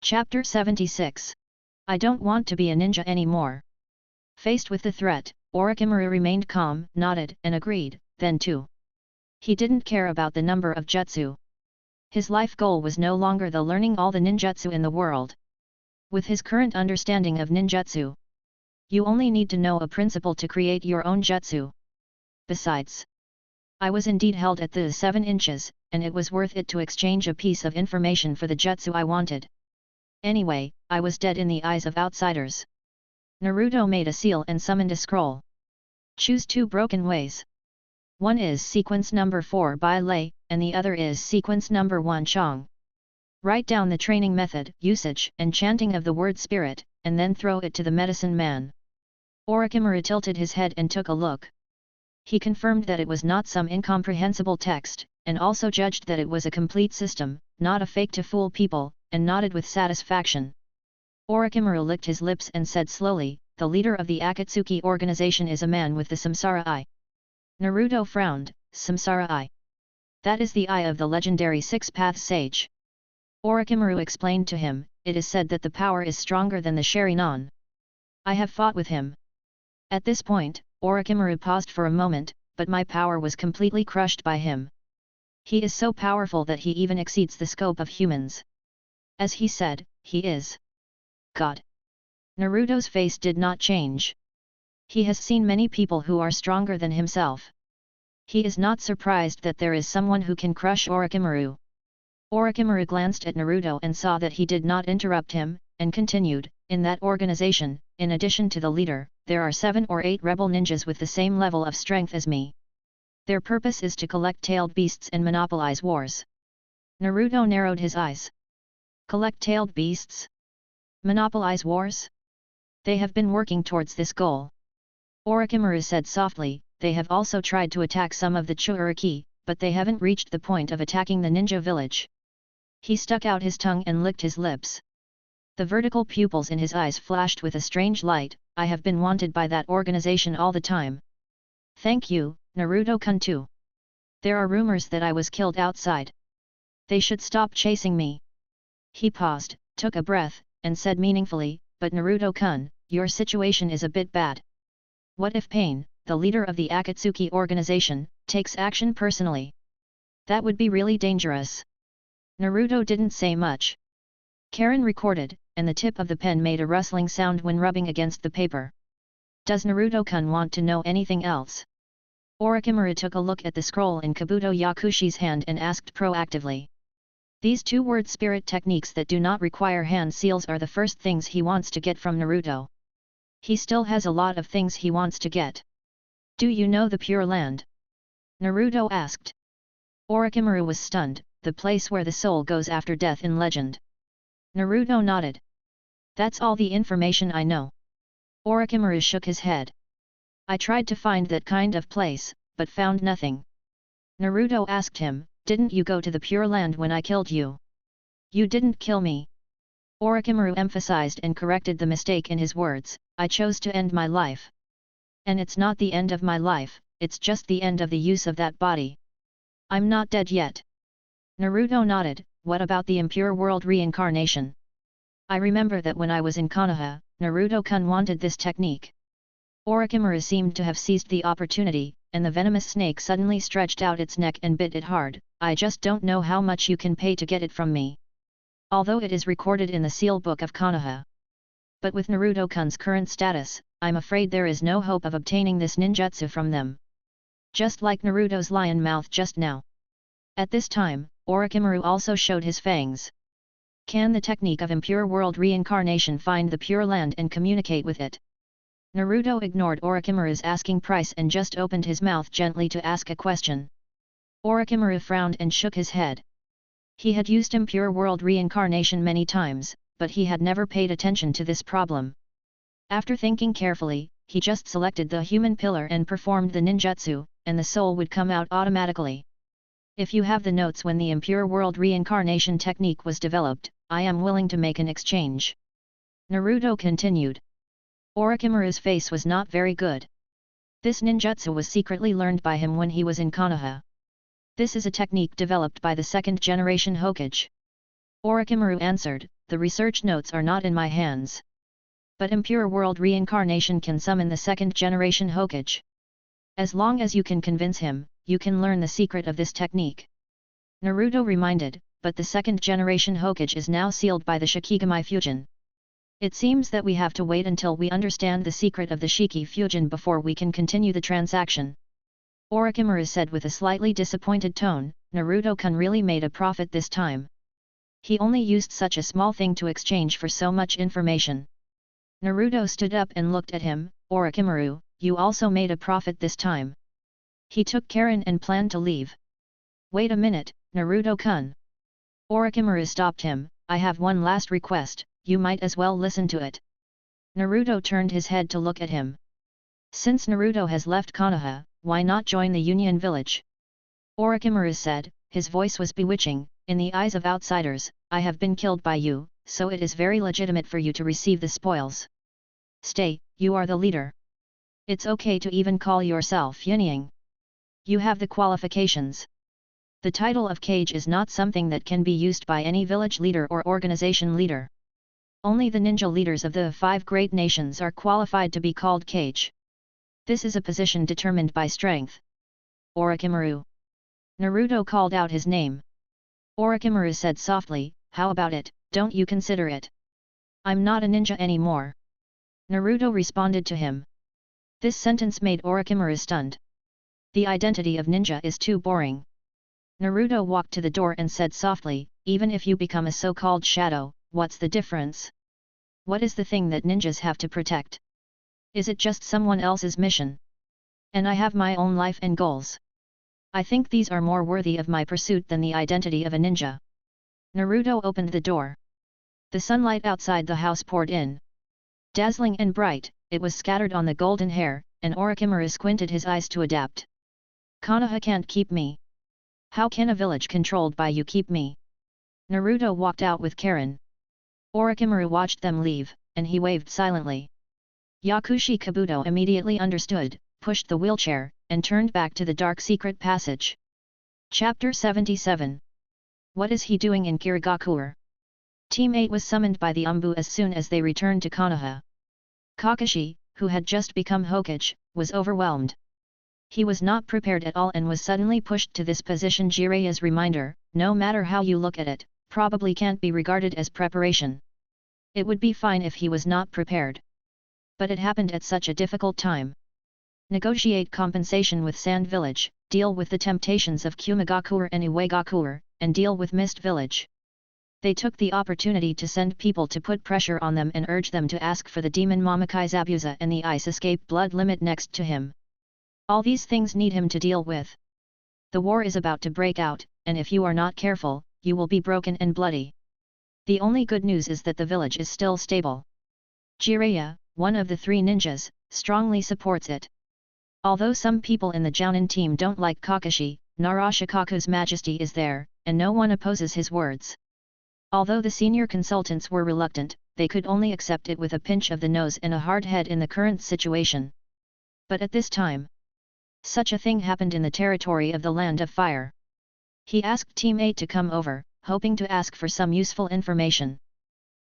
Chapter 76. I don't want to be a ninja anymore. Faced with the threat, Orochimaru remained calm, nodded, and agreed, then too. He didn't care about the number of jutsu. His life goal was no longer the learning all the ninjutsu in the world. With his current understanding of ninjutsu, you only need to know a principle to create your own jutsu. Besides, I was indeed held at the 7 inches, and it was worth it to exchange a piece of information for the jutsu I wanted. Anyway, I was dead in the eyes of outsiders. Naruto made a seal and summoned a scroll. Choose 2 broken ways. One is sequence number 4 by Lei, and the other is sequence number 1 Chong. Write down the training method, usage, and chanting of the word spirit, and then throw it to the medicine man. Orochimaru tilted his head and took a look. He confirmed that it was not some incomprehensible text, and also judged that it was a complete system, not a fake to fool people, and nodded with satisfaction. Orochimaru licked his lips and said slowly, "The leader of the Akatsuki organization is a man with the Samsara Eye." Naruto frowned. Samsara Eye. That is the eye of the legendary Six-Path Sage. Orochimaru explained to him, "It is said that the power is stronger than the Sharingan. I have fought with him." At this point, Orochimaru paused for a moment, "But my power was completely crushed by him. He is so powerful that he even exceeds the scope of humans. As he said, he is God." Naruto's face did not change. He has seen many people who are stronger than himself. He is not surprised that there is someone who can crush Orochimaru. Orochimaru glanced at Naruto and saw that he did not interrupt him, and continued, "In that organization, in addition to the leader, there are 7 or 8 rebel ninjas with the same level of strength as me. Their purpose is to collect tailed beasts and monopolize wars." Naruto narrowed his eyes. Collect tailed beasts? Monopolize wars? They have been working towards this goal. Orochimaru said softly, "They have also tried to attack some of the Jinchūriki, but they haven't reached the point of attacking the ninja village." He stuck out his tongue and licked his lips. The vertical pupils in his eyes flashed with a strange light. "I have been wanted by that organization all the time. Thank you, Naruto-kun too. There are rumors that I was killed outside. They should stop chasing me." He paused, took a breath, and said meaningfully, "But Naruto-kun, your situation is a bit bad. What if Pain, the leader of the Akatsuki organization, takes action personally? That would be really dangerous." Naruto didn't say much. Karen recorded, and the tip of the pen made a rustling sound when rubbing against the paper. "Does Naruto-kun want to know anything else?" Orochimaru took a look at the scroll in Kabuto Yakushi's hand and asked proactively. These 2-word spirit techniques that do not require hand seals are the first things he wants to get from Naruto. He still has a lot of things he wants to get. "Do you know the Pure Land?" Naruto asked. Orochimaru was stunned, "The place where the soul goes after death in legend." Naruto nodded. "That's all the information I know." Orochimaru shook his head. "I tried to find that kind of place, but found nothing." Naruto asked him, "Didn't you go to the Pure Land when I killed you?" "You didn't kill me." Orochimaru emphasized and corrected the mistake in his words, "I chose to end my life. And it's not the end of my life, it's just the end of the use of that body. I'm not dead yet." Naruto nodded, "What about the impure world reincarnation?" "I remember that when I was in Konoha, Naruto-kun wanted this technique." Orochimaru seemed to have seized the opportunity, and the venomous snake suddenly stretched out its neck and bit it hard. "I just don't know how much you can pay to get it from me. Although it is recorded in the seal book of Konoha. But with Naruto-kun's current status, I'm afraid there is no hope of obtaining this ninjutsu from them." Just like Naruto's lion mouth just now. At this time, Orochimaru also showed his fangs. Can the technique of impure world reincarnation find the Pure Land and communicate with it? Naruto ignored Orochimaru's asking price and just opened his mouth gently to ask a question. Orochimaru frowned and shook his head. He had used impure world reincarnation many times, but he had never paid attention to this problem. After thinking carefully, he just selected the human pillar and performed the ninjutsu, and the soul would come out automatically. "If you have the notes when the impure world reincarnation technique was developed, I am willing to make an exchange." Naruto continued. Orochimaru's face was not very good. This ninjutsu was secretly learned by him when he was in Konoha. This is a technique developed by the 2nd generation Hokage. Orochimaru answered, the research notes are not in my hands. But impure world reincarnation can summon the second-generation Hokage. As long as you can convince him, you can learn the secret of this technique. Naruto reminded, but the second-generation Hokage is now sealed by the Shikigami fusion. It seems that we have to wait until we understand the secret of the Shiki fusion before we can continue the transaction. Orochimaru said with a slightly disappointed tone, Naruto-kun really made a profit this time. He only used such a small thing to exchange for so much information. Naruto stood up and looked at him. Orochimaru, you also made a profit this time. He took Karen and planned to leave. Wait a minute, Naruto-kun. Orochimaru stopped him. I have one last request, you might as well listen to it. Naruto turned his head to look at him. Since Naruto has left Konoha, why not join the Union village? Orochimaru said, his voice was bewitching, in the eyes of outsiders, I have been killed by you, so it is very legitimate for you to receive the spoils. Stay, you are the leader. It's okay to even call yourself Yunying. You have the qualifications. The title of Kage is not something that can be used by any village leader or organization leader. Only the ninja leaders of the 5 great nations are qualified to be called Kage. This is a position determined by strength. Orochimaru. Naruto called out his name. Orochimaru said softly, how about it, don't you consider it? I'm not a ninja anymore. Naruto responded to him. This sentence made Orochimaru stunned. The identity of ninja is too boring. Naruto walked to the door and said softly, even if you become a so-called shadow, what's the difference? What is the thing that ninjas have to protect? Is it just someone else's mission? And I have my own life and goals. I think these are more worthy of my pursuit than the identity of a ninja. Naruto opened the door. The sunlight outside the house poured in. Dazzling and bright, it was scattered on the golden hair, and Orochimaru squinted his eyes to adapt. Konoha can't keep me. How can a village controlled by you keep me? Naruto walked out with Karen. Orochimaru watched them leave, and he waved silently. Yakushi Kabuto immediately understood, pushed the wheelchair, and turned back to the dark secret passage. Chapter 77. What is he doing in Kirigakure? Team 8 was summoned by the Umbu as soon as they returned to Konoha. Kakashi, who had just become Hokage, was overwhelmed. He was not prepared at all and was suddenly pushed to this position. Jiraiya's reminder, no matter how you look at it, probably can't be regarded as preparation. It would be fine if he was not prepared. But it happened at such a difficult time. Negotiate compensation with Sand Village, deal with the temptations of Kumigakure and Uegakure, and deal with Mist Village. They took the opportunity to send people to put pressure on them and urge them to ask for the demon Mamakai Zabuza and the ice escape blood limit next to him. All these things need him to deal with. The war is about to break out, and if you are not careful, you will be broken and bloody. The only good news is that the village is still stable. Jiraiya, one of the 3 ninjas, strongly supports it. Although some people in the Jounin team don't like Kakashi, Narashikaku's majesty is there, and no one opposes his words. Although the senior consultants were reluctant, they could only accept it with a pinch of the nose and a hard head in the current situation. But at this time, such a thing happened in the territory of the Land of Fire. He asked Team 8 to come over, hoping to ask for some useful information.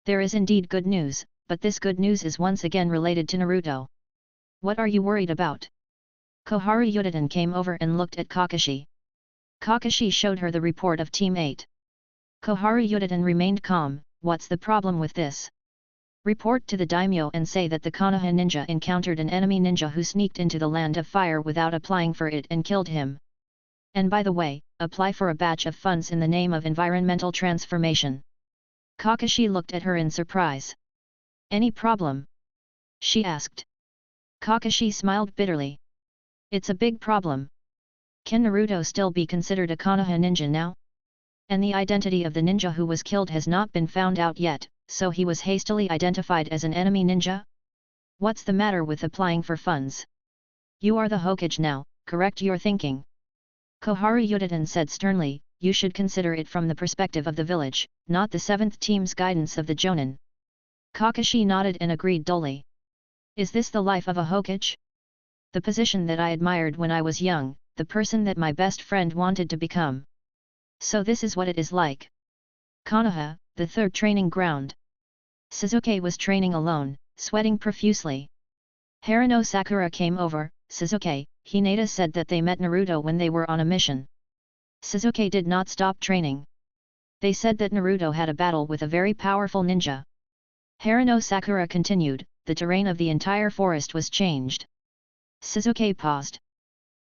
There is indeed good news, but this good news is once again related to Naruto. What are you worried about? Koharu Yudiden came over and looked at Kakashi. Kakashi showed her the report of Team 8. Koharu Yudiden remained calm. What's the problem with this? Report to the daimyo and say that the Konoha ninja encountered an enemy ninja who sneaked into the Land of Fire without applying for it and killed him. And by the way, apply for a batch of funds in the name of environmental transformation. Kakashi looked at her in surprise. Any problem? She asked. Kakashi smiled bitterly. It's a big problem. Can Naruto still be considered a Konoha ninja now? And the identity of the ninja who was killed has not been found out yet, so he was hastily identified as an enemy ninja? What's the matter with applying for funds? You are the Hokage now, correct your thinking. Koharu Yudiden said sternly, you should consider it from the perspective of the village, not the 7th team's guidance of the Jonin. Kakashi nodded and agreed dully. Is this the life of a Hokage? The position that I admired when I was young, the person that my best friend wanted to become. So this is what it is like. Konoha, the third training ground. Sasuke was training alone, sweating profusely. Haruno Sakura came over. Sasuke, Hinata said that they met Naruto when they were on a mission. Sasuke did not stop training. They said that Naruto had a battle with a very powerful ninja. Haruno Sakura continued, the terrain of the entire forest was changed. Sasuke paused.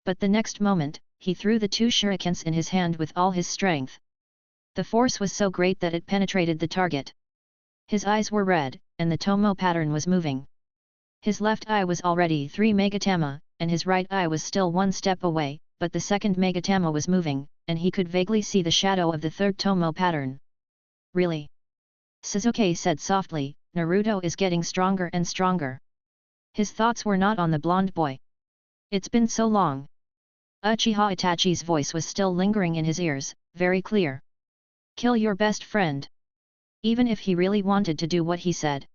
But the next moment, he threw the two shurikens in his hand with all his strength. The force was so great that it penetrated the target. His eyes were red, and the tomo pattern was moving. His left eye was already 3 megatama, and his right eye was still one step away, but the second megatama was moving, and he could vaguely see the shadow of the third tomo pattern. Really? Sasuke said softly, Naruto is getting stronger and stronger. His thoughts were not on the blonde boy. It's been so long. Uchiha Itachi's voice was still lingering in his ears, very clear. Kill your best friend. Even if he really wanted to do what he said.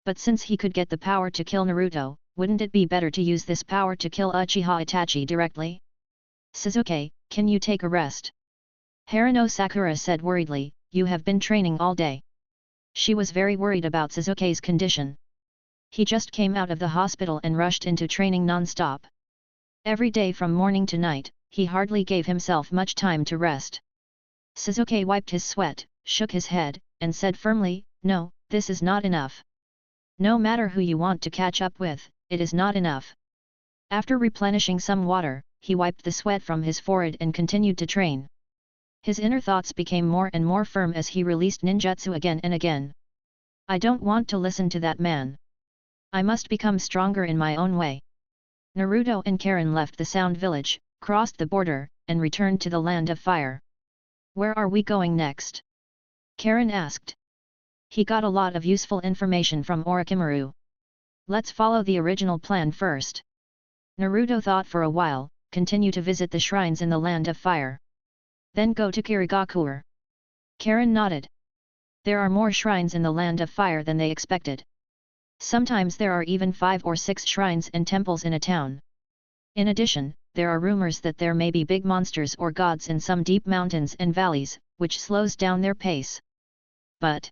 But since he could get the power to kill Naruto, wouldn't it be better to use this power to kill Uchiha Itachi directly? Sasuke, can you take a rest? Haruno Sakura said worriedly, you have been training all day. She was very worried about Sasuke's condition. He just came out of the hospital and rushed into training non-stop. Every day from morning to night, he hardly gave himself much time to rest. Sasuke wiped his sweat, shook his head, and said firmly, no, this is not enough. No matter who you want to catch up with, it is not enough. After replenishing some water, he wiped the sweat from his forehead and continued to train. His inner thoughts became more and more firm as he released ninjutsu again and again. I don't want to listen to that man. I must become stronger in my own way. Naruto and Karen left the Sound Village, crossed the border, and returned to the Land of Fire. Where are we going next? Karen asked. He got a lot of useful information from Orochimaru. Let's follow the original plan first. Naruto thought for a while, continue to visit the shrines in the Land of Fire. Then go to Kirigakure. Karen nodded. There are more shrines in the Land of Fire than they expected. Sometimes there are even 5 or 6 shrines and temples in a town. In addition, there are rumors that there may be big monsters or gods in some deep mountains and valleys, which slows down their pace. But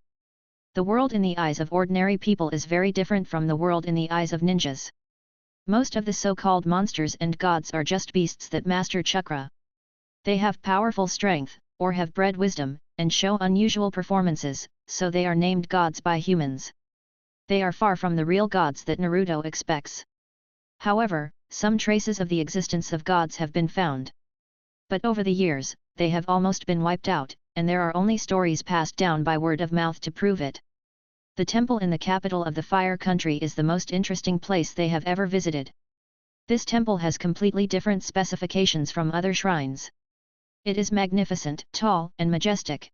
the world in the eyes of ordinary people is very different from the world in the eyes of ninjas. Most of the so-called monsters and gods are just beasts that master chakra. They have powerful strength, or have bred wisdom, and show unusual performances, so they are named gods by humans. They are far from the real gods that Naruto expects. However, some traces of the existence of gods have been found. But over the years, they have almost been wiped out, and there are only stories passed down by word of mouth to prove it. The temple in the capital of the Fire Country is the most interesting place they have ever visited. This temple has completely different specifications from other shrines. It is magnificent, tall, and majestic.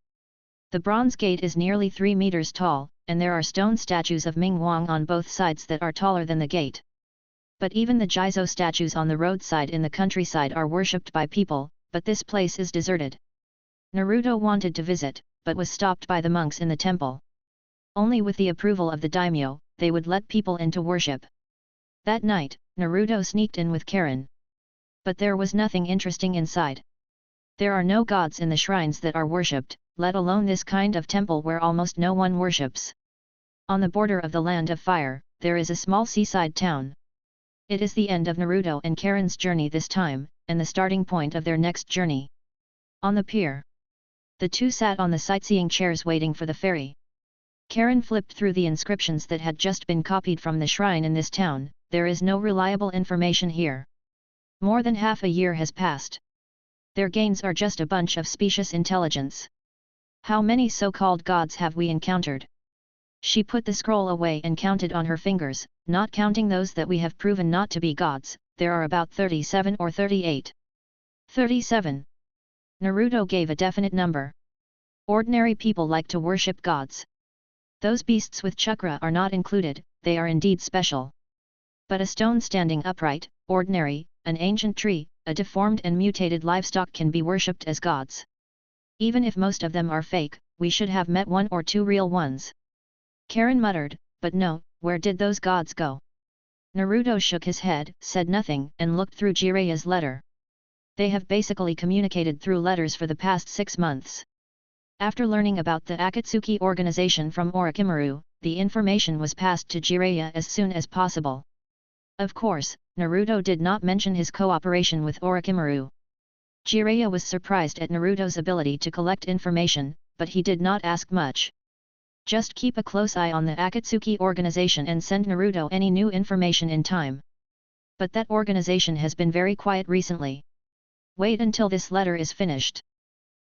The bronze gate is nearly 3 meters tall, and there are stone statues of Ming Wang on both sides that are taller than the gate. But even the Jizo statues on the roadside in the countryside are worshipped by people, but this place is deserted. Naruto wanted to visit, but was stopped by the monks in the temple. Only with the approval of the daimyo, they would let people into worship. That night, Naruto sneaked in with Karen. But there was nothing interesting inside. There are no gods in the shrines that are worshipped, let alone this kind of temple where almost no one worships. On the border of the Land of Fire, there is a small seaside town. It is the end of Naruto and Karen's journey this time, and the starting point of their next journey. On the pier, the two sat on the sightseeing chairs waiting for the ferry. Karen flipped through the inscriptions that had just been copied from the shrine in this town. There is no reliable information here. More than half a year has passed. Their gains are just a bunch of specious intelligence. How many so-called gods have we encountered? She put the scroll away and counted on her fingers, not counting those that we have proven not to be gods. There are about 37 or 38. 37. Naruto gave a definite number. Ordinary people like to worship gods. Those beasts with chakra are not included, they are indeed special. But a stone standing upright, ordinary, an ancient tree, a deformed and mutated livestock can be worshipped as gods. Even if most of them are fake, we should have met 1 or 2 real ones. Karen muttered, but no, where did those gods go? Naruto shook his head, said nothing, and looked through Jiraiya's letter. They have basically communicated through letters for the past 6 months. After learning about the Akatsuki organization from Orochimaru, the information was passed to Jiraiya as soon as possible. Of course, Naruto did not mention his cooperation with Orochimaru. Jiraiya was surprised at Naruto's ability to collect information, but he did not ask much. Just keep a close eye on the Akatsuki organization and send Naruto any new information in time. But that organization has been very quiet recently. Wait until this letter is finished.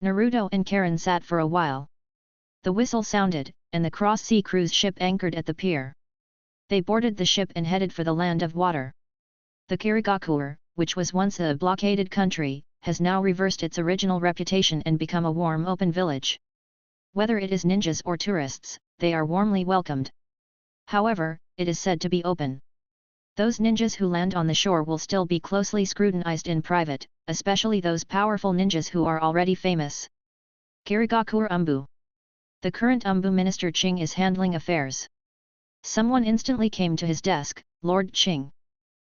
Naruto and Karen sat for a while. The whistle sounded, and the cross-sea cruise ship anchored at the pier. They boarded the ship and headed for the land of water. The Kirigakure, which was once a blockaded country, has now reversed its original reputation and become a warm open village. Whether it is ninjas or tourists, they are warmly welcomed. However, it is said to be open. Those ninjas who land on the shore will still be closely scrutinized in private, especially those powerful ninjas who are already famous. Kirigakure Umbu. The current Umbu Minister Qing is handling affairs. Someone instantly came to his desk, Lord Qing.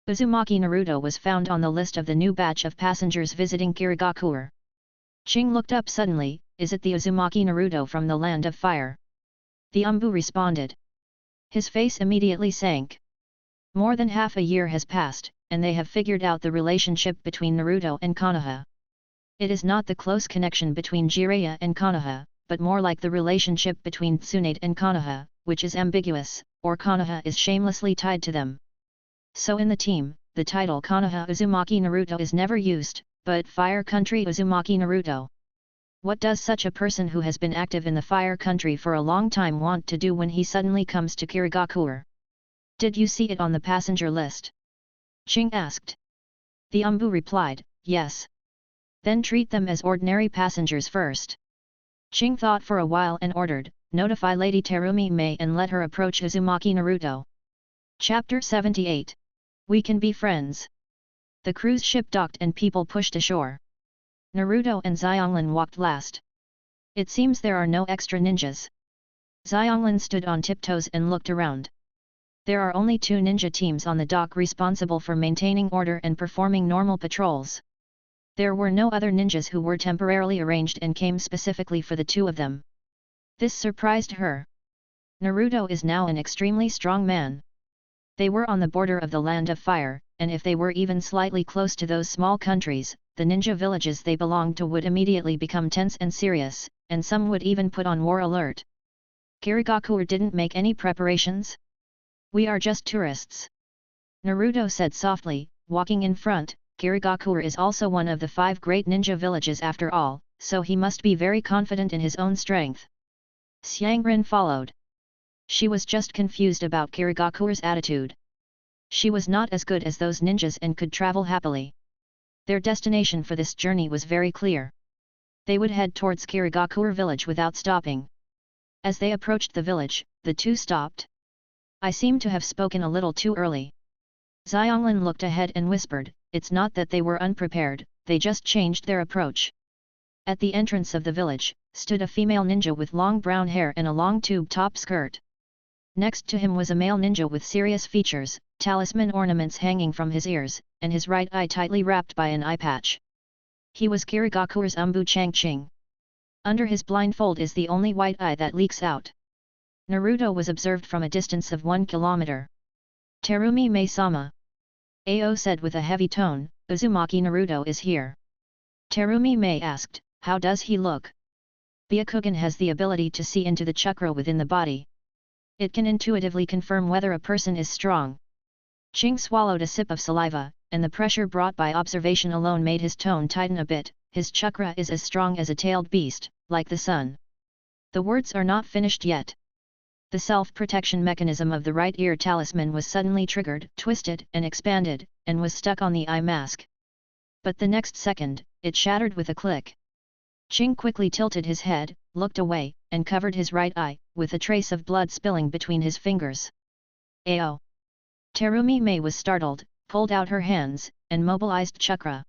Uzumaki Naruto was found on the list of the new batch of passengers visiting Kirigakure. Qing looked up suddenly. Is it the Uzumaki Naruto from the Land of Fire? The Umbu responded. His face immediately sank. More than half a year has passed, and they have figured out the relationship between Naruto and Konoha. It is not the close connection between Jiraiya and Konoha, but more like the relationship between Tsunade and Konoha, which is ambiguous, or Konoha is shamelessly tied to them. So in the team, the title Konoha Uzumaki Naruto is never used, but Fire Country Uzumaki Naruto. What does such a person who has been active in the Fire Country for a long time want to do when he suddenly comes to Kirigakure? Did you see it on the passenger list? Qing asked. The Umbu replied, yes. Then treat them as ordinary passengers first. Qing thought for a while and ordered, notify Lady Terumi Mei and let her approach Uzumaki Naruto. Chapter 78. We can be friends. The cruise ship docked and people pushed ashore. Naruto and Xianglin walked last. It seems there are no extra ninjas. Xianglin stood on tiptoes and looked around. There are only 2 ninja teams on the dock responsible for maintaining order and performing normal patrols. There were no other ninjas who were temporarily arranged and came specifically for the 2 of them. This surprised her. Naruto is now an extremely strong man. They were on the border of the Land of Fire, and if they were even slightly close to those small countries, the ninja villages they belonged to would immediately become tense and serious, and some would even put on war alert. Kirigakure didn't make any preparations? We are just tourists. Naruto said softly, walking in front. Kirigakure is also one of the 5 great ninja villages after all, so he must be very confident in his own strength. Xianglin followed. She was just confused about Kirigakure's attitude. She was not as good as those ninjas and could travel happily. Their destination for this journey was very clear. They would head towards Kirigakure village without stopping. As they approached the village, the 2 stopped. I seem to have spoken a little too early. Xianglin looked ahead and whispered, it's not that they were unprepared, they just changed their approach. At the entrance of the village, stood a female ninja with long brown hair and a long tube-top skirt. Next to him was a male ninja with serious features, talisman ornaments hanging from his ears, and his right eye tightly wrapped by an eye patch. He was Kirigakure's Umbu Changqing. Under his blindfold is the only white eye that leaks out. Naruto was observed from a distance of 1 kilometer. Terumi Mei-sama. Ao said with a heavy tone, Uzumaki Naruto is here. Terumi Mei asked, how does he look? Byakugan has the ability to see into the chakra within the body. It can intuitively confirm whether a person is strong. Qing swallowed a sip of saliva, and the pressure brought by observation alone made his tone tighten a bit. His chakra is as strong as a tailed beast, like the sun. The words are not finished yet. The self-protection mechanism of the right ear talisman was suddenly triggered, twisted and expanded, and was stuck on the eye mask. But the next second, it shattered with a click. Qing quickly tilted his head, looked away, and covered his right eye, with a trace of blood spilling between his fingers. Ao! Terumi Mei was startled, pulled out her hands, and mobilized chakra.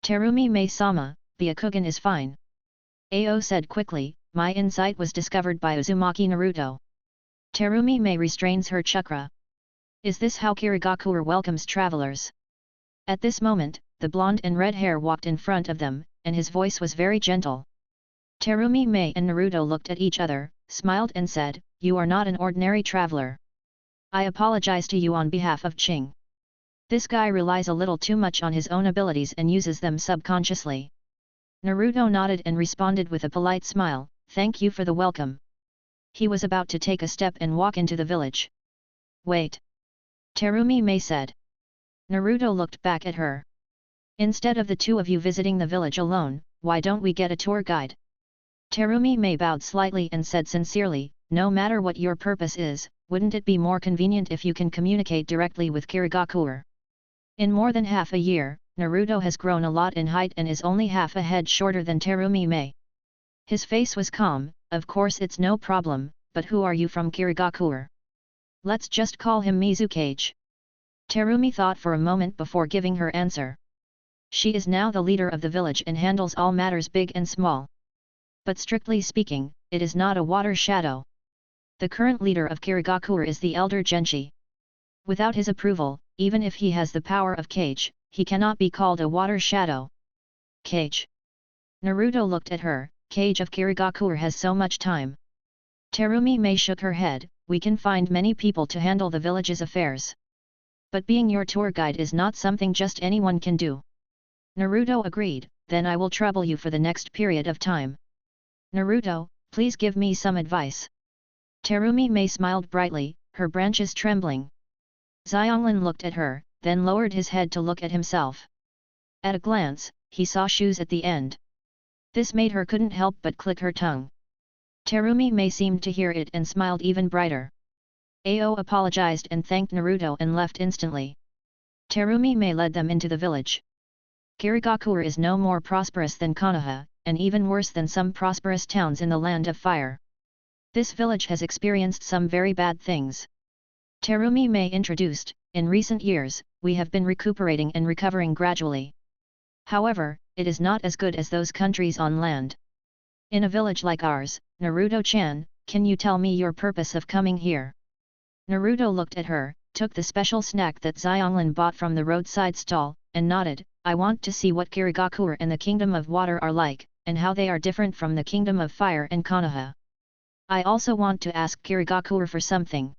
Terumi Mei-sama, Byakugan is fine. Ao said quickly, my insight was discovered by Uzumaki Naruto. Terumi Mei restrains her chakra. Is this how Kirigakure welcomes travelers? At this moment, the blonde and red hair walked in front of them, and his voice was very gentle. Terumi Mei and Naruto looked at each other, smiled and said, "You are not an ordinary traveler. I apologize to you on behalf of Qing. This guy relies a little too much on his own abilities and uses them subconsciously." Naruto nodded and responded with a polite smile, "Thank you for the welcome." He was about to take a step and walk into the village. "Wait!" Terumi Mei said. Naruto looked back at her. "Instead of the two of you visiting the village alone, why don't we get a tour guide?" Terumi Mei bowed slightly and said sincerely, "No matter what your purpose is, wouldn't it be more convenient if you can communicate directly with Kirigakure?" In more than half a year, Naruto has grown a lot in height and is only half a head shorter than Terumi Mei. His face was calm. "Of course it's no problem, but who are you from Kirigakure? Let's just call him Mizukage." Terumi thought for a moment before giving her answer. She is now the leader of the village and handles all matters big and small. But strictly speaking, it is not a water shadow. The current leader of Kirigakure is the elder Genshi. Without his approval, even if he has the power of Kage, he cannot be called a water shadow. Kage. Naruto looked at her. Kage of Kirigakure has so much time. Terumi Mei shook her head. "We can find many people to handle the village's affairs. But being your tour guide is not something just anyone can do." Naruto agreed. "Then I will trouble you for the next period of time. Naruto, please give me some advice." Terumi Mei smiled brightly, her branches trembling. Xianglin looked at her, then lowered his head to look at himself. At a glance, he saw shoes at the end. This made her couldn't help but click her tongue. Terumi Mei seemed to hear it and smiled even brighter. Ao apologized and thanked Naruto and left instantly. Terumi Mei led them into the village. Kirigakure is no more prosperous than Konoha, and even worse than some prosperous towns in the Land of Fire. This village has experienced some very bad things. Terumi Mei introduced, "In recent years, we have been recuperating and recovering gradually. However, it is not as good as those countries on land. In a village like ours, Naruto-chan, can you tell me your purpose of coming here?" Naruto looked at her, took the special snack that Xianglin bought from the roadside stall, and nodded, "I want to see what Kirigakure and the Kingdom of Water are like, and how they are different from the Kingdom of Fire and Konoha. I also want to ask Kirigakure for something."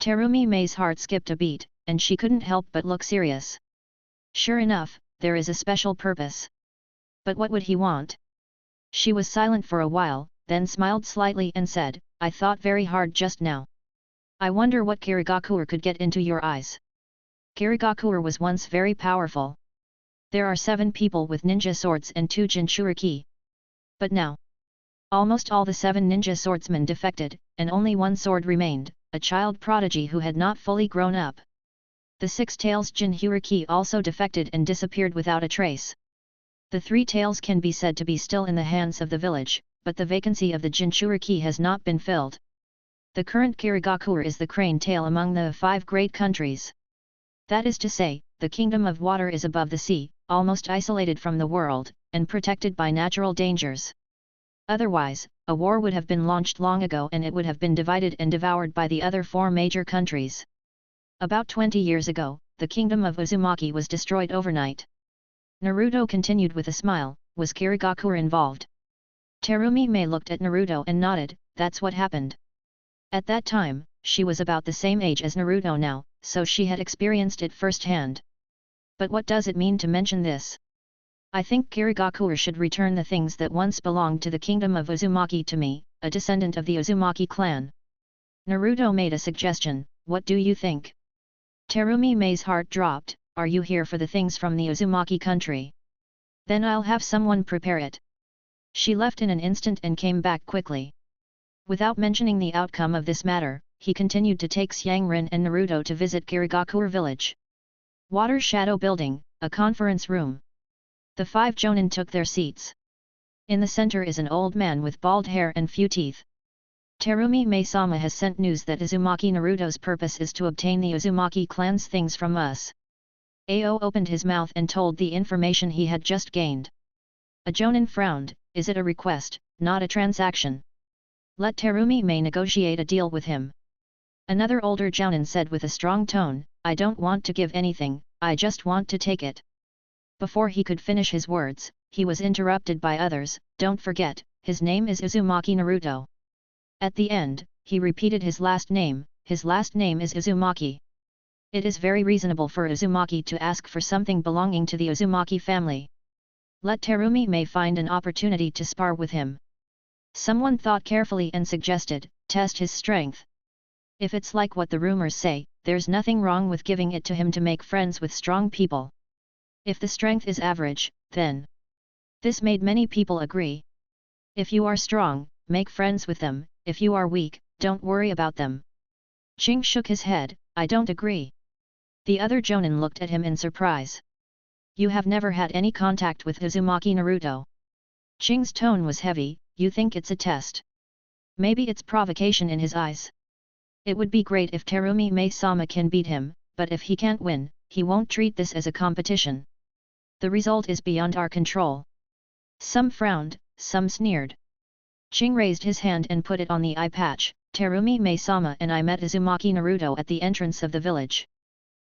Terumi Mei's heart skipped a beat, and she couldn't help but look serious. Sure enough, there is a special purpose. But what would he want? She was silent for a while, then smiled slightly and said, "I thought very hard just now. I wonder what Kirigakure could get into your eyes. Kirigakure was once very powerful. There are 7 people with ninja swords and 2 Jinchūriki. But now, almost all the 7 ninja swordsmen defected, and only 1 sword remained, a child prodigy who had not fully grown up. The 6 Tails Jinchūriki also defected and disappeared without a trace. The 3 tails can be said to be still in the hands of the village, but the vacancy of the Jinchūriki has not been filled. The current Kirigakure is the crane tail among the 5 great countries. That is to say, the Kingdom of Water is above the sea, almost isolated from the world, and protected by natural dangers. Otherwise, a war would have been launched long ago and it would have been divided and devoured by the other 4 major countries. About 20 years ago, the kingdom of Uzumaki was destroyed overnight." Naruto continued with a smile. "Was Kirigakure involved?" Terumi Mei looked at Naruto and nodded, "That's what happened." At that time, she was about the same age as Naruto now, so she had experienced it firsthand. "But what does it mean to mention this?" "I think Kirigakure should return the things that once belonged to the kingdom of Uzumaki to me, a descendant of the Uzumaki clan." Naruto made a suggestion. "What do you think?" Terumi Mei's heart dropped. "Are you here for the things from the Uzumaki country? Then I'll have someone prepare it." She left in an instant and came back quickly. Without mentioning the outcome of this matter, he continued to take Xianglin and Naruto to visit Kirigakure village. Water Shadow Building, a conference room. The 5 jonin took their seats. In the center is an old man with bald hair and few teeth. Terumi Mei-sama has sent news that Uzumaki Naruto's purpose is to obtain the Uzumaki clan's things from us. Ao opened his mouth and told the information he had just gained. A jonin frowned. "Is it a request, not a transaction? Let Terumi Mei negotiate a deal with him." Another older jounin said with a strong tone, "I don't want to give anything, I just want to take it." Before he could finish his words, he was interrupted by others. "Don't forget, his name is Uzumaki Naruto. At the end, he repeated his last name is Uzumaki. It is very reasonable for Uzumaki to ask for something belonging to the Uzumaki family. Let Terumi Mei find an opportunity to spar with him. Someone thought carefully and suggested, test his strength. If it's like what the rumors say, there's nothing wrong with giving it to him to make friends with strong people. If the strength is average, then... This made many people agree. If you are strong, make friends with them, if you are weak, don't worry about them. Ching shook his head, I don't agree. The other Jonin looked at him in surprise. You have never had any contact with Uzumaki Naruto. Ching's tone was heavy, you think it's a test. Maybe it's provocation in his eyes. It would be great if Terumi Mei-sama can beat him, but if he can't win, he won't treat this as a competition. The result is beyond our control. Some frowned, some sneered. Ching raised his hand and put it on the eye patch. Terumi Mei-sama and I met Uzumaki Naruto at the entrance of the village.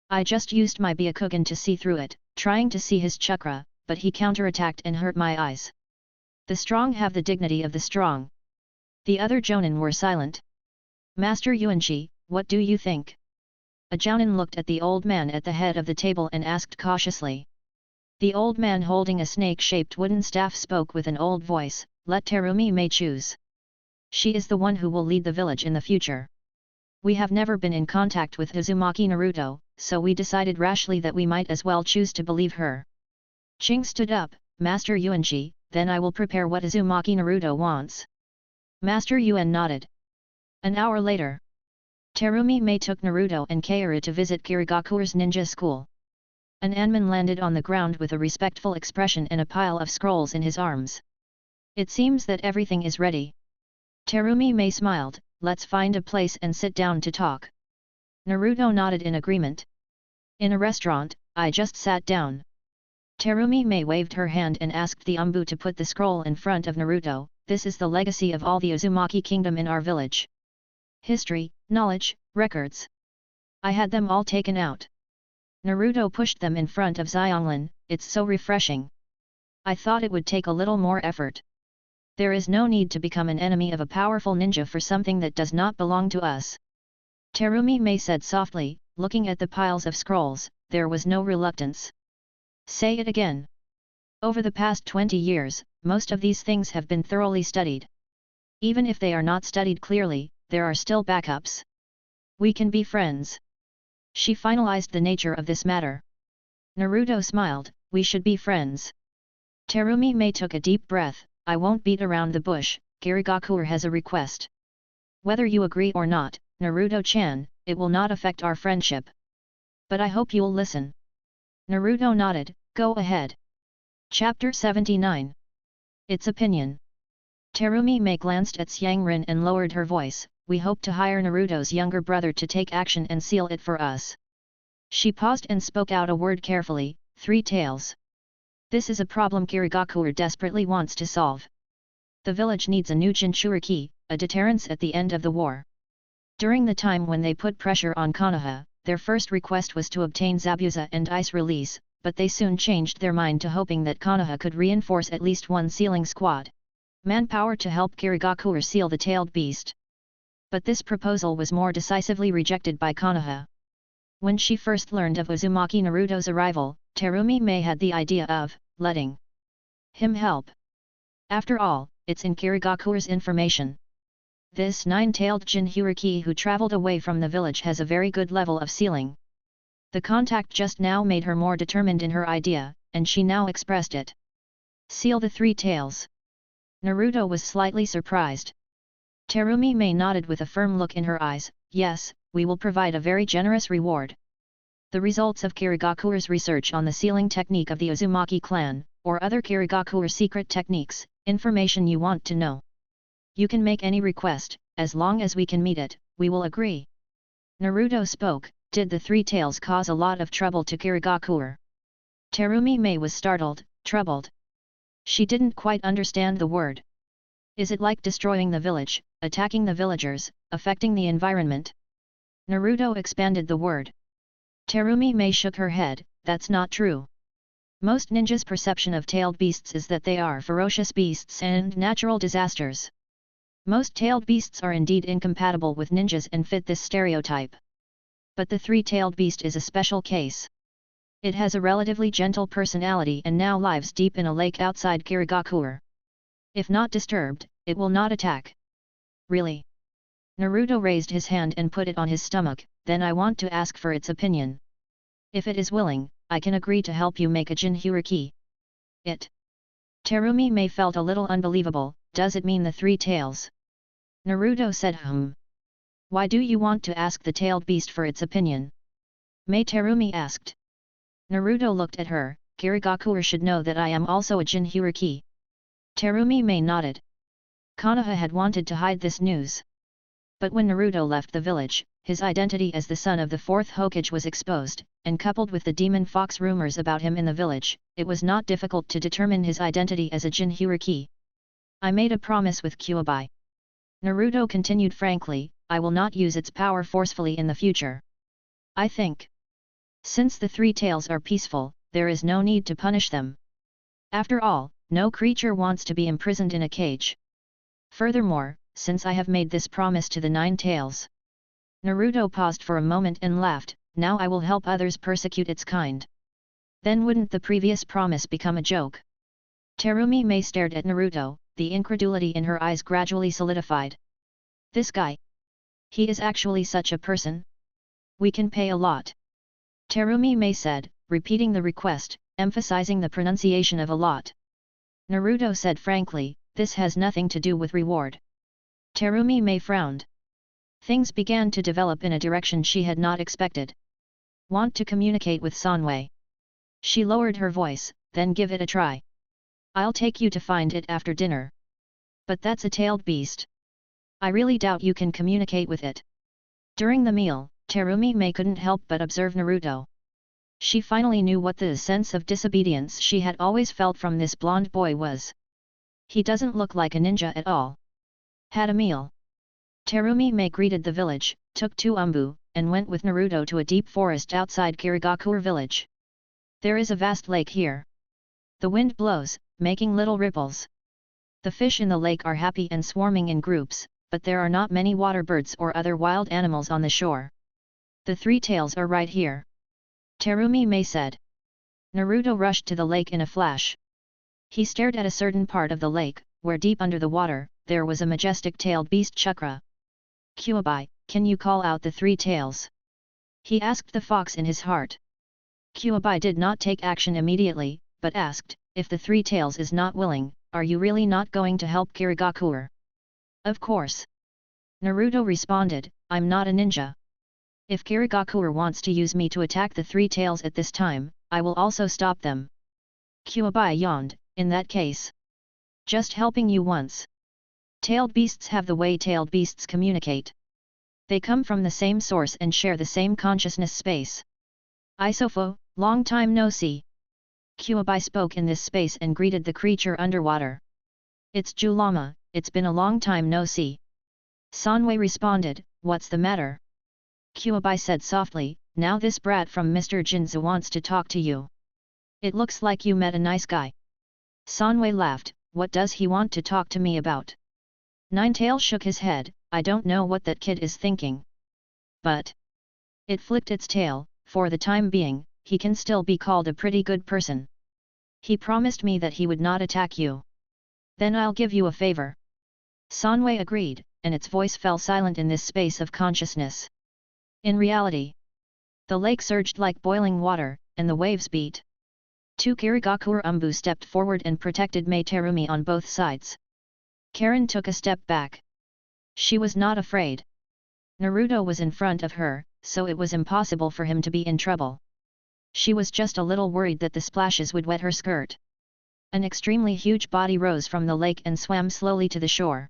I just used my Byakugan to see through it, trying to see his chakra, but he counterattacked and hurt my eyes. The strong have the dignity of the strong. The other Jonin were silent. Master Yuanshi, what do you think? A Jonin looked at the old man at the head of the table and asked cautiously. The old man holding a snake-shaped wooden staff spoke with an old voice, let Terumi Mei choose. She is the one who will lead the village in the future. We have never been in contact with Uzumaki Naruto, so we decided rashly that we might as well choose to believe her. Ching stood up, Master Yuanshi, then I will prepare what Uzumaki Naruto wants. Master Yuan nodded. An hour later, Terumi Mei took Naruto and Kaoru to visit Kirigakure's ninja school. An Anman landed on the ground with a respectful expression and a pile of scrolls in his arms. It seems that everything is ready. Terumi Mei smiled, let's find a place and sit down to talk. Naruto nodded in agreement. In a restaurant, I just sat down. Terumi Mei waved her hand and asked the Umbu to put the scroll in front of Naruto, this is the legacy of all the Uzumaki kingdom in our village. History, knowledge, records. I had them all taken out. Naruto pushed them in front of Xianglin, it's so refreshing. I thought it would take a little more effort. There is no need to become an enemy of a powerful ninja for something that does not belong to us. Terumi Mei said softly, looking at the piles of scrolls, there was no reluctance. Say it again. Over the past 20 years, most of these things have been thoroughly studied. Even if they are not studied clearly, there are still backups. We can be friends. She finalized the nature of this matter. Naruto smiled, we should be friends. Terumi Mei took a deep breath, I won't beat around the bush, Kirigakure has a request. Whether you agree or not, Naruto-chan, it will not affect our friendship. But I hope you'll listen. Naruto nodded, go ahead. Chapter 79. Its opinion. Terumi Mei glanced at Xiangrin and lowered her voice, we hope to hire Naruto's younger brother to take action and seal it for us. She paused and spoke out a word carefully, 3 Tails. This is a problem Kirigakure desperately wants to solve. The village needs a new Jinchūriki, a deterrence at the end of the war. During the time when they put pressure on Konoha, their first request was to obtain Zabuza and ice release, but they soon changed their mind to hoping that Konoha could reinforce at least one sealing squad. Manpower to help Kirigakure seal the tailed beast. But this proposal was more decisively rejected by Konoha. When she first learned of Uzumaki Naruto's arrival, Terumi Mei had the idea of letting him help. After all, it's in Kirigakure's information. This 9-tailed Jinchūriki who traveled away from the village has a very good level of sealing. The contact just now made her more determined in her idea, and she now expressed it. Seal the 3 tails. Naruto was slightly surprised. Terumi Mei nodded with a firm look in her eyes, yes, we will provide a very generous reward. The results of Kirigakure's research on the sealing technique of the Uzumaki clan, or other Kirigakure secret techniques, information you want to know. You can make any request, as long as we can meet it, we will agree. Naruto spoke, did the 3 tails cause a lot of trouble to Kirigakure? Terumi Mei was startled, troubled. She didn't quite understand the word. Is it like destroying the village, attacking the villagers, affecting the environment? Naruto expanded the word. Terumi Mei shook her head, that's not true. Most ninjas' perception of tailed beasts is that they are ferocious beasts and natural disasters. Most tailed beasts are indeed incompatible with ninjas and fit this stereotype. But the three-tailed beast is a special case. It has a relatively gentle personality and now lives deep in a lake outside Kirigakure. If not disturbed, it will not attack. Really? Naruto raised his hand and put it on his stomach, then I want to ask for its opinion. If it is willing, I can agree to help you make a Jinchūriki. It. Terumi May felt a little unbelievable, does it mean the three tails? Naruto said Why do you want to ask the tailed beast for its opinion? May Terumi asked. Naruto looked at her, Kirigakure should know that I am also a Jinchūriki. Terumi May nodded. Konoha had wanted to hide this news. But when Naruto left the village, his identity as the son of the fourth Hokage was exposed, and coupled with the demon fox rumors about him in the village, it was not difficult to determine his identity as a Jinchūriki. I made a promise with Kyuubi. Naruto continued frankly, I will not use its power forcefully in the future. I think. Since the three tails are peaceful, there is no need to punish them. After all, no creature wants to be imprisoned in a cage. Furthermore, since I have made this promise to the nine tails. Naruto paused for a moment and laughed, now I will help others persecute its kind. Then wouldn't the previous promise become a joke? Terumi May stared at Naruto, the incredulity in her eyes gradually solidified. This guy. He is actually such a person? We can pay a lot. Terumi May said, repeating the request, emphasizing the pronunciation of a lot. Naruto said frankly, this has nothing to do with reward. Terumi May frowned. Things began to develop in a direction she had not expected. Want to communicate with Sanwei? She lowered her voice, then give it a try. I'll take you to find it after dinner. But that's a tailed beast. I really doubt you can communicate with it. During the meal, Terumi May couldn't help but observe Naruto. She finally knew what the sense of disobedience she had always felt from this blonde boy was. He doesn't look like a ninja at all. Had a meal. Terumi May greeted the village, took 2 umbu, and went with Naruto to a deep forest outside Kirigakure village. There is a vast lake here. The wind blows, making little ripples. The fish in the lake are happy and swarming in groups, but there are not many water birds or other wild animals on the shore. The three tails are right here. Terumi May said. Naruto rushed to the lake in a flash. He stared at a certain part of the lake, where deep under the water, there was a majestic tailed beast chakra. Kyuubi, can you call out the three tails? He asked the fox in his heart. Kyuubi did not take action immediately, but asked, if the three tails is not willing, are you really not going to help Kirigakure? Of course. Naruto responded, I'm not a ninja. If Kirigakure wants to use me to attack the three tails at this time, I will also stop them. Kyuubi yawned, in that case. Just helping you once. Tailed beasts have the way tailed beasts communicate. They come from the same source and share the same consciousness space. Isofo, long time no see. Kyuubi spoke in this space and greeted the creature underwater. It's Julama, it's been a long time no see. Sanwei responded, what's the matter? Kyuubi said softly, now this brat from Mr. Jinzu wants to talk to you. It looks like you met a nice guy. Sanwei laughed, what does he want to talk to me about? Ninetail shook his head, I don't know what that kid is thinking. But it flicked its tail, for the time being, he can still be called a pretty good person. He promised me that he would not attack you. Then I'll give you a favor. Sanwei agreed, and its voice fell silent in this space of consciousness. In reality, the lake surged like boiling water, and the waves beat. 2 Kirigakure umbu stepped forward and protected Mei Terumi on both sides. Karen took a step back. She was not afraid. Naruto was in front of her, so it was impossible for him to be in trouble. She was just a little worried that the splashes would wet her skirt. An extremely huge body rose from the lake and swam slowly to the shore.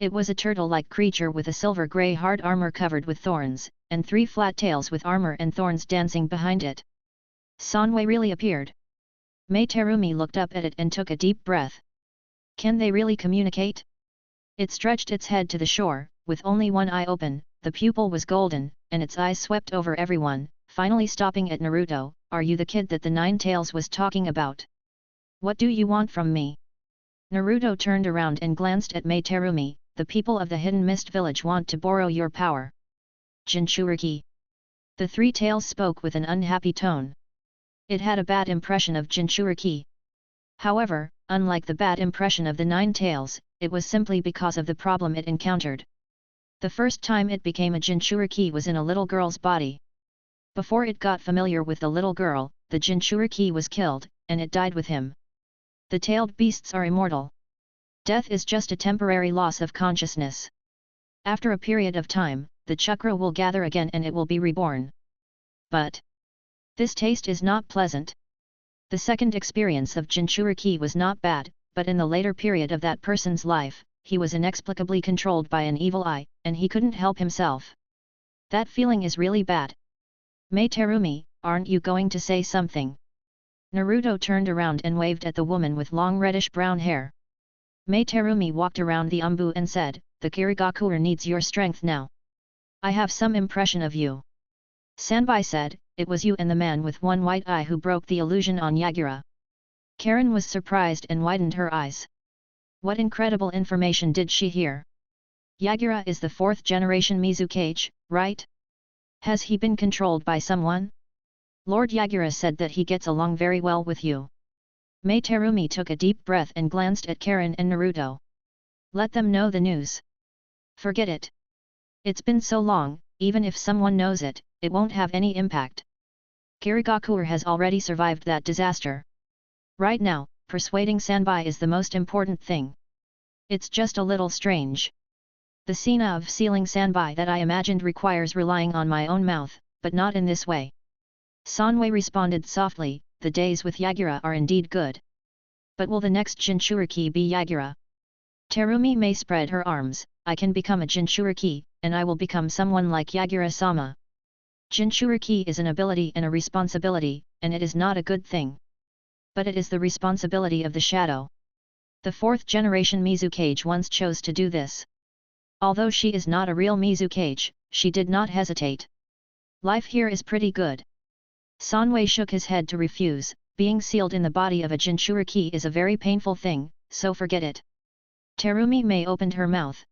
It was a turtle-like creature with a silver-grey hard armor covered with thorns, and 3 flat tails with armor and thorns dancing behind it. Sanwei really appeared. Mei Terumi looked up at it and took a deep breath. Can they really communicate? It stretched its head to the shore, with only one eye open, the pupil was golden, and its eyes swept over everyone, finally stopping at Naruto, are you the kid that the Nine Tails was talking about? What do you want from me? Naruto turned around and glanced at Mei Terumi. The people of the Hidden Mist Village want to borrow your power. Jinchūriki. The Three Tails spoke with an unhappy tone. It had a bad impression of Jinchūriki. However, unlike the bad impression of the Nine Tails, it was simply because of the problem it encountered. The first time it became a Jinchūriki was in a little girl's body. Before it got familiar with the little girl, the Jinchūriki was killed, and it died with him. The tailed beasts are immortal. Death is just a temporary loss of consciousness. After a period of time, the chakra will gather again and it will be reborn. But this taste is not pleasant. The second experience of Jinchūriki was not bad, but in the later period of that person's life, he was inexplicably controlled by an evil eye, and he couldn't help himself. That feeling is really bad. Mei Terumi, aren't you going to say something? Naruto turned around and waved at the woman with long reddish-brown hair. Mei Terumi walked around the Umbu and said, the Kirigakure needs your strength now. I have some impression of you. Sanbai said, it was you and the man with one white eye who broke the illusion on Yagura. Karen was surprised and widened her eyes. What incredible information did she hear? Yagura is the 4th generation Mizukage, right? Has he been controlled by someone? Lord Yagura said that he gets along very well with you. Mei Terumi took a deep breath and glanced at Karen and Naruto. Let them know the news. Forget it. It's been so long, even if someone knows it, it won't have any impact. Kirigakure has already survived that disaster. Right now, persuading Sanbai is the most important thing. It's just a little strange. The scene of sealing Sanbai that I imagined requires relying on my own mouth, but not in this way. Sanwei responded softly, the days with Yagura are indeed good. But will the next Jinchūriki be Yagura? Terumi may spread her arms, I can become a Jinchūriki, and I will become someone like Yagura-sama. Jinchūriki is an ability and a responsibility, and it is not a good thing. But it is the responsibility of the shadow. The 4th generation Mizukage once chose to do this. Although she is not a real Mizukage, she did not hesitate. Life here is pretty good. Sanwei shook his head to refuse, being sealed in the body of a Jinchūriki is a very painful thing, so forget it. Terumi May opened her mouth.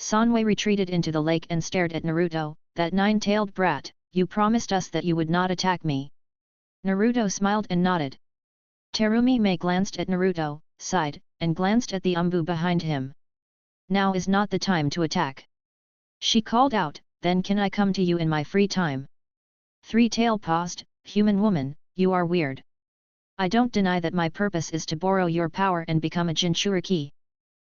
Sanwei retreated into the lake and stared at Naruto, that nine-tailed brat, you promised us that you would not attack me. Naruto smiled and nodded. Terumi May glanced at Naruto, sighed, and glanced at the Umbu behind him. Now is not the time to attack. She called out, then can I come to you in my free time? Three-Tail paused, human woman, you are weird. I don't deny that my purpose is to borrow your power and become a Jinchūriki.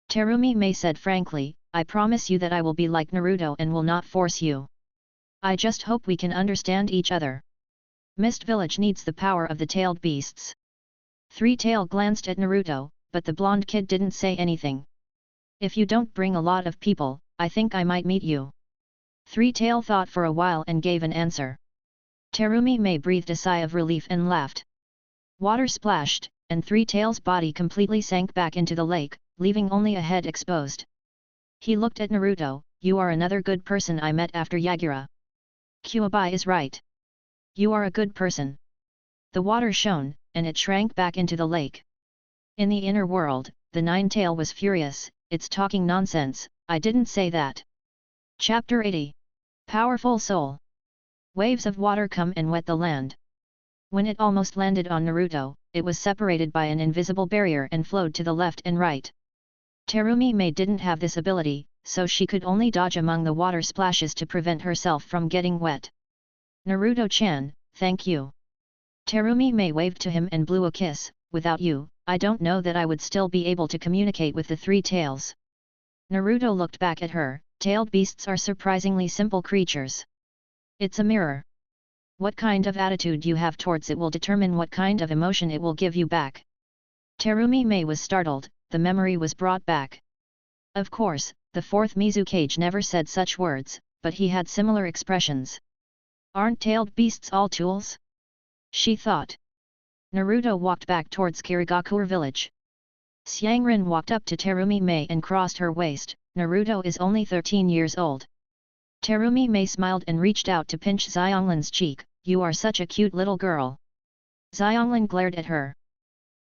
Terumi May said frankly, I promise you that I will be like Naruto and will not force you. I just hope we can understand each other. Mist Village needs the power of the tailed beasts. Three-Tail glanced at Naruto, but the blonde kid didn't say anything. If you don't bring a lot of people, I think I might meet you. Three-Tail thought for a while and gave an answer. Terumi May breathed a sigh of relief and laughed. Water splashed, and Three-Tail's body completely sank back into the lake, leaving only a head exposed. He looked at Naruto, you are another good person I met after Yagura. Kuwabai is right. You are a good person. The water shone, and it shrank back into the lake. In the inner world, the Nine-Tail was furious, it's talking nonsense, I didn't say that. Chapter 80. Powerful Soul. Waves of water come and wet the land. When it almost landed on Naruto, it was separated by an invisible barrier and flowed to the left and right. Terumi May didn't have this ability, so she could only dodge among the water splashes to prevent herself from getting wet. Naruto-chan, thank you. Terumi May waved to him and blew a kiss, without you, I don't know that I would still be able to communicate with the Three Tails. Naruto looked back at her, tailed beasts are surprisingly simple creatures. It's a mirror. What kind of attitude you have towards it will determine what kind of emotion it will give you back. Terumi May was startled, the memory was brought back. Of course, the 4th Mizukage never said such words, but he had similar expressions. Aren't tailed beasts all tools? She thought. Naruto walked back towards Kirigakure village. Xiangren walked up to Terumi May and crossed her waist, Naruto is only 13 years old. Terumi May smiled and reached out to pinch Xianglin's cheek, you are such a cute little girl. Xianglin glared at her.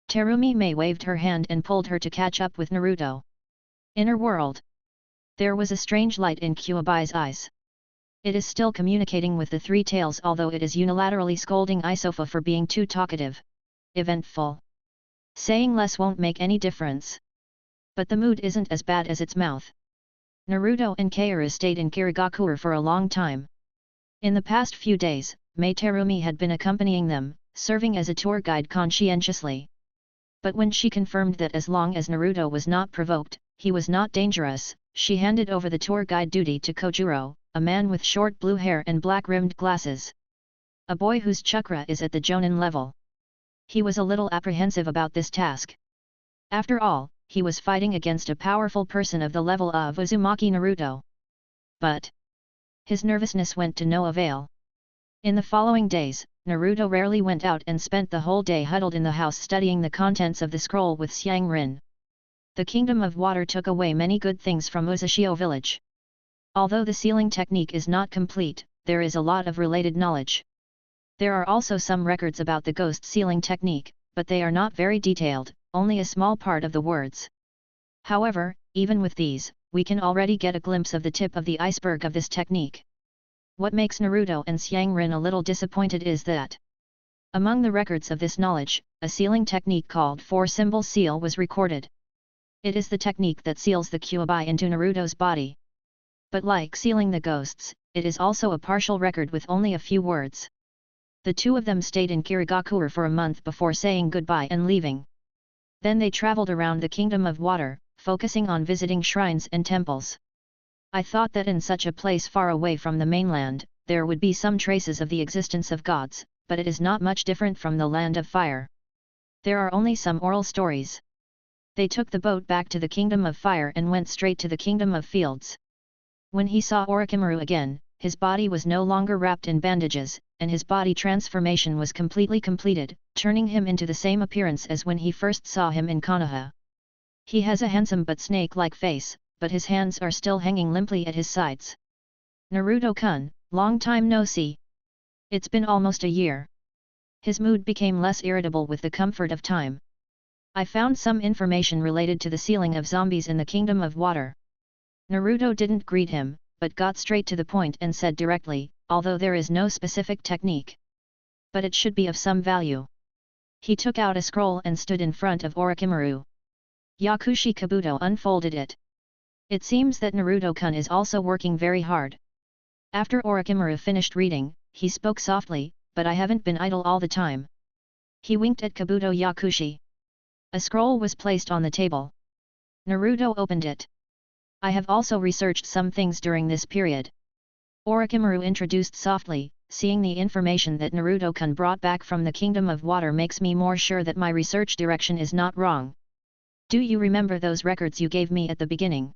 Terumi Mei waved her hand and pulled her to catch up with Naruto. Inner world. There was a strange light in Kyubai's eyes. It is still communicating with the three tails, although it is unilaterally scolding Isofa for being too talkative. Eventful. Saying less won't make any difference. But the mood isn't as bad as its mouth. Naruto and Kaoru stayed in Kirigakure for a long time. In the past few days, Mei Terumi had been accompanying them, serving as a tour guide conscientiously. But when she confirmed that as long as Naruto was not provoked, he was not dangerous, she handed over the tour guide duty to Kojuro, a man with short blue hair and black-rimmed glasses. A boy whose chakra is at the Jonin level. He was a little apprehensive about this task. After all, he was fighting against a powerful person of the level of Uzumaki Naruto. But his nervousness went to no avail. In the following days, Naruto rarely went out and spent the whole day huddled in the house studying the contents of the scroll with Xiang Rin. The Kingdom of Water took away many good things from Uzashio village. Although the sealing technique is not complete, there is a lot of related knowledge. There are also some records about the ghost sealing technique, but they are not very detailed, only a small part of the words. However, even with these, we can already get a glimpse of the tip of the iceberg of this technique. What makes Naruto and Xiang Rin a little disappointed is that among the records of this knowledge, a sealing technique called four-symbol seal was recorded. It is the technique that seals the Kyuubi into Naruto's body. But like sealing the ghosts, it is also a partial record with only a few words. The two of them stayed in Kirigakure for a month before saying goodbye and leaving. Then they traveled around the Kingdom of Water, focusing on visiting shrines and temples. I thought that in such a place far away from the mainland, there would be some traces of the existence of gods, but it is not much different from the Land of Fire. There are only some oral stories. They took the boat back to the Kingdom of Fire and went straight to the Kingdom of Fields. When he saw Orochimaru again, his body was no longer wrapped in bandages, and his body transformation was completely completed, turning him into the same appearance as when he first saw him in Konoha. He has a handsome but snake-like face, but his hands are still hanging limply at his sides. Naruto-kun, long time no see. It's been almost a year. His mood became less irritable with the comfort of time. I found some information related to the sealing of zombies in the Kingdom of Water. Naruto didn't greet him, but got straight to the point and said directly, although there is no specific technique. But it should be of some value. He took out a scroll and stood in front of Orochimaru. Yakushi Kabuto unfolded it. It seems that Naruto-kun is also working very hard. After Orochimaru finished reading, he spoke softly, but I haven't been idle all the time. He winked at Kabuto Yakushi. A scroll was placed on the table. Naruto opened it. I have also researched some things during this period. Orochimaru introduced softly, seeing the information that Naruto-kun brought back from the Kingdom of Water makes me more sure that my research direction is not wrong. Do you remember those records you gave me at the beginning?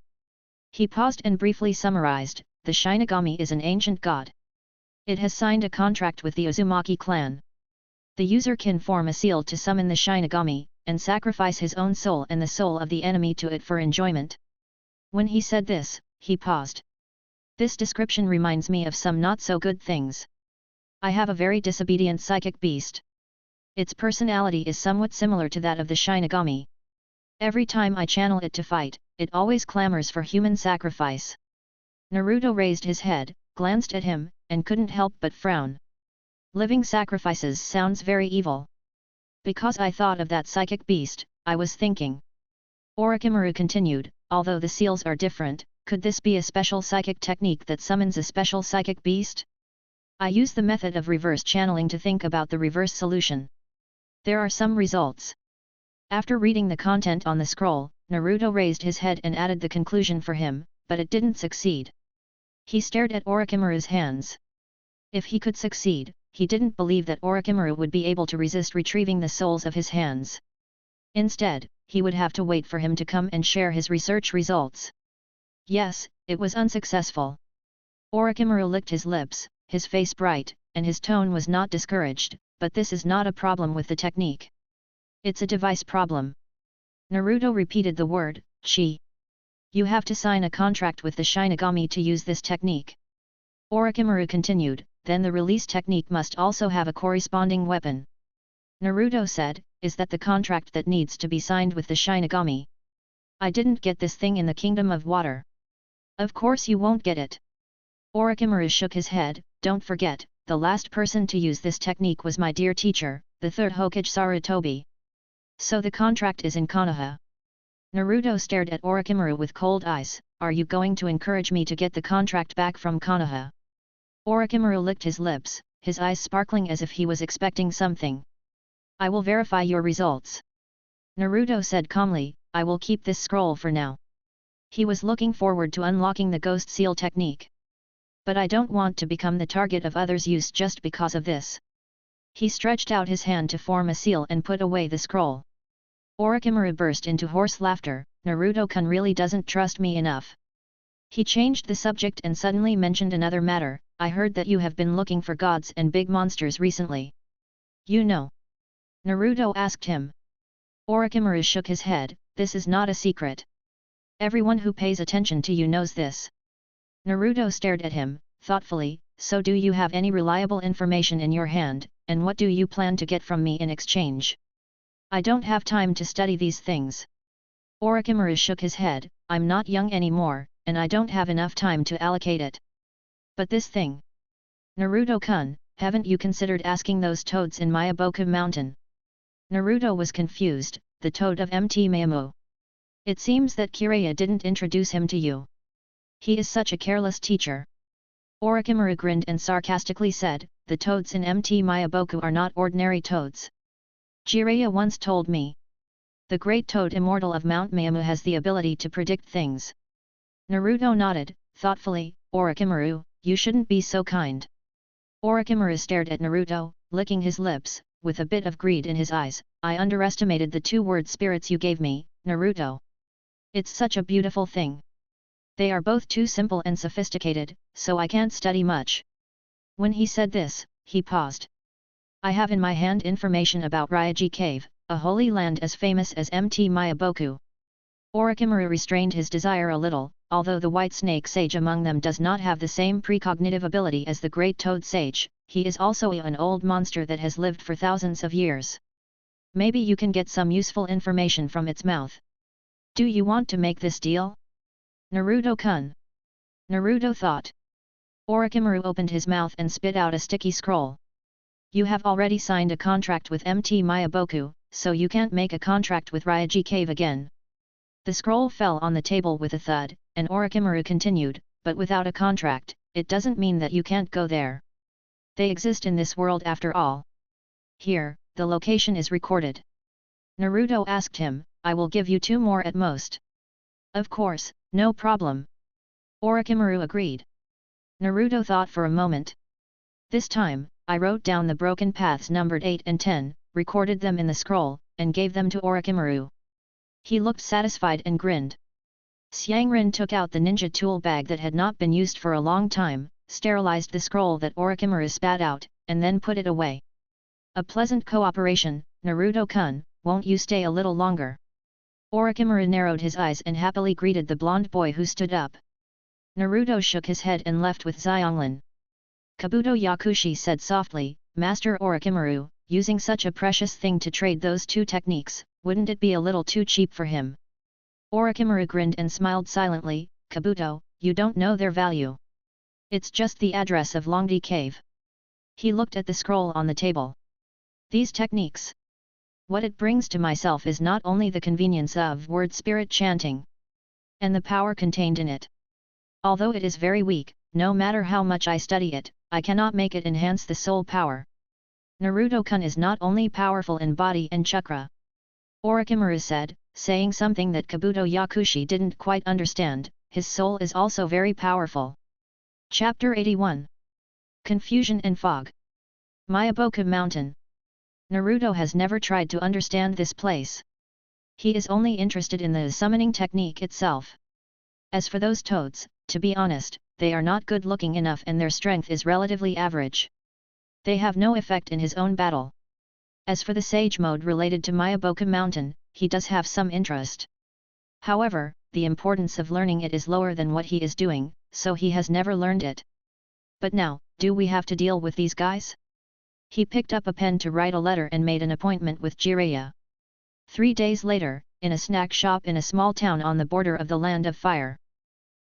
He paused and briefly summarized, the Shinigami is an ancient god. It has signed a contract with the Uzumaki clan. The user can form a seal to summon the Shinigami, and sacrifice his own soul and the soul of the enemy to it for enjoyment. When he said this, he paused. This description reminds me of some not-so-good things. I have a very disobedient psychic beast. Its personality is somewhat similar to that of the Shinigami. Every time I channel it to fight, it always clamors for human sacrifice. Naruto raised his head, glanced at him, and couldn't help but frown. Living sacrifices sounds very evil. Because I thought of that psychic beast, I was thinking. Orochimaru continued, although the seals are different, could this be a special psychic technique that summons a special psychic beast? I use the method of reverse channeling to think about the reverse solution. There are some results. After reading the content on the scroll, Naruto raised his head and added the conclusion for him, but it didn't succeed. He stared at Orochimaru's hands. If he could succeed, he didn't believe that Orochimaru would be able to resist retrieving the souls of his hands. Instead, he would have to wait for him to come and share his research results. Yes, it was unsuccessful. Orochimaru licked his lips, his face bright, and his tone was not discouraged, but this is not a problem with the technique. It's a device problem. Naruto repeated the word, chi. You have to sign a contract with the Shinigami to use this technique. Orochimaru continued, then the release technique must also have a corresponding weapon. Naruto said, is that the contract that needs to be signed with the shinigami? I didn't get this thing in the Kingdom of Water. Of course you won't get it. Orochimaru shook his head, don't forget, the last person to use this technique was my dear teacher, the third Hokage Seireitei. So the contract is in Konoha. Naruto stared at Orochimaru with cold eyes, are you going to encourage me to get the contract back from Konoha? Orochimaru licked his lips, his eyes sparkling as if he was expecting something. I will verify your results. Naruto said calmly, I will keep this scroll for now. He was looking forward to unlocking the ghost seal technique. But I don't want to become the target of others' use just because of this. He stretched out his hand to form a seal and put away the scroll. Orochimaru burst into hoarse laughter, Naruto-kun really doesn't trust me enough. He changed the subject and suddenly mentioned another matter, I heard that you have been looking for gods and big monsters recently. You know? Naruto asked him. Orochimaru shook his head, this is not a secret. Everyone who pays attention to you knows this. Naruto stared at him, thoughtfully, so do you have any reliable information in your hand, and what do you plan to get from me in exchange? I don't have time to study these things. Orochimaru shook his head, I'm not young anymore, and I don't have enough time to allocate it. But this thing. Naruto-kun, haven't you considered asking those toads in Myaboku Mountain? Naruto was confused, the toad of Mt. Mayamu. It seems that Kiraya didn't introduce him to you. He is such a careless teacher. Orochimaru grinned and sarcastically said, the toads in Mt. Mayaboku are not ordinary toads. Jiraiya once told me. The great toad immortal of Mount Mayamu has the ability to predict things. Naruto nodded, thoughtfully, Orochimaru, you shouldn't be so kind. Orochimaru stared at Naruto, licking his lips, with a bit of greed in his eyes, I underestimated the two-word spirits you gave me, Naruto. It's such a beautiful thing. They are both too simple and sophisticated, so I can't study much. When he said this, he paused. I have in my hand information about Ryaji Cave, a holy land as famous as Mt. Mayaboku. Orochimaru restrained his desire a little, although the white snake sage among them does not have the same precognitive ability as the great toad sage, he is also an old monster that has lived for thousands of years. Maybe you can get some useful information from its mouth. Do you want to make this deal? Naruto-kun. Naruto thought. Orochimaru opened his mouth and spit out a sticky scroll. You have already signed a contract with Mt. Mayaboku, so you can't make a contract with Ryaji Cave again. The scroll fell on the table with a thud, and Orochimaru continued, but without a contract, it doesn't mean that you can't go there. They exist in this world after all. Here, the location is recorded. Naruto asked him, I will give you 2 more at most. Of course, no problem. Orochimaru agreed. Naruto thought for a moment. This time, I wrote down the broken paths numbered 8 and 10, recorded them in the scroll, and gave them to Orochimaru. He looked satisfied and grinned. Xiangren took out the ninja tool bag that had not been used for a long time, sterilized the scroll that Orochimaru spat out, and then put it away. A pleasant cooperation, Naruto-kun, won't you stay a little longer? Orochimaru narrowed his eyes and happily greeted the blonde boy who stood up. Naruto shook his head and left with Xianglin. Kabuto Yakushi said softly, Master Orochimaru, using such a precious thing to trade those 2 techniques, wouldn't it be a little too cheap for him? Orochimaru grinned and smiled silently, Kabuto, you don't know their value. It's just the address of Longdi Cave. He looked at the scroll on the table. These techniques. What it brings to myself is not only the convenience of word spirit chanting, and the power contained in it. Although it is very weak, no matter how much I study it, I cannot make it enhance the soul power. Naruto-kun is not only powerful in body and chakra. Orochimaru said, saying something that Kabuto Yakushi didn't quite understand, his soul is also very powerful. Chapter 81. Confusion and Fog. Myaboku Mountain. Naruto has never tried to understand this place. He is only interested in the summoning technique itself. As for those toads, to be honest, they are not good looking enough and their strength is relatively average. They have no effect in his own battle. As for the sage mode related to Myaboku Mountain, he does have some interest. However, the importance of learning it is lower than what he is doing, so he has never learned it. But now, do we have to deal with these guys? He picked up a pen to write a letter and made an appointment with Jiraiya. 3 days later, in a snack shop in a small town on the border of the Land of Fire.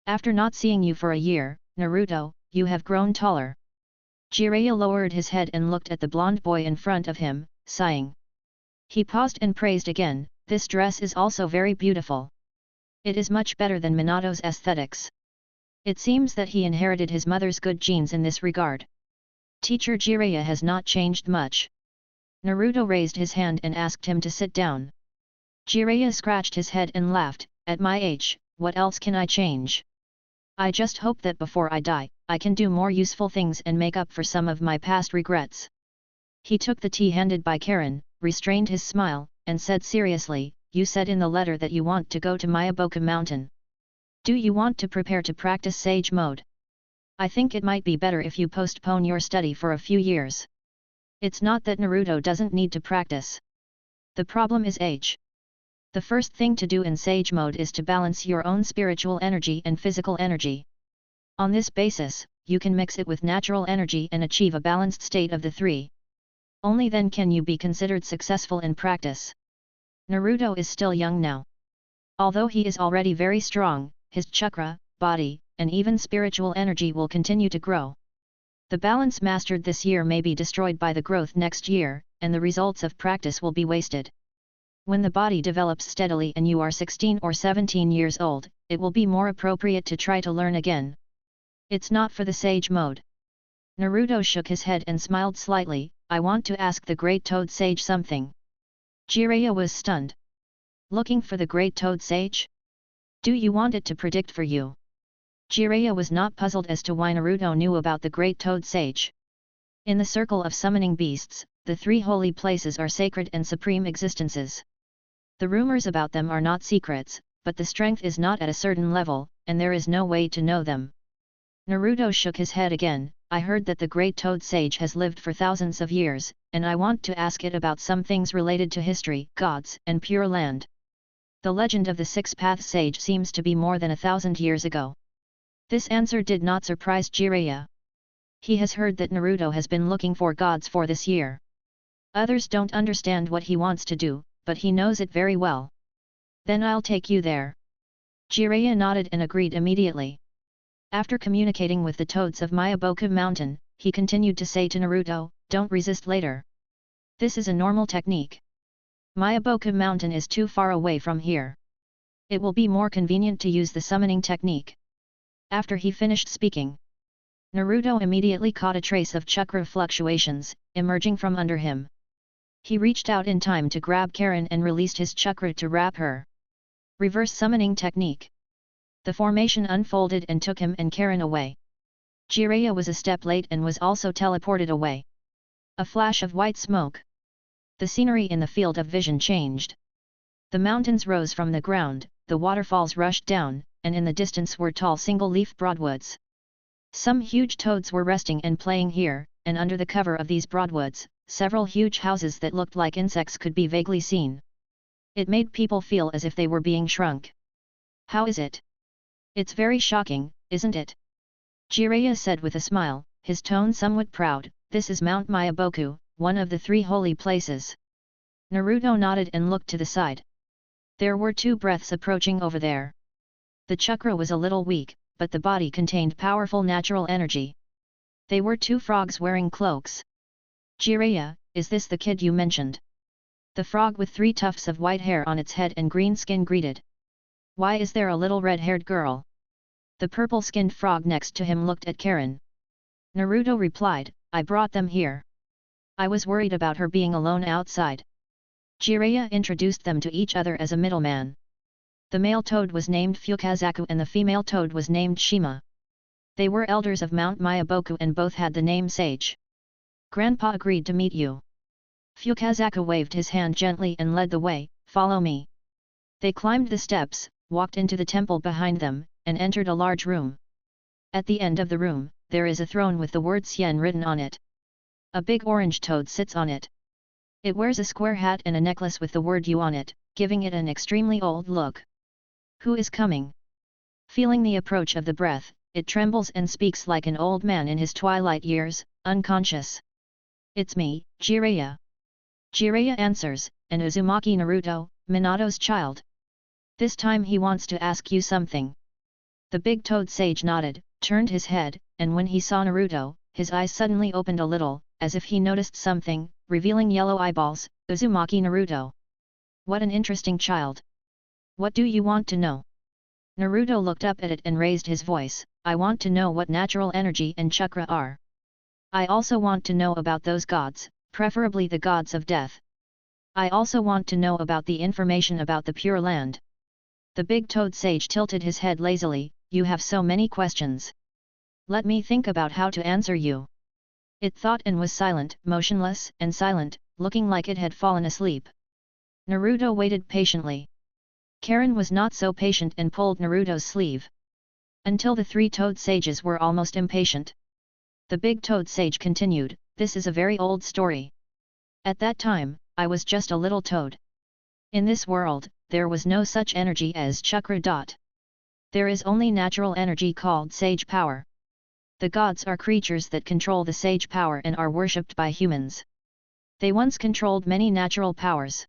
After not seeing you for a year, Naruto, you have grown taller. Jiraiya lowered his head and looked at the blonde boy in front of him, sighing. He paused and praised again, this dress is also very beautiful. It is much better than Minato's aesthetics. It seems that he inherited his mother's good genes in this regard. Teacher Jiraiya has not changed much. Naruto raised his hand and asked him to sit down. Jiraiya scratched his head and laughed, at my age, what else can I change? I just hope that before I die, I can do more useful things and make up for some of my past regrets. He took the tea handed by Karen, restrained his smile, and said seriously, you said in the letter that you want to go to Myaboku Mountain. Do you want to prepare to practice Sage Mode? I think it might be better if you postpone your study for a few years. It's not that Naruto doesn't need to practice. The problem is age. The first thing to do in Sage Mode is to balance your own spiritual energy and physical energy. On this basis, you can mix it with natural energy and achieve a balanced state of the three. Only then can you be considered successful in practice. Naruto is still young now. Although he is already very strong, his chakra, body, and even spiritual energy will continue to grow. The balance mastered this year may be destroyed by the growth next year, and the results of practice will be wasted. When the body develops steadily and you are 16 or 17 years old, it will be more appropriate to try to learn again. It's not for the Sage Mode. Naruto shook his head and smiled slightly, I want to ask the Great Toad Sage something. Jiraiya was stunned. Looking for the Great Toad Sage? Do you want it to predict for you? Jiraiya was not puzzled as to why Naruto knew about the Great Toad Sage. In the circle of summoning beasts, the three holy places are sacred and supreme existences. The rumors about them are not secrets, but the strength is not at a certain level, and there is no way to know them. Naruto shook his head again, I heard that the Great Toad Sage has lived for thousands of years, and I want to ask it about some things related to history, gods, and Pure Land. The legend of the Six-Path Sage seems to be more than 1,000 years ago. This answer did not surprise Jiraiya. He has heard that Naruto has been looking for gods for this year. Others don't understand what he wants to do, but he knows it very well. Then I'll take you there. Jiraiya nodded and agreed immediately. After communicating with the toads of Myaboku Mountain, he continued to say to Naruto, don't resist later. This is a normal technique. Myaboku Mountain is too far away from here. It will be more convenient to use the summoning technique. After he finished speaking, Naruto immediately caught a trace of chakra fluctuations, emerging from under him. He reached out in time to grab Karen and released his chakra to wrap her. Reverse summoning technique. The formation unfolded and took him and Karen away. Jiraiya was a step late and was also teleported away. A flash of white smoke. The scenery in the field of vision changed. The mountains rose from the ground, the waterfalls rushed down, and in the distance were tall single-leaf broadwoods. Some huge toads were resting and playing here, and under the cover of these broadwoods, several huge houses that looked like insects could be vaguely seen. It made people feel as if they were being shrunk. How is it? It's very shocking, isn't it? Jiraiya said with a smile, his tone somewhat proud, this is Mount Myaboku, one of the three holy places. Naruto nodded and looked to the side. There were two breaths approaching over there. The chakra was a little weak, but the body contained powerful natural energy. They were two frogs wearing cloaks. Jiraiya, is this the kid you mentioned? The frog with 3 tufts of white hair on its head and green skin greeted. Why is there a little red-haired girl? The purple-skinned frog next to him looked at Karen. Naruto replied, I brought them here. I was worried about her being alone outside. Jiraiya introduced them to each other as a middleman. The male toad was named Fukazaku and the female toad was named Shima. They were elders of Mount Myaboku and both had the name Sage. Grandpa agreed to meet you. Fukazaku waved his hand gently and led the way, follow me. They climbed the steps, walked into the temple behind them, and entered a large room. At the end of the room, there is a throne with the word Sien written on it. A big orange toad sits on it. It wears a square hat and a necklace with the word U on it, giving it an extremely old look. Who is coming? Feeling the approach of the breath, it trembles and speaks like an old man in his twilight years, unconscious. It's me, Jiraiya. Jiraiya answers, and Uzumaki Naruto, Minato's child. This time he wants to ask you something. The big toad sage nodded, turned his head, and when he saw Naruto, his eyes suddenly opened a little, as if he noticed something, revealing yellow eyeballs. Uzumaki Naruto. What an interesting child. What do you want to know? Naruto looked up at it and raised his voice. I want to know what natural energy and chakra are. I also want to know about those gods, preferably the gods of death. I also want to know about the information about the Pure Land. The big toad sage tilted his head lazily. You have so many questions. Let me think about how to answer you. It thought and was silent, motionless and silent, looking like it had fallen asleep. Naruto waited patiently. Karen was not so patient and pulled Naruto's sleeve. Until the three toad sages were almost impatient. The big toad sage continued, this is a very old story. At that time, I was just a little toad. In this world, there was no such energy as chakra. There is only natural energy called sage power. The gods are creatures that control the sage power and are worshipped by humans. They once controlled many natural powers.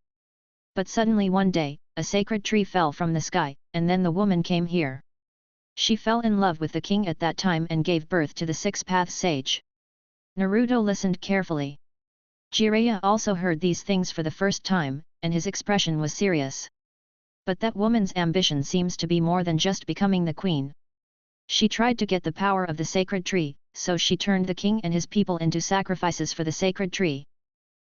But suddenly one day, a sacred tree fell from the sky, and then the woman came here. She fell in love with the king at that time and gave birth to the six-path sage. Naruto listened carefully. Jiraiya also heard these things for the first time, and his expression was serious. But that woman's ambition seems to be more than just becoming the queen. She tried to get the power of the sacred tree, so she turned the king and his people into sacrifices for the sacred tree.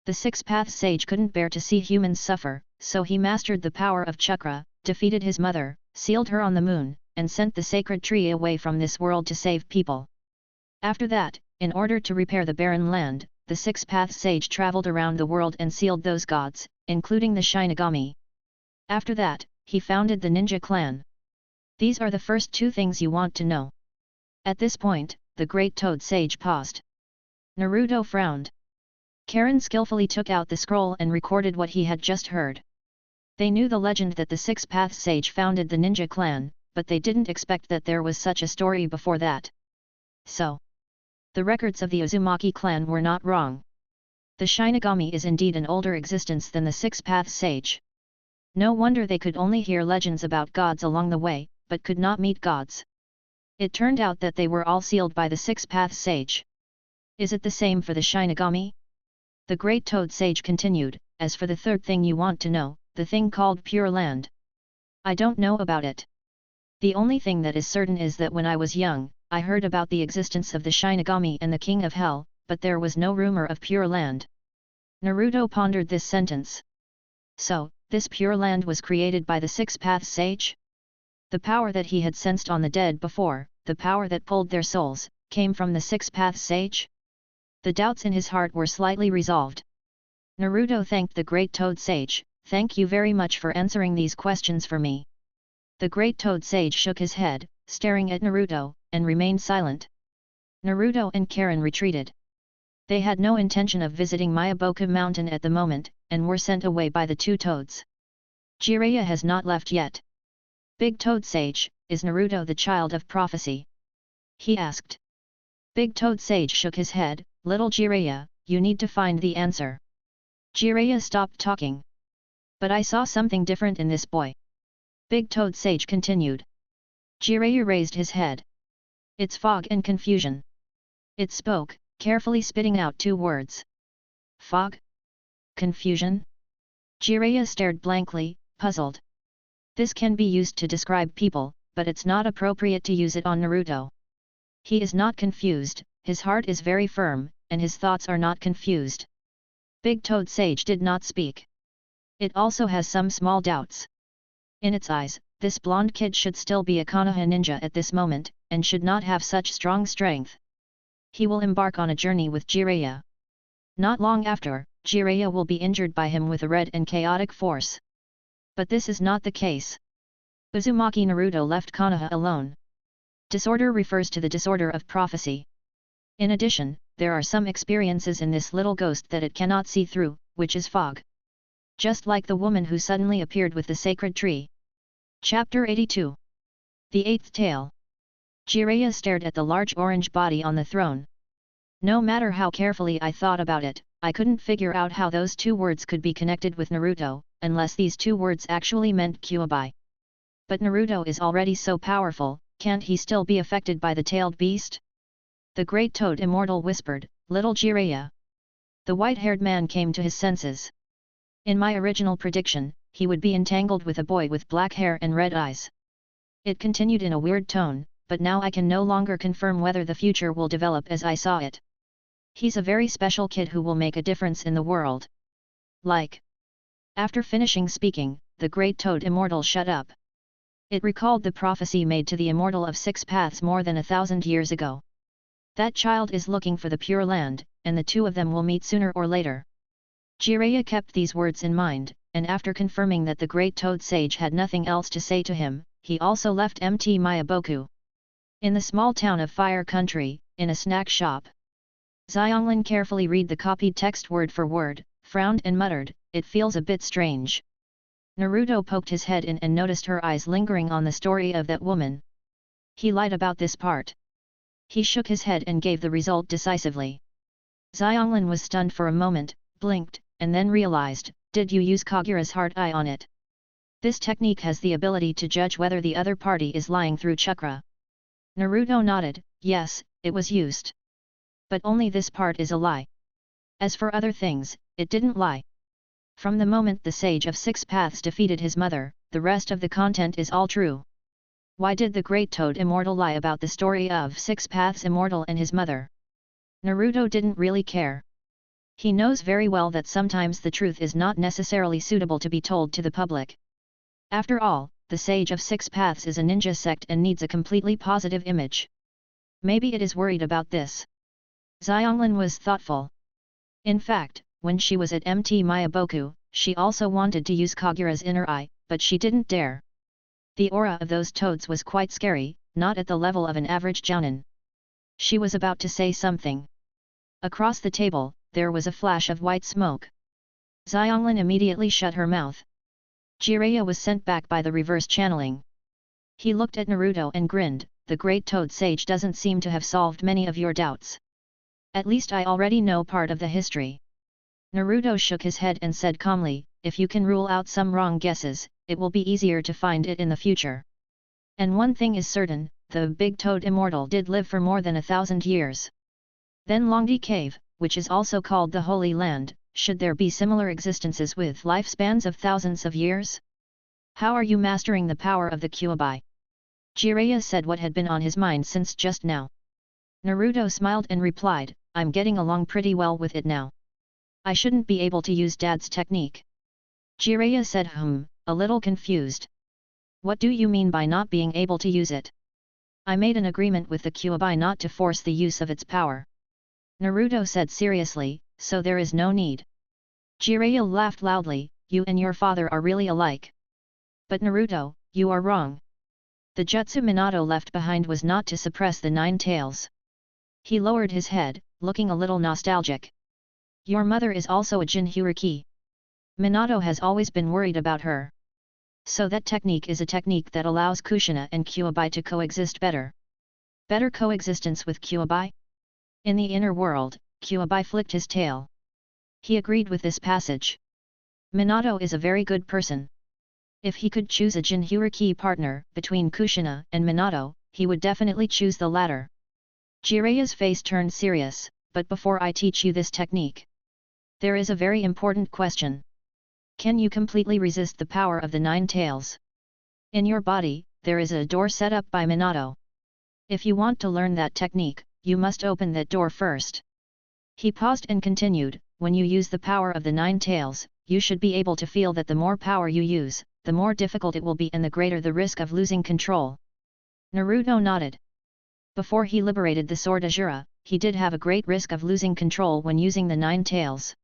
The six-path sage couldn't bear to see humans suffer, so he mastered the power of chakra, defeated his mother, sealed her on the moon, and sent the sacred tree away from this world to save people. After that, in order to repair the barren land, the six-path sage traveled around the world and sealed those gods, including the shinigami. After that, he founded the ninja clan. These are the first two things you want to know. At this point, the great toad sage paused. Naruto frowned. Karen skillfully took out the scroll and recorded what he had just heard. They knew the legend that the six-path sage founded the ninja clan, but they didn't expect that there was such a story before that. So, the records of the Uzumaki clan were not wrong. The shinigami is indeed an older existence than the six-path sage. No wonder they could only hear legends about gods along the way, but could not meet gods. It turned out that they were all sealed by the six-path sage. Is it the same for the shinigami? The great toad sage continued, as for the third thing you want to know, the thing called Pure Land. I don't know about it. The only thing that is certain is that when I was young, I heard about the existence of the shinigami and the king of hell, but there was no rumor of Pure Land. Naruto pondered this sentence. So, this Pure Land was created by the six-path sage? The power that he had sensed on the dead before, the power that pulled their souls, came from the six-path sage? The doubts in his heart were slightly resolved. Naruto thanked the great toad sage, thank you very much for answering these questions for me. The great toad sage shook his head, staring at Naruto, and remained silent. Naruto and Karen retreated. They had no intention of visiting Myaboku Mountain at the moment, and were sent away by the two toads. Jiraiya has not left yet. Big Toad Sage, is Naruto the child of prophecy? He asked. Big Toad Sage shook his head, little Jiraiya, you need to find the answer. Jiraiya stopped talking. But I saw something different in this boy. Big Toad Sage continued. Jiraiya raised his head. It's fog and confusion. It spoke, carefully spitting out two words. Fog? Confusion? Jiraiya stared blankly, puzzled. This can be used to describe people, but it's not appropriate to use it on Naruto. He is not confused, his heart is very firm, and his thoughts are not confused. Big Toad Sage did not speak. It also has some small doubts. In its eyes, this blonde kid should still be a Konoha ninja at this moment, and should not have such strong strength. He will embark on a journey with Jiraiya. Not long after, Jiraiya will be injured by him with a red and chaotic force. But this is not the case. Uzumaki Naruto left Konoha alone. Disorder refers to the disorder of prophecy. In addition, there are some experiences in this little ghost that it cannot see through, which is fog. Just like the woman who suddenly appeared with the sacred tree. Chapter 82. The Eighth Tale. Jiraiya stared at the large orange body on the throne. No matter how carefully I thought about it, I couldn't figure out how those two words could be connected with Naruto, unless these two words actually meant Kyuubi. But Naruto is already so powerful, can't he still be affected by the tailed beast? The Great Toad Immortal whispered, "Little Jiraiya." The white-haired man came to his senses. In my original prediction, he would be entangled with a boy with black hair and red eyes. It continued in a weird tone, but now I can no longer confirm whether the future will develop as I saw it. He's a very special kid who will make a difference in the world. Like. After finishing speaking, the Great Toad Immortal shut up. It recalled the prophecy made to the Immortal of Six Paths more than 1,000 years ago. That child is looking for the Pure Land, and the two of them will meet sooner or later. Jiraiya kept these words in mind, and after confirming that the Great Toad Sage had nothing else to say to him, he also left Mt. Mayaboku. In the small town of Fire Country, in a snack shop, Xianglin carefully read the copied text word for word, frowned and muttered, "It feels a bit strange." Naruto poked his head in and noticed her eyes lingering on the story of that woman. He lied about this part. He shook his head and gave the result decisively. Xianglin was stunned for a moment, blinked, and then realized, "Did you use Kagura's heart eye on it?" This technique has the ability to judge whether the other party is lying through chakra. Naruto nodded, "Yes, it was used. But only this part is a lie. As for other things, it didn't lie. From the moment the Sage of Six Paths defeated his mother, the rest of the content is all true." Why did the Great Toad Immortal lie about the story of Six Paths Immortal and his mother? Naruto didn't really care. He knows very well that sometimes the truth is not necessarily suitable to be told to the public. After all, the Sage of Six Paths is a ninja sect and needs a completely positive image. Maybe it is worried about this. Xianglin was thoughtful. In fact, when she was at Mt. Mayaboku, she also wanted to use Kagura's inner eye, but she didn't dare. The aura of those toads was quite scary, not at the level of an average jounin. She was about to say something. Across the table, there was a flash of white smoke. Xianglin immediately shut her mouth. Jiraiya was sent back by the reverse channeling. He looked at Naruto and grinned, "The Great Toad Sage doesn't seem to have solved many of your doubts. At least I already know part of the history." Naruto shook his head and said calmly, "If you can rule out some wrong guesses, it will be easier to find it in the future. And one thing is certain, the Big Toad Immortal did live for more than 1,000 years. Then Longdi Cave, which is also called the Holy Land, should there be similar existences with lifespans of thousands of years? How are you mastering the power of the Kyuubi?" Jiraiya said what had been on his mind since just now. Naruto smiled and replied, "I'm getting along pretty well with it now. I shouldn't be able to use Dad's technique." Jiraiya said a little confused. "What do you mean by not being able to use it?" "I made an agreement with the Kyuubi not to force the use of its power." Naruto said seriously, "So there is no need." Jiraiya laughed loudly, "You and your father are really alike." "But Naruto, you are wrong. The jutsu Minato left behind was not to suppress the nine tails." He lowered his head, looking a little nostalgic. "Your mother is also a Jinchūriki. Minato has always been worried about her. So that technique is a technique that allows Kushina and Kyuubi to coexist better. Better coexistence with Kyuubi? In the inner world, Kyuubi flicked his tail. He agreed with this passage. Minato is a very good person. If he could choose a Jinchūriki partner between Kushina and Minato, he would definitely choose the latter." Jiraiya's face turned serious, "But before I teach you this technique, there is a very important question. Can you completely resist the power of the nine tails? In your body, there is a door set up by Minato. If you want to learn that technique, you must open that door first." He paused and continued, "When you use the power of the nine tails, you should be able to feel that the more power you use, the more difficult it will be and the greater the risk of losing control." Naruto nodded. Before he liberated the sword Azura, he did have a great risk of losing control when using the nine tails.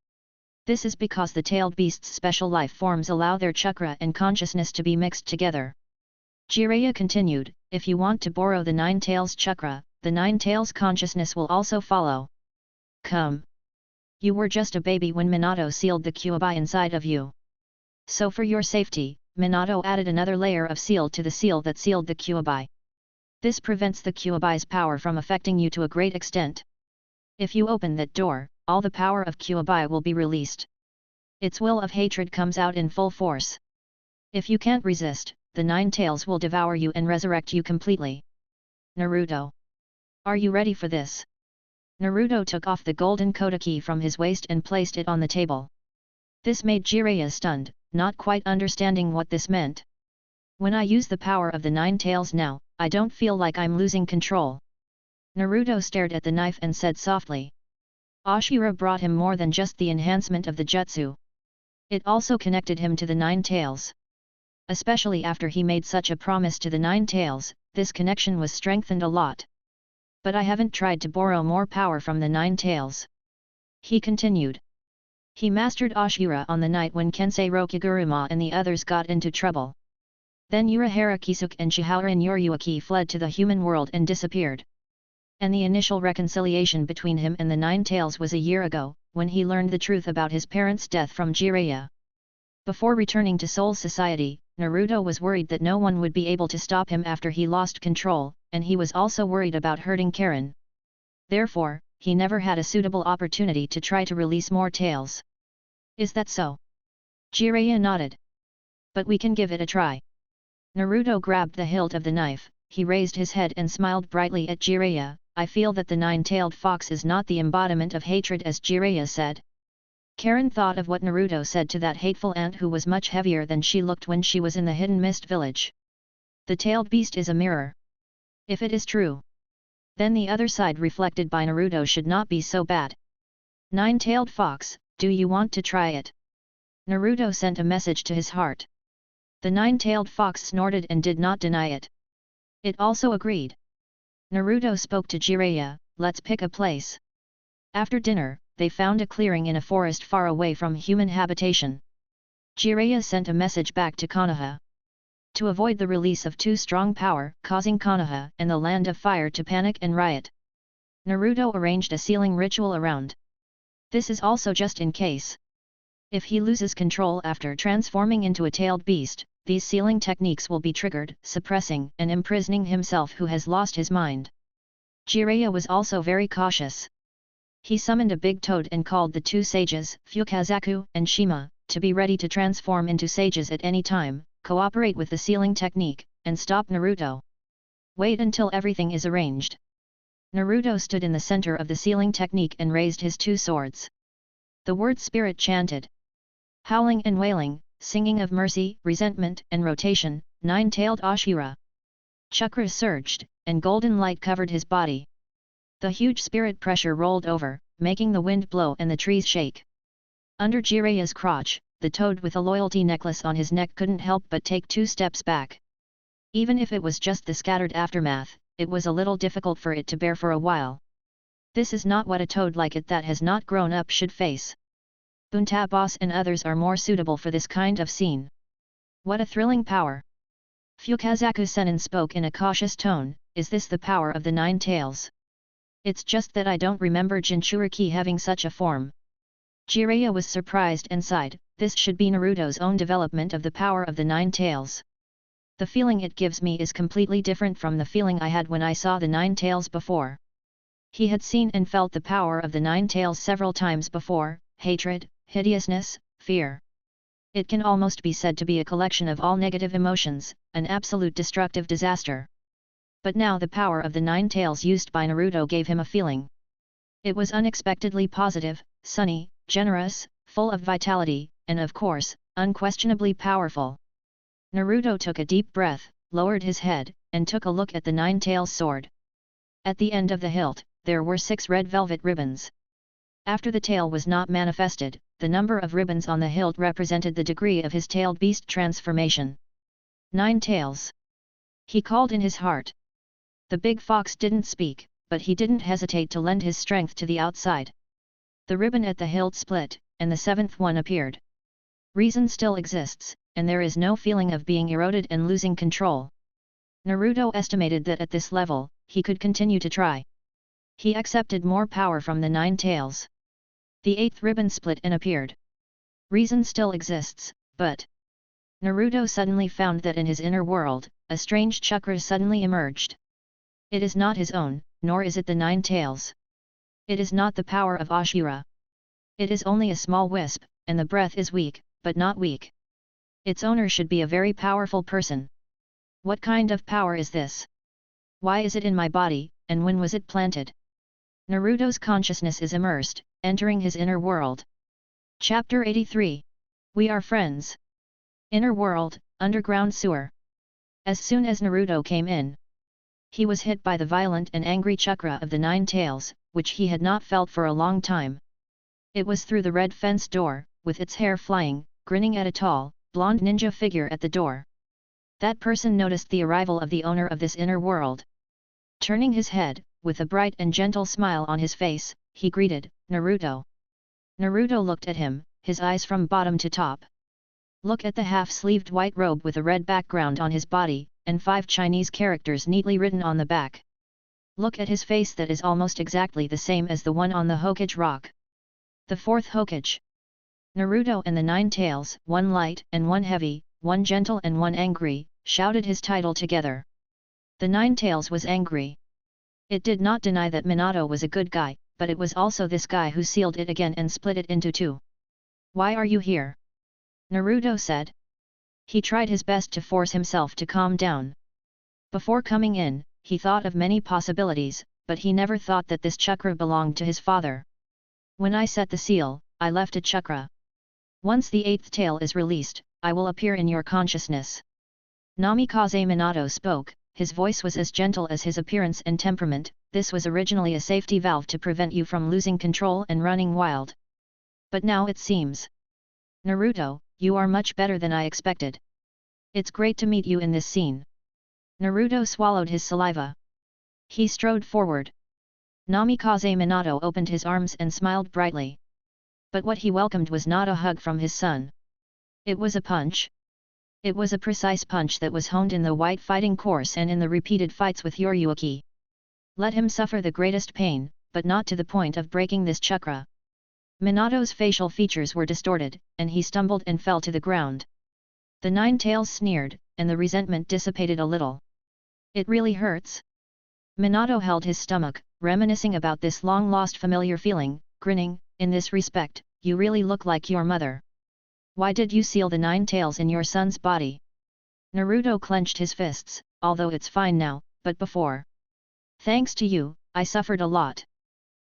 This is because the tailed beast's special life forms allow their chakra and consciousness to be mixed together. Jiraiya continued, "If you want to borrow the nine tails chakra, the nine tails consciousness will also follow. Come. You were just a baby when Minato sealed the Kyuubi inside of you. So for your safety, Minato added another layer of seal to the seal that sealed the Kyuubi. This prevents the Kyuubi's power from affecting you to a great extent. If you open that door, all the power of Kyuubi will be released. Its will of hatred comes out in full force. If you can't resist, the Nine Tails will devour you and resurrect you completely. Naruto. Are you ready for this? Naruto took off the golden Kodaki from his waist and placed it on the table. This made Jiraiya stunned, not quite understanding what this meant. When I use the power of the Nine Tails now, I don't feel like I'm losing control. Naruto stared at the knife and said softly. Ashura brought him more than just the enhancement of the jutsu. It also connected him to the Nine Tails. Especially after he made such a promise to the Nine Tails, this connection was strengthened a lot. But I haven't tried to borrow more power from the Nine Tails. He continued. He mastered Ashura on the night when Kensei Rokuguruma and the others got into trouble. Then Urahara Kisuke and Chihaurin Yoryuki fled to the human world and disappeared. And the initial reconciliation between him and the Nine Tails was a year ago, when he learned the truth about his parents' death from Jiraiya. Before returning to Soul Society, Naruto was worried that no one would be able to stop him after he lost control, and he was also worried about hurting Karen. Therefore, he never had a suitable opportunity to try to release more tails. Is that so? Jiraiya nodded. But we can give it a try. Naruto grabbed the hilt of the knife, he raised his head and smiled brightly at Jiraiya. I feel that the nine-tailed fox is not the embodiment of hatred as Jiraiya said. Karen thought of what Naruto said to that hateful ant who was much heavier than she looked when she was in the Hidden Mist village. The tailed beast is a mirror. If it is true, then the other side reflected by Naruto should not be so bad. Nine-tailed fox, do you want to try it? Naruto sent a message to his heart. The nine-tailed fox snorted and did not deny it. It also agreed. Naruto spoke to Jiraiya, let's pick a place. After dinner, they found a clearing in a forest far away from human habitation. Jiraiya sent a message back to Konoha. To avoid the release of too strong power, causing Konoha and the Land of Fire to panic and riot, Naruto arranged a sealing ritual around. This is also just in case. If he loses control after transforming into a tailed beast, these sealing techniques will be triggered, suppressing and imprisoning himself who has lost his mind. Jiraiya was also very cautious. He summoned a big toad and called the two sages, Fukazaku and Shima, to be ready to transform into sages at any time, cooperate with the sealing technique, and stop Naruto. Wait until everything is arranged. Naruto stood in the center of the sealing technique and raised his two swords. The word spirit chanted. Howling and wailing, singing of mercy, resentment and rotation, nine-tailed Ashura. Chakras surged, and golden light covered his body. The huge spirit pressure rolled over, making the wind blow and the trees shake. Under Jiraiya's crotch, the toad with a loyalty necklace on his neck couldn't help but take 2 steps back. Even if it was just the scattered aftermath, it was a little difficult for it to bear for a while. This is not what a toad like it that has not grown up should face. Bunta-boss and others are more suitable for this kind of scene. What a thrilling power! Fukazaku Sennin spoke in a cautious tone, is this the power of the Nine Tails? It's just that I don't remember Jinchūriki having such a form. Jiraiya was surprised and sighed, this should be Naruto's own development of the power of the Nine Tails. The feeling it gives me is completely different from the feeling I had when I saw the Nine Tails before. He had seen and felt the power of the Nine Tails several times before, hatred, hideousness, fear. It can almost be said to be a collection of all negative emotions, an absolute destructive disaster. But now the power of the Nine Tails used by Naruto gave him a feeling. It was unexpectedly positive, sunny, generous, full of vitality, and of course, unquestionably powerful. Naruto took a deep breath, lowered his head, and took a look at the Nine Tails sword. At the end of the hilt, there were 6 red velvet ribbons. After the tail was not manifested, the number of ribbons on the hilt represented the degree of his tailed beast transformation. 9 tails. He called in his heart. The big fox didn't speak, but he didn't hesitate to lend his strength to the outside. The ribbon at the hilt split, and the 7th one appeared. Reason still exists, and there is no feeling of being eroded and losing control. Naruto estimated that at this level, he could continue to try. He accepted more power from the 9 tails. The 8th ribbon split and appeared. Reason still exists, but... Naruto suddenly found that in his inner world, a strange chakra suddenly emerged. It is not his own, nor is it the 9 tails. It is not the power of Ashura. It is only a small wisp, and the breath is weak, but not weak. Its owner should be a very powerful person. What kind of power is this? Why is it in my body, and when was it planted? Naruto's consciousness is immersed, entering his inner world. Chapter 83. We are friends. Inner world, underground sewer. As soon as Naruto came in, he was hit by the violent and angry chakra of the Nine Tails, which he had not felt for a long time. It was through the red fence door, with its hair flying, grinning at a tall, blonde ninja figure at the door. That person noticed the arrival of the owner of this inner world. Turning his head, with a bright and gentle smile on his face, he greeted, Naruto. Naruto looked at him, his eyes from bottom to top. Look at the half-sleeved white robe with a red background on his body, and 5 Chinese characters neatly written on the back. Look at his face that is almost exactly the same as the one on the Hokage rock. The 4th Hokage. Naruto and the Nine Tails, one light and one heavy, one gentle and one angry, shouted his title together. The Nine Tails was angry. It did not deny that Minato was a good guy, but it was also this guy who sealed it again and split it into 2. Why are you here? Naruto said. He tried his best to force himself to calm down. Before coming in, he thought of many possibilities, but he never thought that this chakra belonged to his father. When I set the seal, I left a chakra. Once the 8th tail is released, I will appear in your consciousness. Namikaze Minato spoke, his voice was as gentle as his appearance and temperament. This was originally a safety valve to prevent you from losing control and running wild. But now it seems. Naruto, you are much better than I expected. It's great to meet you in this scene. Naruto swallowed his saliva. He strode forward. Namikaze Minato opened his arms and smiled brightly. But what he welcomed was not a hug from his son. It was a punch. It was a precise punch that was honed in the white fighting course and in the repeated fights with Uzumaki. Let him suffer the greatest pain, but not to the point of breaking this chakra. Minato's facial features were distorted, and he stumbled and fell to the ground. The Nine Tails sneered, and the resentment dissipated a little. It really hurts? Minato held his stomach, reminiscing about this long-lost familiar feeling, grinning, in this respect, you really look like your mother. Why did you seal the Nine Tails in your son's body? Naruto clenched his fists, although it's fine now, but before. Thanks to you, I suffered a lot.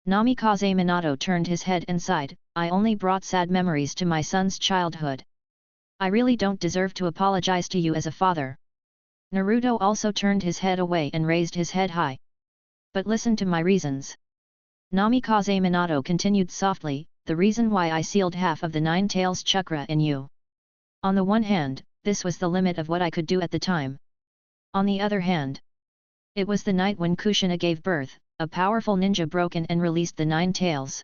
Namikaze Minato turned his head and sighed, I only brought sad memories to my son's childhood. I really don't deserve to apologize to you as a father. Naruto also turned his head away and raised his head high. But listen to my reasons. Namikaze Minato continued softly, the reason why I sealed half of the Nine Tails chakra in you. On the one hand, this was the limit of what I could do at the time. On the other hand, it was the night when Kushina gave birth, a powerful ninja broke in and released the Nine Tails.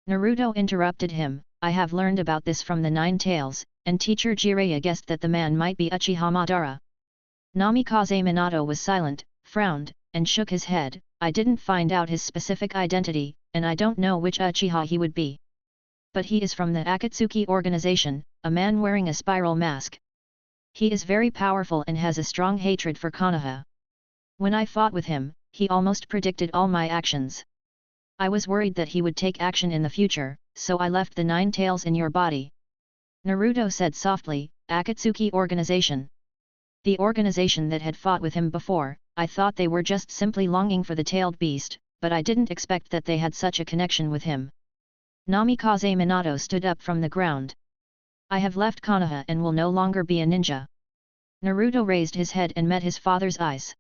Naruto interrupted him, I have learned about this from the Nine Tails, and teacher Jiraiya guessed that the man might be Uchiha Madara. Namikaze Minato was silent, frowned, and shook his head, I didn't find out his specific identity, and I don't know which Uchiha he would be. But he is from the Akatsuki organization, a man wearing a spiral mask. He is very powerful and has a strong hatred for Konoha. When I fought with him, he almost predicted all my actions. I was worried that he would take action in the future, so I left the Nine Tails in your body. Naruto said softly, Akatsuki organization. The organization that had fought with him before, I thought they were just simply longing for the tailed beast, but I didn't expect that they had such a connection with him. Namikaze Minato stood up from the ground. I have left Konoha and will no longer be a ninja. Naruto raised his head and met his father's eyes.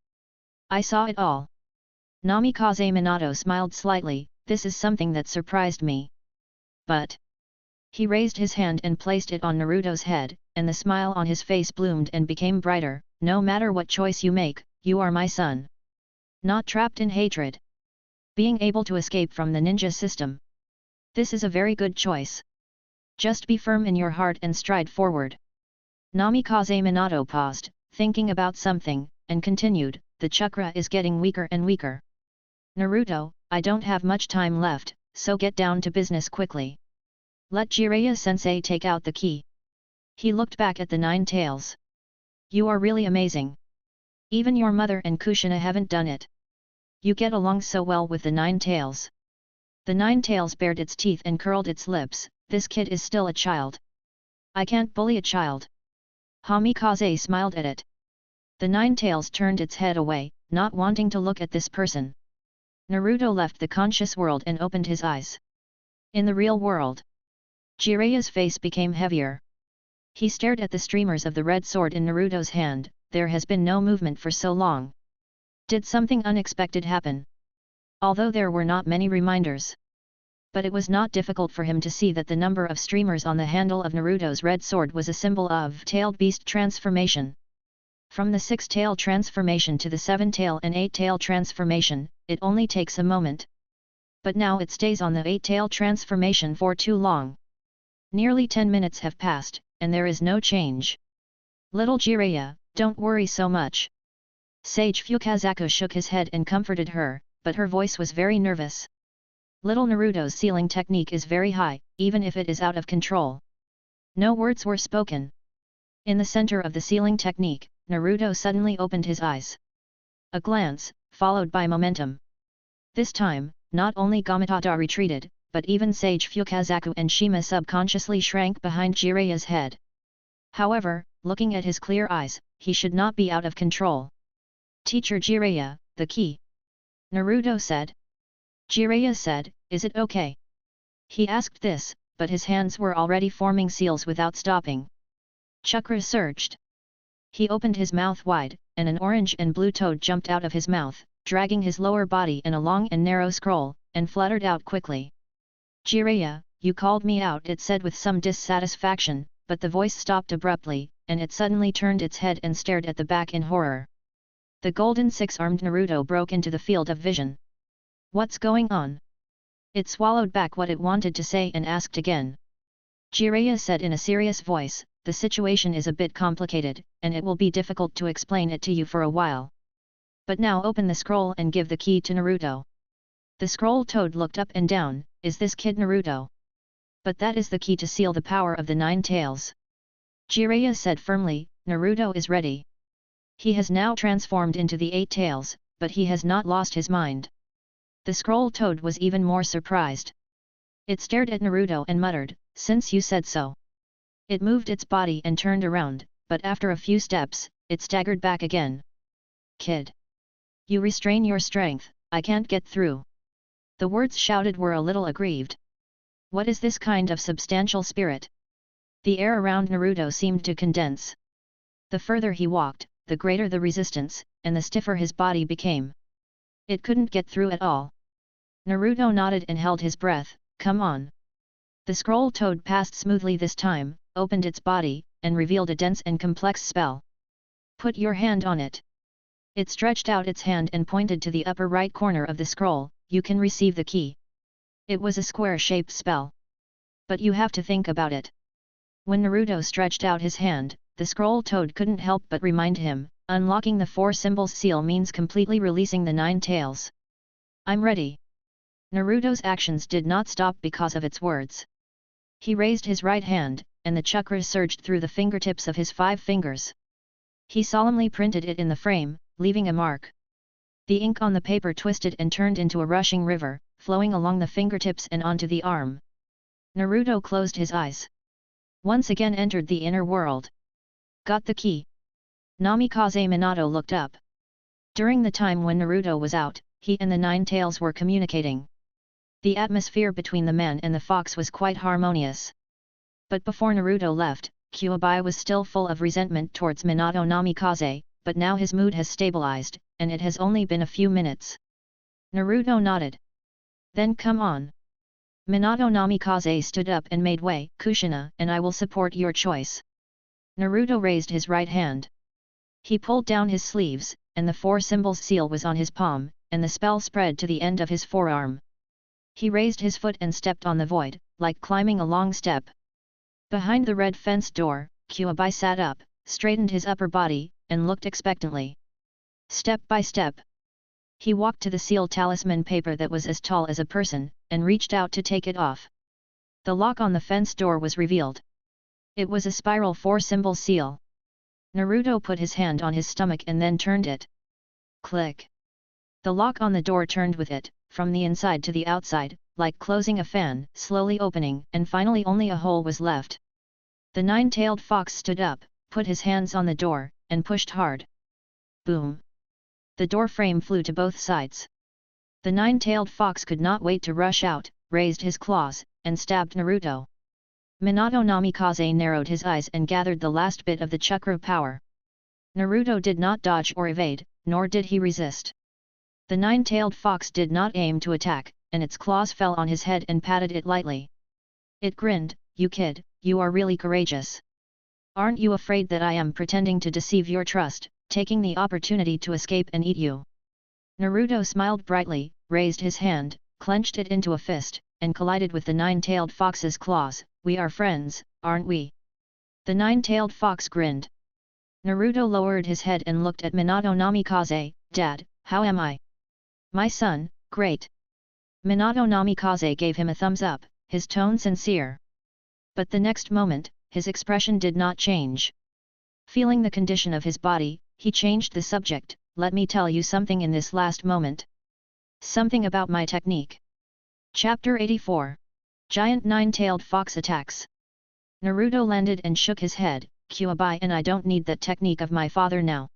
I saw it all. Namikaze Minato smiled slightly, this is something that surprised me. But he raised his hand and placed it on Naruto's head, and the smile on his face bloomed and became brighter, no matter what choice you make, you are my son. Not trapped in hatred. Being able to escape from the ninja system. This is a very good choice. Just be firm in your heart and stride forward. Namikaze Minato paused, thinking about something, and continued, the chakra is getting weaker and weaker. Naruto, I don't have much time left, so get down to business quickly. Let Jiraiya-sensei take out the key. He looked back at the Nine Tails. You are really amazing. Even your mother and Kushina haven't done it. You get along so well with the Nine Tails. The Nine Tails bared its teeth and curled its lips. This kid is still a child. I can't bully a child. Hamikaze smiled at it. The Nine Tails turned its head away, not wanting to look at this person. Naruto left the conscious world and opened his eyes. In the real world, Jiraiya's face became heavier. He stared at the streamers of the red sword in Naruto's hand. There has been no movement for so long. Did something unexpected happen? Although there were not many reminders. But it was not difficult for him to see that the number of streamers on the handle of Naruto's red sword was a symbol of tailed beast transformation. From the 6-tail transformation to the 7-tail and 8-tail transformation, it only takes a moment. But now it stays on the 8-tail transformation for too long. Nearly 10 minutes have passed, and there is no change. Little Jiraiya, don't worry so much. Sage Fukazaku shook his head and comforted her, but her voice was very nervous. Little Naruto's sealing technique is very high, even if it is out of control. No words were spoken. In the center of the sealing technique, Naruto suddenly opened his eyes. A glance, followed by momentum. This time, not only Gamatata retreated, but even Sage Fukazaku and Shima subconsciously shrank behind Jiraiya's head. However, looking at his clear eyes, he should not be out of control. Teacher Jiraiya, the key. Naruto said. Jiraiya said, is it okay? He asked this, but his hands were already forming seals without stopping. Chakra surged. He opened his mouth wide, and an orange and blue toad jumped out of his mouth, dragging his lower body in a long and narrow scroll, and fluttered out quickly. Jiraiya, you called me out, it said with some dissatisfaction, but the voice stopped abruptly, and it suddenly turned its head and stared at the back in horror. The golden six-armed Naruto broke into the field of vision. What's going on? It swallowed back what it wanted to say and asked again. Jiraiya said in a serious voice, the situation is a bit complicated, and it will be difficult to explain it to you for a while. But now open the scroll and give the key to Naruto. The scroll toad looked up and down, is this kid Naruto? But that is the key to seal the power of the Nine Tails. Jiraiya said firmly, Naruto is ready. He has now transformed into the 8 tails, but he has not lost his mind. The scroll toad was even more surprised. It stared at Naruto and muttered, since you said so. It moved its body and turned around, but after a few steps, it staggered back again. Kid! You restrain your strength, I can't get through. The words shouted were a little aggrieved. What is this kind of substantial spirit? The air around Naruto seemed to condense. The further he walked, the greater the resistance, and the stiffer his body became. It couldn't get through at all. Naruto nodded and held his breath, come on. The scroll toad passed smoothly this time, opened its body, and revealed a dense and complex spell. Put your hand on it. It stretched out its hand and pointed to the upper right corner of the scroll, you can receive the key. It was a square-shaped spell. But you have to think about it. When Naruto stretched out his hand, the scroll toad couldn't help but remind him, unlocking the 4 symbols seal means completely releasing the 9 tails. I'm ready. Naruto's actions did not stop because of its words. He raised his right hand, and the chakra surged through the fingertips of his 5 fingers. He solemnly printed it in the frame, leaving a mark. The ink on the paper twisted and turned into a rushing river, flowing along the fingertips and onto the arm. Naruto closed his eyes. Once again entered the inner world. Got the key. Namikaze Minato looked up. During the time when Naruto was out, he and the 9 tails were communicating. The atmosphere between the man and the fox was quite harmonious. But before Naruto left, Kyuubi was still full of resentment towards Minato Namikaze, but now his mood has stabilized, and it has only been a few minutes. Naruto nodded. Then come on. Minato Namikaze stood up and made way, Kushina, and I will support your choice. Naruto raised his right hand. He pulled down his sleeves, and the 4 symbols seal was on his palm, and the spell spread to the end of his forearm. He raised his foot and stepped on the void, like climbing a long step. Behind the red fenced door, Kyuubi sat up, straightened his upper body, and looked expectantly. Step by step. He walked to the seal talisman paper that was as tall as a person, and reached out to take it off. The lock on the fence door was revealed. It was a spiral 4 symbol seal. Naruto put his hand on his stomach and then turned it. Click. The lock on the door turned with it, from the inside to the outside, like closing a fan, slowly opening, and finally only a hole was left. The nine-tailed fox stood up, put his hands on the door, and pushed hard. Boom! The door frame flew to both sides. The nine-tailed fox could not wait to rush out, raised his claws, and stabbed Naruto. Minato Namikaze narrowed his eyes and gathered the last bit of the chakra power. Naruto did not dodge or evade, nor did he resist. The nine-tailed fox did not aim to attack, and its claws fell on his head and patted it lightly. It grinned, "You kid, you are really courageous. Aren't you afraid that I am pretending to deceive your trust, taking the opportunity to escape and eat you?" Naruto smiled brightly, raised his hand, clenched it into a fist, and collided with the nine-tailed fox's claws. "We are friends, aren't we?" The nine-tailed fox grinned. Naruto lowered his head and looked at Minato Namikaze. "Dad, how am I?" "My son, great." Minato Namikaze gave him a thumbs up, his tone sincere. But the next moment, his expression did not change. Feeling the condition of his body, he changed the subject. "Let me tell you something in this last moment. Something about my technique." Chapter 84. Giant Nine-Tailed Fox Attacks. Naruto landed and shook his head. "Kuwabai and I don't need that technique of my father now.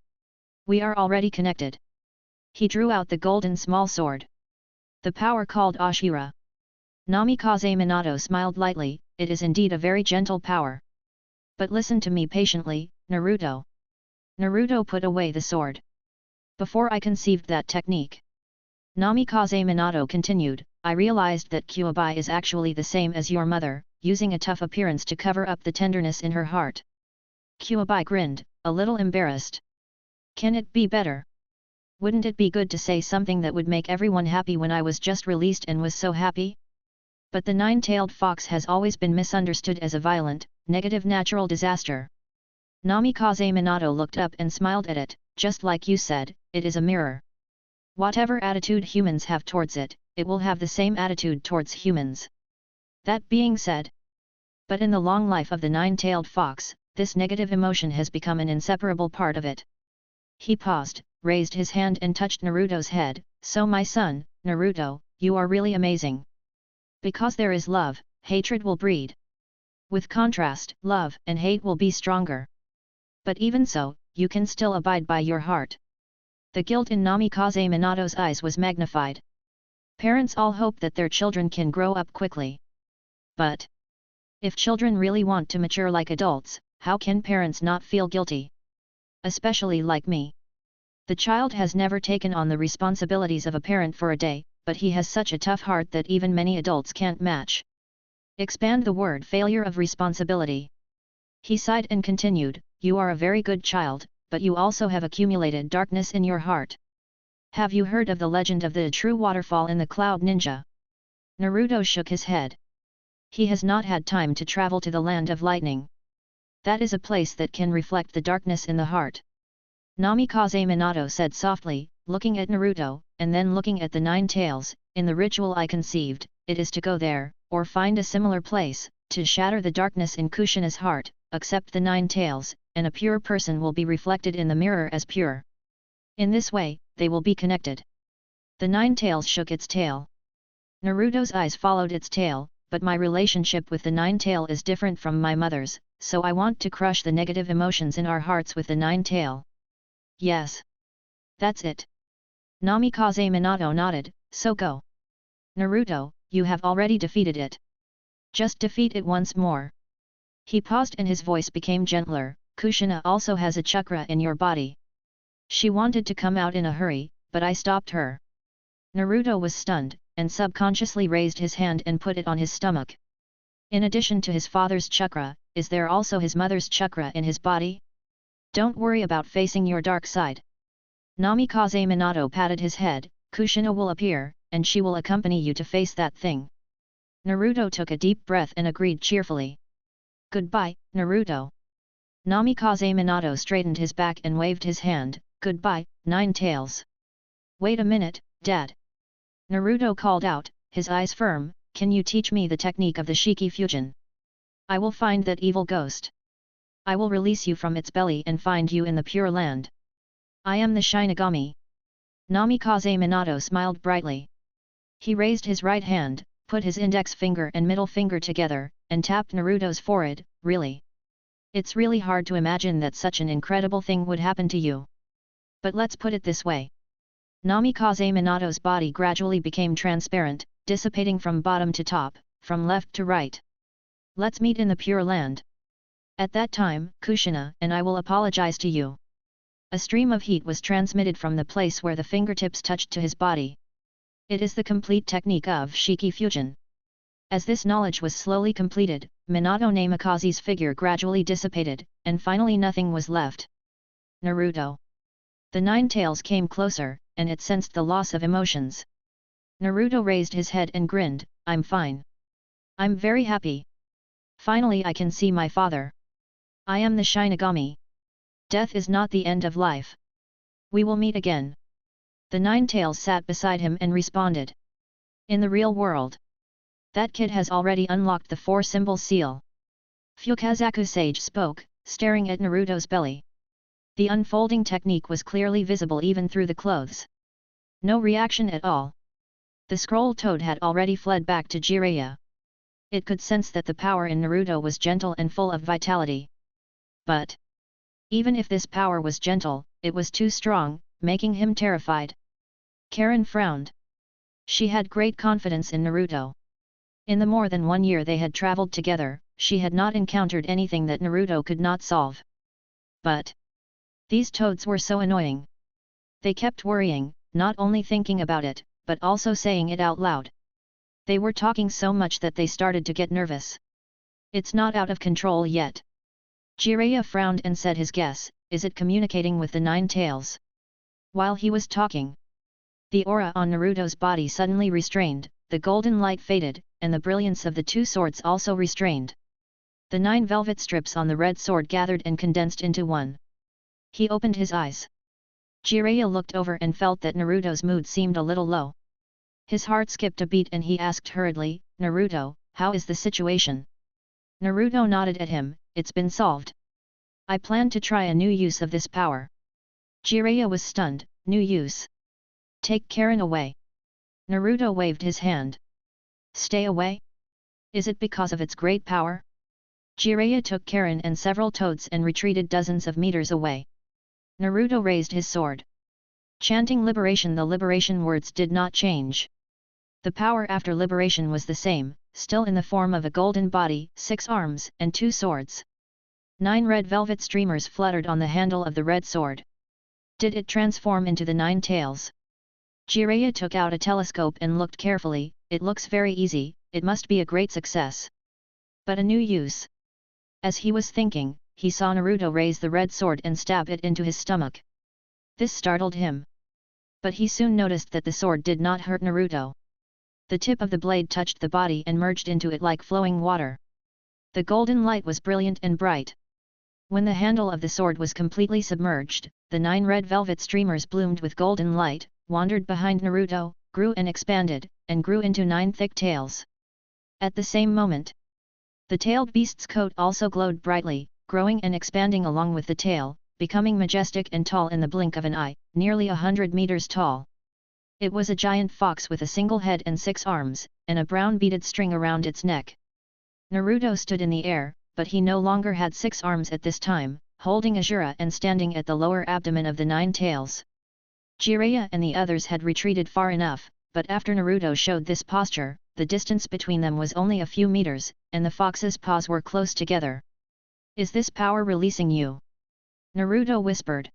We are already connected." He drew out the golden small sword. The power called Ashira. Namikaze Minato smiled lightly. "It is indeed a very gentle power. But listen to me patiently, Naruto." Naruto put away the sword. "Before I conceived that technique," Namikaze Minato continued, "I realized that Kuwabai is actually the same as your mother, using a tough appearance to cover up the tenderness in her heart." Kuwabai grinned, a little embarrassed. "Can it be better? Wouldn't it be good to say something that would make everyone happy when I was just released and was so happy?" But the nine-tailed fox has always been misunderstood as a violent, negative natural disaster. Namikaze Minato looked up and smiled at it. "Just like you said, it is a mirror. Whatever attitude humans have towards it, it will have the same attitude towards humans. That being said, but in the long life of the nine-tailed fox, this negative emotion has become an inseparable part of it." He paused, raised his hand and touched Naruto's head. "So my son, Naruto, you are really amazing. Because there is love, hatred will breed. With contrast, love and hate will be stronger. But even so, you can still abide by your heart." The guilt in Namikaze Minato's eyes was magnified. Parents all hope that their children can grow up quickly. But if children really want to mature like adults, how can parents not feel guilty? Especially like me. The child has never taken on the responsibilities of a parent for a day, but he has such a tough heart that even many adults can't match. Expand the word failure of responsibility. He sighed and continued, "You are a very good child, but you also have accumulated darkness in your heart. Have you heard of the legend of the true waterfall in the Cloud Ninja?" Naruto shook his head. He has not had time to travel to the land of lightning. That is a place that can reflect the darkness in the heart. Namikaze Minato said softly, looking at Naruto, and then looking at the nine tails. "In the ritual I conceived, it is to go there, or find a similar place, to shatter the darkness in Kushina's heart, accept the nine tails, and a pure person will be reflected in the mirror as pure. In this way, they will be connected." The nine tails shook its tail. Naruto's eyes followed its tail, "But my relationship with the nine tail is different from my mother's, so I want to crush the negative emotions in our hearts with the nine tail." "Yes. That's it." Namikaze Minato nodded, "So go. Naruto, you have already defeated it. Just defeat it once more." He paused and his voice became gentler. "Kushina also has a chakra in your body. She wanted to come out in a hurry, but I stopped her." Naruto was stunned, and subconsciously raised his hand and put it on his stomach. In addition to his father's chakra, is there also his mother's chakra in his body? Don't worry about facing your dark side. Namikaze Minato patted his head. "Kushina will appear, and she will accompany you to face that thing." Naruto took a deep breath and agreed cheerfully. "Goodbye, Naruto." Namikaze Minato straightened his back and waved his hand. "Goodbye, Nine Tails." "Wait a minute, Dad." Naruto called out, his eyes firm, "Can you teach me the technique of the Shiki Fusion? I will find that evil ghost. I will release you from its belly and find you in the Pure Land. I am the Shinigami." Namikaze Minato smiled brightly. He raised his right hand, put his index finger and middle finger together, and tapped Naruto's forehead. Really? It's really hard to imagine that such an incredible thing would happen to you. But let's put it this way. Namikaze Minato's body gradually became transparent, dissipating from bottom to top, from left to right. Let's meet in the Pure Land. At that time, Kushina and I will apologize to you. A stream of heat was transmitted from the place where the fingertips touched to his body. It is the complete technique of Shiki fusion. As this knowledge was slowly completed, Minato Namikaze's figure gradually dissipated, and finally nothing was left. Naruto. The Nine Tails came closer, and it sensed the loss of emotions. Naruto raised his head and grinned, I'm fine. I'm very happy. Finally I can see my father. I am the Shinigami. Death is not the end of life. We will meet again. The Nine Tails sat beside him and responded. In the real world. That kid has already unlocked the four-symbol seal. Fukazaku Sage spoke, staring at Naruto's belly. The unfolding technique was clearly visible even through the clothes. No reaction at all. The scroll toad had already fled back to Jiraiya. It could sense that the power in Naruto was gentle and full of vitality. But even if this power was gentle, it was too strong, making him terrified. Karen frowned. She had great confidence in Naruto. In the more than 1 year they had traveled together, she had not encountered anything that Naruto could not solve. But these toads were so annoying. They kept worrying, not only thinking about it, but also saying it out loud. They were talking so much that they started to get nervous. It's not out of control yet. Jiraiya frowned and said his guess, is it communicating with the Nine Tails? While he was talking, the aura on Naruto's body suddenly restrained, the golden light faded, and the brilliance of the two swords also restrained. The 9 velvet strips on the red sword gathered and condensed into one. He opened his eyes. Jiraiya looked over and felt that Naruto's mood seemed a little low. His heart skipped a beat and he asked hurriedly, Naruto, how is the situation? Naruto nodded at him, it's been solved. I plan to try a new use of this power. Jiraiya was stunned, new use. Take Karen away. Naruto waved his hand. Stay away? Is it because of its great power? Jiraiya took Karen and several toads and retreated dozens of meters away. Naruto raised his sword. Chanting liberation, the liberation words did not change. The power after liberation was the same, still in the form of a golden body, 6 arms, and 2 swords. 9 red velvet streamers fluttered on the handle of the red sword. Did it transform into the 9 tails? Jiraiya took out a telescope and looked carefully, it looks very easy, it must be a great success. But a new use. As he was thinking, he saw Naruto raise the red sword and stab it into his stomach. This startled him. But he soon noticed that the sword did not hurt Naruto. The tip of the blade touched the body and merged into it like flowing water. The golden light was brilliant and bright. When the handle of the sword was completely submerged, the 9 red velvet streamers bloomed with golden light, wandered behind Naruto, grew and expanded, and grew into 9 thick tails. At the same moment, the tailed beast's coat also glowed brightly, growing and expanding along with the tail, becoming majestic and tall in the blink of an eye, nearly 100 meters tall. It was a giant fox with a single head and 6 arms, and a brown beaded string around its neck. Naruto stood in the air, but he no longer had 6 arms at this time, holding Azura and standing at the lower abdomen of the 9 tails. Jiraiya and the others had retreated far enough, but after Naruto showed this posture, the distance between them was only a few meters, and the fox's paws were close together. Is this power releasing you? Naruto whispered.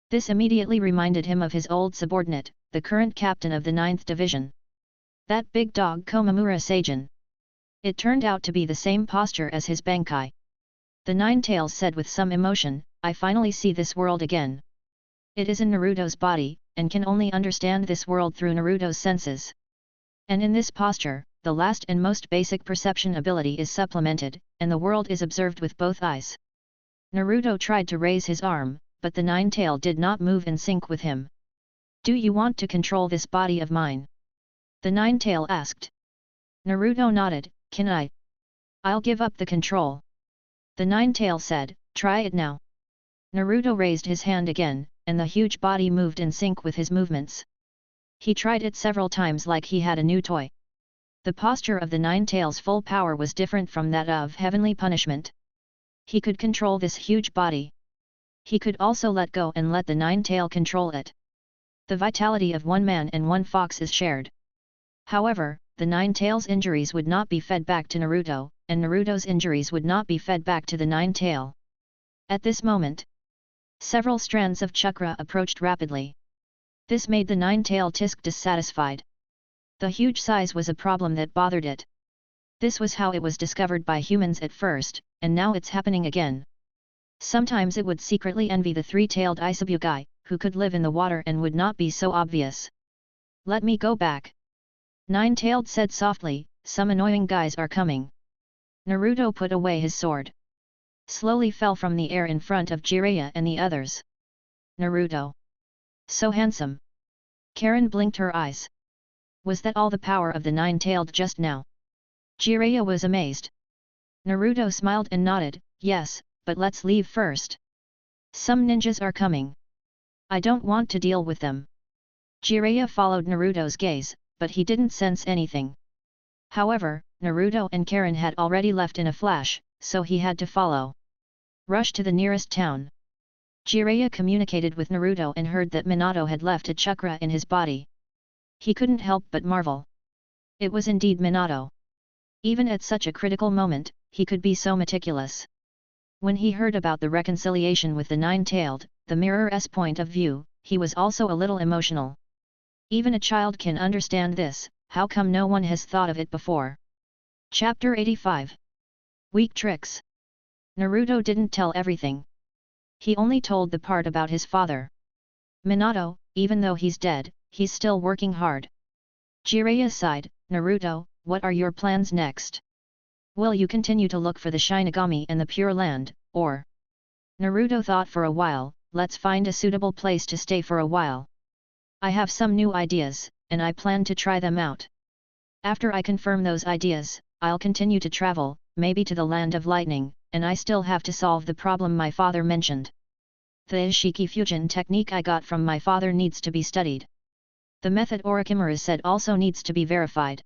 This immediately reminded him of his old subordinate, the current captain of the 9th Division. That big dog Komamura Seijin. It turned out to be the same posture as his Bankai. The 9 tails said with some emotion, I finally see this world again. It is in Naruto's body, and can only understand this world through Naruto's senses. And in this posture, the last and most basic perception ability is supplemented, and the world is observed with both eyes. Naruto tried to raise his arm, but the 9 tail did not move in sync with him. Do you want to control this body of mine? The 9 tail asked. Naruto nodded, can I? I'll give up the control. The 9 tail said, try it now. Naruto raised his hand again, and the huge body moved in sync with his movements. He tried it several times like he had a new toy. The posture of the Nine Tails' full power was different from that of heavenly punishment. He could control this huge body. He could also let go and let the Nine Tail control it. The vitality of one man and one fox is shared. However, the Nine Tails' injuries would not be fed back to Naruto, and Naruto's injuries would not be fed back to the Nine Tail. At this moment, several strands of chakra approached rapidly. This made the Nine Tail Tisk dissatisfied. The huge size was a problem that bothered it. This was how it was discovered by humans at first, and now it's happening again. Sometimes it would secretly envy the three-tailed Isebugai, who could live in the water and would not be so obvious. Let me go back. Nine-tailed said softly, some annoying guys are coming. Naruto put away his sword. Slowly fell from the air in front of Jiraiya and the others. Naruto. So handsome. Karen blinked her eyes. Was that all the power of the Nine-tailed just now? Jiraiya was amazed. Naruto smiled and nodded, yes, but let's leave first. Some ninjas are coming. I don't want to deal with them. Jiraiya followed Naruto's gaze, but he didn't sense anything. However, Naruto and Karen had already left in a flash, so he had to follow. Rush to the nearest town. Jiraiya communicated with Naruto and heard that Minato had left a chakra in his body. He couldn't help but marvel. It was indeed Minato. Even at such a critical moment, he could be so meticulous. When he heard about the reconciliation with the Nine-tailed, the mirror's point of view, he was also a little emotional. Even a child can understand this, how come no one has thought of it before? Chapter 85. Weak Tricks. Naruto didn't tell everything. He only told the part about his father. Minato, even though he's dead, he's still working hard. Jiraiya sighed, Naruto, what are your plans next? Will you continue to look for the Shinigami and the Pure Land, or? Naruto thought for a while, let's find a suitable place to stay for a while. I have some new ideas, and I plan to try them out. After I confirm those ideas, I'll continue to travel, maybe to the Land of Lightning, and I still have to solve the problem my father mentioned. The Ishiki fusion technique I got from my father needs to be studied. The method Orochimaru said also needs to be verified.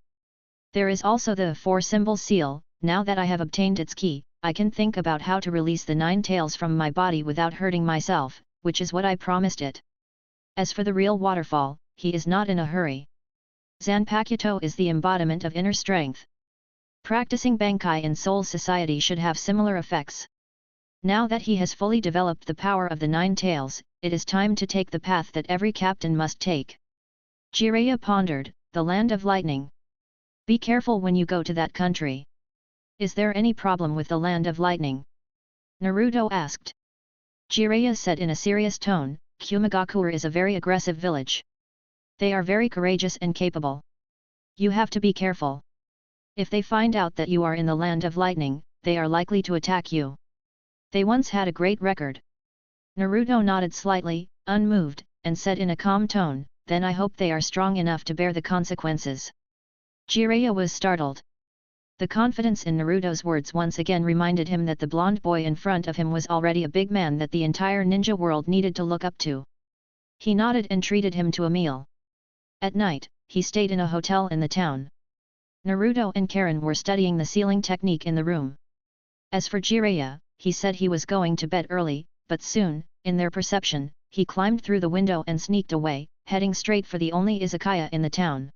There is also the four-symbol seal. Now that I have obtained its key, I can think about how to release the Nine Tails from my body without hurting myself, which is what I promised it. As for the real waterfall, he is not in a hurry. Zanpakuto is the embodiment of inner strength. Practicing Bankai in Soul Society should have similar effects. Now that he has fully developed the power of the Nine Tails, it is time to take the path that every captain must take. Jiraiya pondered, the Land of Lightning. Be careful when you go to that country. Is there any problem with the Land of Lightning? Naruto asked. Jiraiya said in a serious tone, Kumagakure is a very aggressive village. They are very courageous and capable. You have to be careful. If they find out that you are in the Land of Lightning, they are likely to attack you. They once had a great record. Naruto nodded slightly, unmoved, and said in a calm tone, then I hope they are strong enough to bear the consequences. Jiraiya was startled. The confidence in Naruto's words once again reminded him that the blonde boy in front of him was already a big man that the entire ninja world needed to look up to. He nodded and treated him to a meal. At night, he stayed in a hotel in the town. Naruto and Karen were studying the sealing technique in the room. As for Jiraiya, he said he was going to bed early, but soon, in their perception, he climbed through the window and sneaked away, heading straight for the only izakaya in the town.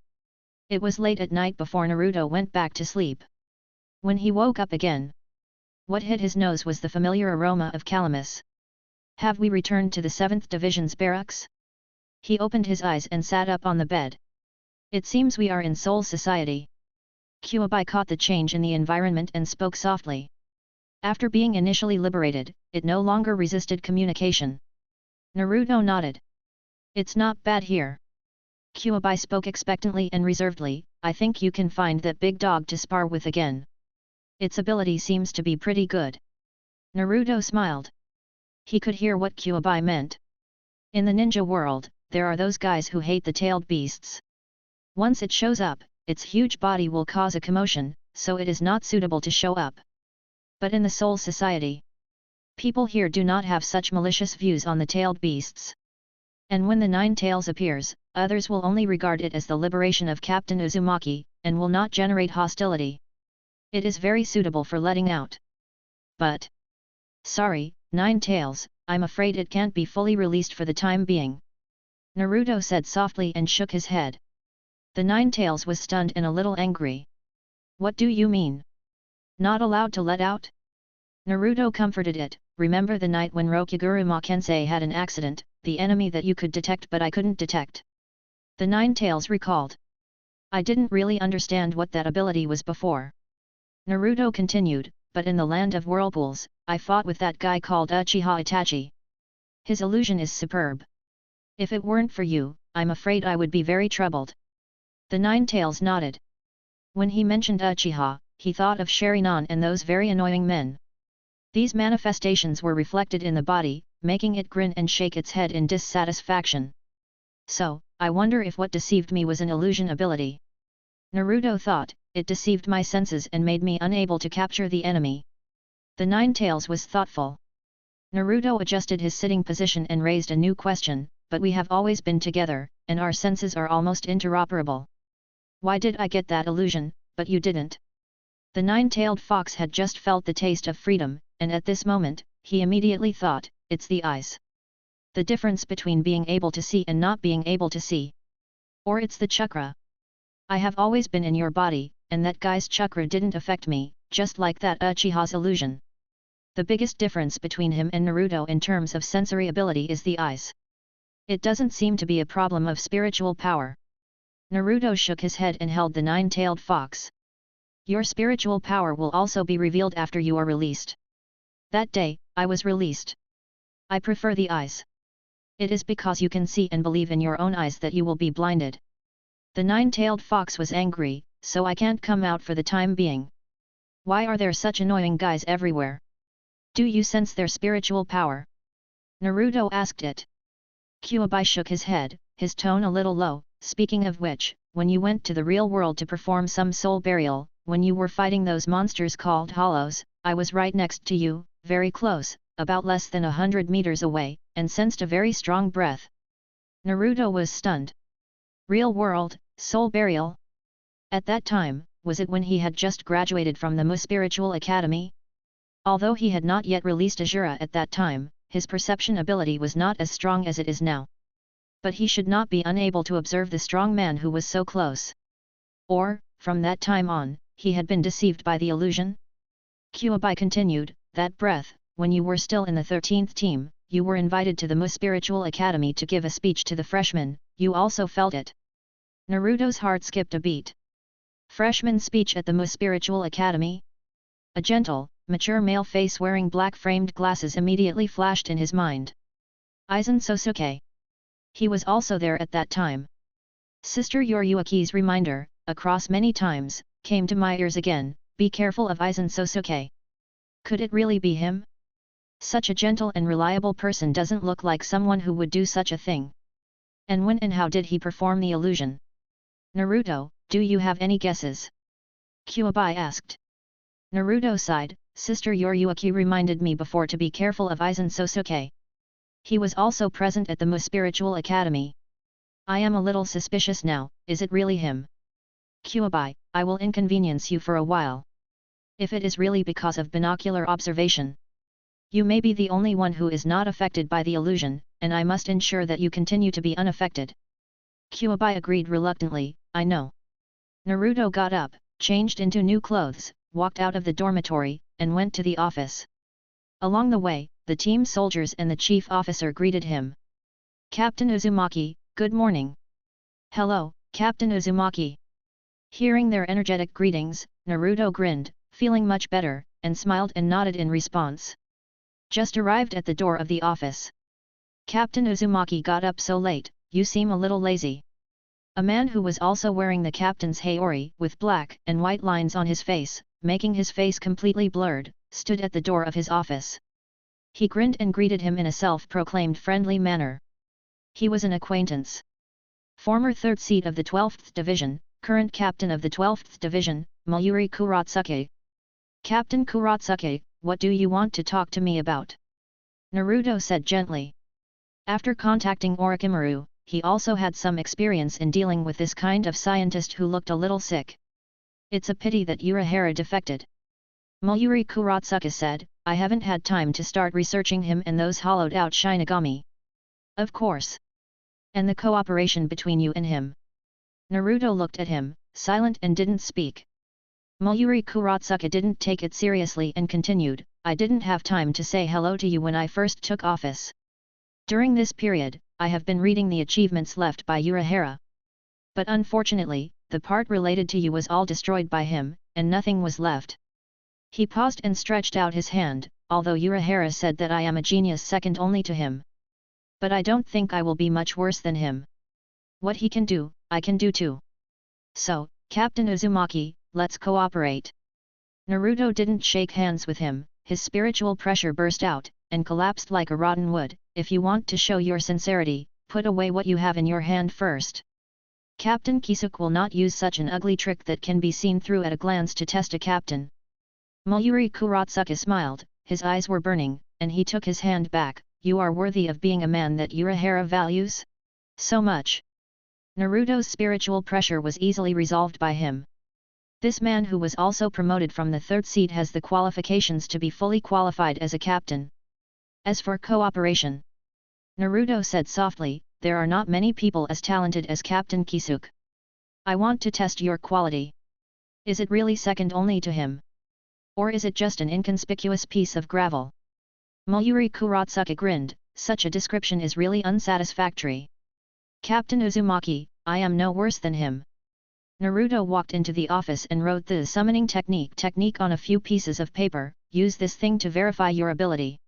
It was late at night before Naruto went back to sleep. When he woke up again, what hit his nose was the familiar aroma of calamus. Have we returned to the 7th Division's barracks? He opened his eyes and sat up on the bed. It seems we are in Soul Society. Kuwabai caught the change in the environment and spoke softly. After being initially liberated, it no longer resisted communication. Naruto nodded. It's not bad here. Kuwabai spoke expectantly and reservedly, I think you can find that big dog to spar with again. Its ability seems to be pretty good. Naruto smiled. He could hear what Kuwabai meant. In the ninja world, there are those guys who hate the tailed beasts. Once it shows up, its huge body will cause a commotion, so it is not suitable to show up. But in the Soul Society, people here do not have such malicious views on the tailed beasts. And when the Nine Tails appears, others will only regard it as the liberation of Captain Uzumaki, and will not generate hostility. It is very suitable for letting out. But... sorry, Nine Tails, I'm afraid it can't be fully released for the time being. Naruto said softly and shook his head. The Nine Tails was stunned and a little angry. What do you mean? Not allowed to let out? Naruto comforted it. Remember the night when Rokuguru Makensei had an accident, the enemy that you could detect but I couldn't detect? The Nine Tails recalled. I didn't really understand what that ability was before. Naruto continued, but in the land of whirlpools, I fought with that guy called Uchiha Itachi. His illusion is superb. If it weren't for you, I'm afraid I would be very troubled. The Nine Tails nodded. When he mentioned Uchiha, he thought of Sharingan and those very annoying men. These manifestations were reflected in the body, making it grin and shake its head in dissatisfaction. So, I wonder if what deceived me was an illusion ability. Naruto thought, it deceived my senses and made me unable to capture the enemy. The Nine Tails was thoughtful. Naruto adjusted his sitting position and raised a new question, but we have always been together, and our senses are almost interoperable. Why did I get that illusion, but you didn't? The nine-tailed fox had just felt the taste of freedom, and at this moment, he immediately thought, it's the eyes. The difference between being able to see and not being able to see. Or it's the chakra. I have always been in your body, and that guy's chakra didn't affect me, just like that Uchiha's illusion. The biggest difference between him and Naruto in terms of sensory ability is the eyes. It doesn't seem to be a problem of spiritual power. Naruto shook his head and held the nine-tailed fox. Your spiritual power will also be revealed after you are released. That day, I was released. I prefer the eyes. It is because you can see and believe in your own eyes that you will be blinded. The nine-tailed fox was angry, so I can't come out for the time being. Why are there such annoying guys everywhere? Do you sense their spiritual power? Naruto asked it. Kyuubi shook his head, his tone a little low, speaking of which, when you went to the real world to perform some soul burial, when you were fighting those monsters called hollows, I was right next to you, very close, about less than 100 meters away, and sensed a very strong breath. Naruto was stunned. Real world, soul burial? At that time, was it when he had just graduated from the Mu Spiritual Academy? Although he had not yet released Ajura at that time, his perception ability was not as strong as it is now. But he should not be unable to observe the strong man who was so close. Or, from that time on, he had been deceived by the illusion? Kyuubi continued, that breath, when you were still in the 13th team, you were invited to the Mu Spiritual Academy to give a speech to the freshmen, you also felt it. Naruto's heart skipped a beat. Freshman speech at the Mu Spiritual Academy? A gentle, mature male face wearing black-framed glasses immediately flashed in his mind. Aizen Sosuke. He was also there at that time. Sister Yoriyuki's reminder, across many times, came to my ears again, be careful of Aizen Sosuke. Could it really be him? Such a gentle and reliable person doesn't look like someone who would do such a thing. And when and how did he perform the illusion? Naruto, do you have any guesses? Kyuubi asked. Naruto sighed, Sister Yoriyuki reminded me before to be careful of Aizen Sosuke. He was also present at the Mu Spiritual Academy. I am a little suspicious now, is it really him? Kyuubi, I will inconvenience you for a while. If it is really because of binocular observation. You may be the only one who is not affected by the illusion, and I must ensure that you continue to be unaffected. Kyuubi agreed reluctantly, I know. Naruto got up, changed into new clothes, walked out of the dormitory, and went to the office. Along the way, the team soldiers and the chief officer greeted him. Captain Uzumaki, good morning. Hello, Captain Uzumaki. Hearing their energetic greetings, Naruto grinned, feeling much better, and smiled and nodded in response. Just arrived at the door of the office. Captain Uzumaki got up so late, you seem a little lazy. A man who was also wearing the captain's haori with black and white lines on his face, making his face completely blurred, stood at the door of his office. He grinned and greeted him in a self-proclaimed friendly manner. He was an acquaintance. Former 3rd seat of the 12th Division, current captain of the 12th Division, Mayuri Kuratsuke. Captain Kuratsuke, what do you want to talk to me about? Naruto said gently. After contacting Orochimaru, he also had some experience in dealing with this kind of scientist who looked a little sick. It's a pity that Urahara defected. Mayuri Kuratsuka said, I haven't had time to start researching him and those hollowed-out shinigami. Of course. And the cooperation between you and him. Naruto looked at him, silent and didn't speak. Mayuri Kuratsuka didn't take it seriously and continued, I didn't have time to say hello to you when I first took office. During this period, I have been reading the achievements left by Urahara. But unfortunately, the part related to you was all destroyed by him, and nothing was left. He paused and stretched out his hand, although Urahara said that I am a genius second only to him. But I don't think I will be much worse than him. What he can do, I can do too. So, Captain Uzumaki, let's cooperate. Naruto didn't shake hands with him, his spiritual pressure burst out, and collapsed like a rotten wood. If you want to show your sincerity, put away what you have in your hand first. Captain Kisuke will not use such an ugly trick that can be seen through at a glance to test a captain. Mayuri Kuratsuka smiled, his eyes were burning, and he took his hand back, you are worthy of being a man that Urahara values? So much. Naruto's spiritual pressure was easily resolved by him. This man who was also promoted from the third seat has the qualifications to be fully qualified as a captain. As for cooperation, Naruto said softly, there are not many people as talented as Captain Kisuke. I want to test your quality. Is it really second only to him? Or is it just an inconspicuous piece of gravel? Mayuri Kuratsuka grinned, such a description is really unsatisfactory. Captain Uzumaki, I am no worse than him. Naruto walked into the office and wrote the summoning technique on a few pieces of paper, use this thing to verify your ability.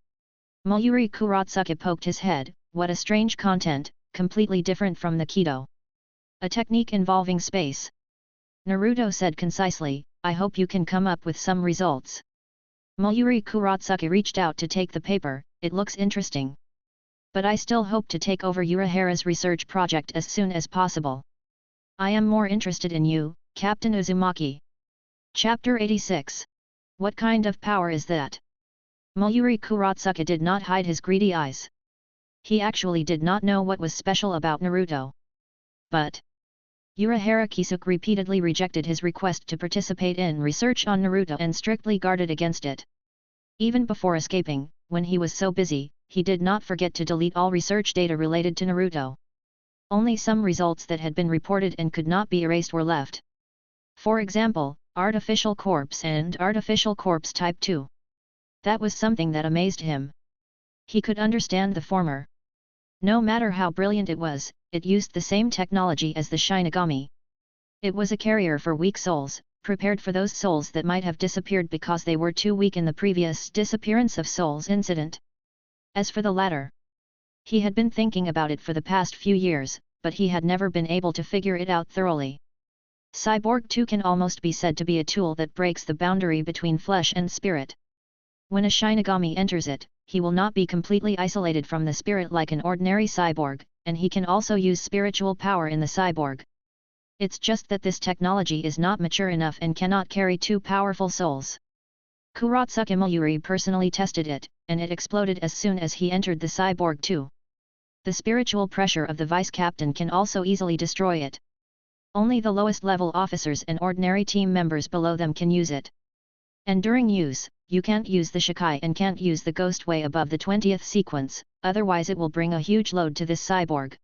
Mayuri Kuratsuka poked his head, what a strange content, completely different from the Kido. A technique involving space. Naruto said concisely, I hope you can come up with some results. Mayuri Kuratsuka reached out to take the paper, it looks interesting. But I still hope to take over Urahara's research project as soon as possible. I am more interested in you, Captain Uzumaki. Chapter 86. What kind of power is that? Mayuri Kuratsuka did not hide his greedy eyes. He actually did not know what was special about Naruto. But Urahara Kisuke repeatedly rejected his request to participate in research on Naruto and strictly guarded against it. Even before escaping, when he was so busy, he did not forget to delete all research data related to Naruto. Only some results that had been reported and could not be erased were left. For example, Artificial Corpse and Artificial Corpse Type 2. That was something that amazed him. He could understand the former. No matter how brilliant it was, it used the same technology as the shinigami. It was a carrier for weak souls, prepared for those souls that might have disappeared because they were too weak in the previous disappearance of souls incident. As for the latter, he had been thinking about it for the past few years, but he had never been able to figure it out thoroughly. Cyborg 2 can almost be said to be a tool that breaks the boundary between flesh and spirit. When a shinigami enters it, he will not be completely isolated from the spirit like an ordinary cyborg, and he can also use spiritual power in the cyborg. It's just that this technology is not mature enough and cannot carry two powerful souls. Kuratsuka Mayuri personally tested it, and it exploded as soon as he entered the cyborg 2. The spiritual pressure of the vice-captain can also easily destroy it. Only the lowest level officers and ordinary team members below them can use it. And during use, you can't use the Shikai and can't use the ghost way above the 20th sequence, otherwise it will bring a huge load to this cyborg.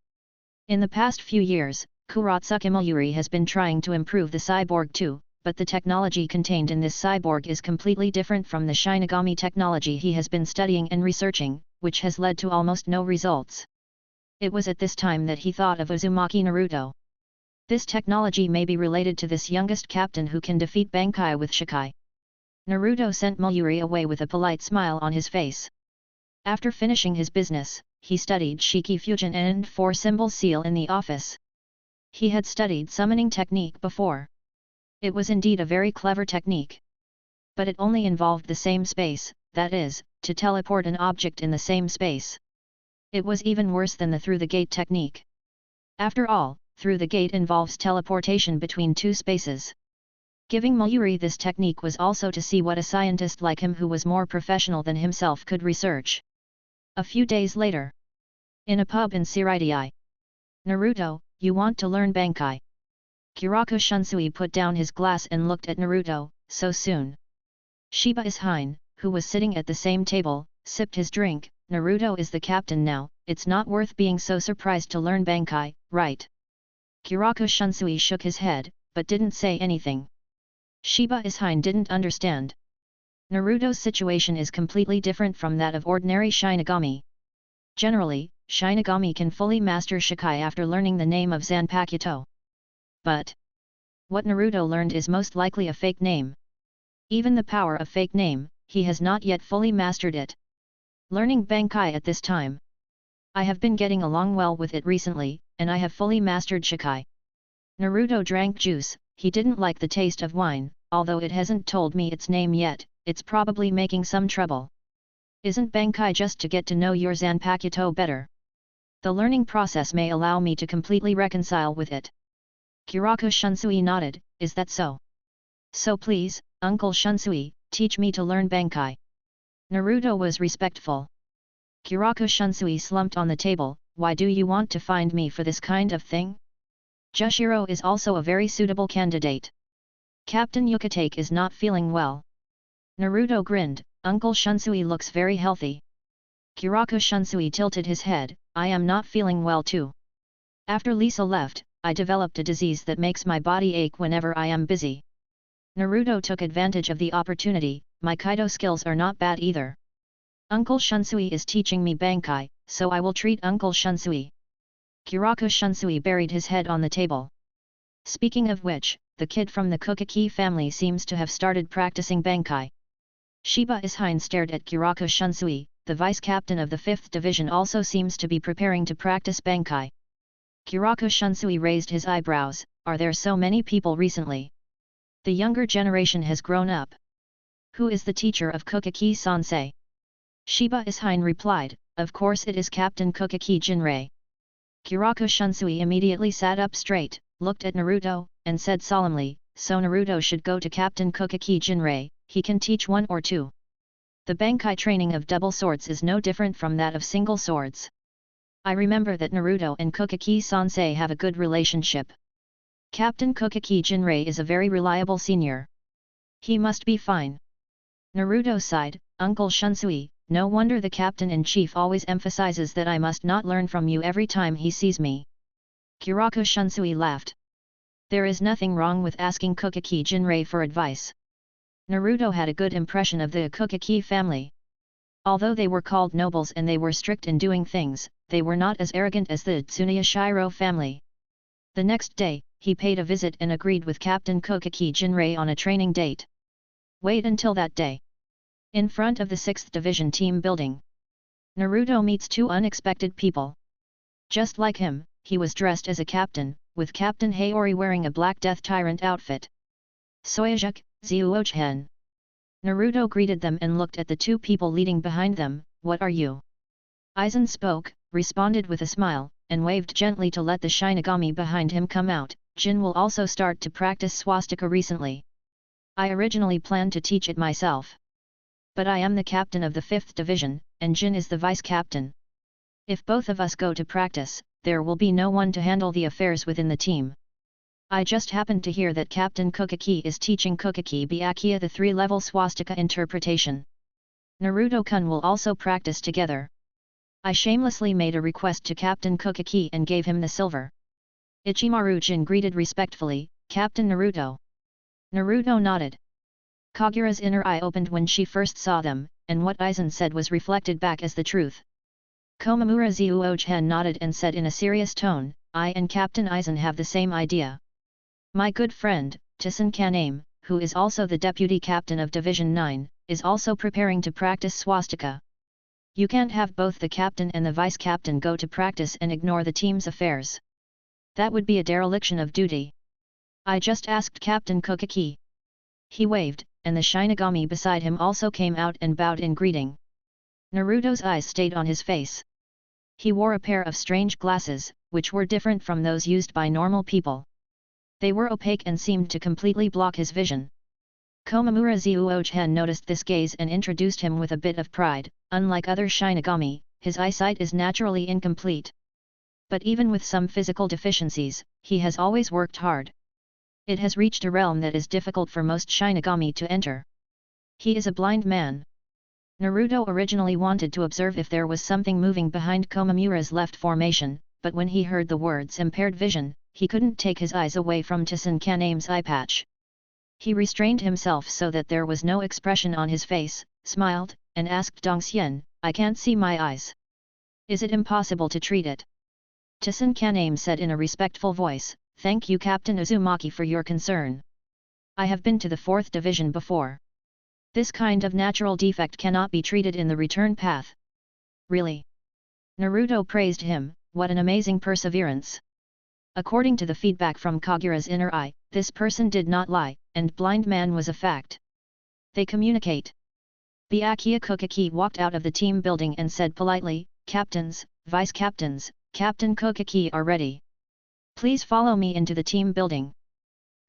In the past few years, Kuratsuka Mayuri has been trying to improve the cyborg too, but the technology contained in this cyborg is completely different from the shinigami technology he has been studying and researching, which has led to almost no results. It was at this time that he thought of Uzumaki Naruto. This technology may be related to this youngest captain who can defeat Bankai with Shikai. Naruto sent Mayuri away with a polite smile on his face. After finishing his business, he studied Shiki Fusion and 4-symbol seal in the office. He had studied summoning technique before. It was indeed a very clever technique. But it only involved the same space, that is, to teleport an object in the same space. It was even worse than the through the gate technique. After all, through the gate involves teleportation between two spaces. Giving Mayuri this technique was also to see what a scientist like him who was more professional than himself could research. A few days later, in a pub in Seireitei, Naruto, you want to learn Bankai? Kurako Shunsui put down his glass and looked at Naruto, so soon. Shiba Ishine, who was sitting at the same table, sipped his drink. Naruto is the captain now, it's not worth being so surprised to learn Bankai, right? Kurako Shunsui shook his head, but didn't say anything. Shiba Ishine didn't understand. Naruto's situation is completely different from that of ordinary Shinigami. Generally, Shinigami can fully master Shikai after learning the name of Zanpakuto. But what Naruto learned is most likely a fake name. Even the power of fake name, he has not yet fully mastered it. Learning Bankai at this time. I have been getting along well with it recently, and I have fully mastered Shikai. Naruto drank juice. He didn't like the taste of wine, although it hasn't told me its name yet, it's probably making some trouble. Isn't Bankai just to get to know your Zanpakuto better? The learning process may allow me to completely reconcile with it. Kurako Shunsui nodded, is that so? So please, Uncle Shunsui, teach me to learn Bankai. Naruto was respectful. Kurako Shunsui slumped on the table, why do you want to find me for this kind of thing? Jushiro is also a very suitable candidate. Captain Yukitake is not feeling well. Naruto grinned, Uncle Shunsui looks very healthy. Kurako Shunsui tilted his head, I am not feeling well too. After Lisa left, I developed a disease that makes my body ache whenever I am busy. Naruto took advantage of the opportunity, my Kaido skills are not bad either. Uncle Shunsui is teaching me Bankai, so I will treat Uncle Shunsui. Kurako Shunsui buried his head on the table. Speaking of which, the kid from the Kokaki family seems to have started practicing Bankai. Shiba Ishine stared at Kurako Shunsui, the vice captain of the 5th division also seems to be preparing to practice Bankai. Kurako Shunsui raised his eyebrows, are there so many people recently? The younger generation has grown up. Who is the teacher of Kokaki-sensei? Shiba Ishine replied, of course it is Captain Kokaki Jinrei. Kurako Shunsui immediately sat up straight, looked at Naruto, and said solemnly, so Naruto should go to Captain Kokaki Jinrei, he can teach one or two. The Bankai training of double swords is no different from that of single swords. I remember that Naruto and Kokaki-sensei have a good relationship. Captain Kokaki Jinrei is a very reliable senior. He must be fine. Naruto sighed, Uncle Shunsui, no wonder the captain-in-chief always emphasizes that I must not learn from you every time he sees me. Kurako Shunsui laughed. There is nothing wrong with asking Kokaki Jinrei for advice. Naruto had a good impression of the Kokaki family. Although they were called nobles and they were strict in doing things, they were not as arrogant as the Tsuneyashiro family. The next day, he paid a visit and agreed with Captain Kokaki Jinrei on a training date. Wait until that day. In front of the 6th Division team building, Naruto meets two unexpected people. Just like him, he was dressed as a captain, with Captain Hayori wearing a black Death Tyrant outfit. Soyajuk, Zyuochen. Naruto greeted them and looked at the two people leading behind them, what are you? Aizen spoke, responded with a smile, and waved gently to let the Shinigami behind him come out. Jin will also start to practice swastika recently. I originally planned to teach it myself. But I am the captain of the 5th division, and Jin is the vice captain. If both of us go to practice, there will be no one to handle the affairs within the team. I just happened to hear that Captain Kokaki is teaching Kokaki Byakuya the 3-level swastika interpretation. Naruto-kun will also practice together. I shamelessly made a request to Captain Kokaki and gave him the silver. Ichimaru Jin greeted respectfully, Captain Naruto. Naruto nodded. Kagura's inner eye opened when she first saw them, and what Aizen said was reflected back as the truth. Komamura Zyuochen nodded and said in a serious tone, I and Captain Aizen have the same idea. My good friend, Tisan Kaname, who is also the deputy captain of Division 9, is also preparing to practice swastika. You can't have both the captain and the vice captain go to practice and ignore the team's affairs. That would be a dereliction of duty. I just asked Captain Kokaki. He waved, and the Shinigami beside him also came out and bowed in greeting. Naruto's eyes stayed on his face. He wore a pair of strange glasses, which were different from those used by normal people. They were opaque and seemed to completely block his vision. Komamura Zyuochen noticed this gaze and introduced him with a bit of pride, unlike other Shinigami, his eyesight is naturally incomplete. But even with some physical deficiencies, he has always worked hard. It has reached a realm that is difficult for most shinigami to enter. He is a blind man. Naruto originally wanted to observe if there was something moving behind Komamura's left formation, but when he heard the words impaired vision, he couldn't take his eyes away from Tsun Kaname's eye patch. He restrained himself so that there was no expression on his face, smiled, and asked Dongxian, I can't see my eyes. Is it impossible to treat it? Tsun Kaname said in a respectful voice, Thank you Captain Uzumaki for your concern. I have been to the 4th division before. This kind of natural defect cannot be treated in the return path. Really? Naruto praised him, what an amazing perseverance. According to the feedback from Kagura's inner eye, this person did not lie, and blind man was a fact. They communicate. Byakuya Kokaki walked out of the team building and said politely, Captains, Vice Captains, Captain Kokaki are ready. Please follow me into the team building.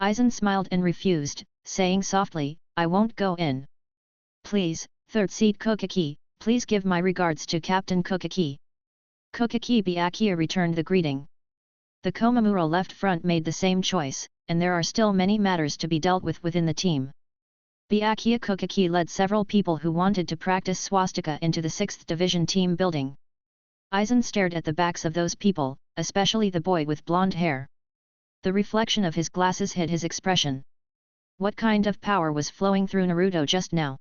Aizen smiled and refused, saying softly, I won't go in. Please, 3rd seat Kokaki, please give my regards to Captain Kokaki. Kokaki Byakuya returned the greeting. The Komamura left front made the same choice, and there are still many matters to be dealt with within the team. Byakuya Kokaki led several people who wanted to practice swastika into the 6th division team building. Aizen stared at the backs of those people, especially the boy with blonde hair. The reflection of his glasses hid his expression. What kind of power was flowing through Naruto just now?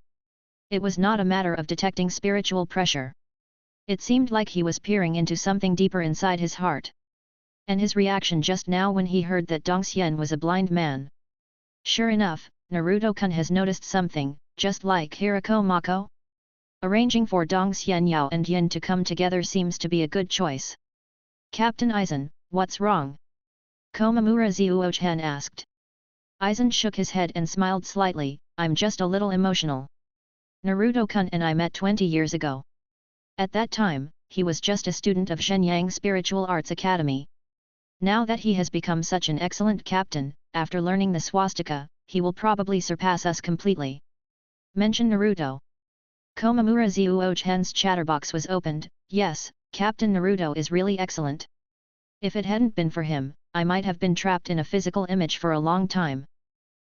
It was not a matter of detecting spiritual pressure. It seemed like he was peering into something deeper inside his heart. And his reaction just now when he heard that Dongxian was a blind man. Sure enough, Naruto-kun has noticed something, just like Hirako Mako. Arranging for Dongxian Yao and Yin to come together seems to be a good choice. Captain Aizen, what's wrong? Komamura Zuo-chan asked. Aizen shook his head and smiled slightly, I'm just a little emotional. Naruto-kun and I met 20 years ago. At that time, he was just a student of Shenyang Spiritual Arts Academy. Now that he has become such an excellent captain, after learning the swastika, he will probably surpass us completely. Mention Naruto. Komamura Zuo-chan's chatterbox was opened, yes, Captain Naruto is really excellent. If it hadn't been for him, I might have been trapped in a physical image for a long time.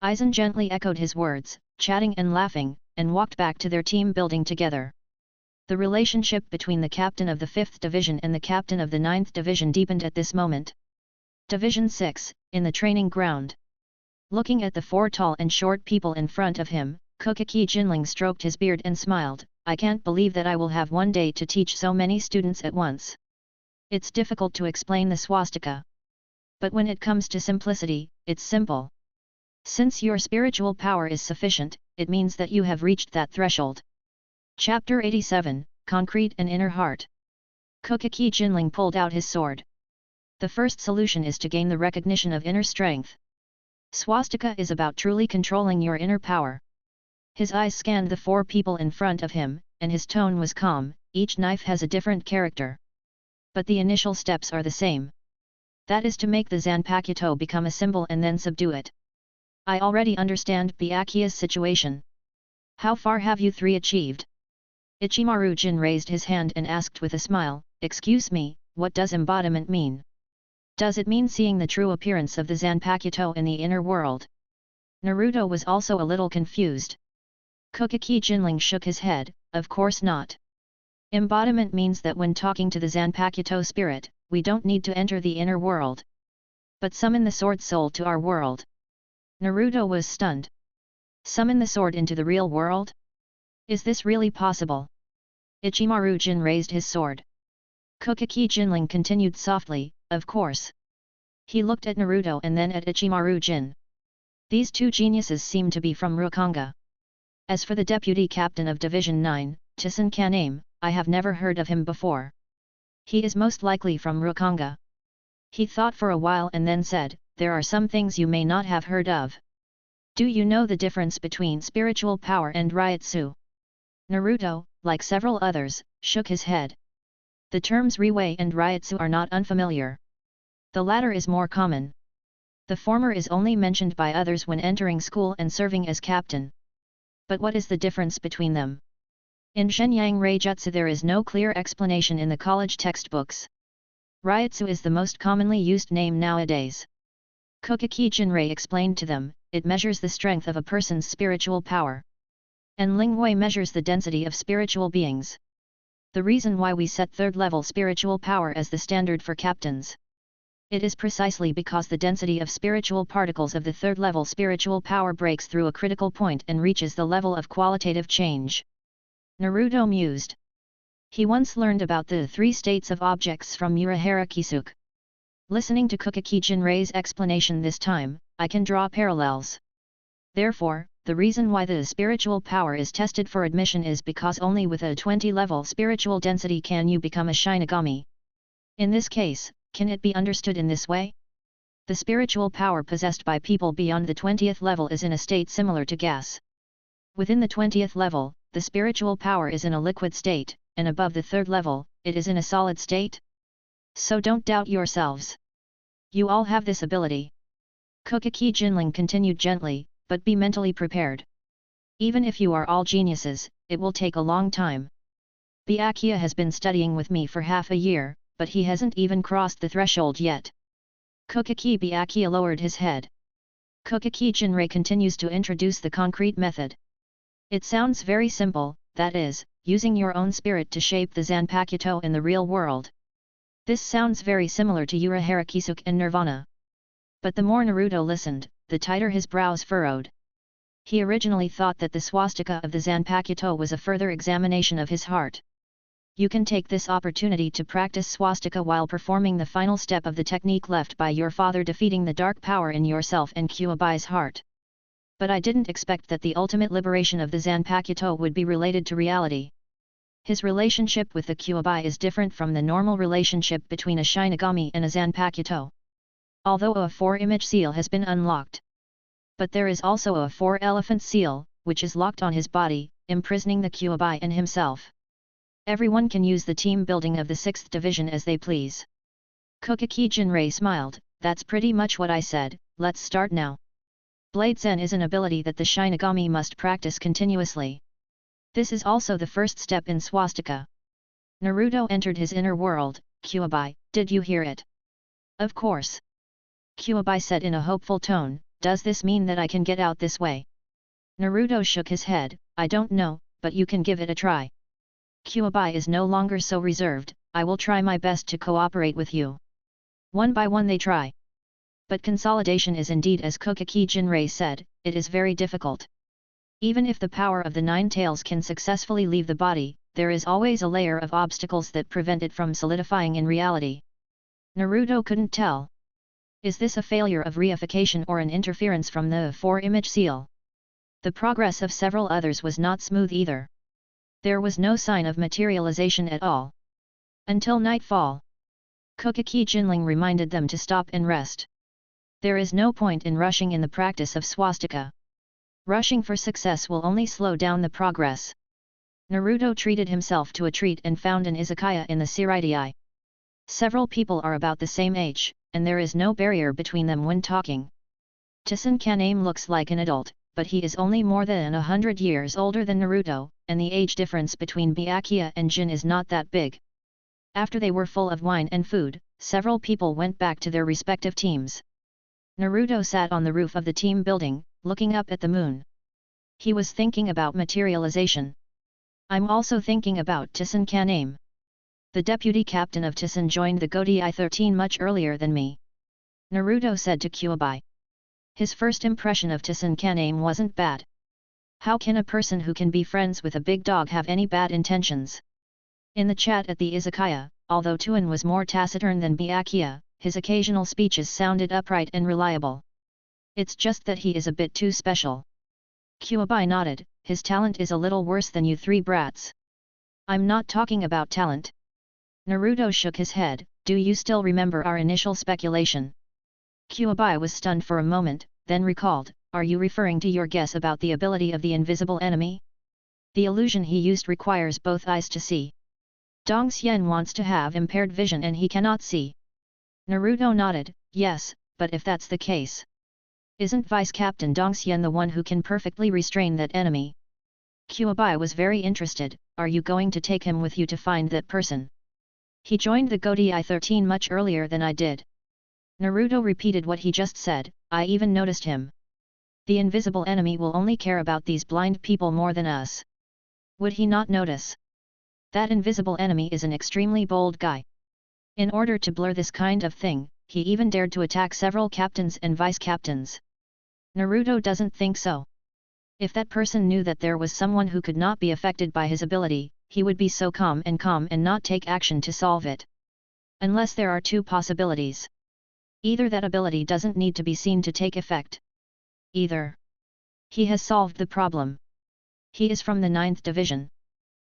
Aizen gently echoed his words, chatting and laughing, and walked back to their team building together. The relationship between the captain of the 5th division and the captain of the 9th division deepened at this moment. Division 6, in the training ground. Looking at the 4 tall and short people in front of him, Kokaki Jinling stroked his beard and smiled, I can't believe that I will have one day to teach so many students at once. It's difficult to explain the swastika. But when it comes to simplicity, it's simple. Since your spiritual power is sufficient, it means that you have reached that threshold. Chapter 87, Concrete and Inner Heart. Kokaki Jinling pulled out his sword. The first solution is to gain the recognition of inner strength. Swastika is about truly controlling your inner power. His eyes scanned the 4 people in front of him, and his tone was calm, each knife has a different character. But the initial steps are the same. That is to make the Zanpakuto become a symbol and then subdue it. I already understand Byakuya's situation. How far have you 3 achieved? Ichimaru Jin raised his hand and asked with a smile, Excuse me, what does embodiment mean? Does it mean seeing the true appearance of the Zanpakuto in the inner world? Naruto was also a little confused. Kokaki Jinling shook his head, of course not. Embodiment means that when talking to the Zanpakuto spirit, we don't need to enter the inner world. But summon the sword soul to our world. Naruto was stunned. Summon the sword into the real world? Is this really possible? Ichimaru Jin raised his sword. Kokaki Jinling continued softly, of course. He looked at Naruto and then at Ichimaru Jin. These 2 geniuses seem to be from Rukanga. As for the deputy captain of Division 9, Tsun Kaname, I have never heard of him before. He is most likely from Rukanga. He thought for a while and then said, there are some things you may not have heard of. Do you know the difference between spiritual power and Ryutsu? Naruto, like several others, shook his head. The terms Riwei and Ryutsu are not unfamiliar. The latter is more common. The former is only mentioned by others when entering school and serving as captain. But what is the difference between them? In Shenyang Reijutsu there is no clear explanation in the college textbooks. Ryutsu is the most commonly used name nowadays. Kokaki Jinrei explained to them, it measures the strength of a person's spiritual power. And Linghui measures the density of spiritual beings. The reason why we set third-level spiritual power as the standard for captains. It is precisely because the density of spiritual particles of the third-level spiritual power breaks through a critical point and reaches the level of qualitative change. Naruto mused. He once learned about the 3 states of objects from Urahara Kisuke. Listening to Kokaki Jinrei's explanation this time, I can draw parallels. Therefore, the reason why the spiritual power is tested for admission is because only with a 20-level spiritual density can you become a shinigami. In this case, can it be understood in this way? The spiritual power possessed by people beyond the 20th level is in a state similar to gas. Within the 20th level, the spiritual power is in a liquid state, and above the 3rd level, it is in a solid state. So don't doubt yourselves. You all have this ability. Kokaki Jinling continued gently, but be mentally prepared. Even if you are all geniuses, it will take a long time. Byakuya has been studying with me for half a year, but he hasn't even crossed the threshold yet. Kokaki Byakuya lowered his head. Kokaki Jinrei continues to introduce the concrete method. It sounds very simple, that is, using your own spirit to shape the Zanpakuto in the real world. This sounds very similar to Urahara Kisuke and Nirvana. But the more Naruto listened, the tighter his brows furrowed. He originally thought that the swastika of the Zanpakuto was a further examination of his heart. You can take this opportunity to practice swastika while performing the final step of the technique left by your father defeating the dark power in yourself and Kyubai's heart. But I didn't expect that the ultimate liberation of the Zanpakuto would be related to reality. His relationship with the Kyuubi is different from the normal relationship between a Shinigami and a Zanpakuto. Although a 4-image seal has been unlocked. But there is also a 4-elephant seal, which is locked on his body, imprisoning the Kyuubi and himself. Everyone can use the team building of the 6th division as they please. Kokaki Jinrei smiled, that's pretty much what I said, let's start now. Blade Zen is an ability that the Shinigami must practice continuously. This is also the first step in swastika. Naruto entered his inner world. Kyuubi, did you hear it? Of course. Kyuubi said in a hopeful tone, does this mean that I can get out this way? Naruto shook his head, I don't know, but you can give it a try. Kyuubi is no longer so reserved, I will try my best to cooperate with you. One by one they try. But consolidation is indeed as Kokaki Jinrei said, it is very difficult. Even if the power of the 9 tails can successfully leave the body, there is always a layer of obstacles that prevent it from solidifying in reality. Naruto couldn't tell. Is this a failure of reification or an interference from the 4-image seal? The progress of several others was not smooth either. There was no sign of materialization at all. Until nightfall. Kokaki Jinling reminded them to stop and rest. There is no point in rushing in the practice of swastika. Rushing for success will only slow down the progress. Naruto treated himself to a treat and found an izakaya in the Seireitei. Several people are about the same age, and there is no barrier between them when talking. Tsun Kaname looks like an adult, but he is only more than 100 years older than Naruto, and the age difference between Byakuya and Jin is not that big. After they were full of wine and food, several people went back to their respective teams. Naruto sat on the roof of the team building, looking up at the moon. He was thinking about materialization. I'm also thinking about Tsun Kaname. The deputy captain of Tsun joined the Godi I-13 much earlier than me. Naruto said to Kyuubi. His first impression of Tsun Kaname wasn't bad. How can a person who can be friends with a big dog have any bad intentions? In the chat at the izakaya, although Tuan was more taciturn than Byakuya, his occasional speeches sounded upright and reliable. It's just that he is a bit too special. Kyuubi nodded, his talent is a little worse than you 3 brats. I'm not talking about talent. Naruto shook his head, do you still remember our initial speculation? Kyuubi was stunned for a moment, then recalled, are you referring to your guess about the ability of the invisible enemy? The illusion he used requires both eyes to see. Dong Xian wants to have impaired vision and he cannot see. Naruto nodded, yes, but if that's the case. Isn't Vice Captain Dong Xian the one who can perfectly restrain that enemy? Kyuubi was very interested, are you going to take him with you to find that person? He joined the Godi I-13 much earlier than I did. Naruto repeated what he just said, I even noticed him. The invisible enemy will only care about these blind people more than us. Would he not notice? That invisible enemy is an extremely bold guy. In order to blur this kind of thing, he even dared to attack several captains and vice-captains. Naruto doesn't think so. If that person knew that there was someone who could not be affected by his ability, he would be so calm and not take action to solve it. Unless there are two possibilities. Either that ability doesn't need to be seen to take effect. Either he has solved the problem. He is from the 9th division.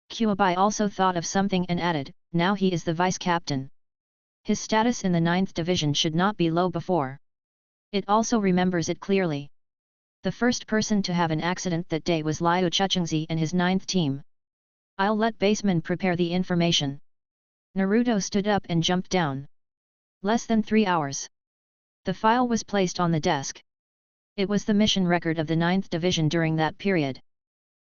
Kuwabai also thought of something and added, now he is the vice-captain. His status in the 9th division should not be low before. It also remembers it clearly. The first person to have an accident that day was Liu Chuchengzi and his 9th team. I'll let Baseman prepare the information. Naruto stood up and jumped down. Less than 3 hours. The file was placed on the desk. It was the mission record of the 9th division during that period.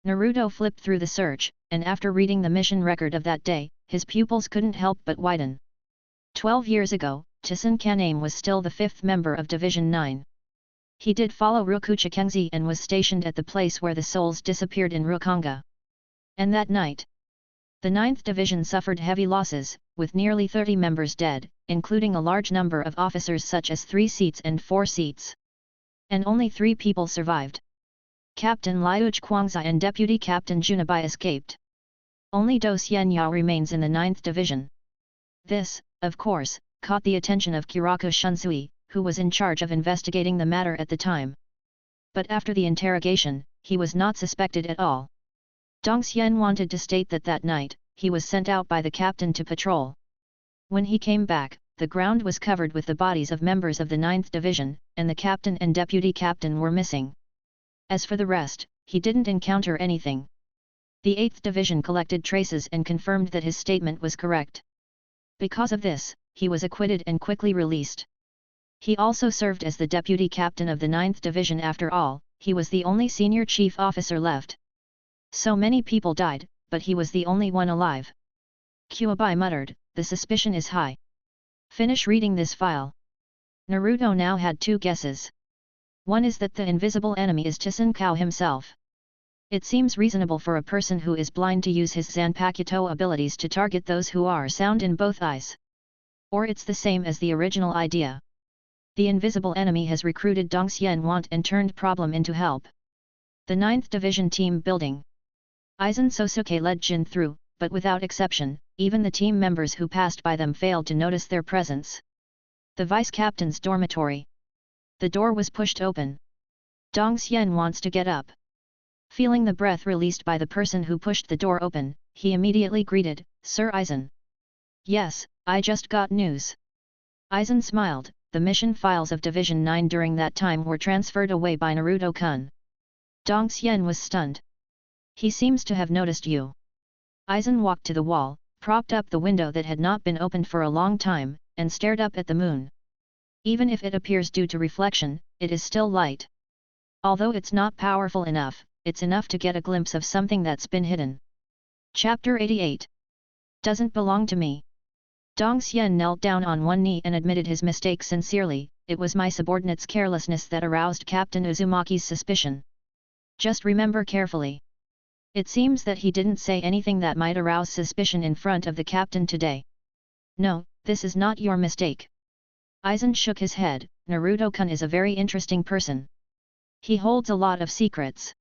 Naruto flipped through the search, and after reading the mission record of that day, his pupils couldn't help but widen. 12 years ago, Tsun Kaname was still the 5th member of Division 9. He did follow Rukuchikengzi and was stationed at the place where the souls disappeared in Rukanga. And that night, the 9th division suffered heavy losses, with nearly 30 members dead, including a large number of officers such as 3 seats and 4 seats. And only 3 people survived. Captain Liu Chuangzi and Deputy Captain Junabai escaped. Only Do Xianyao remains in the 9th division. This, of course, caught the attention of Kiraku Shunsui, who was in charge of investigating the matter at the time. But after the interrogation, he was not suspected at all. Dong Xian wanted to state that that night, he was sent out by the captain to patrol. When he came back, the ground was covered with the bodies of members of the 9th division, and the captain and deputy captain were missing. As for the rest, he didn't encounter anything. The 8th division collected traces and confirmed that his statement was correct. Because of this, he was acquitted and quickly released. He also served as the deputy captain of the 9th division. After all, he was the only senior chief officer left. So many people died, but he was the only one alive. Kuwabai muttered, the suspicion is high. Finish reading this file. Naruto now had 2 guesses. One is that the invisible enemy is Tsun Kao himself. It seems reasonable for a person who is blind to use his Zanpakuto abilities to target those who are sound in both eyes. Or it's the same as the original idea. The invisible enemy has recruited Dong Xian and turned problem into help. The 9th division team building. Aizen Sosuke led Jin through, but without exception, even the team members who passed by them failed to notice their presence. The vice-captain's dormitory. The door was pushed open. Dong Xian wants to get up. Feeling the breath released by the person who pushed the door open, he immediately greeted, Sir Aizen. Yes, I just got news. Aizen smiled, the mission files of Division 9 during that time were transferred away by Naruto-kun. Dong Xian was stunned. He seems to have noticed you. Aizen walked to the wall, propped up the window that had not been opened for a long time, and stared up at the moon. Even if it appears due to reflection, it is still light. Although it's not powerful enough, it's enough to get a glimpse of something that's been hidden. Chapter 88. Doesn't belong to me. Dong Xian knelt down on one knee and admitted his mistake sincerely, it was my subordinate's carelessness that aroused Captain Uzumaki's suspicion. Just remember carefully. It seems that he didn't say anything that might arouse suspicion in front of the captain today. No, this is not your mistake. Aizen shook his head, Naruto-kun is a very interesting person. He holds a lot of secrets.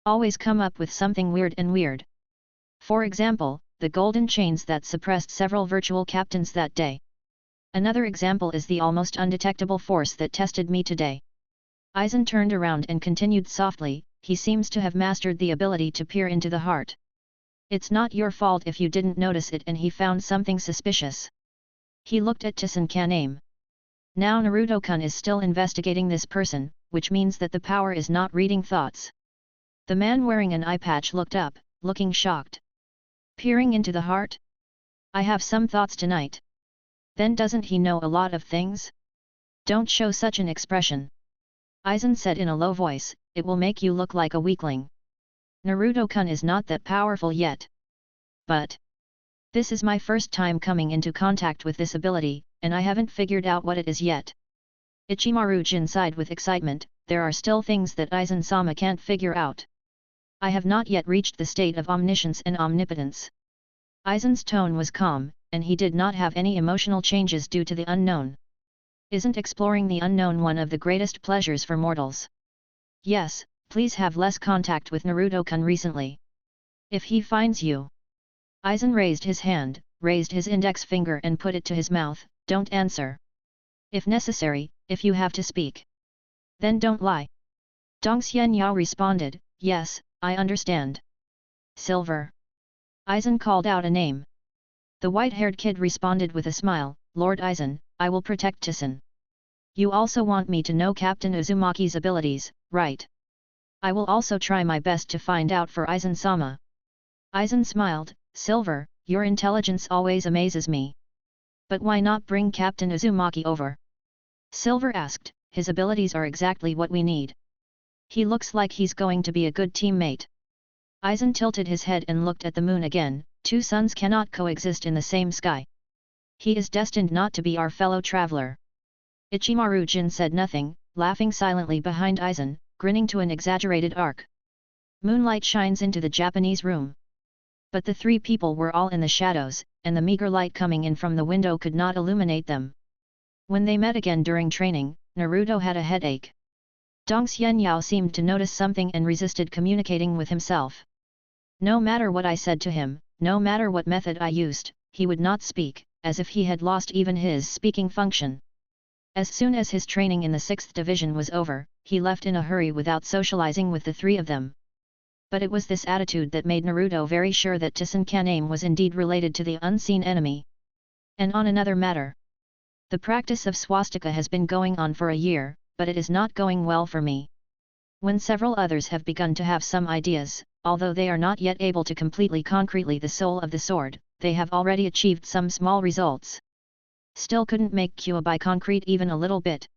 Always come up with something weird. For example, the golden chains that suppressed several virtual captains that day. Another example is the almost undetectable force that tested me today. Aizen turned around and continued softly, he seems to have mastered the ability to peer into the heart. It's not your fault if you didn't notice it and he found something suspicious. He looked at Tsun Kaname. Now Naruto-kun is still investigating this person, which means that the power is not reading thoughts. The man wearing an eye patch looked up, looking shocked. Peering into the heart? I have some thoughts tonight. Then doesn't he know a lot of things? Don't show such an expression. Aizen said in a low voice, it will make you look like a weakling. Naruto-kun is not that powerful yet. But This is my first time coming into contact with this ability, and I haven't figured out what it is yet. Ichimaru-jin sighed with excitement, there are still things that Aizen-sama can't figure out. I have not yet reached the state of omniscience and omnipotence. Aizen's tone was calm, and he did not have any emotional changes due to the unknown. Isn't exploring the unknown one of the greatest pleasures for mortals? Yes, please have less contact with Naruto-kun recently. If he finds you. Aizen raised his hand, raised his index finger and put it to his mouth, don't answer. If necessary, if you have to speak. Then don't lie. Dong Xianyao responded, yes, I understand. Silver. Aizen called out a name. The white-haired kid responded with a smile, Lord Aizen, I will protect Tissen. You also want me to know Captain Uzumaki's abilities, right? I will also try my best to find out for Aizen-sama. Aizen smiled, Silver, your intelligence always amazes me. But why not bring Captain Uzumaki over? Silver asked, his abilities are exactly what we need. He looks like he's going to be a good teammate. Aizen tilted his head and looked at the moon again, two suns cannot coexist in the same sky. He is destined not to be our fellow traveler. Ichimaru-jin said nothing, laughing silently behind Aizen, grinning to an exaggerated arc. Moonlight shines into the Japanese room. But the three people were all in the shadows, and the meager light coming in from the window could not illuminate them. When they met again during training, Naruto had a headache. Dong Xianyao seemed to notice something and resisted communicating with himself. No matter what I said to him, no matter what method I used, he would not speak, as if he had lost even his speaking function. As soon as his training in the 6th division was over, he left in a hurry without socializing with the three of them. But it was this attitude that made Naruto very sure that Tissen Kaname was indeed related to the unseen enemy. And on another matter. The practice of swastika has been going on for a year, but it is not going well for me. When several others have begun to have some ideas, although they are not yet able to completely concretely the soul of the sword, they have already achieved some small results. Still couldn't make Kyuubi concrete even a little bit.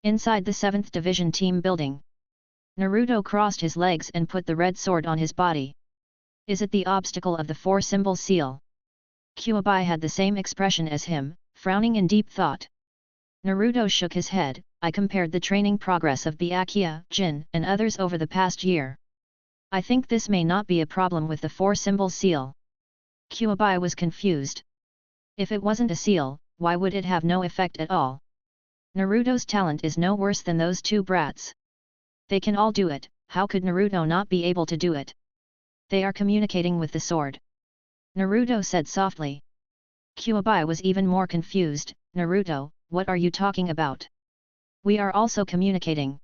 Inside the 7th division team building. Naruto crossed his legs and put the red sword on his body. Is it the obstacle of the four-symbol seal? Kyuubi had the same expression as him, frowning in deep thought. Naruto shook his head, I compared the training progress of Byakuya, Jin, and others over the past year. I think this may not be a problem with the four-symbol seal. Kyuubi was confused. If it wasn't a seal, why would it have no effect at all? Naruto's talent is no worse than those two brats. They can all do it, how could Naruto not be able to do it? They are communicating with the sword. Naruto said softly. Kyuubi was even more confused, Naruto, what are you talking about? We are also communicating.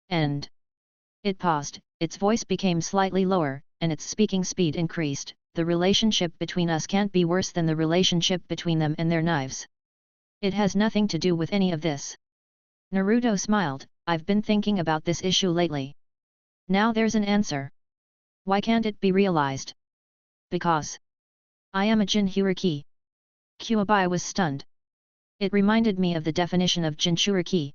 And it paused, its voice became slightly lower, and its speaking speed increased, the relationship between us can't be worse than the relationship between them and their knives. It has nothing to do with any of this. Naruto smiled, I've been thinking about this issue lately. Now there's an answer. Why can't it be realized? Because I am a Jinchūriki. Kyuubi was stunned. It reminded me of the definition of Jinchūriki.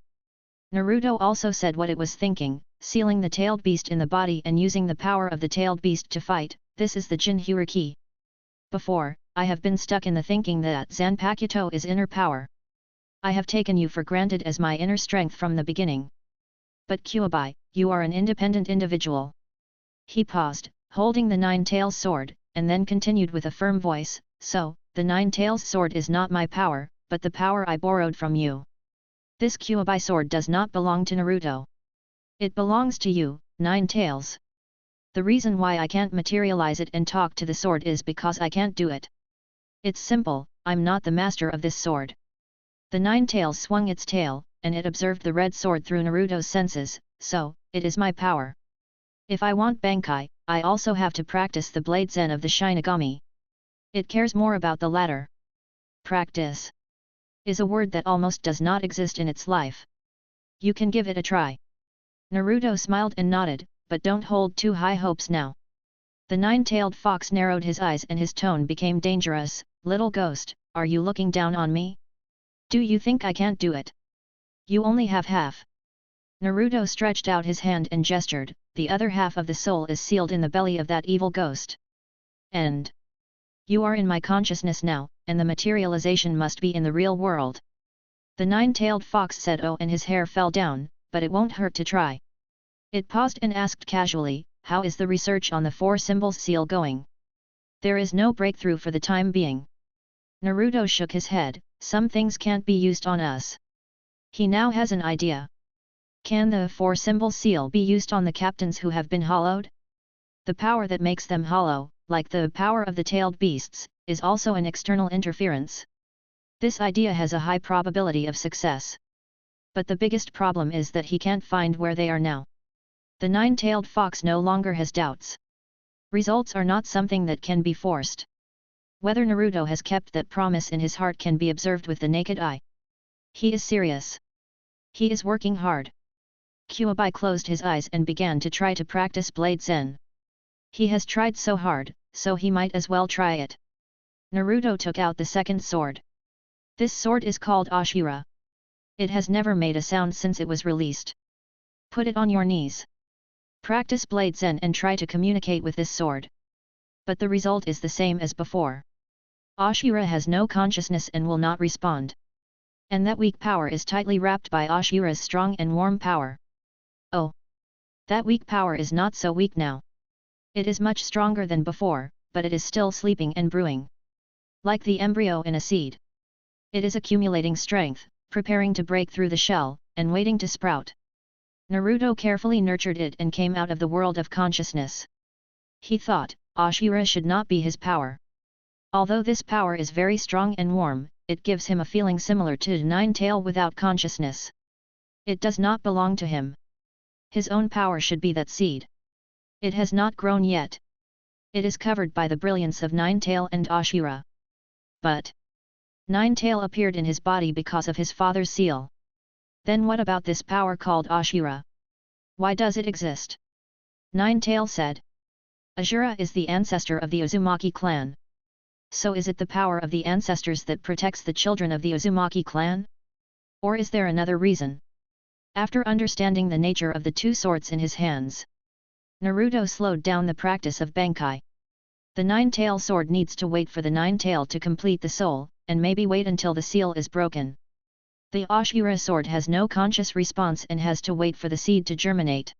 Naruto also said what it was thinking, sealing the tailed beast in the body and using the power of the tailed beast to fight, this is the Jinchūriki. Before, I have been stuck in the thinking that Zanpakuto is inner power. I have taken you for granted as my inner strength from the beginning. But Kyuubi, you are an independent individual. He paused, holding the nine-tails sword, and then continued with a firm voice, so, the nine-tails sword is not my power, but the power I borrowed from you. This Kyuubi sword does not belong to Naruto. It belongs to you, Nine-Tails. The reason why I can't materialize it and talk to the sword is because I can't do it. It's simple, I'm not the master of this sword. The Nine-Tails swung its tail, and it observed the red sword through Naruto's senses, so, it is my power. If I want Bankai, I also have to practice the blade zen of the shinigami. It cares more about the latter. Practice is a word that almost does not exist in its life. You can give it a try. Naruto smiled and nodded, but don't hold too high hopes now. The nine-tailed fox narrowed his eyes and his tone became dangerous, little ghost, are you looking down on me? Do you think I can't do it? You only have half. Naruto stretched out his hand and gestured, the other half of the soul is sealed in the belly of that evil ghost. And You are in my consciousness now, and the materialization must be in the real world. The nine-tailed fox said oh, and his hair fell down, but it won't hurt to try. It paused and asked casually, how is the research on the four symbols seal going? There is no breakthrough for the time being. Naruto shook his head, some things can't be used on us. He now has an idea. Can the four symbol seal be used on the captains who have been hollowed? The power that makes them hollow, like the power of the tailed beasts, is also an external interference. This idea has a high probability of success. But the biggest problem is that he can't find where they are now. The nine-tailed fox no longer has doubts. Results are not something that can be forced. Whether Naruto has kept that promise in his heart can be observed with the naked eye. He is serious. He is working hard. Kyuubi closed his eyes and began to try to practice Blade Zen. He has tried so hard, so he might as well try it. Naruto took out the second sword. This sword is called Ashura. It has never made a sound since it was released. Put it on your knees. Practice Blade Zen and try to communicate with this sword. But the result is the same as before. Ashura has no consciousness and will not respond. And that weak power is tightly wrapped by Ashura's strong and warm power. Oh! That weak power is not so weak now. It is much stronger than before, but it is still sleeping and brewing. Like the embryo in a seed. It is accumulating strength, preparing to break through the shell, and waiting to sprout. Naruto carefully nurtured it and came out of the world of consciousness. He thought, Ashura should not be his power. Although this power is very strong and warm, it gives him a feeling similar to Nine-Tail without consciousness. It does not belong to him. His own power should be that seed. It has not grown yet. It is covered by the brilliance of Nine-Tail and Ashura. But Nine-Tail appeared in his body because of his father's seal. Then what about this power called Ashura? Why does it exist? Nine-Tail said. Ashura is the ancestor of the Uzumaki clan. So is it the power of the ancestors that protects the children of the Uzumaki clan? Or is there another reason? After understanding the nature of the two swords in his hands, Naruto slowed down the practice of Bankai. The nine-tail sword needs to wait for the nine-tail to complete the soul, and maybe wait until the seal is broken. The Ashura sword has no conscious response and has to wait for the seed to germinate.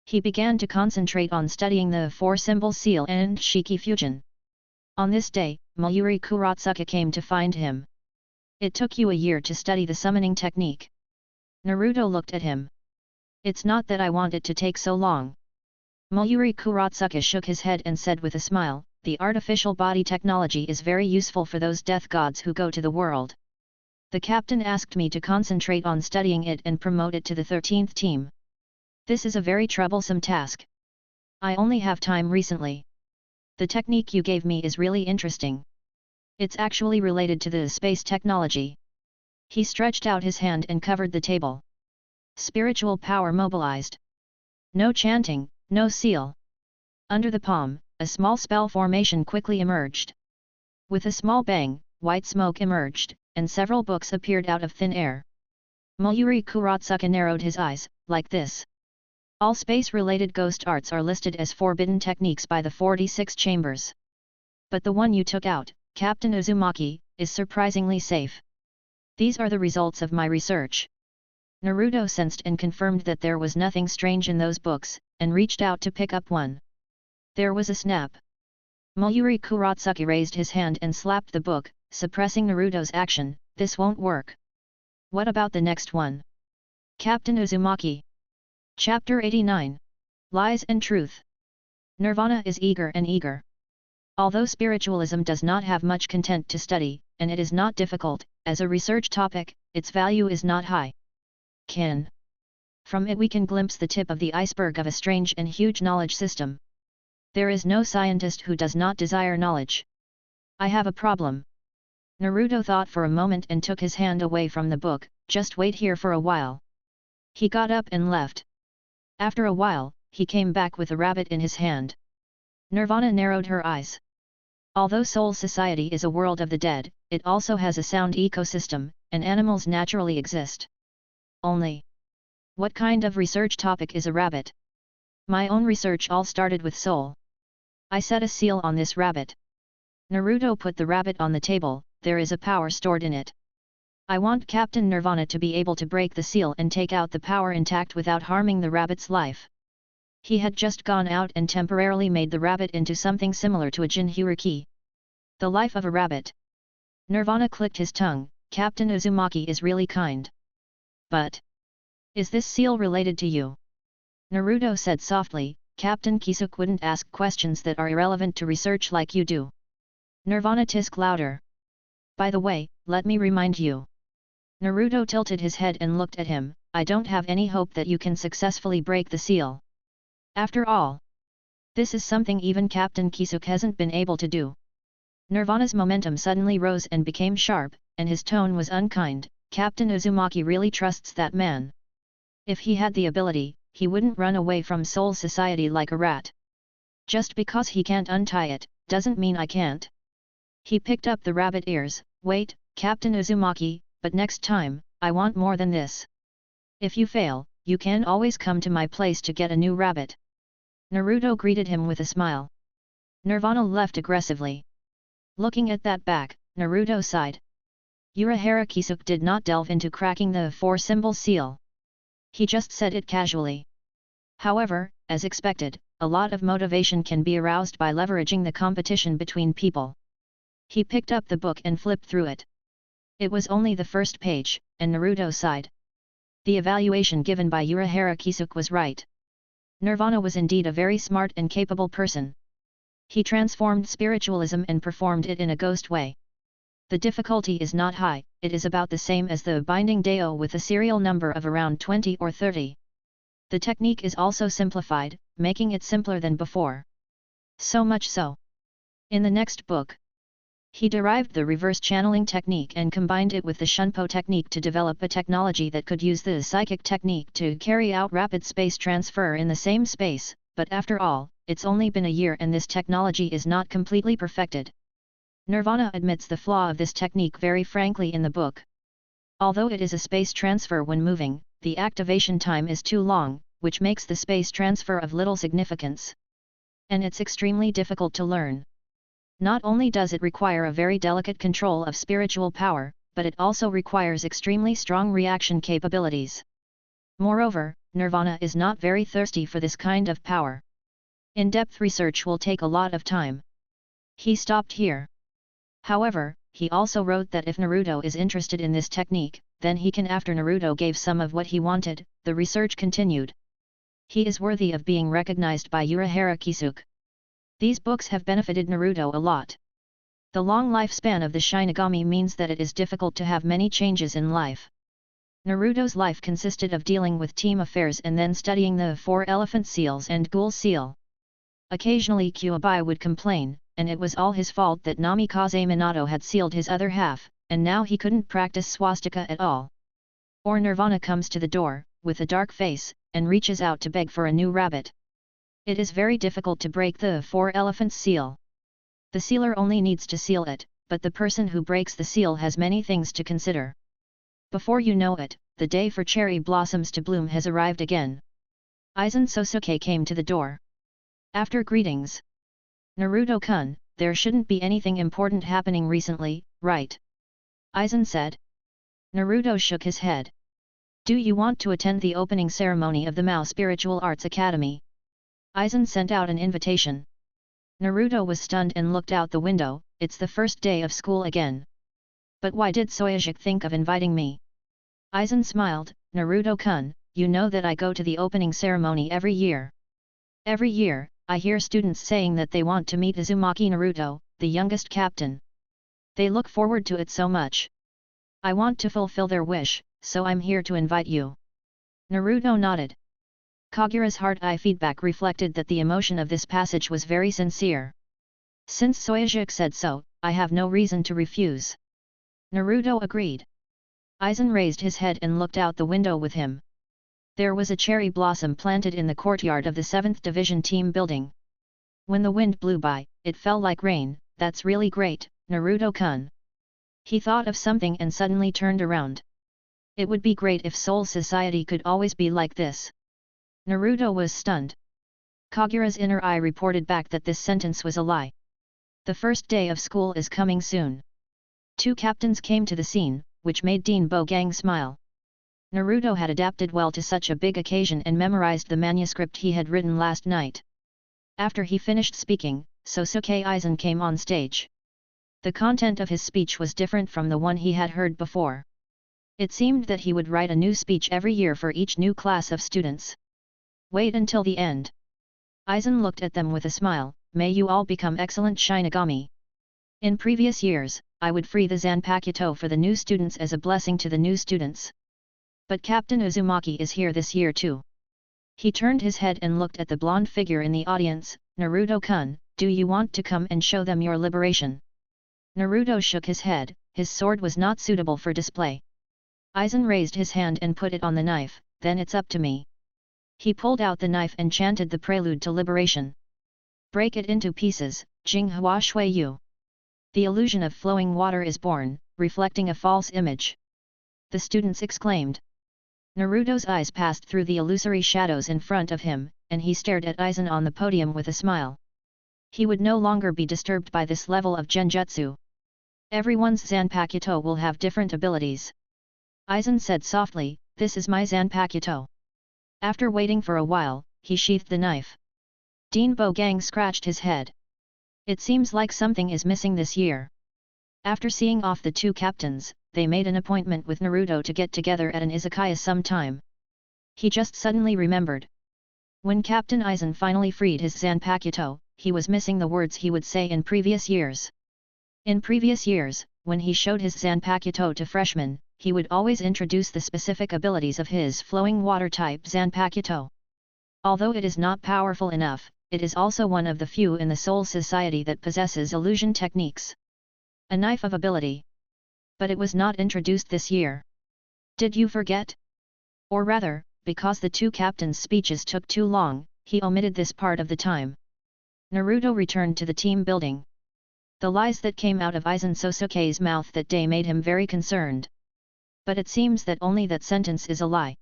He began to concentrate on studying the four-symbol seal and Shiki fusion. On this day, Mayuri Kuratsuka came to find him. It took you a year to study the summoning technique. Naruto looked at him. It's not that I want it to take so long. Mayuri Kuratsuka shook his head and said with a smile, the artificial body technology is very useful for those death gods who go to the world. The captain asked me to concentrate on studying it and promote it to the 13th team. This is a very troublesome task. I only have time recently. The technique you gave me is really interesting. It's actually related to the space technology. He stretched out his hand and covered the table. Spiritual power mobilized. No chanting, no seal. Under the palm, a small spell formation quickly emerged. With a small bang, white smoke emerged, and several books appeared out of thin air. Mayuri Kuratsuka narrowed his eyes, like this. All space-related ghost arts are listed as forbidden techniques by the 46 chambers. But the one you took out, Captain Uzumaki, is surprisingly safe. These are the results of my research. Naruto sensed and confirmed that there was nothing strange in those books, and reached out to pick up one. There was a snap. Mayuri Kuratsuka raised his hand and slapped the book, suppressing Naruto's action. This won't work. What about the next one? Captain Uzumaki. Chapter 89. Lies and Truth. Nirvana is eager and eager. Although spiritualism does not have much content to study, and it is not difficult, as a research topic, its value is not high. From it we can glimpse the tip of the iceberg of a strange and huge knowledge system. There is no scientist who does not desire knowledge. I have a problem. Naruto thought for a moment and took his hand away from the book. Just wait here for a while. He got up and left. After a while, he came back with a rabbit in his hand. Nirvana narrowed her eyes. Although Soul Society is a world of the dead, it also has a sound ecosystem, and animals naturally exist. Only. What kind of research topic is a rabbit? My own research all started with soul. I set a seal on this rabbit. Naruto put the rabbit on the table. There is a power stored in it. I want Captain Nirvana to be able to break the seal and take out the power intact without harming the rabbit's life. He had just gone out and temporarily made the rabbit into something similar to a Jinchūriki. The life of a rabbit. Nirvana clicked his tongue. Captain Uzumaki is really kind. But is this seal related to you? Naruto said softly. Captain Kisuke wouldn't ask questions that are irrelevant to research like you do. Nirvana tisked louder. By the way, let me remind you. Naruto tilted his head and looked at him. I don't have any hope that you can successfully break the seal. After all, this is something even Captain Kisuke hasn't been able to do. Nirvana's momentum suddenly rose and became sharp, and his tone was unkind. Captain Uzumaki really trusts that man. If he had the ability, he wouldn't run away from Soul Society like a rat. Just because he can't untie it, doesn't mean I can't. He picked up the rabbit ears. Wait, Captain Uzumaki, but next time, I want more than this. If you fail, you can always come to my place to get a new rabbit. Naruto greeted him with a smile. Nirvana left aggressively. Looking at that back, Naruto sighed. Urahara Kisuke did not delve into cracking the four-symbol seal. He just said it casually. However, as expected, a lot of motivation can be aroused by leveraging the competition between people. He picked up the book and flipped through it. It was only the first page, and Naruto sighed. The evaluation given by Urahara Kisuke was right. Nirvana was indeed a very smart and capable person. He transformed spiritualism and performed it in a ghost way. The difficulty is not high, it is about the same as the binding Deo with a serial number of around 20 or 30. The technique is also simplified, making it simpler than before. So much so. In the next book, he derived the reverse channeling technique and combined it with the Shunpo technique to develop a technology that could use the psychic technique to carry out rapid space transfer in the same space, but after all, it's only been a year and this technology is not completely perfected. Nirvana admits the flaw of this technique very frankly in the book. Although it is a space transfer when moving, the activation time is too long, which makes the space transfer of little significance. And it's extremely difficult to learn. Not only does it require a very delicate control of spiritual power, but it also requires extremely strong reaction capabilities. Moreover, Nirvana is not very thirsty for this kind of power. In-depth research will take a lot of time. He stopped here. However, he also wrote that if Naruto is interested in this technique, then he can. After Naruto gave some of what he wanted, the research continued. He is worthy of being recognized by Urahara Kisuke. These books have benefited Naruto a lot. The long lifespan of the shinigami means that it is difficult to have many changes in life. Naruto's life consisted of dealing with team affairs and then studying the 4 elephant seals and ghoul seal. Occasionally Kyuubi would complain, and it was all his fault that Namikaze Minato had sealed his other half, and now he couldn't practice swastika at all. Or Nirvana comes to the door, with a dark face, and reaches out to beg for a new rabbit. It is very difficult to break the 4 elephants seal. The sealer only needs to seal it, but the person who breaks the seal has many things to consider. Before you know it, the day for cherry blossoms to bloom has arrived again. Aizen Sosuke came to the door. After greetings. Naruto-kun, there shouldn't be anything important happening recently, right? Aizen said. Naruto shook his head. Do you want to attend the opening ceremony of the Mao Spiritual Arts Academy? Aizen sent out an invitation. Naruto was stunned and looked out the window. It's the first day of school again. But why did Soyajik think of inviting me? Aizen smiled. Naruto-kun, you know that I go to the opening ceremony every year. Every year, I hear students saying that they want to meet Uzumaki Naruto, the youngest captain. They look forward to it so much. I want to fulfill their wish, so I'm here to invite you. Naruto nodded. Kagura's heart-eye feedback reflected that the emotion of this passage was very sincere. Since Soyajik said so, I have no reason to refuse. Naruto agreed. Aizen raised his head and looked out the window with him. There was a cherry blossom planted in the courtyard of the 7th Division team building. When the wind blew by, it fell like rain. That's really great, Naruto-kun. He thought of something and suddenly turned around. It would be great if Soul Society could always be like this. Naruto was stunned. Kagura's inner eye reported back that this sentence was a lie. The first day of school is coming soon. Two captains came to the scene, which made Dean Bogang smile. Naruto had adapted well to such a big occasion and memorized the manuscript he had written last night. After he finished speaking, Sosuke Aizen came on stage. The content of his speech was different from the one he had heard before. It seemed that he would write a new speech every year for each new class of students. Wait until the end. Aizen looked at them with a smile. May you all become excellent shinigami. In previous years, I would free the Zanpakuto for the new students as a blessing to the new students. But Captain Uzumaki is here this year too. He turned his head and looked at the blonde figure in the audience. Naruto-kun, do you want to come and show them your liberation? Naruto shook his head. His sword was not suitable for display. Aizen raised his hand and put it on the knife. Then it's up to me. He pulled out the knife and chanted the prelude to liberation. Break it into pieces, Jinghua Shui Yu. The illusion of flowing water is born, reflecting a false image. The students exclaimed. Naruto's eyes passed through the illusory shadows in front of him, and he stared at Aizen on the podium with a smile. He would no longer be disturbed by this level of genjutsu. Everyone's Zanpakuto will have different abilities. Aizen said softly, this is my Zanpakuto. After waiting for a while, he sheathed the knife. Dean Bogang scratched his head. It seems like something is missing this year. After seeing off the two captains, they made an appointment with Naruto to get together at an izakaya sometime. He just suddenly remembered. When Captain Aizen finally freed his Zanpakuto, he was missing the words he would say in previous years. In previous years, when he showed his Zanpakuto to freshmen, he would always introduce the specific abilities of his flowing water type Zanpakuto. Although it is not powerful enough, it is also one of the few in the Soul Society that possesses illusion techniques. A knife of ability. But it was not introduced this year. Did you forget? Or rather, because the two captains' speeches took too long, he omitted this part of the time. Naruto returned to the team building. The lies that came out of Aizen Sosuke's mouth that day made him very concerned. But it seems that only that sentence is a lie.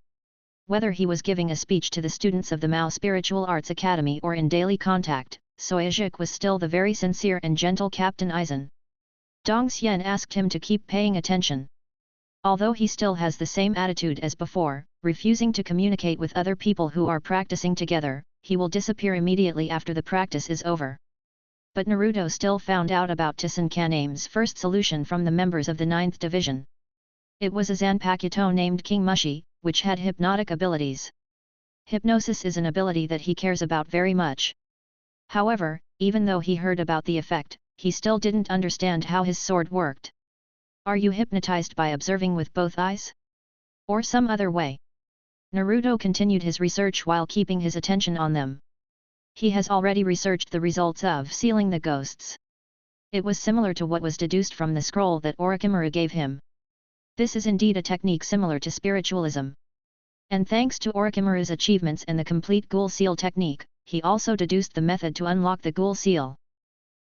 Whether he was giving a speech to the students of the Mao Spiritual Arts Academy or in daily contact, Soyajik was still the very sincere and gentle Captain Aizen. Dong Xian asked him to keep paying attention. Although he still has the same attitude as before, refusing to communicate with other people who are practicing together, he will disappear immediately after the practice is over. But Naruto still found out about Tsunkaname's first solution from the members of the 9th Division. It was a Zanpakuto named King Mushi, which had hypnotic abilities. Hypnosis is an ability that he cares about very much. However, even though he heard about the effect, he still didn't understand how his sword worked. Are you hypnotized by observing with both eyes? Or some other way? Naruto continued his research while keeping his attention on them. He has already researched the results of sealing the ghosts. It was similar to what was deduced from the scroll that Orochimaru gave him. This is indeed a technique similar to spiritualism. And thanks to Orochimaru's achievements and the complete ghoul seal technique, he also deduced the method to unlock the ghoul seal.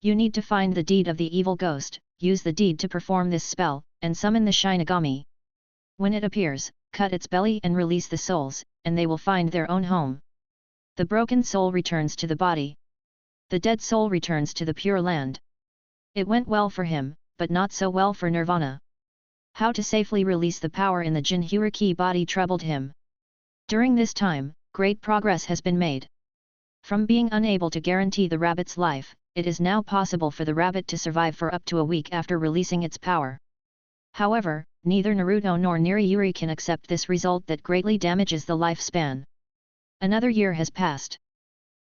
You need to find the deed of the evil ghost, use the deed to perform this spell, and summon the shinigami. When it appears, cut its belly and release the souls, and they will find their own home. The broken soul returns to the body. The dead soul returns to the pure land. It went well for him, but not so well for Nirvana. How to safely release the power in the Jinchūriki body troubled him. During this time, great progress has been made. From being unable to guarantee the rabbit's life, it is now possible for the rabbit to survive for up to a week after releasing its power. However, neither Naruto nor Niriyuri can accept this result that greatly damages the lifespan. Another year has passed.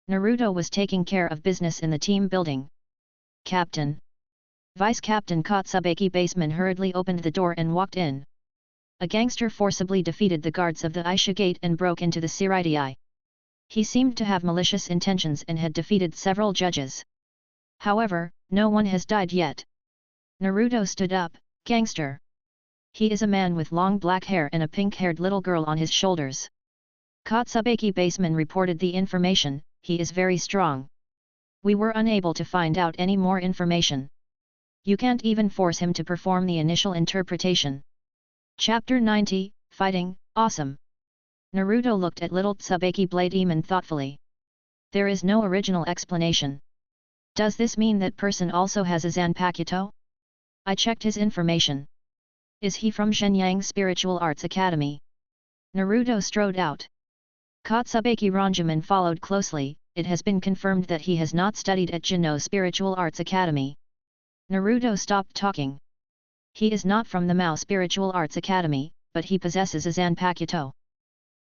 Naruto was taking care of business in the team building. Captain. Vice Captain Kotsubaki Baseman hurriedly opened the door and walked in. A gangster forcibly defeated the guards of the Aisha Gate and broke into the Seireitei. He seemed to have malicious intentions and had defeated several judges. However, no one has died yet. Naruto stood up. Gangster. He is a man with long black hair and a pink-haired little girl on his shoulders. Kotsubaki Baseman reported the information. He is very strong. We were unable to find out any more information. You can't even force him to perform the initial interpretation. Chapter 90, Fighting, Awesome. Naruto looked at little Tsubaki Blade Demon thoughtfully. There is no original explanation. Does this mean that person also has a Zanpakuto? I checked his information. Is he from Shenyang Spiritual Arts Academy? Naruto strode out. Kotsubeki Ranjaman followed closely. It has been confirmed that he has not studied at Jino Spiritual Arts Academy. Naruto stopped talking. He is not from the Mao Spiritual Arts Academy, but he possesses a Zanpakuto.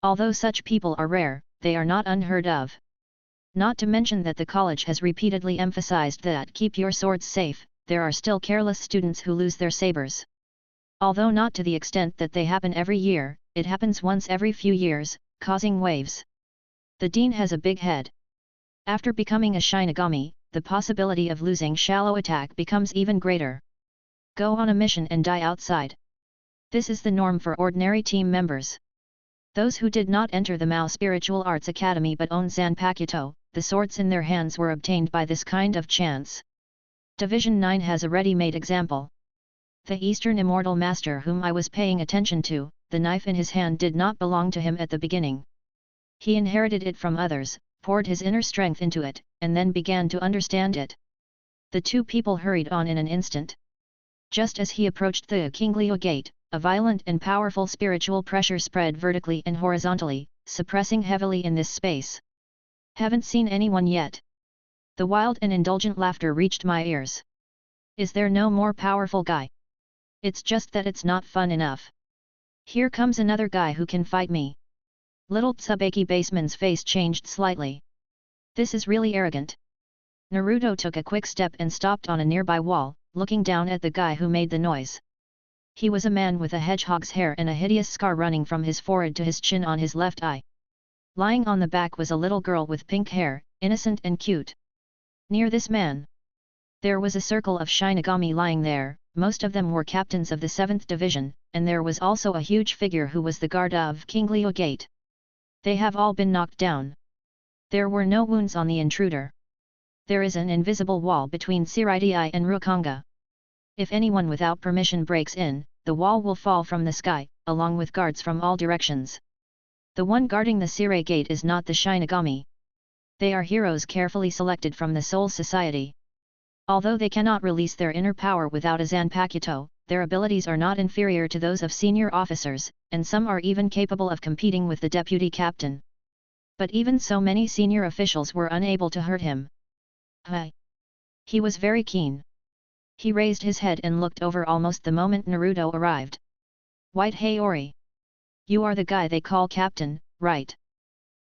Although such people are rare, they are not unheard of. Not to mention that the college has repeatedly emphasized that keep your swords safe, there are still careless students who lose their sabers. Although not to the extent that they happen every year, it happens once every few years, causing waves. The dean has a big head. After becoming a shinigami, the possibility of losing shallow attack becomes even greater. Go on a mission and die outside. This is the norm for ordinary team members. Those who did not enter the Mao Spiritual Arts Academy but own Zanpakuto, the swords in their hands were obtained by this kind of chance. Division 9 has a ready-made example. The Eastern Immortal Master whom I was paying attention to, the knife in his hand did not belong to him at the beginning. He inherited it from others, poured his inner strength into it, and then began to understand it. The two people hurried on in an instant. Just as he approached the Kinglio Gate, a violent and powerful spiritual pressure spread vertically and horizontally, suppressing heavily in this space. Haven't seen anyone yet. The wild and indulgent laughter reached my ears. Is there no more powerful guy? It's just that it's not fun enough. Here comes another guy who can fight me. Little Tsubeki Baseman's face changed slightly. This is really arrogant. Naruto took a quick step and stopped on a nearby wall, looking down at the guy who made the noise. He was a man with a hedgehog's hair and a hideous scar running from his forehead to his chin on his left eye. Lying on the back was a little girl with pink hair, innocent and cute. Near this man, there was a circle of shinigami lying there. Most of them were captains of the 7th Division, and there was also a huge figure who was the guard of Kinglio Gate. They have all been knocked down. There were no wounds on the intruder. There is an invisible wall between Seireitei and Rukanga. If anyone without permission breaks in, the wall will fall from the sky, along with guards from all directions. The one guarding the Seireitei Gate is not the shinigami. They are heroes carefully selected from the Soul Society. Although they cannot release their inner power without a Zanpakuto, their abilities are not inferior to those of senior officers, and some are even capable of competing with the deputy captain. But even so, many senior officials were unable to hurt him. Hi! He was very keen. He raised his head and looked over almost the moment Naruto arrived. White Hayori! You are the guy they call captain, right?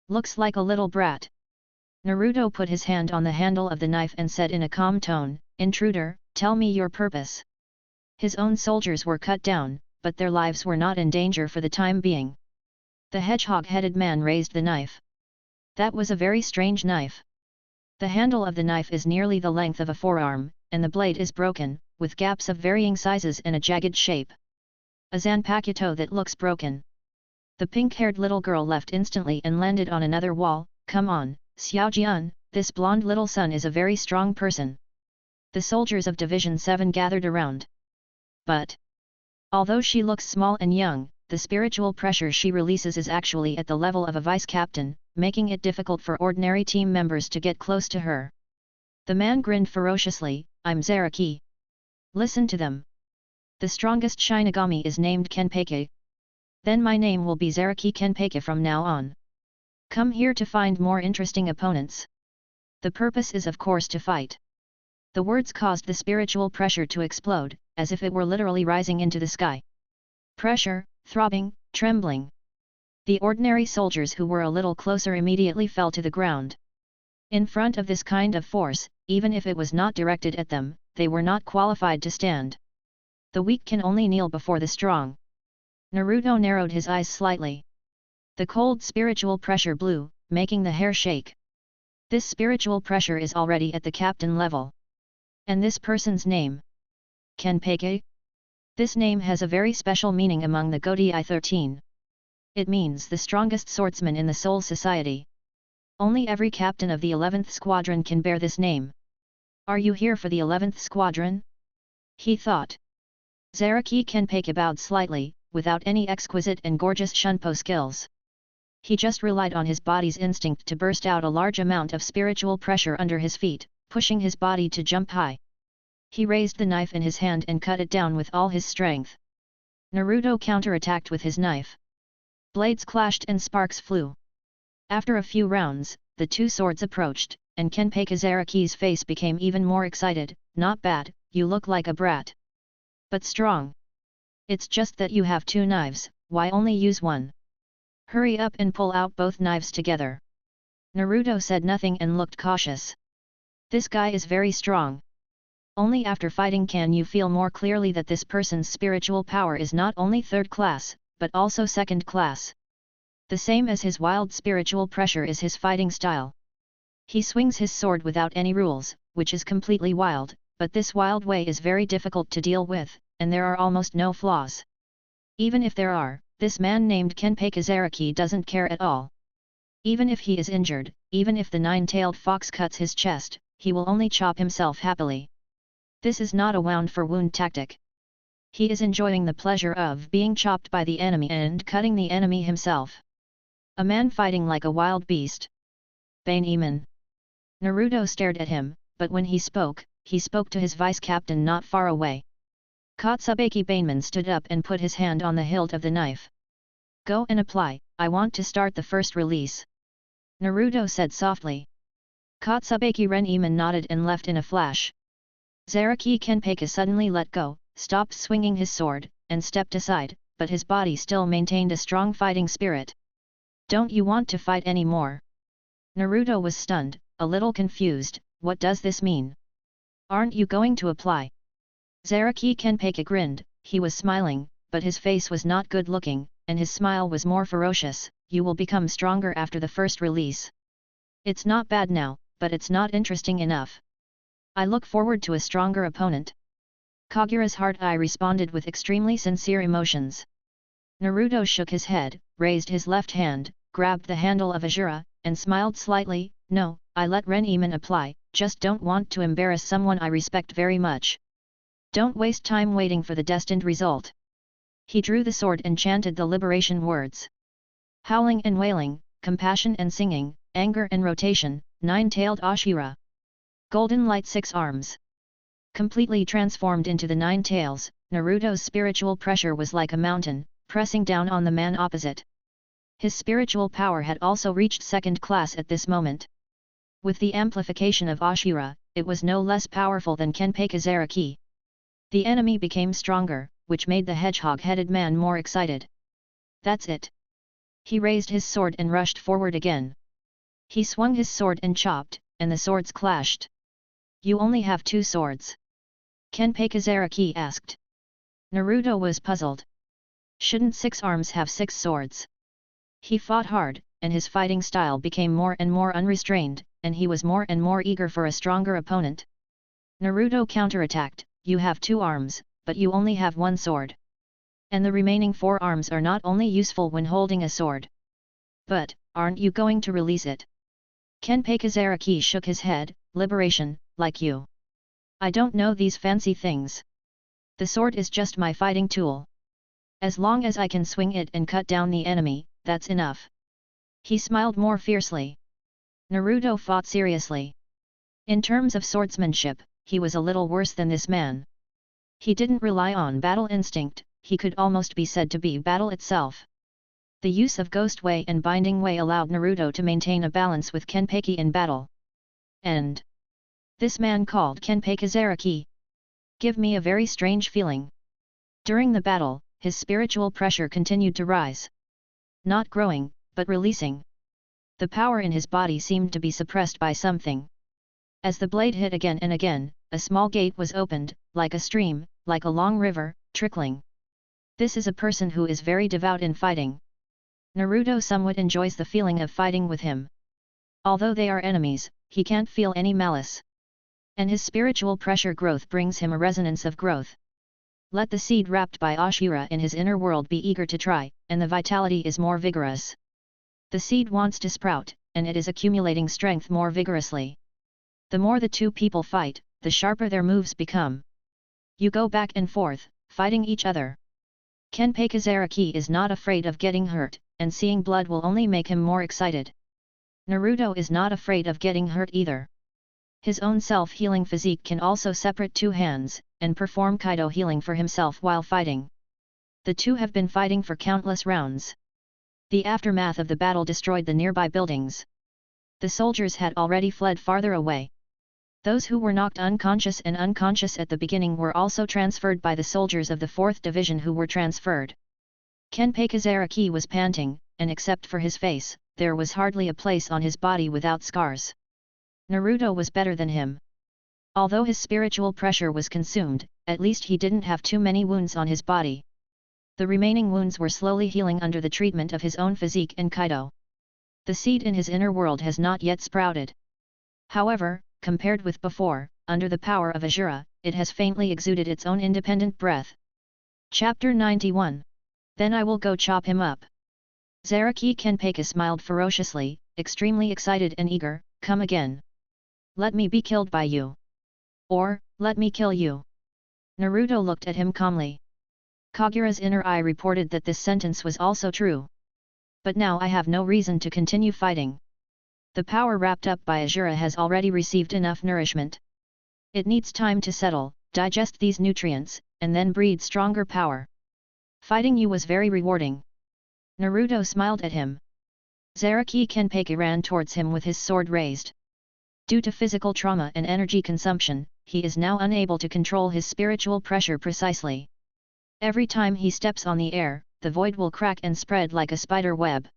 Looks like a little brat. Naruto put his hand on the handle of the knife and said in a calm tone, "Intruder, tell me your purpose." His own soldiers were cut down, but their lives were not in danger for the time being. The hedgehog-headed man raised the knife. That was a very strange knife. The handle of the knife is nearly the length of a forearm, and the blade is broken, with gaps of varying sizes and a jagged shape. A Zanpakuto that looks broken. The pink-haired little girl left instantly and landed on another wall. Come on, Xiaojian, this blonde little son is a very strong person. The soldiers of Division 7 gathered around. But, although she looks small and young, the spiritual pressure she releases is actually at the level of a vice-captain, making it difficult for ordinary team members to get close to her. The man grinned ferociously, "I'm Seireitei. Listen to them. The strongest shinigami is named Kenpeki. Then my name will be Seireitei Kenpeki from now on. Come here to find more interesting opponents. The purpose is of course to fight." The words caused the spiritual pressure to explode, as if it were literally rising into the sky. Pressure, throbbing, trembling. The ordinary soldiers who were a little closer immediately fell to the ground. In front of this kind of force, even if it was not directed at them, they were not qualified to stand. The weak can only kneel before the strong. Naruto narrowed his eyes slightly. The cold spiritual pressure blew, making the hair shake. This spiritual pressure is already at the captain level. And this person's name? Kenpeki? This name has a very special meaning among the Godai 13. It means the strongest swordsman in the Soul Society. Only every captain of the 11th Squadron can bear this name. Are you here for the 11th Squadron? He thought. Seireitei Kenpeki bowed slightly, without any exquisite and gorgeous shunpo skills. He just relied on his body's instinct to burst out a large amount of spiritual pressure under his feet, pushing his body to jump high. He raised the knife in his hand and cut it down with all his strength. Naruto counterattacked with his knife. Blades clashed and sparks flew. After a few rounds, the two swords approached, and Kenpei Kazaraki's face became even more excited. Not bad, you look like a brat. But strong. It's just that you have two knives, why only use one? Hurry up and pull out both knives together. Naruto said nothing and looked cautious. This guy is very strong. Only after fighting can you feel more clearly that this person's spiritual power is not only third class, but also second class. The same as his wild spiritual pressure is his fighting style. He swings his sword without any rules, which is completely wild, but this wild way is very difficult to deal with, and there are almost no flaws. Even if there are, this man named Kenpei Kazaraki doesn't care at all. Even if he is injured, even if the nine-tailed fox cuts his chest, he will only chop himself happily. This is not a wound for wound tactic. He is enjoying the pleasure of being chopped by the enemy and cutting the enemy himself. A man fighting like a wild beast. Baineman. Naruto stared at him, but when he spoke to his vice-captain not far away. Katsubaki Baineman stood up and put his hand on the hilt of the knife. Go and apply, I want to start the first release. Naruto said softly. Katsubaki Baineman nodded and left in a flash. Zaraki Kenpei suddenly let go, stopped swinging his sword, and stepped aside, but his body still maintained a strong fighting spirit. Don't you want to fight anymore? Naruto was stunned, a little confused. What does this mean? Aren't you going to apply? Zaraki Kenpei grinned. He was smiling, but his face was not good looking, and his smile was more ferocious. You will become stronger after the first release. It's not bad now, but it's not interesting enough. I look forward to a stronger opponent. Kagura's heart eye responded with extremely sincere emotions. Naruto shook his head, raised his left hand, grabbed the handle of Azura, and smiled slightly. No, I let Ren-Eman apply, just don't want to embarrass someone I respect very much. Don't waste time waiting for the destined result. He drew the sword and chanted the liberation words. Howling and wailing, compassion and singing, anger and rotation, nine-tailed Ashura. Golden light 6 arms. Completely transformed into the 9 tails, Naruto's spiritual pressure was like a mountain, pressing down on the man opposite. His spiritual power had also reached second class at this moment. With the amplification of Ashura, it was no less powerful than Kenpei Kazaraki. The enemy became stronger, which made the hedgehog-headed man more excited. That's it. He raised his sword and rushed forward again. He swung his sword and chopped, and the swords clashed. You only have 2 swords? Kenpei Kazaraki asked. Naruto was puzzled. Shouldn't 6 arms have 6 swords? He fought hard, and his fighting style became more and more unrestrained, and he was more and more eager for a stronger opponent. Naruto counterattacked, you have 2 arms, but you only have 1 sword. And the remaining 4 arms are not only useful when holding a sword. But, aren't you going to release it? Kenpei Kazaraki shook his head. Liberation, like you. I don't know these fancy things. The sword is just my fighting tool. As long as I can swing it and cut down the enemy, that's enough. He smiled more fiercely. Naruto fought seriously. In terms of swordsmanship, he was a little worse than this man. He didn't rely on battle instinct, he could almost be said to be battle itself. The use of Ghost Way and Binding Way allowed Naruto to maintain a balance with Kenpei in battle. And this man called Kenpei Kazaraki. Give me a very strange feeling. During the battle, his spiritual pressure continued to rise. Not growing, but releasing. The power in his body seemed to be suppressed by something. As the blade hit again and again, a small gate was opened, like a stream, like a long river, trickling. This is a person who is very devout in fighting. Naruto somewhat enjoys the feeling of fighting with him. Although they are enemies, he can't feel any malice. And his spiritual pressure growth brings him a resonance of growth. Let the seed wrapped by Ashura in his inner world be eager to try, and the vitality is more vigorous. The seed wants to sprout, and it is accumulating strength more vigorously. The more the two people fight, the sharper their moves become. You go back and forth, fighting each other. Kenpei Kazaraki is not afraid of getting hurt, and seeing blood will only make him more excited. Naruto is not afraid of getting hurt either. His own self-healing physique can also separate two hands, and perform Kaido healing for himself while fighting. The two have been fighting for countless rounds. The aftermath of the battle destroyed the nearby buildings. The soldiers had already fled farther away. Those who were knocked unconscious at the beginning were also transferred by the soldiers of the 4th Division who were transferred. Kenpei Zaraki was panting, and except for his face, there was hardly a place on his body without scars. Naruto was better than him. Although his spiritual pressure was consumed, at least he didn't have too many wounds on his body. The remaining wounds were slowly healing under the treatment of his own physique and Kaido. The seed in his inner world has not yet sprouted. However, compared with before, under the power of Asura, it has faintly exuded its own independent breath. Chapter 91. Then I will go chop him up. Zaraki Kenpei smiled ferociously, extremely excited and eager. Come again. Let me be killed by you. Or, let me kill you. Naruto looked at him calmly. Kagura's inner eye reported that this sentence was also true. But now I have no reason to continue fighting. The power wrapped up by Asura has already received enough nourishment. It needs time to settle, digest these nutrients, and then breed stronger power. Fighting you was very rewarding. Naruto smiled at him. Zaraki Kenpei ran towards him with his sword raised. Due to physical trauma and energy consumption, he is now unable to control his spiritual pressure precisely. Every time he steps on the air, the void will crack and spread like a spider web.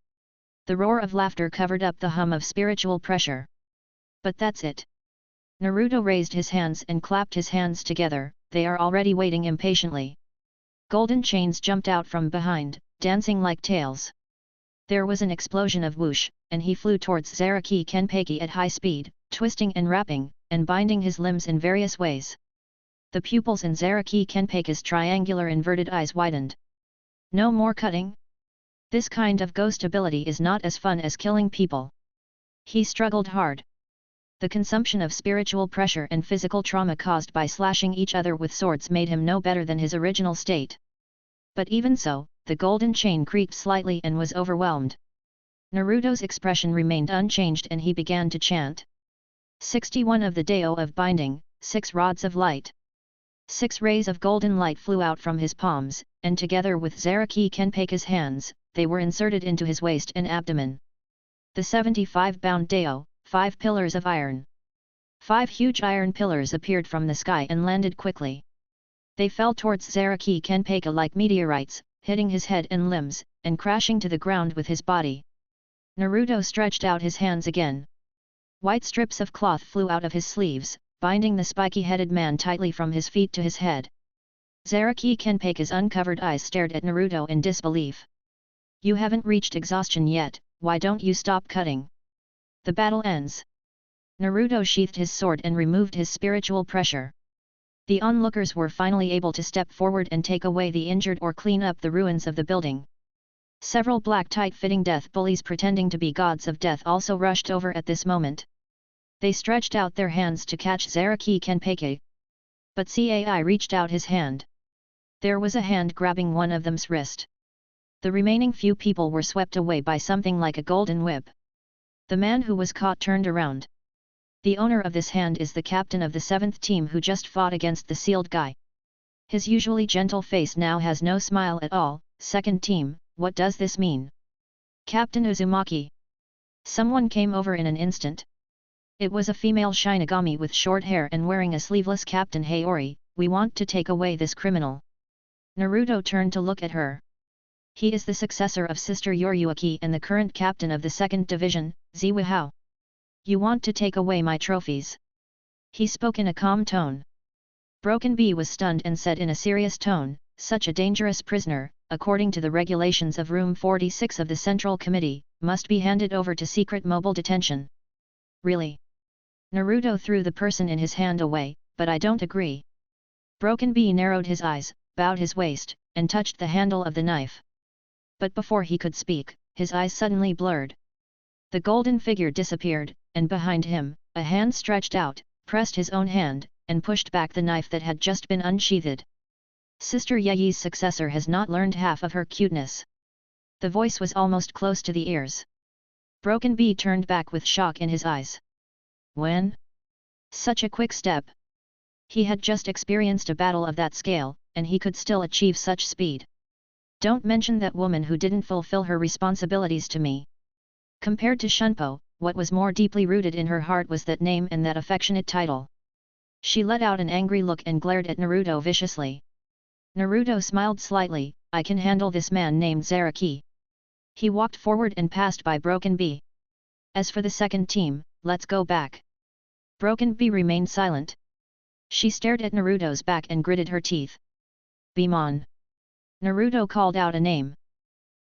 The roar of laughter covered up the hum of spiritual pressure. But that's it. Naruto raised his hands and clapped his hands together, they are already waiting impatiently. Golden chains jumped out from behind, dancing like tails. There was an explosion of whoosh, and he flew towards Zaraki Kenpei at high speed, twisting and wrapping, and binding his limbs in various ways. The pupils in Zaraki Kenpei's triangular inverted eyes widened. No more cutting? This kind of ghost ability is not as fun as killing people. He struggled hard. The consumption of spiritual pressure and physical trauma caused by slashing each other with swords made him no better than his original state. But even so, the golden chain creaked slightly and was overwhelmed. Naruto's expression remained unchanged and he began to chant. 61 of the Dao of Binding, 6 rods of light. 6 rays of golden light flew out from his palms, and together with Zaraki Kenpei's hands, they were inserted into his waist and abdomen. The 75-bound Dao, 5 pillars of iron. 5 huge iron pillars appeared from the sky and landed quickly. They fell towards Zaraki Kenpei like meteorites, hitting his head and limbs, and crashing to the ground with his body. Naruto stretched out his hands again. White strips of cloth flew out of his sleeves, binding the spiky-headed man tightly from his feet to his head. Zaraki Kenpei's uncovered eyes stared at Naruto in disbelief. You haven't reached exhaustion yet, why don't you stop cutting? The battle ends. Naruto sheathed his sword and removed his spiritual pressure. The onlookers were finally able to step forward and take away the injured or clean up the ruins of the building. Several black tight-fitting death bullies pretending to be gods of death also rushed over at this moment. They stretched out their hands to catch Zaraki Kenpei. But Cai reached out his hand. There was a hand grabbing one of them's wrist. The remaining few people were swept away by something like a golden whip. The man who was caught turned around. The owner of this hand is the captain of the 7th team who just fought against the sealed guy. His usually gentle face now has no smile at all. 2nd team, what does this mean? Captain Uzumaki. Someone came over in an instant. It was a female shinigami with short hair and wearing a sleeveless Captain Hayori, we want to take away this criminal. Naruto turned to look at her. He is the successor of Sister Yoruaki and the current captain of the 2nd Division, Ziwahao. You want to take away my trophies? He spoke in a calm tone. Broken Bee was stunned and said in a serious tone, such a dangerous prisoner, according to the regulations of Room 46 of the Central Committee, must be handed over to secret mobile detention. Really? Naruto threw the person in his hand away, but I don't agree. Broken Bee narrowed his eyes, bowed his waist, and touched the handle of the knife. But before he could speak, his eyes suddenly blurred. The golden figure disappeared, and behind him, a hand stretched out, pressed his own hand, and pushed back the knife that had just been unsheathed. Sister Yeyi's successor has not learned half of her cuteness. The voice was almost close to the ears. Broken Bee turned back with shock in his eyes. When? Such a quick step. He had just experienced a battle of that scale, and he could still achieve such speed. Don't mention that woman who didn't fulfill her responsibilities to me. Compared to Shunpo, what was more deeply rooted in her heart was that name and that affectionate title. She let out an angry look and glared at Naruto viciously. Naruto smiled slightly, I can handle this man named Zaraki. He walked forward and passed by Broken Bee. As for the second team, let's go back. Broken Bee remained silent. She stared at Naruto's back and gritted her teeth. Beamon. Naruto called out a name.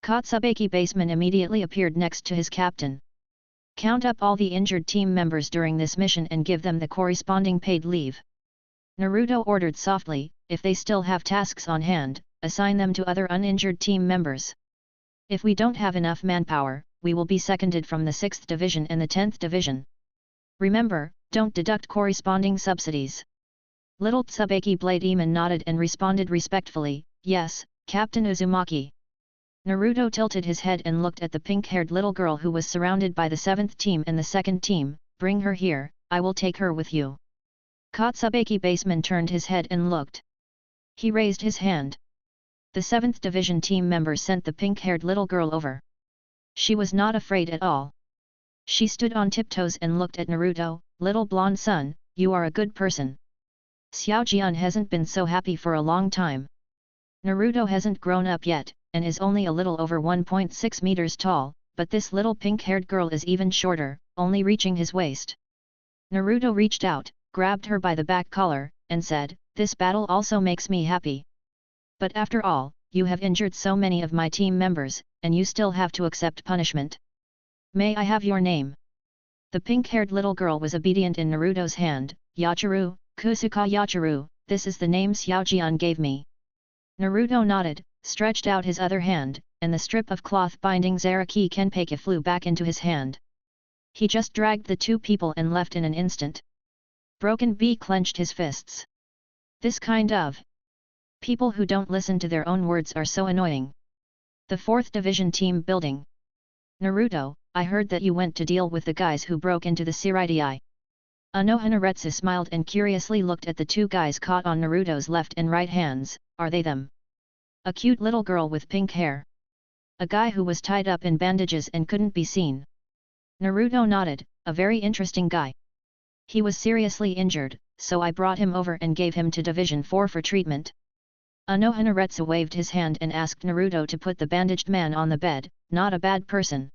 Kotsubaki Baseman immediately appeared next to his captain. Count up all the injured team members during this mission and give them the corresponding paid leave. Naruto ordered softly, if they still have tasks on hand, assign them to other uninjured team members. If we don't have enough manpower, we will be seconded from the 6th Division and the 10th Division. Remember, don't deduct corresponding subsidies. Little Tsubaki Blademan nodded and responded respectfully, yes, Captain Uzumaki. Naruto tilted his head and looked at the pink-haired little girl who was surrounded by the 7th team and the 2nd team, bring her here, I will take her with you. Kotsubaki Baseman turned his head and looked. He raised his hand. The 7th Division team member sent the pink-haired little girl over. She was not afraid at all. She stood on tiptoes and looked at Naruto, little blonde son, you are a good person. Xiaojian hasn't been so happy for a long time. Naruto hasn't grown up yet, and is only a little over 1.6 meters tall, but this little pink-haired girl is even shorter, only reaching his waist. Naruto reached out, grabbed her by the back collar, and said, this battle also makes me happy. But after all, you have injured so many of my team members, and you still have to accept punishment. May I have your name? The pink-haired little girl was obedient in Naruto's hand, Yachiru, Kusuka Yachiru, this is the name Xiaojian gave me. Naruto nodded, stretched out his other hand, and the strip of cloth binding Zaraki Kenpeki flew back into his hand. He just dragged the two people and left in an instant. Broken Bee clenched his fists. This kind of people who don't listen to their own words are so annoying. The 4th Division team building. Naruto, I heard that you went to deal with the guys who broke into the Seireitei. Anohanaretsu smiled and curiously looked at the two guys caught on Naruto's left and right hands, are they them? A cute little girl with pink hair. A guy who was tied up in bandages and couldn't be seen. Naruto nodded, a very interesting guy. He was seriously injured, so I brought him over and gave him to Division 4 for treatment. Anohanaretsu waved his hand and asked Naruto to put the bandaged man on the bed, not a bad person.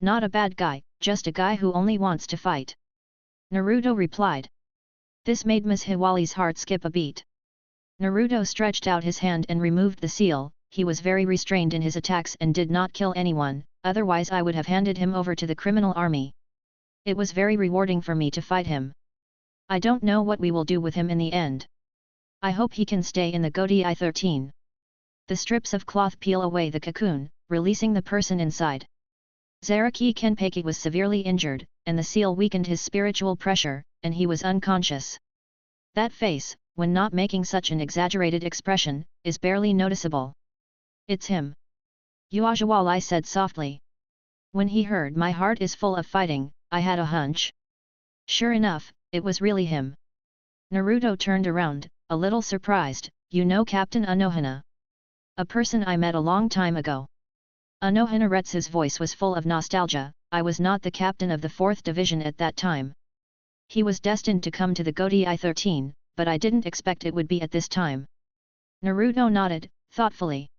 Not a bad guy, just a guy who only wants to fight. Naruto replied. This made Ms. Hiwali's heart skip a beat. Naruto stretched out his hand and removed the seal, he was very restrained in his attacks and did not kill anyone, otherwise I would have handed him over to the criminal army. It was very rewarding for me to fight him. I don't know what we will do with him in the end. I hope he can stay in the Godi I-13. The strips of cloth peel away the cocoon, releasing the person inside. Zaraki Kenpeki was severely injured, and the seal weakened his spiritual pressure, and he was unconscious. That face, when not making such an exaggerated expression, is barely noticeable. It's him. Uajawali said softly. When he heard my heart is full of fighting, I had a hunch. Sure enough, it was really him. Naruto turned around, a little surprised, you know Captain Anohana. A person I met a long time ago. Anohanaretsu's voice was full of nostalgia, I was not the captain of the 4th Division at that time. He was destined to come to the Godi I-13, but I didn't expect it would be at this time. Naruto nodded, thoughtfully.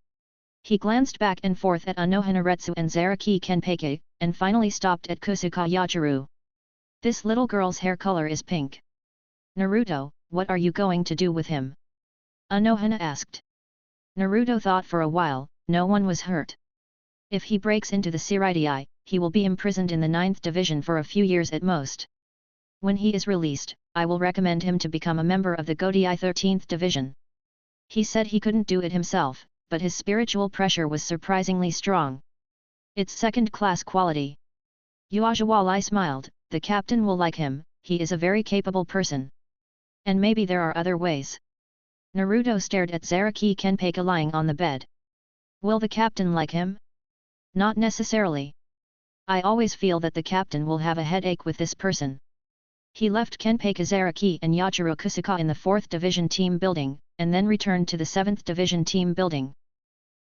He glanced back and forth at Anohanaretsu and Zaraki Kenpeki, and finally stopped at Kusuka Yachiru. This little girl's hair color is pink. Naruto, what are you going to do with him? Anohana asked. Naruto thought for a while, no one was hurt. If he breaks into the Seireitei, he will be imprisoned in the 9th Division for a few years at most. When he is released, I will recommend him to become a member of the Godi I-13th Division. He said he couldn't do it himself, but his spiritual pressure was surprisingly strong. It's second-class quality. Uajawali smiled, the captain will like him, he is a very capable person. And maybe there are other ways. Naruto stared at Zaraki Kenpeki lying on the bed. Will the captain like him? Not necessarily. I always feel that the captain will have a headache with this person. He left Kenpei Kazaraki and Yachiro Kusaka in the 4th Division Team Building, and then returned to the 7th Division Team Building.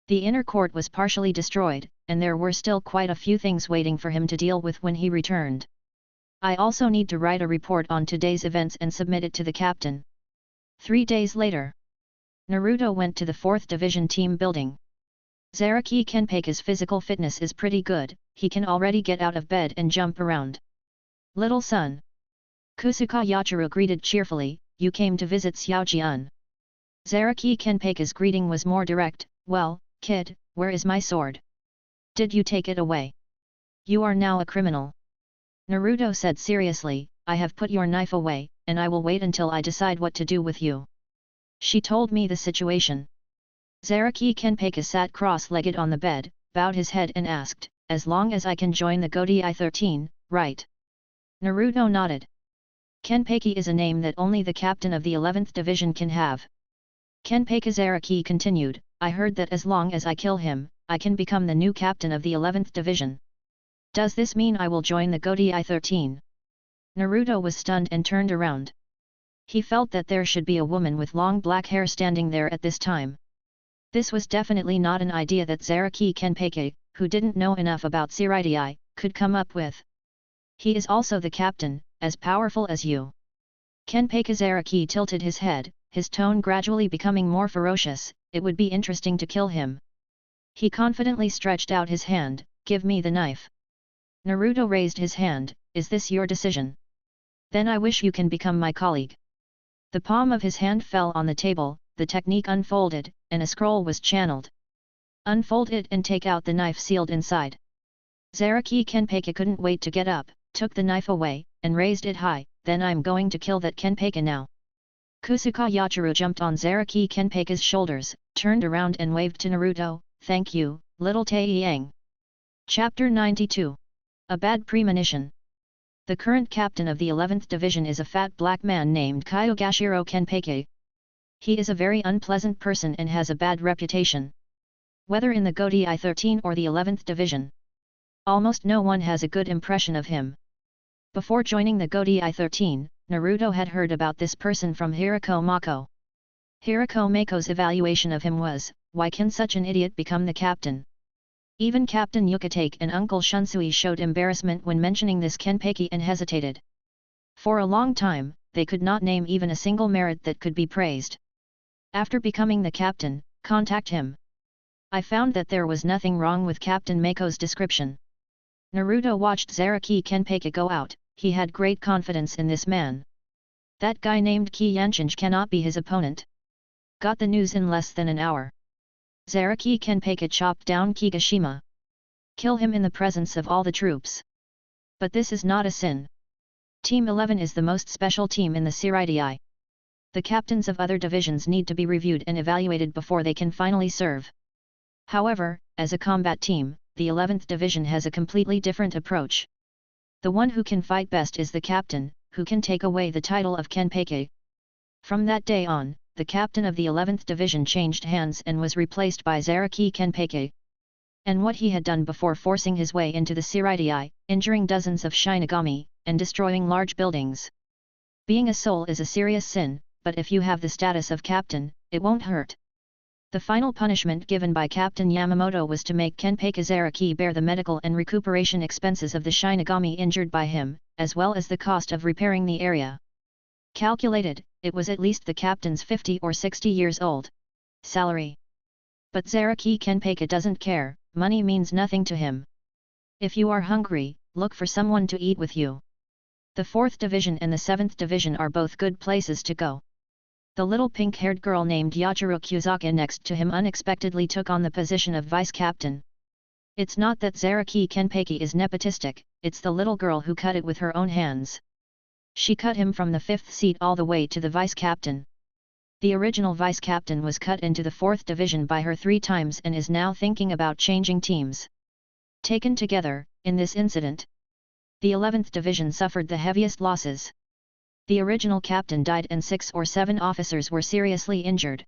The inner court was partially destroyed, and there were still quite a few things waiting for him to deal with when he returned. I also need to write a report on today's events and submit it to the captain. 3 days later, Naruto went to the 4th Division Team Building. Zaraki Kenpeika's physical fitness is pretty good, he can already get out of bed and jump around. Little son. Kusaka Yachiro greeted cheerfully, you came to visit Xiaojian. Zaraki Kenpeika's greeting was more direct, well, kid, where is my sword? Did you take it away? You are now a criminal. Naruto said seriously, I have put your knife away, and I will wait until I decide what to do with you. She told me the situation. Zaraki Kenpeika sat cross-legged on the bed, bowed his head and asked, as long as I can join the Konoha I, right? Naruto nodded. Kenpeika is a name that only the captain of the 11th Division can have. Kenpeika Zaraki continued, I heard that as long as I kill him, I can become the new captain of the 11th Division. Does this mean I will join the Konoha I? Naruto was stunned and turned around. He felt that there should be a woman with long black hair standing there at this time. This was definitely not an idea that Zaraki Kenpeika, who didn't know enough about Seireitei, could come up with. He is also the captain, as powerful as you. Kenpeika Zaraki tilted his head, his tone gradually becoming more ferocious, it would be interesting to kill him. He confidently stretched out his hand, give me the knife. Naruto raised his hand, is this your decision? Then I wish you can become my colleague. The palm of his hand fell on the table, the technique unfolded, and a scroll was channeled. Unfold it and take out the knife sealed inside. Zaraki Kenpeika couldn't wait to get up, took the knife away, and raised it high, then I'm going to kill that Kenpeika now. Kusaka Yachiro jumped on Zaraki Kenpeika's shoulders, turned around and waved to Naruto, thank you, little Taeyang. Chapter 92. A Bad Premonition. The current captain of the 11th Division is a fat black man named Kyogashiro Kenpeika. He is a very unpleasant person and has a bad reputation. Whether in the Konoha I or the 11th Division, almost no one has a good impression of him. Before joining the Konoha I, Naruto had heard about this person from Hirako Mako. Hirako Mako's evaluation of him was, why can such an idiot become the captain? Even Captain Yukitake and Uncle Shunsui showed embarrassment when mentioning this Kenpeika and hesitated. For a long time, they could not name even a single merit that could be praised. After becoming the captain, contact him. I found that there was nothing wrong with Captain Mako's description. Naruto watched Zaraki Kenpeika go out, he had great confidence in this man. That guy named Ki Yanshinji cannot be his opponent. Got the news in less than an hour. Zaraki Kenpeika chopped down Kigashima. Kill him in the presence of all the troops. But this is not a sin. Team 11 is the most special team in the Seireitei. The captains of other divisions need to be reviewed and evaluated before they can finally serve. However, as a combat team, the 11th Division has a completely different approach. The one who can fight best is the captain, who can take away the title of Kenpeika. From that day on, the captain of the 11th Division changed hands and was replaced by Zaraki Kenpeika. And what he had done before forcing his way into the Seireitei, injuring dozens of shinigami, and destroying large buildings. Being a soul is a serious sin, but if you have the status of captain, it won't hurt. The final punishment given by Captain Yamamoto was to make Kenpeika Zaraki bear the medical and recuperation expenses of the shinigami injured by him, as well as the cost of repairing the area. Calculated, it was at least the captain's 50 or 60 years old salary. But Zaraki Kenpeika doesn't care, money means nothing to him. If you are hungry, look for someone to eat with you. The 4th Division and the 7th Division are both good places to go. The little pink-haired girl named Yachiro Kusaka next to him unexpectedly took on the position of vice-captain. It's not that Zaraki Kenpeika is nepotistic, it's the little girl who cut it with her own hands. She cut him from the 5th seat all the way to the vice-captain. The original vice-captain was cut into the 4th Division by her 3 times and is now thinking about changing teams. Taken together, in this incident, the 11th Division suffered the heaviest losses. The original captain died and 6 or 7 officers were seriously injured.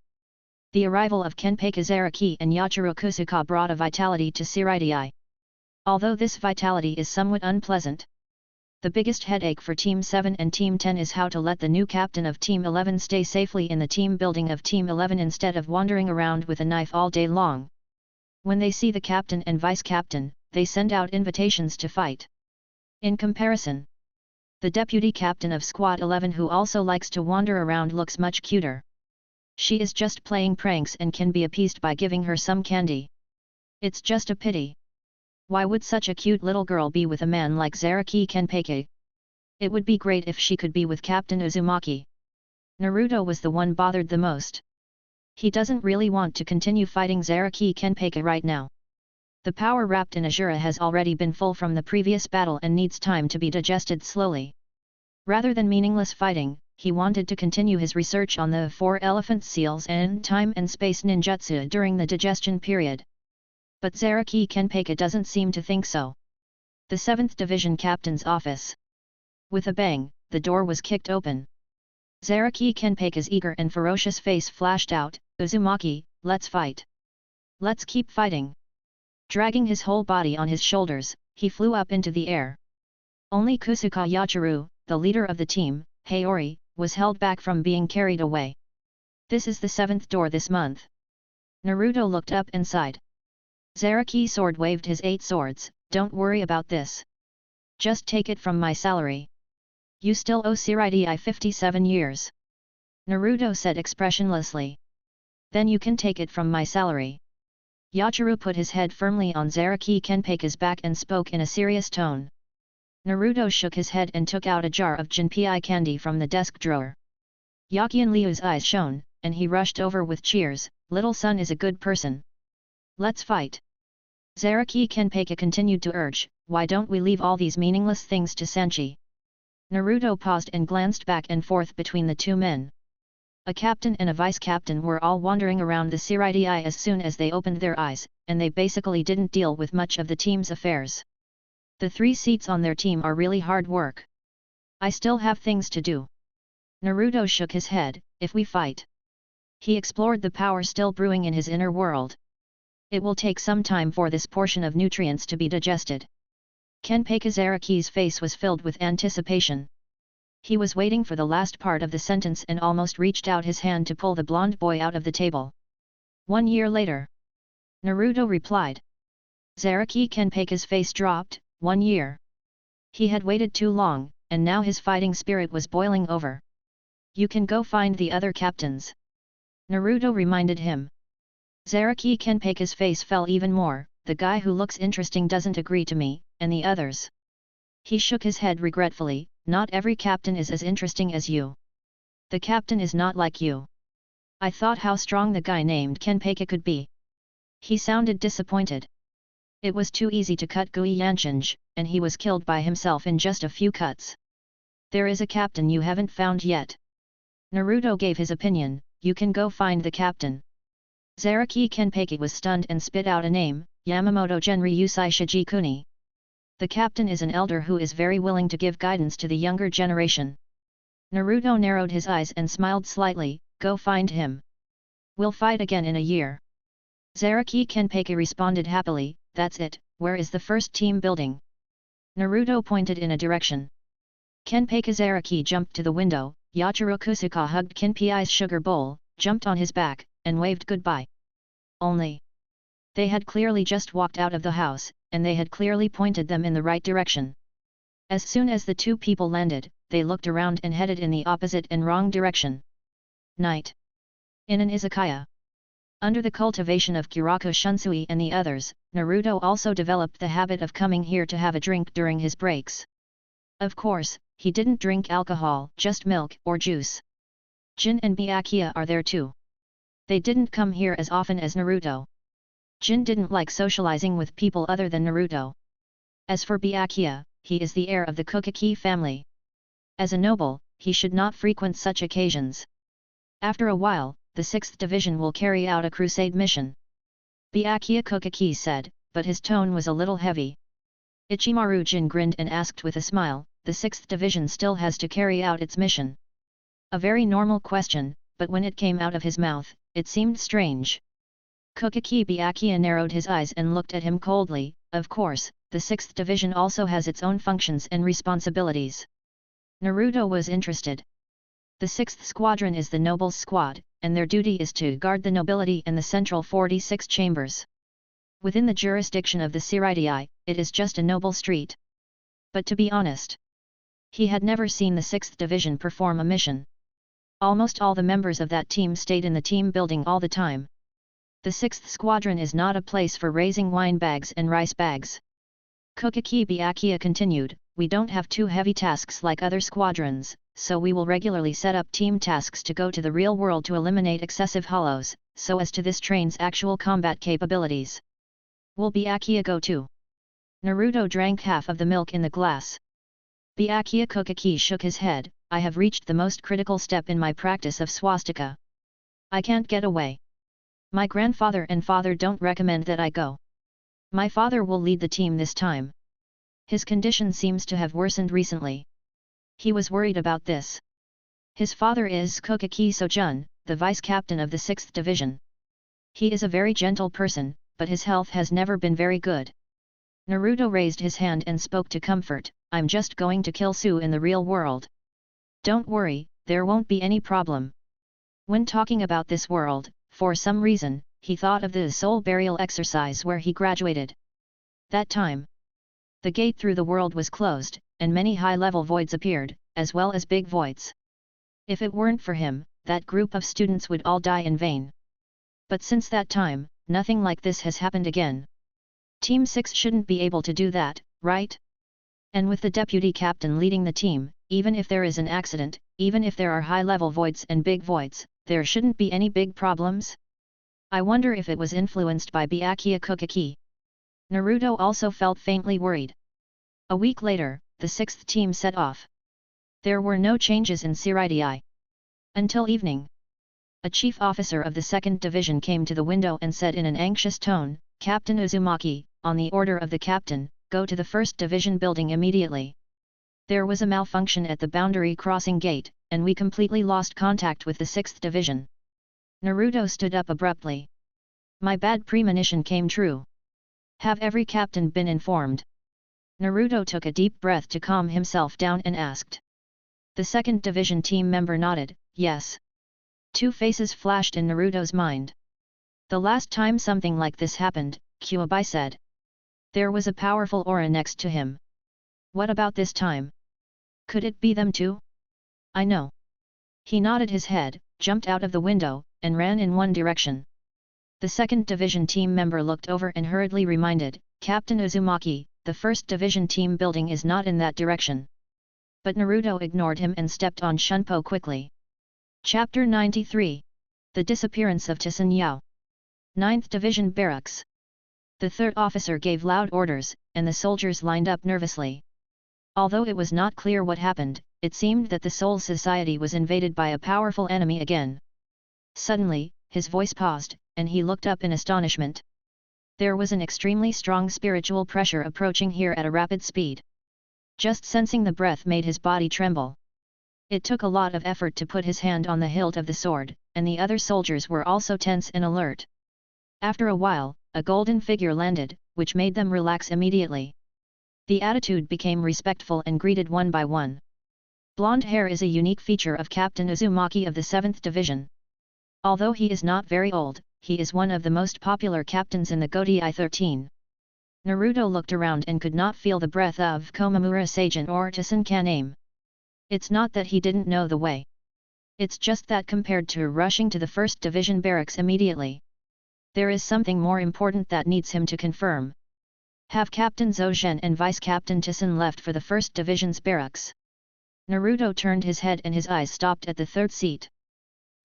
The arrival of Kenpeika Zaraki and Yachiro Kusaka brought a vitality to Seireitei. Although this vitality is somewhat unpleasant, The biggest headache for Team 7 and Team 10 is how to let the new captain of Team 11 stay safely in the team building of Team 11 instead of wandering around with a knife all day long. When they see the captain and vice-captain, they send out invitations to fight. In comparison, the deputy captain of Squad 11 who also likes to wander around looks much cuter. She is just playing pranks and can be appeased by giving her some candy. It's just a pity. Why would such a cute little girl be with a man like Zaraki Kenpeki? It would be great if she could be with Captain Uzumaki. Naruto was the one bothered the most. He doesn't really want to continue fighting Zaraki Kenpeki right now. The power wrapped in Azura has already been full from the previous battle and needs time to be digested slowly. Rather than meaningless fighting, he wanted to continue his research on the 4 elephant seals and time and space ninjutsu during the digestion period. But Zaraki Kenpeki doesn't seem to think so. The 7th Division Captain's office. With a bang, the door was kicked open. Zaraki Kenpeki's eager and ferocious face flashed out, "Uzumaki, let's fight. Let's keep fighting." Dragging his whole body on his shoulders, he flew up into the air. Only Kusaka Yachiru, the leader of the team, Hayori, was held back from being carried away. This is the 7th door this month. Naruto looked up and sighed. Zaraki's sword waved his 8 swords, "Don't worry about this. Just take it from my salary. You still owe Seireitei 57 years. Naruto said expressionlessly. Then you can take it from my salary. Yachiru put his head firmly on Zaraki Kenpeki's back and spoke in a serious tone. Naruto shook his head and took out a jar of Jinpei candy from the desk drawer. Yakian Liu's eyes shone, and he rushed over with cheers, "Little son is a good person. Let's fight." Zaraki Kenpeki continued to urge, "Why don't we leave all these meaningless things to Sanchi?" Naruto paused and glanced back and forth between the two men. A captain and a vice-captain were all wandering around the Seireitei as soon as they opened their eyes, and they basically didn't deal with much of the team's affairs. The 3 seats on their team are really hard work. I still have things to do. Naruto shook his head, "If we fight." He explored the power still brewing in his inner world. It will take some time for this portion of nutrients to be digested. Kenpeki Zaraki's face was filled with anticipation. He was waiting for the last part of the sentence and almost reached out his hand to pull the blonde boy out of the table. 1 year later. Naruto replied. Zaraki Kenpeki's face dropped, 1 year. He had waited too long, and now his fighting spirit was boiling over. You can go find the other captains. Naruto reminded him. Zaraki Kenpeki's face fell even more, the guy who looks interesting doesn't agree to me, and the others. He shook his head regretfully, not every captain is as interesting as you. The captain is not like you. I thought how strong the guy named Kenpeki could be. He sounded disappointed. It was too easy to cut Gui Yanshinj, and he was killed by himself in just a few cuts. There is a captain you haven't found yet. Naruto gave his opinion, you can go find the captain. Zaraki Kenpeki was stunned and spit out a name, Yamamoto Genryusai Shijikuni. The captain is an elder who is very willing to give guidance to the younger generation. Naruto narrowed his eyes and smiled slightly, go find him. We'll fight again in a year. Zaraki Kenpeki responded happily, that's it, where is the first team building? Naruto pointed in a direction. Kenpeki Zaraki jumped to the window, Yachiru Kusaka hugged Kenpei's sugar bowl, jumped on his back, and waved goodbye. Only. They had clearly just walked out of the house, and they had clearly pointed them in the right direction. As soon as the 2 people landed, they looked around and headed in the opposite and wrong direction. Night. In an izakaya. Under the cultivation of Kiraku Shunsui and the others, Naruto also developed the habit of coming here to have a drink during his breaks. Of course, he didn't drink alcohol, just milk or juice. Jin and Byakuya are there too. They didn't come here as often as Naruto. Jin didn't like socializing with people other than Naruto. As for Byakuya, he is the heir of the Kokaki family. As a noble, he should not frequent such occasions. After a while, the 6th Division will carry out a crusade mission. Byakuya Kokaki said, but his tone was a little heavy. Ichimaru Jin grinned and asked with a smile, the 6th Division still has to carry out its mission. A very normal question, but when it came out of his mouth, it seemed strange. Kokaki Byakuya narrowed his eyes and looked at him coldly, of course, the 6th Division also has its own functions and responsibilities. Naruto was interested. The 6th Squadron is the Nobles Squad, and their duty is to guard the nobility and the central 46 chambers. Within the jurisdiction of the Seireitei, it is just a noble street. But to be honest, he had never seen the 6th Division perform a mission. Almost all the members of that team stayed in the team building all the time. The 6th Squadron is not a place for raising wine bags and rice bags. Kokaki Byakuya continued, we don't have too heavy tasks like other squadrons, so we will regularly set up team tasks to go to the real world to eliminate excessive hollows, so as to this train's actual combat capabilities. Will Byakuya go too? Naruto drank half of the milk in the glass. Byakuya Kokaki shook his head, I have reached the most critical step in my practice of swastika. I can't get away. My grandfather and father don't recommend that I go. My father will lead the team this time. His condition seems to have worsened recently. He was worried about this. His father is Kokaki Sojun, the vice captain of the 6th Division. He is a very gentle person, but his health has never been very good. Naruto raised his hand and spoke to comfort, I'm just going to kill Sue in the real world. Don't worry, there won't be any problem. When talking about this world, for some reason, he thought of the soul burial exercise where he graduated. That time, the gate through the world was closed, and many high-level voids appeared, as well as big voids. If it weren't for him, that group of students would all die in vain. But since that time, nothing like this has happened again. Team 6 shouldn't be able to do that, right? And with the deputy captain leading the team, even if there is an accident, even if there are high-level voids and big voids, there shouldn't be any big problems? I wonder if it was influenced by Byakuya Kokaki. Naruto also felt faintly worried. A week later, the 6th team set off. There were no changes in Seireitei. Until evening. A chief officer of the 2nd Division came to the window and said in an anxious tone, Captain Uzumaki, on the order of the captain, go to the 1st Division building immediately. There was a malfunction at the boundary crossing gate, and we completely lost contact with the 6th Division. Naruto stood up abruptly. My bad premonition came true. Have every captain been informed? Naruto took a deep breath to calm himself down and asked. The 2nd Division team member nodded, yes. Two faces flashed in Naruto's mind. The last time something like this happened, Kyuubi said. There was a powerful aura next to him. What about this time? Could it be them too? I know. He nodded his head, jumped out of the window, and ran in one direction. The 2nd Division team member looked over and hurriedly reminded, Captain Uzumaki, the 1st Division team building is not in that direction. But Naruto ignored him and stepped on Shunpo quickly. Chapter 93. The Disappearance of Tsun Yao. 9th Division Barracks. The 3rd officer gave loud orders, and the soldiers lined up nervously. Although it was not clear what happened, it seemed that the Soul Society was invaded by a powerful enemy again. Suddenly, his voice paused, and he looked up in astonishment. There was an extremely strong spiritual pressure approaching here at a rapid speed. Just sensing the breath made his body tremble. It took a lot of effort to put his hand on the hilt of the sword, and the other soldiers were also tense and alert. After a while, a golden figure landed, which made them relax immediately. The attitude became respectful and greeted one by one. Blonde hair is a unique feature of Captain Uzumaki of the 7th Division. Although he is not very old, he is one of the most popular captains in the Gotei 13. Naruto looked around and could not feel the breath of Komamura Seigen or Tsun Kaname. It's not that he didn't know the way. It's just that compared to rushing to the 1st Division barracks immediately, there is something more important that needs him to confirm. Have Captain Zhou and Vice Captain Tsun left for the 1st Division's barracks? Naruto turned his head and his eyes stopped at the 3rd seat.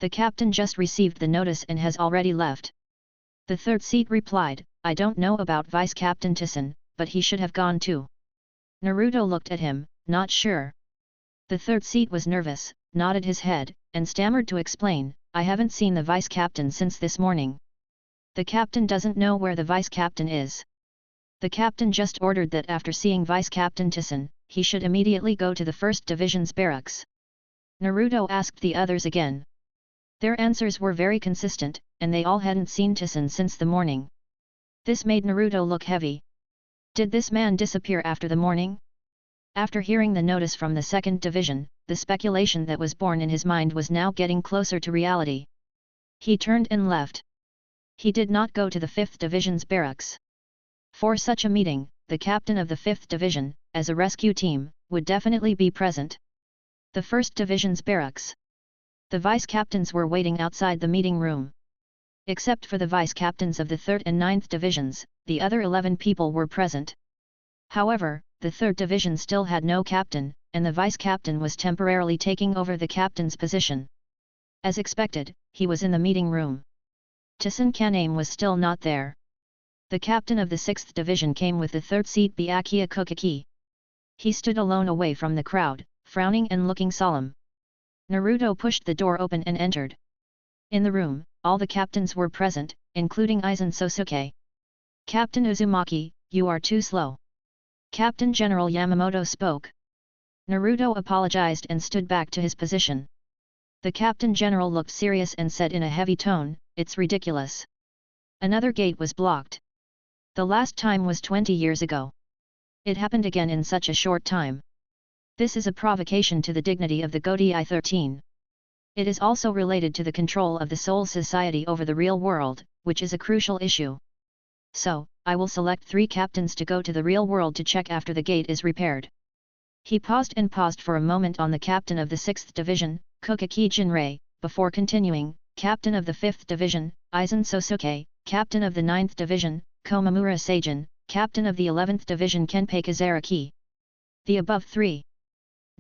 The captain just received the notice and has already left. The 3rd seat replied, I don't know about Vice Captain Tsun, but he should have gone too. Naruto looked at him, not sure. The 3rd seat was nervous, nodded his head, and stammered to explain, I haven't seen the Vice Captain since this morning. The captain doesn't know where the Vice Captain is. The captain just ordered that after seeing Vice Captain Tsun, he should immediately go to the 1st Division's barracks. Naruto asked the others again. Their answers were very consistent, and they all hadn't seen Tsun since the morning. This made Naruto look heavy. Did this man disappear after the morning? After hearing the notice from the 2nd Division, the speculation that was born in his mind was now getting closer to reality. He turned and left. He did not go to the 5th Division's barracks. For such a meeting, the captain of the 5th Division, as a rescue team, would definitely be present. The 1st Division's barracks. The vice-captains were waiting outside the meeting room. Except for the vice-captains of the 3rd and 9th Divisions, the other 11 people were present. However, the 3rd Division still had no captain, and the vice-captain was temporarily taking over the captain's position. As expected, he was in the meeting room. Taisen Kaname was still not there. The captain of the 6th Division came with the 3rd seat Byakuya Kokaki. He stood alone away from the crowd, frowning and looking solemn. Naruto pushed the door open and entered. In the room, all the captains were present, including Aizen Sosuke. Captain Uzumaki, you are too slow. Captain General Yamamoto spoke. Naruto apologized and stood back to his position. The Captain General looked serious and said in a heavy tone, "It's ridiculous. Another gate was blocked. The last time was 20 years ago. It happened again in such a short time. This is a provocation to the dignity of the Gotei 13. It is also related to the control of the Soul Society over the real world, which is a crucial issue. So, I will select 3 captains to go to the real world to check after the gate is repaired." He paused for a moment on the captain of the 6th Division, Kokaki Jinrei, before continuing, captain of the 5th Division, Aizen Sosuke, captain of the 9th Division, Komamura Seijin, captain of the 11th Division Kenpei Kazaraki. The above 3.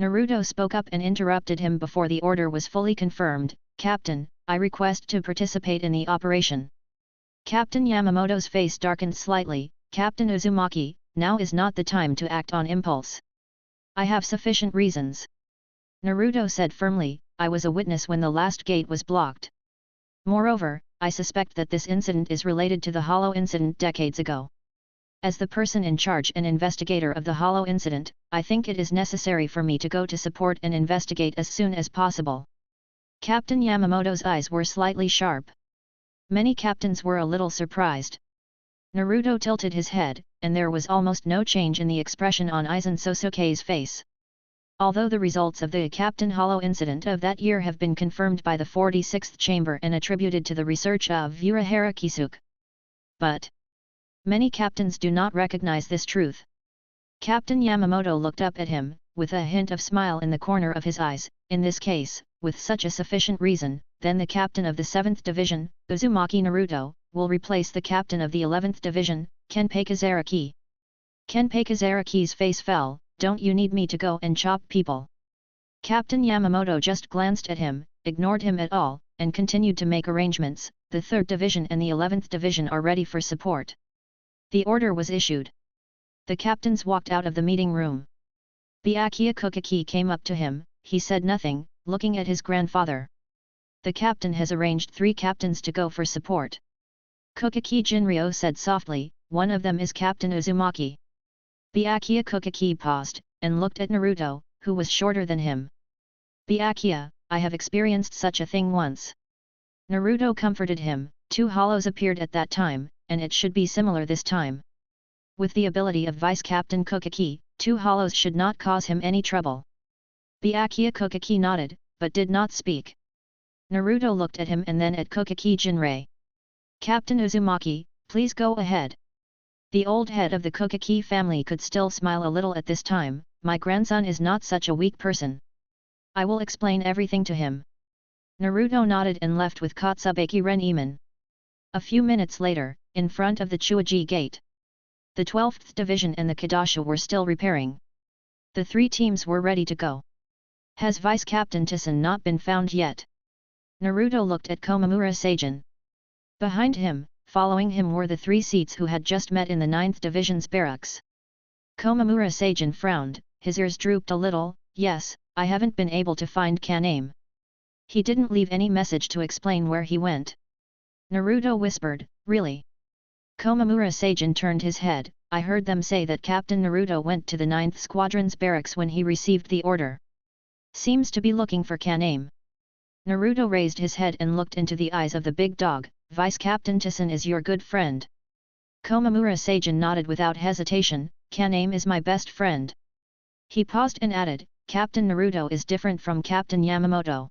Naruto spoke up and interrupted him before the order was fully confirmed. "Captain, I request to participate in the operation." Captain Yamamoto's face darkened slightly. "Captain Uzumaki, now is not the time to act on impulse. I have sufficient reasons." Naruto said firmly, "I was a witness when the last gate was blocked. Moreover, I suspect that this incident is related to the Hollow incident decades ago. As the person in charge and investigator of the Hollow incident, I think it is necessary for me to go to support and investigate as soon as possible." Captain Yamamoto's eyes were slightly sharp. Many captains were a little surprised. Naruto tilted his head, and there was almost no change in the expression on Aizen Sosuke's face. Although the results of the Captain Hollow incident of that year have been confirmed by the 46th Chamber and attributed to the research of Urahara Kisuke. But many captains do not recognize this truth. Captain Yamamoto looked up at him, with a hint of smile in the corner of his eyes. "In this case, with such a sufficient reason, then the captain of the 7th Division, Uzumaki Naruto, will replace the captain of the 11th Division, Kenpei Kazaraki." Kenpei Kazaraki's face fell. "Don't you need me to go and chop people?" Captain Yamamoto just glanced at him, ignored him at all, and continued to make arrangements. "The 3rd Division and the 11th Division are ready for support." The order was issued. The captains walked out of the meeting room. Byakuya Kokaki came up to him. He said nothing, looking at his grandfather. "The captain has arranged 3 captains to go for support." Kokaki Jinryo said softly, "One of them is Captain Uzumaki." Byakuya Kokaki paused, and looked at Naruto, who was shorter than him. "Byakuya, I have experienced such a thing once." Naruto comforted him. 2 hollows appeared at that time, and it should be similar this time. With the ability of Vice-Captain Kokaki, 2 hollows should not cause him any trouble. Byakuya Kokaki nodded, but did not speak. Naruto looked at him and then at Kokaki Jinrei. "Captain Uzumaki, please go ahead." The old head of the Kokaki family could still smile a little at this time. "My grandson is not such a weak person. I will explain everything to him." Naruto nodded and left with Katsubeki Ren-iman. A few minutes later, in front of the Chuaji Gate, the 12th Division and the Kadasha were still repairing. The 3 teams were ready to go. "Has Vice-Captain Taisen not been found yet?" Naruto looked at Komamura Seijin. Behind him, following him were the 3 seats who had just met in the 9th Division's barracks. Komamura Seijin frowned, his ears drooped a little. "Yes, I haven't been able to find Kaname. He didn't leave any message to explain where he went." Naruto whispered, "Really?" Komamura Seijin turned his head. "I heard them say that Captain Naruto went to the 9th Squadron's barracks when he received the order. Seems to be looking for Kaname." Naruto raised his head and looked into the eyes of the big dog. "Vice-Captain Taisen is your good friend. Komamura Seijin nodded without hesitation, Kaname is my best friend. He paused and added, Captain Naruto is different from Captain Yamamoto.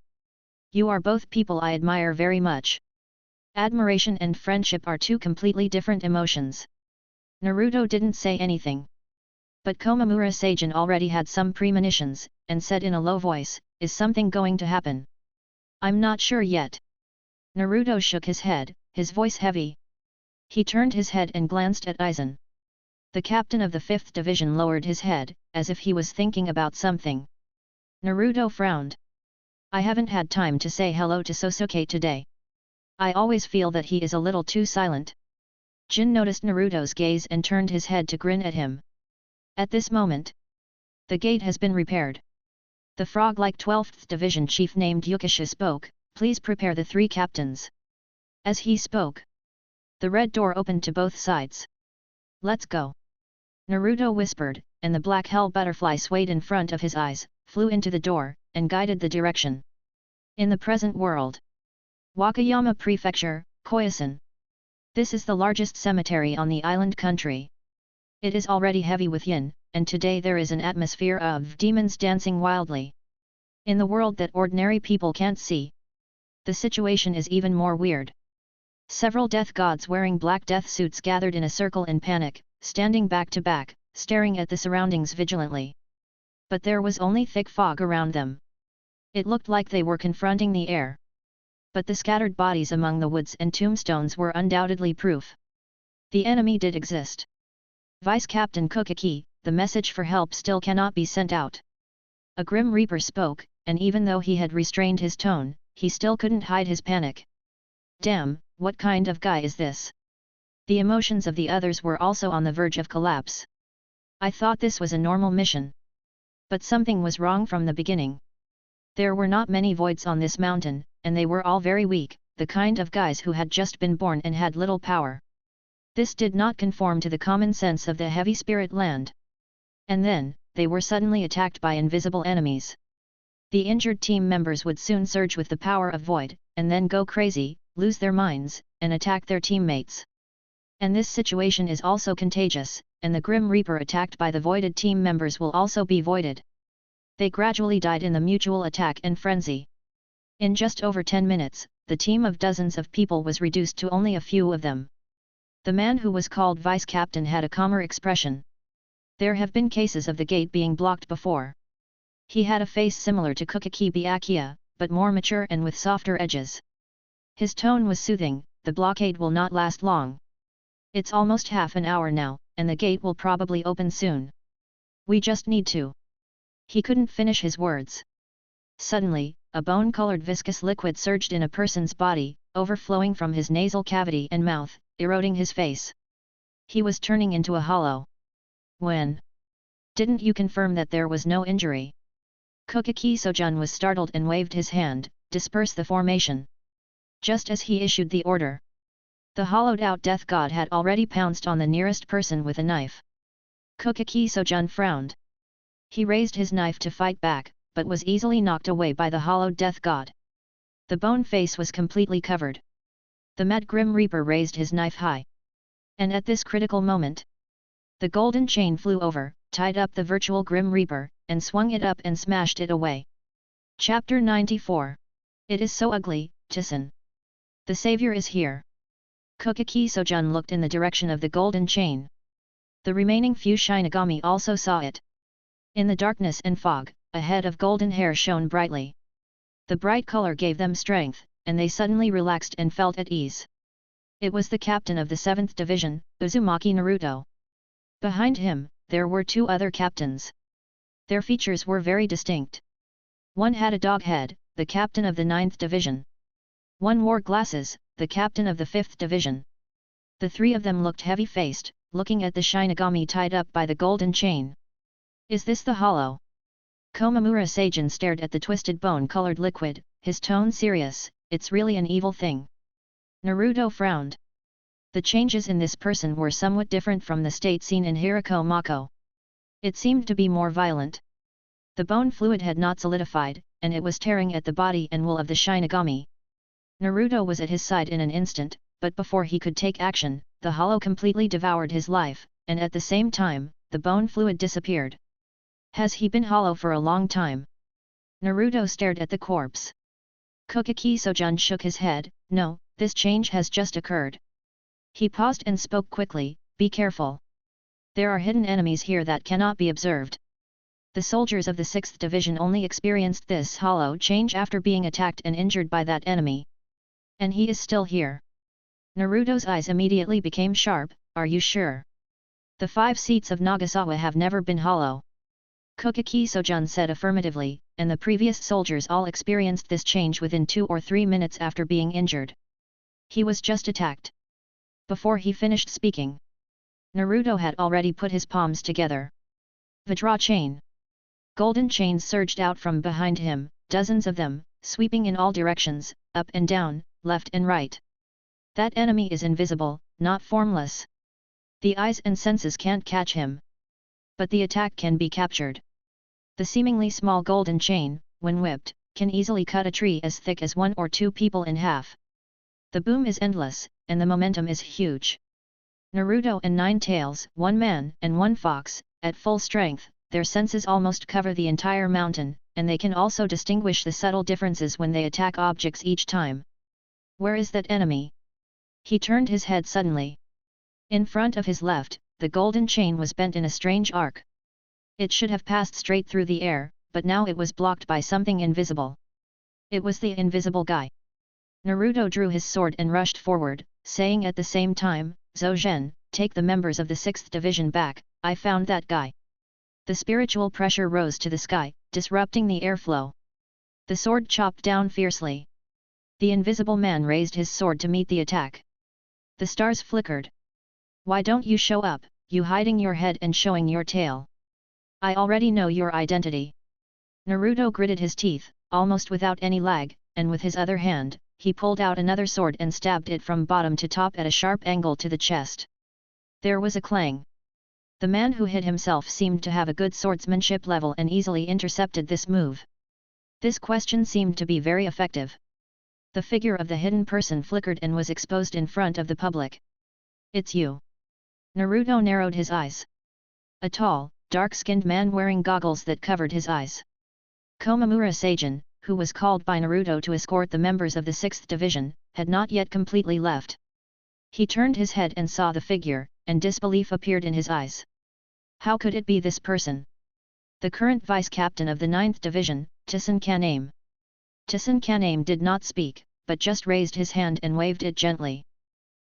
You are both people I admire very much. Admiration and friendship are two completely different emotions. Naruto didn't say anything. But Komamura Seijin already had some premonitions, and said in a low voice, is something going to happen? I'm not sure yet. Naruto shook his head, his voice heavy. He turned his head and glanced at Aizen. The captain of the 5th division lowered his head, as if he was thinking about something. Naruto frowned. I haven't had time to say hello to Sosuke today. I always feel that he is a little too silent. Jin noticed Naruto's gaze and turned his head to grin at him. At this moment, the gate has been repaired. The frog-like 12th division chief named Yukisha spoke, please prepare the 3 captains. As he spoke, the red door opened to both sides. Let's go. Naruto whispered, and the black hell butterfly swayed in front of his eyes, flew into the door, and guided the direction. In the present world. Wakayama Prefecture, Koyasan. This is the largest cemetery on the island country. It is already heavy with yin, and today there is an atmosphere of demons dancing wildly. In the world that ordinary people can't see, the situation is even more weird. Several death gods wearing black death suits gathered in a circle in panic, standing back to back, staring at the surroundings vigilantly. But there was only thick fog around them. It looked like they were confronting the air. But the scattered bodies among the woods and tombstones were undoubtedly proof. The enemy did exist. Vice Captain Kokaki, the message for help still cannot be sent out. A Grim Reaper spoke, and even though he had restrained his tone, he still couldn't hide his panic. Damn, what kind of guy is this? The emotions of the others were also on the verge of collapse. I thought this was a normal mission. But something was wrong from the beginning. There were not many voids on this mountain, and they were all very weak, the kind of guys who had just been born and had little power. This did not conform to the common sense of the heavy spirit land. And then, they were suddenly attacked by invisible enemies. The injured team members would soon surge with the power of void, and then go crazy, lose their minds, and attack their teammates. And this situation is also contagious, and the Grim Reaper attacked by the voided team members will also be voided. They gradually died in the mutual attack and frenzy. In just over 10 minutes, the team of dozens of people was reduced to only a few of them. The man who was called Vice Captain had a calmer expression. There have been cases of the gate being blocked before. He had a face similar to Kokaki Byakuya, but more mature and with softer edges. His tone was soothing, the blockade will not last long. It's almost half an hour now, and the gate will probably open soon. We just need to. He couldn't finish his words. Suddenly, a bone-colored viscous liquid surged in a person's body, overflowing from his nasal cavity and mouth, eroding his face. He was turning into a hollow. When? Didn't you confirm that there was no injury? Kokaki Sojun was startled and waved his hand, disperse the formation. Just as he issued the order, the hollowed-out death god had already pounced on the nearest person with a knife. Kokaki Sojun frowned. He raised his knife to fight back, but was easily knocked away by the hollowed death god. The bone face was completely covered. The Mad Grim Reaper raised his knife high. And at this critical moment, the golden chain flew over, tied up the virtual Grim Reaper, and swung it up and smashed it away. Chapter 94. It is so ugly, Tisan. The savior is here. Kokaki Sojun looked in the direction of the golden chain. The remaining few shinigami also saw it. In the darkness and fog, a head of golden hair shone brightly. The bright color gave them strength, and they suddenly relaxed and felt at ease. It was the captain of the 7th division, Uzumaki Naruto. Behind him, there were 2 other captains. Their features were very distinct. One had a dog head, the captain of the 9th division. One wore glasses, the captain of the 5th division. The 3 of them looked heavy-faced, looking at the shinigami tied up by the golden chain. Is this the hollow? Komamura Seijin stared at the twisted bone-colored liquid, his tone serious, it's really an evil thing. Naruto frowned. The changes in this person were somewhat different from the state seen in Hirako Mako. It seemed to be more violent. The bone fluid had not solidified, and it was tearing at the body and wool of the shinigami. Naruto was at his side in an instant, but before he could take action, the hollow completely devoured his life, and at the same time, the bone fluid disappeared. Has he been hollow for a long time? Naruto stared at the corpse. Hokage Sojun shook his head, no, this change has just occurred. He paused and spoke quickly, be careful. There are hidden enemies here that cannot be observed. The soldiers of the 6th Division only experienced this hollow change after being attacked and injured by that enemy. And he is still here. Naruto's eyes immediately became sharp, are you sure? The 5 seats of Nagasawa have never been hollow. Hokage Sojun said affirmatively, and the previous soldiers all experienced this change within 2 or 3 minutes after being injured. He was just attacked. Before he finished speaking, Naruto had already put his palms together. Vajra chain. Golden chains surged out from behind him, dozens of them, sweeping in all directions, up and down, left and right. That enemy is invisible, not formless. The eyes and senses can't catch him. But the attack can be captured. The seemingly small golden chain, when whipped, can easily cut a tree as thick as 1 or 2 people in half. The boom is endless, and the momentum is huge. Naruto and Nine Tails, 1 man and 1 fox, at full strength, their senses almost cover the entire mountain, and they can also distinguish the subtle differences when they attack objects each time. Where is that enemy? He turned his head suddenly. In front of his left, the golden chain was bent in a strange arc. It should have passed straight through the air, but now it was blocked by something invisible. It was the invisible guy. Naruto drew his sword and rushed forward, saying at the same time, Zhou, take the members of the 6th Division back, I found that guy. The spiritual pressure rose to the sky, disrupting the airflow. The sword chopped down fiercely. The invisible man raised his sword to meet the attack. The stars flickered. Why don't you show up, you hiding your head and showing your tail? I already know your identity. Naruto gritted his teeth, almost without any lag, and with his other hand, he pulled out another sword and stabbed it from bottom to top at a sharp angle to the chest. There was a clang. The man who hid himself seemed to have a good swordsmanship level and easily intercepted this move. This question seemed to be very effective. The figure of the hidden person flickered and was exposed in front of the public. It's you. Naruto narrowed his eyes. A tall, dark-skinned man wearing goggles that covered his eyes. Komamura Seijin, who was called by Naruto to escort the members of the 6th Division, had not yet completely left. He turned his head and saw the figure, and disbelief appeared in his eyes. How could it be this person? The current vice-captain of the 9th Division, Tsun Kaname. Tsun Kaname did not speak, but just raised his hand and waved it gently.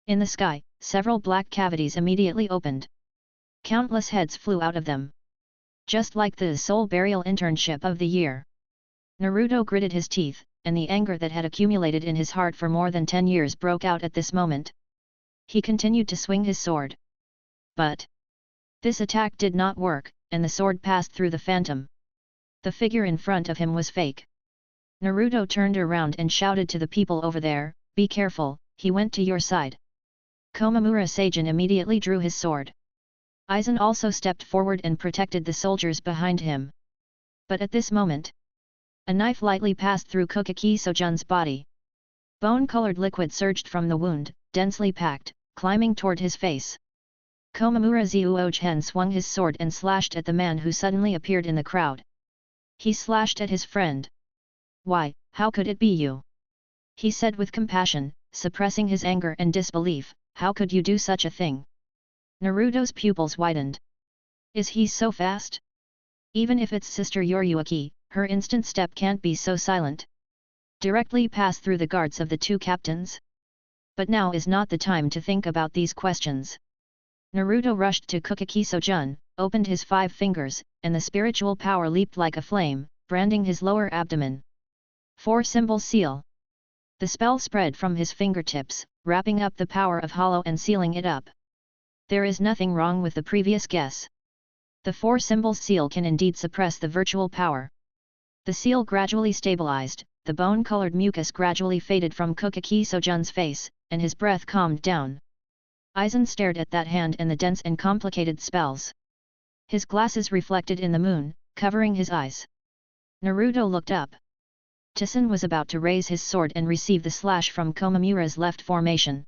In the sky, several black cavities immediately opened. Countless heads flew out of them. Just like the soul burial internship of the year. Naruto gritted his teeth, and the anger that had accumulated in his heart for more than 10 years broke out at this moment. He continued to swing his sword. But this attack did not work, and the sword passed through the phantom. The figure in front of him was fake. Naruto turned around and shouted to the people over there, be careful, he went to your side. Komamura Seijin immediately drew his sword. Aizen also stepped forward and protected the soldiers behind him. But at this moment, a knife lightly passed through Hokage Sojun's body. Bone-colored liquid surged from the wound, densely packed, climbing toward his face. Komamura Zyuogen swung his sword and slashed at the man who suddenly appeared in the crowd. He slashed at his friend. Why, how could it be you? He said with compassion, suppressing his anger and disbelief, how could you do such a thing? Naruto's pupils widened. Is he so fast? Even if it's Sister Yoriyuki, her instant step can't be so silent. Directly pass through the guards of the 2 captains? But now is not the time to think about these questions. Naruto rushed to Hokage Sojun, opened his 5 fingers, and the spiritual power leaped like a flame, branding his lower abdomen. 4-symbol seal. The spell spread from his fingertips, wrapping up the power of hollow and sealing it up. There is nothing wrong with the previous guess. The 4-symbol seal can indeed suppress the virtual power. The seal gradually stabilized, the bone-colored mucus gradually faded from Hokage Sojun's face, and his breath calmed down. Aizen stared at that hand and the dense and complicated spells. His glasses reflected in the moon, covering his eyes. Naruto looked up. Tsun was about to raise his sword and receive the slash from Komamura's left formation.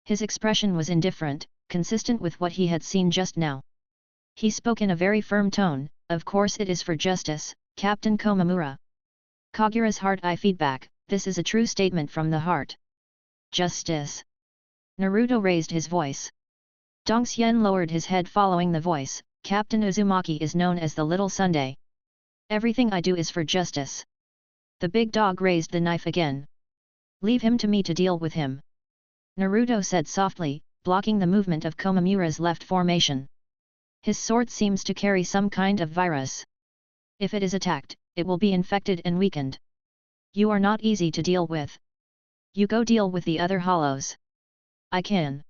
His expression was indifferent, consistent with what he had seen just now. He spoke in a very firm tone, "Of course it is for justice, Captain Komamura." Kagura's heart-eye feedback, this is a true statement from the heart. Justice. Naruto raised his voice. Dongxian lowered his head following the voice. Captain Uzumaki is known as the Little Sunday. Everything I do is for justice. The big dog raised the knife again. Leave him to me to deal with him. Naruto said softly, blocking the movement of Komamura's left formation. His sword seems to carry some kind of virus. If it is attacked, it will be infected and weakened. You are not easy to deal with. You go deal with the other hollows. I can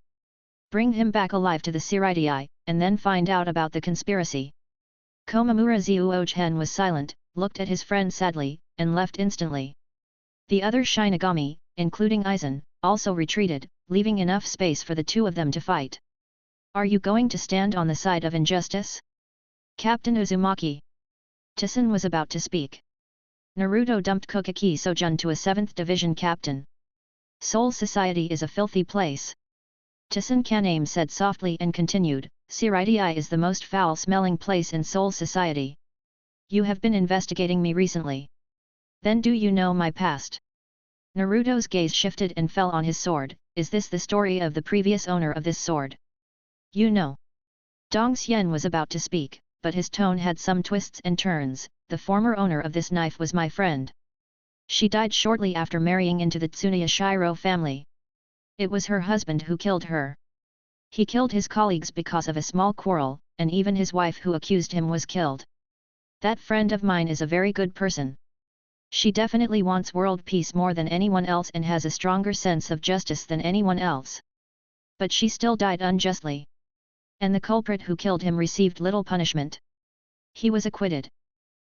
bring him back alive to the Seireitei, and then find out about the conspiracy. Komamura Zyuochen was silent, looked at his friend sadly, and left instantly. The other shinigami, including Aizen, also retreated, leaving enough space for the two of them to fight. Are you going to stand on the side of injustice? Captain Uzumaki. Tison was about to speak. Naruto dumped Kokaki Sojun to a 7th Division captain. Soul Society is a filthy place. Tison Kaname said softly and continued, Seireitei is the most foul-smelling place in Soul Society. You have been investigating me recently. Then do you know my past? Naruto's gaze shifted and fell on his sword. Is this the story of the previous owner of this sword? You know. Dongxian was about to speak, but his tone had some twists and turns. The former owner of this knife was my friend. She died shortly after marrying into the Tsuneyashiro family. It was her husband who killed her. He killed his colleagues because of a small quarrel, and even his wife who accused him was killed. That friend of mine is a very good person. She definitely wants world peace more than anyone else and has a stronger sense of justice than anyone else. But she still died unjustly. And the culprit who killed him received little punishment. He was acquitted.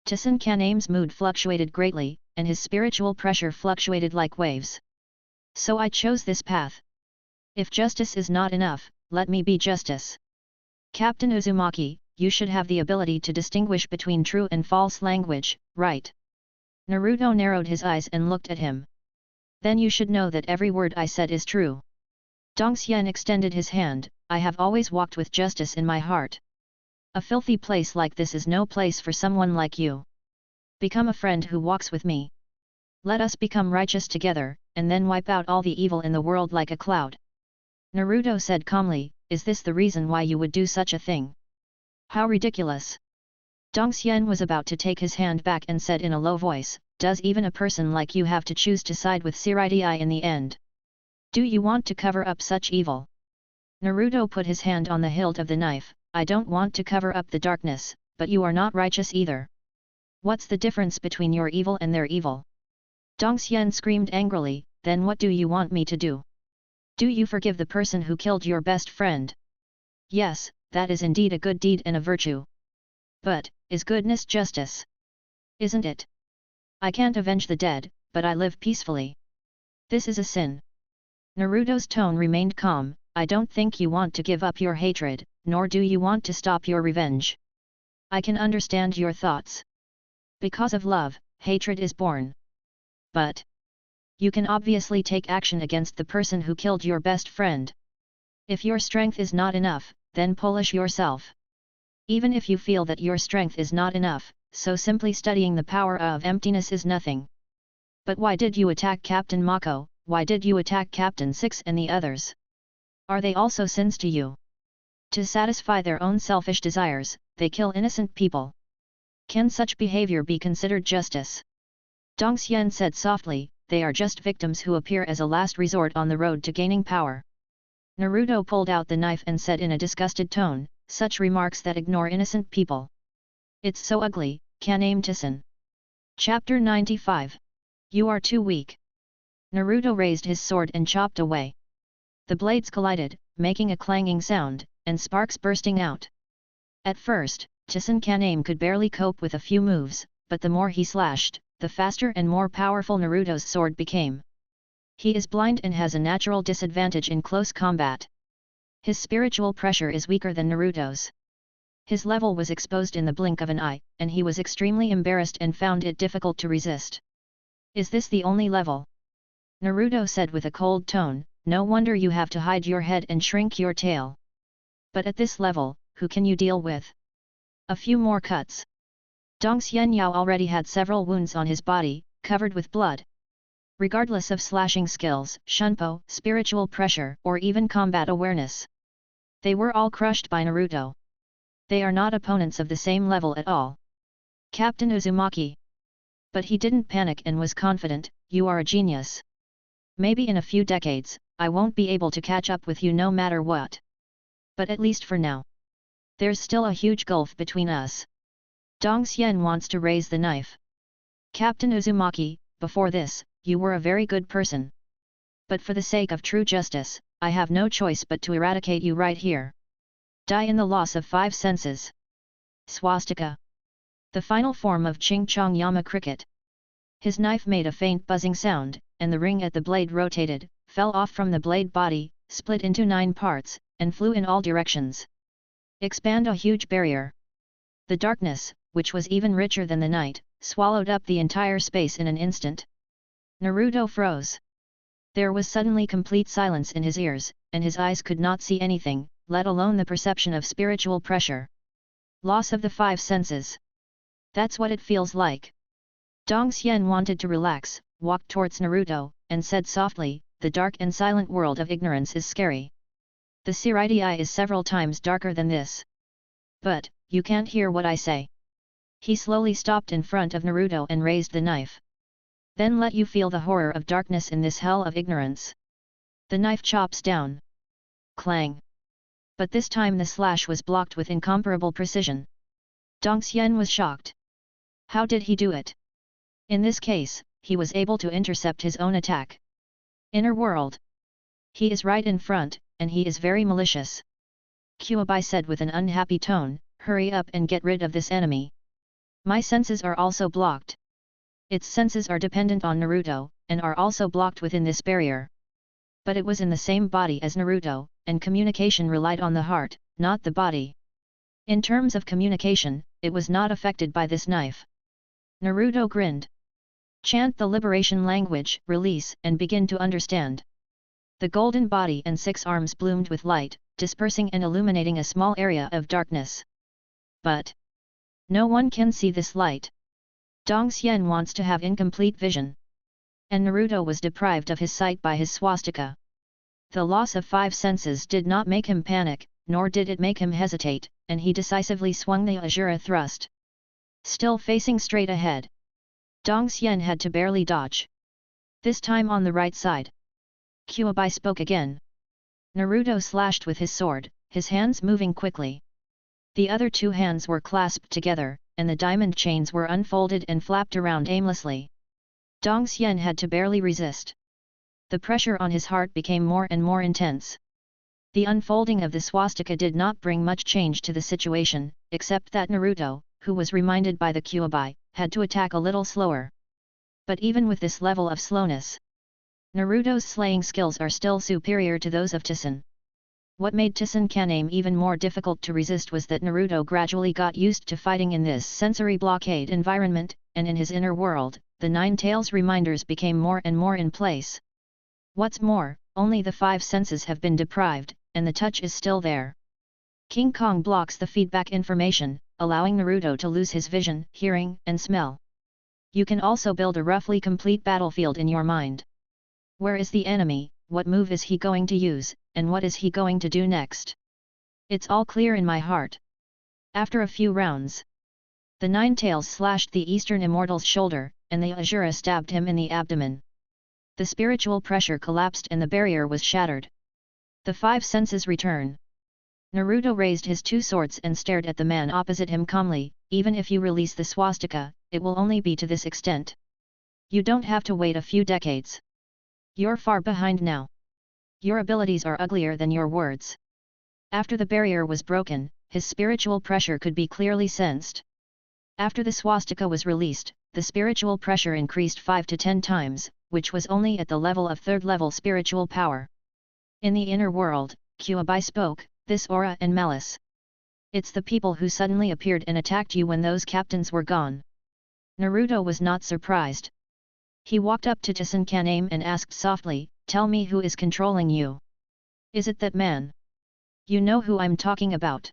Tison Kaname's mood fluctuated greatly, and his spiritual pressure fluctuated like waves. So I chose this path. If justice is not enough, let me be justice. Captain Uzumaki, you should have the ability to distinguish between true and false language, right? Naruto narrowed his eyes and looked at him. Then you should know that every word I said is true. Dongxian extended his hand, I have always walked with justice in my heart. A filthy place like this is no place for someone like you. Become a friend who walks with me. Let us become righteous together, and then wipe out all the evil in the world like a cloud. Naruto said calmly, is this the reason why you would do such a thing? How ridiculous! Dongxian was about to take his hand back and said in a low voice, does even a person like you have to choose to side with Seireitei in the end? Do you want to cover up such evil? Naruto put his hand on the hilt of the knife, I don't want to cover up the darkness, but you are not righteous either. What's the difference between your evil and their evil? Dongxian screamed angrily, then what do you want me to do? Do you forgive the person who killed your best friend? Yes, that is indeed a good deed and a virtue. But, is goodness justice? Isn't it? I can't avenge the dead, but I live peacefully. This is a sin. Naruto's tone remained calm, I don't think you want to give up your hatred, nor do you want to stop your revenge. I can understand your thoughts. Because of love, hatred is born. But you can obviously take action against the person who killed your best friend. If your strength is not enough, then polish yourself. Even if you feel that your strength is not enough, so simply studying the power of emptiness is nothing. But why did you attack Captain Mako? Why did you attack Captain Six and the others? Are they also sins to you? To satisfy their own selfish desires, they kill innocent people. Can such behavior be considered justice? Dongxian said softly, they are just victims who appear as a last resort on the road to gaining power. Naruto pulled out the knife and said in a disgusted tone, such remarks that ignore innocent people. It's so ugly, Kaname Tison. Chapter 95. You are too weak. Naruto raised his sword and chopped away. The blades collided, making a clanging sound, and sparks bursting out. At first, Tison Kaname could barely cope with a few moves, but the more he slashed, the faster and more powerful Naruto's sword became. He is blind and has a natural disadvantage in close combat. His spiritual pressure is weaker than Naruto's. His level was exposed in the blink of an eye, and he was extremely embarrassed and found it difficult to resist. Is this the only level? Naruto said with a cold tone, no wonder you have to hide your head and shrink your tail. But at this level, who can you deal with? A few more cuts. Dong Xianyao already had several wounds on his body, covered with blood. Regardless of slashing skills, shunpo, spiritual pressure, or even combat awareness, they were all crushed by Naruto. They are not opponents of the same level at all. Captain Uzumaki. But he didn't panic and was confident, you are a genius. Maybe in a few decades, I won't be able to catch up with you no matter what. But at least for now, there's still a huge gulf between us. Dong Xian wants to raise the knife. Captain Uzumaki, before this, you were a very good person. But for the sake of true justice, I have no choice but to eradicate you right here. Die in the loss of 5 senses. Swastika. The final form of Ching Chong Yama cricket. His knife made a faint buzzing sound, and the ring at the blade rotated, fell off from the blade body, split into 9 parts, and flew in all directions. Expand a huge barrier. The darkness, which was even richer than the night, swallowed up the entire space in an instant. Naruto froze. There was suddenly complete silence in his ears, and his eyes could not see anything, let alone the perception of spiritual pressure. Loss of the 5 senses. That's what it feels like. Dong Xian wanted to relax, walked towards Naruto, and said softly, the dark and silent world of ignorance is scary. The Seireitei is several times darker than this. But, you can't hear what I say. He slowly stopped in front of Naruto and raised the knife. Then let you feel the horror of darkness in this hell of ignorance. The knife chops down. Clang. But this time the slash was blocked with incomparable precision. Dong Xian was shocked. How did he do it? In this case, he was able to intercept his own attack. Inner world. He is right in front, and he is very malicious. Kuobai said with an unhappy tone, hurry up and get rid of this enemy. My senses are also blocked. Its senses are dependent on Naruto, and are also blocked within this barrier. But it was in the same body as Naruto, and communication relied on the heart, not the body. In terms of communication, it was not affected by this knife. Naruto grinned. Chant the liberation language, release, and begin to understand. The golden body and 6 arms bloomed with light, dispersing and illuminating a small area of darkness. But no one can see this light. Dong Xian wants to have incomplete vision. And Naruto was deprived of his sight by his swastika. The loss of 5 senses did not make him panic, nor did it make him hesitate, and he decisively swung the Azura thrust. Still facing straight ahead. Dong Xian had to barely dodge. This time on the right side. Kuobai spoke again. Naruto slashed with his sword, his hands moving quickly. The other 2 hands were clasped together, and the diamond chains were unfolded and flapped around aimlessly. Dong Xian had to barely resist. The pressure on his heart became more and more intense. The unfolding of the swastika did not bring much change to the situation, except that Naruto, who was reminded by the Kuobai, had to attack a little slower. But even with this level of slowness, Naruto's slaying skills are still superior to those of Tsun. What made Tsun Kaname even more difficult to resist was that Naruto gradually got used to fighting in this sensory blockade environment, and in his inner world, the 9 tails reminders became more and more in place. What's more, only the 5 senses have been deprived, and the touch is still there. King Kong blocks the feedback information, allowing Naruto to lose his vision, hearing, and smell. You can also build a roughly complete battlefield in your mind. Where is the enemy, what move is he going to use, and what is he going to do next? It's all clear in my heart. After a few rounds, the 9 tails slashed the Eastern Immortal's shoulder, and the Azura stabbed him in the abdomen. The spiritual pressure collapsed and the barrier was shattered. The 5 senses return. Naruto raised his 2 swords and stared at the man opposite him calmly, even if you release the swastika, it will only be to this extent. You don't have to wait a few decades. You're far behind now. Your abilities are uglier than your words. After the barrier was broken, his spiritual pressure could be clearly sensed. After the swastika was released, the spiritual pressure increased 5 to 10 times, which was only at the level of 3rd level spiritual power. In the inner world, Kuobai spoke, this aura and malice. It's the people who suddenly appeared and attacked you when those captains were gone. Naruto was not surprised. He walked up to Tsun Kaname and asked softly, tell me who is controlling you. Is it that man? You know who I'm talking about.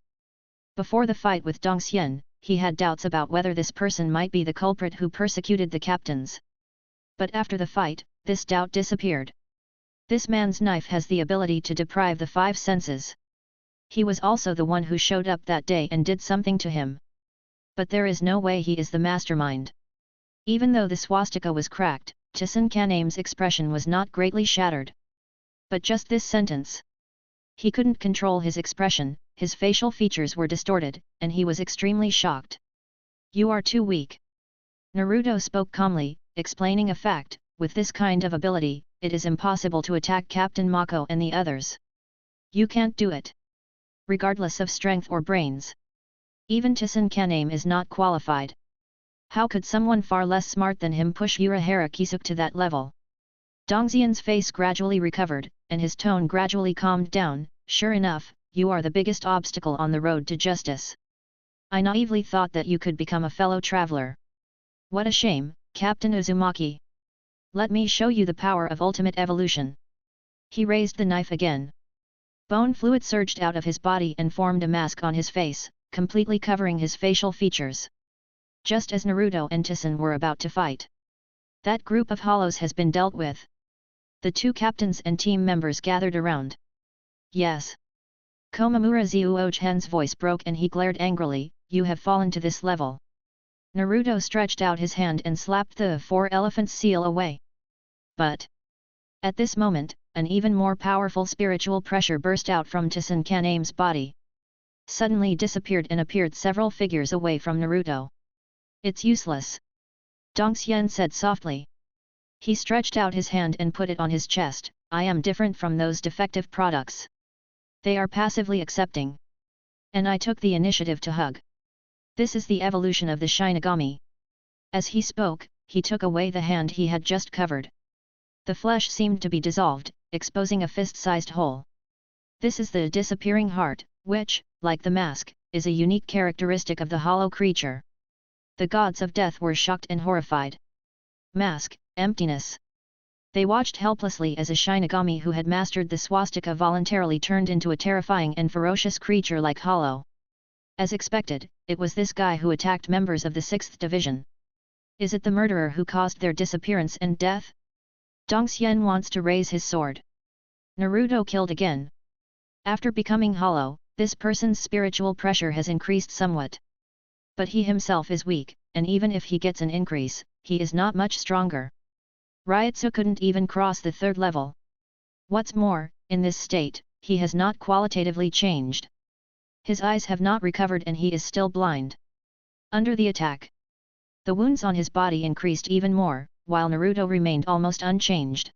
Before the fight with Dong Xian, he had doubts about whether this person might be the culprit who persecuted the captains. But after the fight, this doubt disappeared. This man's knife has the ability to deprive the five senses. He was also the one who showed up that day and did something to him. But there is no way he is the mastermind. Even though the swastika was cracked, Tison Kaname's expression was not greatly shattered. But just this sentence. He couldn't control his expression, his facial features were distorted, and he was extremely shocked. You are too weak. Naruto spoke calmly, explaining a fact, with this kind of ability, it is impossible to attack Captain Mako and the others. You can't do it. Regardless of strength or brains. Even Tison Kaname is not qualified. How could someone far less smart than him push Urahara Kisuke to that level? Dongxian's face gradually recovered, and his tone gradually calmed down. Sure enough, you are the biggest obstacle on the road to justice. I naively thought that you could become a fellow traveler. What a shame, Captain Uzumaki. Let me show you the power of ultimate evolution. He raised the knife again. Bone fluid surged out of his body and formed a mask on his face, completely covering his facial features. Just as Naruto and Tison were about to fight. That group of hollows has been dealt with. The two captains and team members gathered around. Yes. Komamura Zyuochun's voice broke and he glared angrily, you have fallen to this level. Naruto stretched out his hand and slapped the four elephants seal away. But at this moment, an even more powerful spiritual pressure burst out from Tison Kaname's body. Suddenly disappeared and appeared several figures away from Naruto. It's useless. Dongxian said softly. He stretched out his hand and put it on his chest, I am different from those defective products. They are passively accepting. And I took the initiative to hug. This is the evolution of the shinigami. As he spoke, he took away the hand he had just covered. The flesh seemed to be dissolved, exposing a fist-sized hole. This is the disappearing heart, which, like the mask, is a unique characteristic of the hollow creature. The gods of death were shocked and horrified. Mask, emptiness. They watched helplessly as a shinigami who had mastered the swastika voluntarily turned into a terrifying and ferocious creature like Hollow. As expected, it was this guy who attacked members of the 6th Division. Is it the murderer who caused their disappearance and death? Dongxian wants to raise his sword. Naruto killed again. After becoming Hollow, this person's spiritual pressure has increased somewhat. But he himself is weak, and even if he gets an increase, he is not much stronger. Ryutsu couldn't even cross the 3rd level. What's more, in this state, he has not qualitatively changed. His eyes have not recovered and he is still blind. Under the attack, the wounds on his body increased even more, while Naruto remained almost unchanged.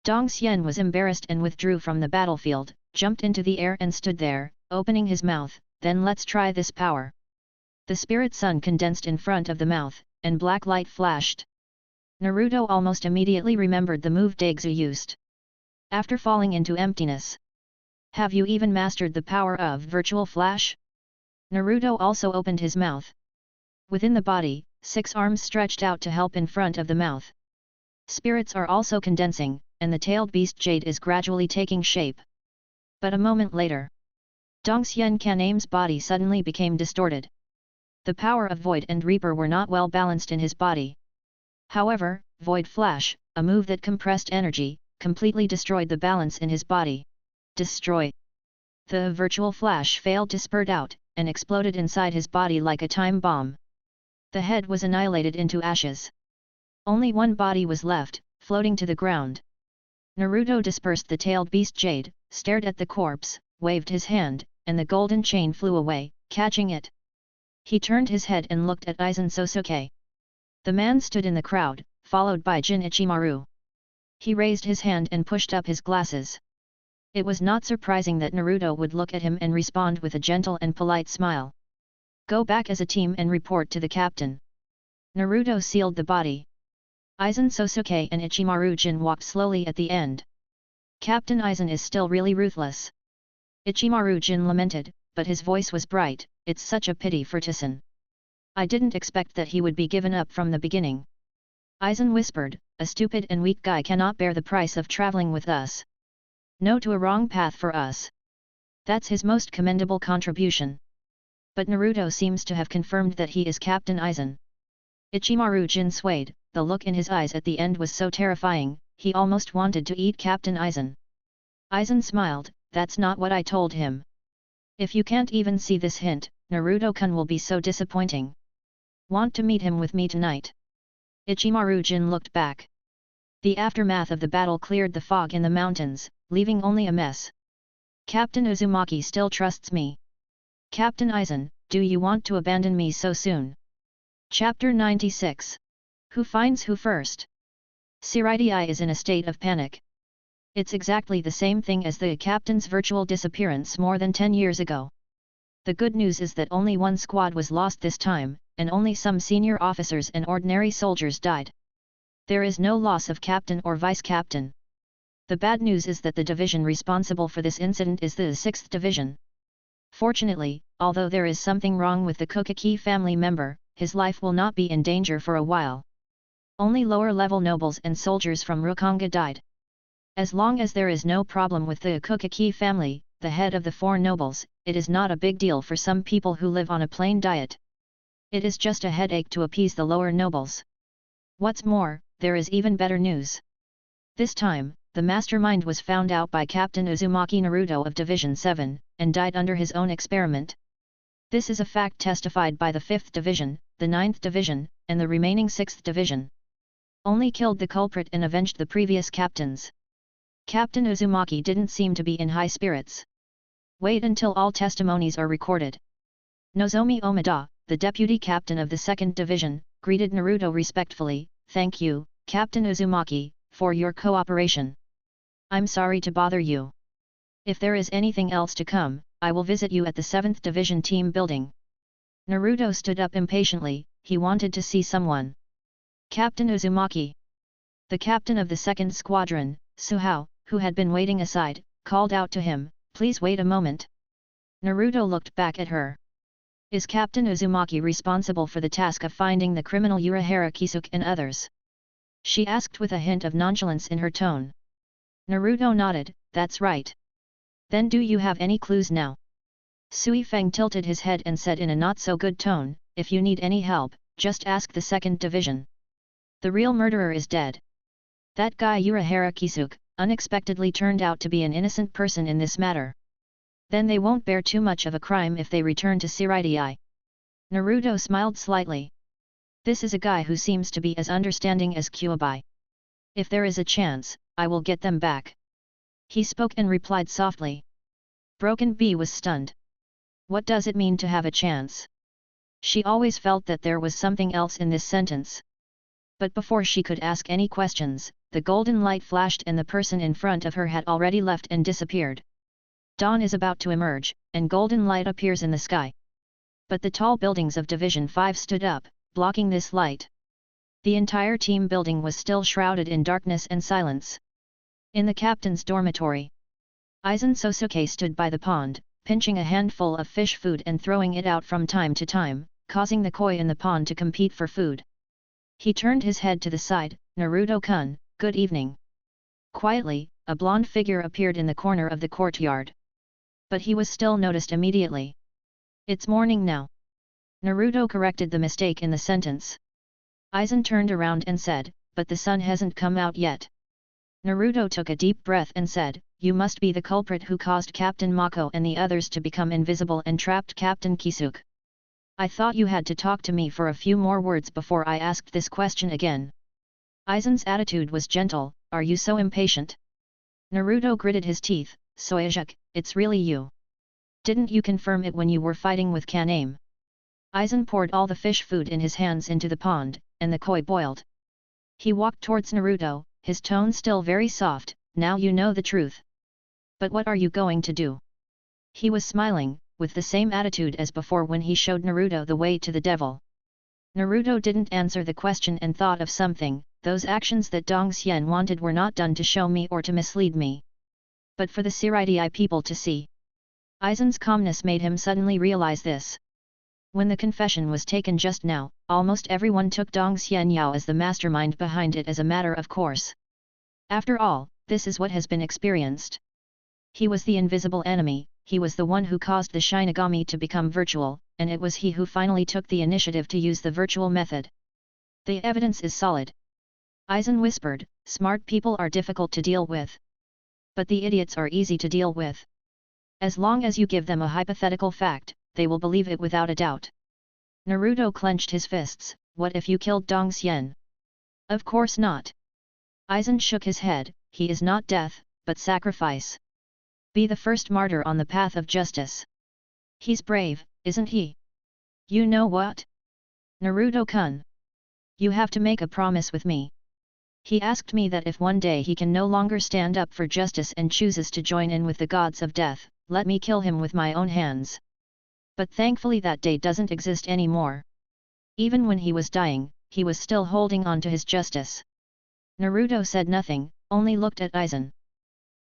Dongxian was embarrassed and withdrew from the battlefield, jumped into the air and stood there, opening his mouth, then let's try this power. The spirit sun condensed in front of the mouth, and black light flashed. Naruto almost immediately remembered the move Daigzu used. After falling into emptiness. Have you even mastered the power of virtual flash? Naruto also opened his mouth. Within the body, 6 arms stretched out to help in front of the mouth. Spirits are also condensing, and the tailed beast Jade is gradually taking shape. But a moment later, Dongxian Kaname's body suddenly became distorted. The power of Void and Reaper were not well balanced in his body. However, Void Flash, a move that compressed energy, completely destroyed the balance in his body. Destroy. The virtual flash failed to spurt out, and exploded inside his body like a time bomb. The head was annihilated into ashes. Only one body was left, floating to the ground. Naruto dispersed the tailed beast Jade, stared at the corpse, waved his hand, and the golden chain flew away, catching it. He turned his head and looked at Aizen Sosuke. The man stood in the crowd, followed by Jin Ichimaru. He raised his hand and pushed up his glasses. It was not surprising that Naruto would look at him and respond with a gentle and polite smile. Go back as a team and report to the captain. Naruto sealed the body. Aizen Sosuke and Ichimaru Jin walked slowly at the end. Captain Aizen is still really ruthless. Ichimaru Jin lamented, but his voice was bright, it's such a pity for Tison. I didn't expect that he would be given up from the beginning. Aizen whispered, a stupid and weak guy cannot bear the price of traveling with us. No to a wrong path for us. That's his most commendable contribution. But Naruto seems to have confirmed that he is Captain Aizen. Ichimaru Jin swayed, the look in his eyes at the end was so terrifying, he almost wanted to eat Captain Aizen. Aizen smiled, that's not what I told him. If you can't even see this hint, Naruto-kun will be so disappointing. Want to meet him with me tonight? Ichimaru Jin looked back. The aftermath of the battle cleared the fog in the mountains, leaving only a mess. Captain Uzumaki still trusts me. Captain Aizen, do you want to abandon me so soon? Chapter 96. Who finds who first? Seireitei is in a state of panic. It's exactly the same thing as the captain's virtual disappearance more than 10 years ago. The good news is that only one squad was lost this time, and only some senior officers and ordinary soldiers died. There is no loss of captain or vice-captain. The bad news is that the division responsible for this incident is the 6th Division. Fortunately, although there is something wrong with the Hokage family member, his life will not be in danger for a while. Only lower-level nobles and soldiers from Hokage died. As long as there is no problem with the Hokage family, the head of the 4 nobles, it is not a big deal for some people who live on a plain diet. It is just a headache to appease the lower nobles. What's more, there is even better news. This time, the mastermind was found out by Captain Uzumaki Naruto of Division 7, and died under his own experiment. This is a fact testified by the 5th Division, the 9th Division, and the remaining 6th Division. Only killed the culprit and avenged the previous captains. Captain Uzumaki didn't seem to be in high spirits. Wait until all testimonies are recorded. Nozomi Omida, the deputy captain of the 2nd Division, greeted Naruto respectfully, "Thank you, Captain Uzumaki, for your cooperation. I'm sorry to bother you. If there is anything else to come, I will visit you at the 7th Division team building." Naruto stood up impatiently, he wanted to see someone. Captain Uzumaki. The captain of the 2nd Squadron, Suhao, who had been waiting aside, called out to him, "Please wait a moment." Naruto looked back at her. Is Captain Uzumaki responsible for the task of finding the criminal Urahara Kisuke and others? She asked with a hint of nonchalance in her tone. Naruto nodded, "That's right." "Then do you have any clues now?" Sui Feng tilted his head and said in a not-so-good tone, "If you need any help, just ask the 2nd Division. The real murderer is dead. That guy Urahara Kisuke unexpectedly turned out to be an innocent person in this matter. Then they won't bear too much of a crime if they return to Seireitei." Naruto smiled slightly. This is a guy who seems to be as understanding as Kyuubi. If there is a chance, I will get them back. He spoke and replied softly. Broken Bee was stunned. What does it mean to have a chance? She always felt that there was something else in this sentence. But before she could ask any questions, the golden light flashed and the person in front of her had already left and disappeared. Dawn is about to emerge, and golden light appears in the sky. But the tall buildings of Division 5 stood up, blocking this light. The entire team building was still shrouded in darkness and silence. In the captain's dormitory, Aizen Sosuke stood by the pond, pinching a handful of fish food and throwing it out from time to time, causing the koi in the pond to compete for food. He turned his head to the side, "Naruto-kun, good evening." Quietly, a blonde figure appeared in the corner of the courtyard. But he was still noticed immediately. "It's morning now." Naruto corrected the mistake in the sentence. Aizen turned around and said, "But the sun hasn't come out yet." Naruto took a deep breath and said, "You must be the culprit who caused Captain Mako and the others to become invisible and trapped Captain Kisuke. I thought you had to talk to me for a few more words before I asked this question again." Aizen's attitude was gentle, "Are you so impatient?" Naruto gritted his teeth, "Soizuke, it's really you. Didn't you confirm it when you were fighting with Kaname?" Aizen poured all the fish food in his hands into the pond, and the koi boiled. He walked towards Naruto, his tone still very soft, "Now you know the truth. But what are you going to do?" He was smiling, with the same attitude as before when he showed Naruto the way to the devil. Naruto didn't answer the question and thought of something, "Those actions that Dong Xian wanted were not done to show me or to mislead me, but for the Seireitei people to see." Aizen's calmness made him suddenly realize this. When the confession was taken just now, almost everyone took Dong Xianyao as the mastermind behind it as a matter of course. After all, this is what has been experienced. He was the invisible enemy, he was the one who caused the shinigami to become virtual, and it was he who finally took the initiative to use the virtual method. The evidence is solid. Aizen whispered, smart people are difficult to deal with. But the idiots are easy to deal with. As long as you give them a hypothetical fact, they will believe it without a doubt. Naruto clenched his fists, what if you killed Dong Xian? Of course not. Aizen shook his head, he is not death, but sacrifice. Be the first martyr on the path of justice. He's brave, isn't he? You know what? Naruto-kun. You have to make a promise with me. He asked me that if one day he can no longer stand up for justice and chooses to join in with the gods of death, let me kill him with my own hands. But thankfully that day doesn't exist anymore. Even when he was dying, he was still holding on to his justice. Naruto said nothing, only looked at Aizen.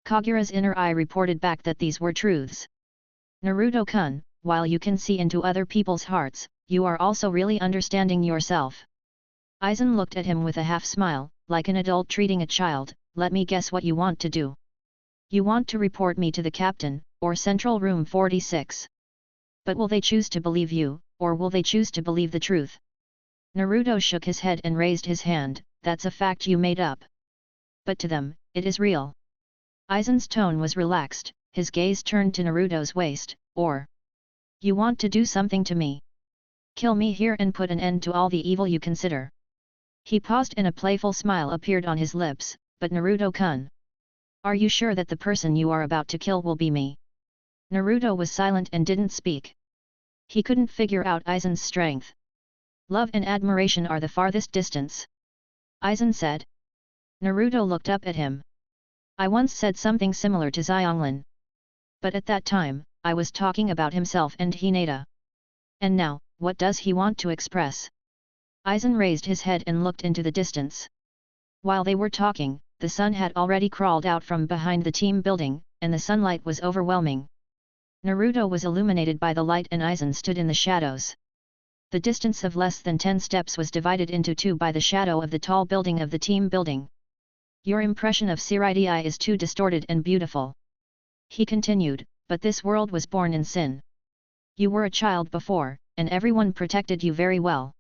Kagura's inner eye reported back that these were truths. Naruto-kun, while you can see into other people's hearts, you are also really understanding yourself. Aizen looked at him with a half-smile, like an adult treating a child, let me guess what you want to do. You want to report me to the captain, or Central Room 46. But will they choose to believe you, or will they choose to believe the truth? Naruto shook his head and raised his hand, that's a fact you made up. But to them, it is real. Aizen's tone was relaxed, his gaze turned to Naruto's waist, or... You want to do something to me? Kill me here and put an end to all the evil you consider. He paused and a playful smile appeared on his lips, but Naruto-kun. Are you sure that the person you are about to kill will be me? Naruto was silent and didn't speak. He couldn't figure out Aizen's strength. Love and admiration are the farthest distance. Aizen said. Naruto looked up at him. I once said something similar to Xianglin. But at that time, I was talking about himself and Hinata. And now, what does he want to express? Aizen raised his head and looked into the distance. While they were talking, the sun had already crawled out from behind the team building, and the sunlight was overwhelming. Naruto was illuminated by the light and Aizen stood in the shadows. The distance of less than 10 steps was divided into two by the shadow of the tall building of the team building. Your impression of Seireitei is too distorted and beautiful. He continued, but this world was born in sin. You were a child before, and everyone protected you very well.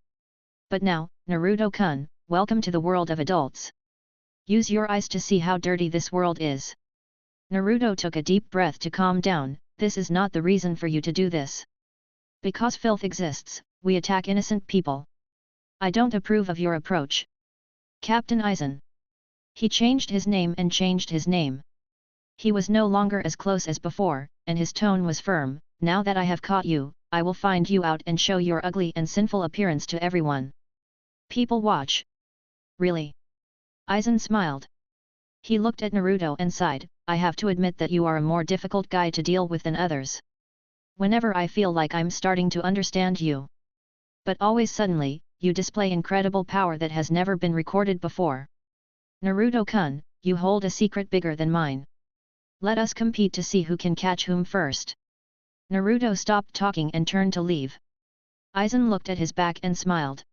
But now, Naruto-kun, welcome to the world of adults. Use your eyes to see how dirty this world is. Naruto took a deep breath to calm down, this is not the reason for you to do this. Because filth exists, we attack innocent people. I don't approve of your approach. Captain Aizen. He changed his name and changed his name. He was no longer as close as before, and his tone was firm, now that I have caught you, I will find you out and show your ugly and sinful appearance to everyone. People watch. Really? Aizen smiled. He looked at Naruto and sighed, I have to admit that you are a more difficult guy to deal with than others. Whenever I feel like I'm starting to understand you. But always suddenly, you display incredible power that has never been recorded before. Naruto-kun, you hold a secret bigger than mine. Let us compete to see who can catch whom first. Naruto stopped talking and turned to leave. Aizen looked at his back and smiled.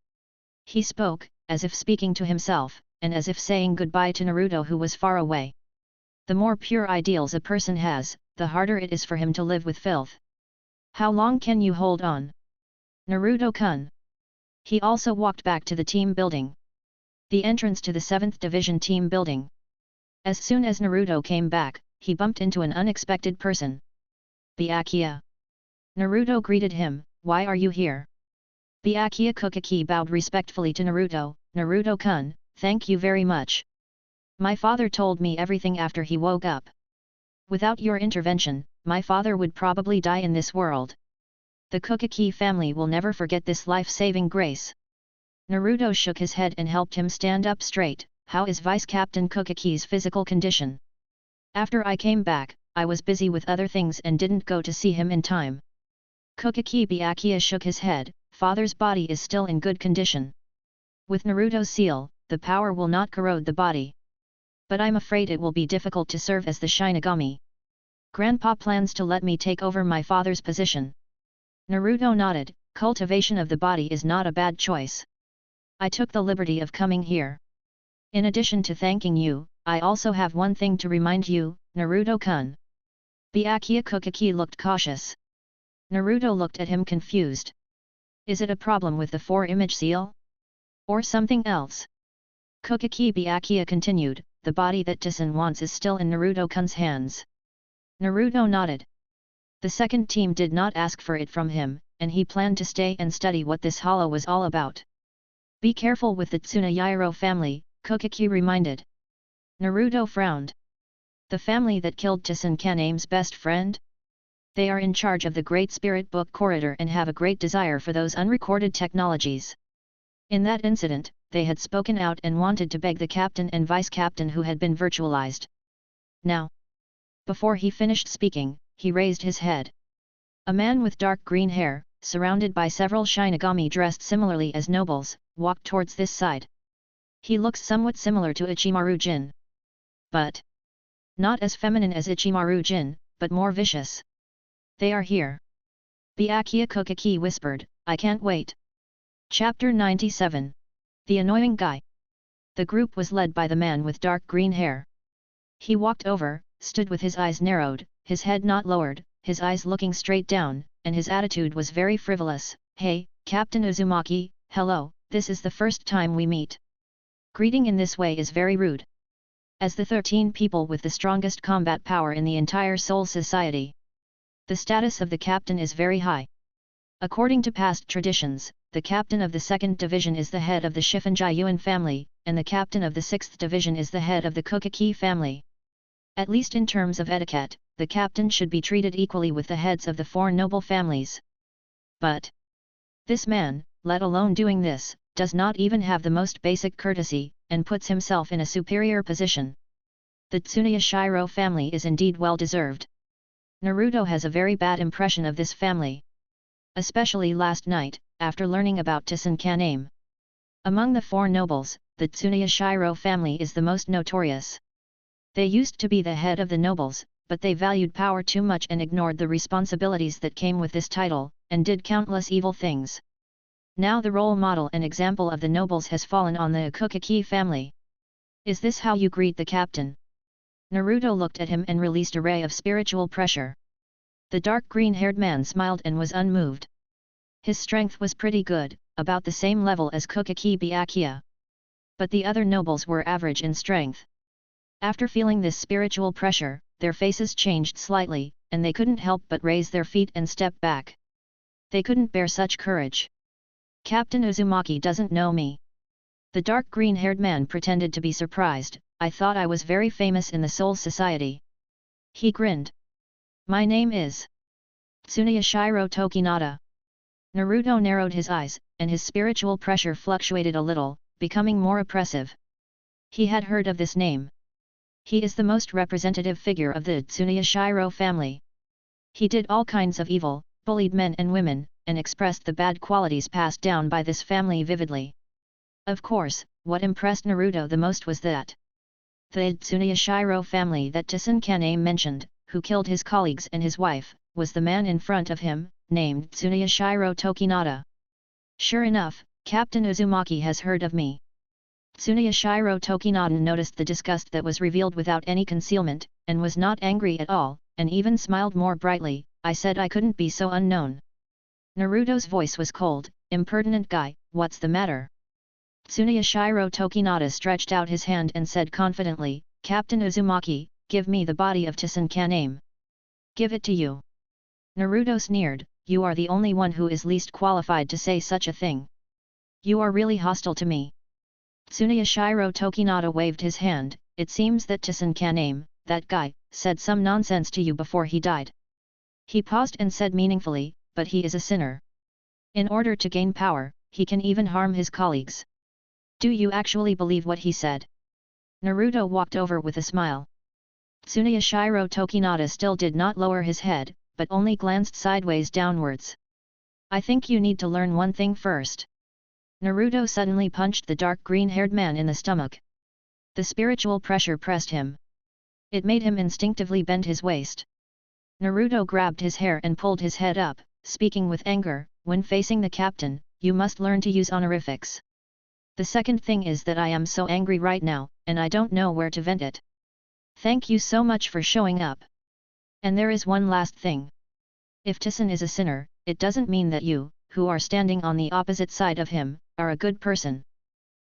He spoke, as if speaking to himself, and as if saying goodbye to Naruto who was far away. The more pure ideals a person has, the harder it is for him to live with filth. How long can you hold on? Naruto-kun. He also walked back to the team building. The entrance to the 7th Division team building. As soon as Naruto came back, he bumped into an unexpected person. Byakuya. Naruto greeted him, why are you here? Byakuya Kokaki bowed respectfully to Naruto, Naruto-kun, thank you very much. My father told me everything after he woke up. Without your intervention, my father would probably die in this world. The Kokaki family will never forget this life-saving grace. Naruto shook his head and helped him stand up straight, how is Vice Captain Kokaki's physical condition? After I came back, I was busy with other things and didn't go to see him in time. Kokaki Byakuya shook his head, father's body is still in good condition. With Naruto's seal, the power will not corrode the body. But I'm afraid it will be difficult to serve as the Shinigami. Grandpa plans to let me take over my father's position. Naruto nodded, Cultivation of the body is not a bad choice. I took the liberty of coming here. In addition to thanking you, I also have one thing to remind you, Naruto-kun. Byakuya Kokaki looked cautious. Naruto looked at him confused. Is it a problem with the 4-image seal? Or something else? Kokaki Byakuya continued, the body that Tsun wants is still in Naruto-kun's hands. Naruto nodded. The second team did not ask for it from him, and he planned to stay and study what this hollow was all about. Be careful with the Tsunayiro family, Kokaki reminded. Naruto frowned. The family that killed Tsun Kaname's best friend? They are in charge of the Great Spirit Book Corridor and have a great desire for those unrecorded technologies. In that incident, they had spoken out and wanted to beg the captain and vice-captain who had been virtualized. Now, before he finished speaking, he raised his head. A man with dark green hair, surrounded by several shinigami dressed similarly as nobles, walked towards this side. He looks somewhat similar to Ichimaru Jin. But not as feminine as Ichimaru Jin, but more vicious. They are here. Byakuya Kokaki whispered, I can't wait. Chapter 97. The Annoying Guy. The group was led by the man with dark green hair. He walked over, stood with his eyes narrowed, his head not lowered, his eyes looking straight down, and his attitude was very frivolous. Hey, Captain Uzumaki, hello, this is the first time we meet. Greeting in this way is very rude. As the 13 people with the strongest combat power in the entire Soul Society, the status of the captain is very high. According to past traditions, the captain of the 2nd Division is the head of the Shifunjiyuan family, and the captain of the 6th Division is the head of the Kokaki family. At least in terms of etiquette, the captain should be treated equally with the heads of the 4 noble families. But this man, let alone doing this, does not even have the most basic courtesy, and puts himself in a superior position. The Tsunayashiro family is indeed well deserved. Naruto has a very bad impression of this family. Especially last night, after learning about Tsun Kaname. Among the 4 nobles, the Tsunayashiro family is the most notorious. They used to be the head of the nobles, but they valued power too much and ignored the responsibilities that came with this title, and did countless evil things. Now the role model and example of the nobles has fallen on the Kokaki family. Is this how you greet the captain? Naruto looked at him and released a ray of spiritual pressure. The dark green-haired man smiled and was unmoved. His strength was pretty good, about the same level as Kokaki Byakuya. But the other nobles were average in strength. After feeling this spiritual pressure, their faces changed slightly, and they couldn't help but raise their feet and step back. They couldn't bear such courage. Captain Uzumaki doesn't know me. The dark green-haired man pretended to be surprised. I thought I was very famous in the Soul Society. He grinned. My name is Tsunayashiro Tokinata. Naruto narrowed his eyes, and his spiritual pressure fluctuated a little, becoming more oppressive. He had heard of this name. He is the most representative figure of the Tsunayashiro family. He did all kinds of evil, bullied men and women, and expressed the bad qualities passed down by this family vividly. Of course, what impressed Naruto the most was that the Tsunayashiro family that Tsun Kaname mentioned, who killed his colleagues and his wife, was the man in front of him, named Tsunayashiro Tokinata. Sure enough, Captain Uzumaki has heard of me. Tsunayashiro Tokinata noticed the disgust that was revealed without any concealment, and was not angry at all, and even smiled more brightly. I said I couldn't be so unknown. Naruto's voice was cold. Impertinent guy, what's the matter? Tsunayashiro Tokinata stretched out his hand and said confidently, Captain Uzumaki, give me the body of Tsun Kaname. Give it to you. Naruto sneered, you are the only one who is least qualified to say such a thing. You are really hostile to me. Tsunayashiro Tokinata waved his hand, it seems that Tsun Kaname, that guy, said some nonsense to you before he died. He paused and said meaningfully, but he is a sinner. In order to gain power, he can even harm his colleagues. Do you actually believe what he said? Naruto walked over with a smile. Tsunayashiro Tokinata still did not lower his head, but only glanced sideways downwards. I think you need to learn one thing first. Naruto suddenly punched the dark green-haired man in the stomach. The spiritual pressure pressed him. It made him instinctively bend his waist. Naruto grabbed his hair and pulled his head up, speaking with anger, when facing the captain, you must learn to use honorifics. The second thing is that I am so angry right now, and I don't know where to vent it. Thank you so much for showing up. And there is one last thing. If Tison is a sinner, it doesn't mean that you, who are standing on the opposite side of him, are a good person.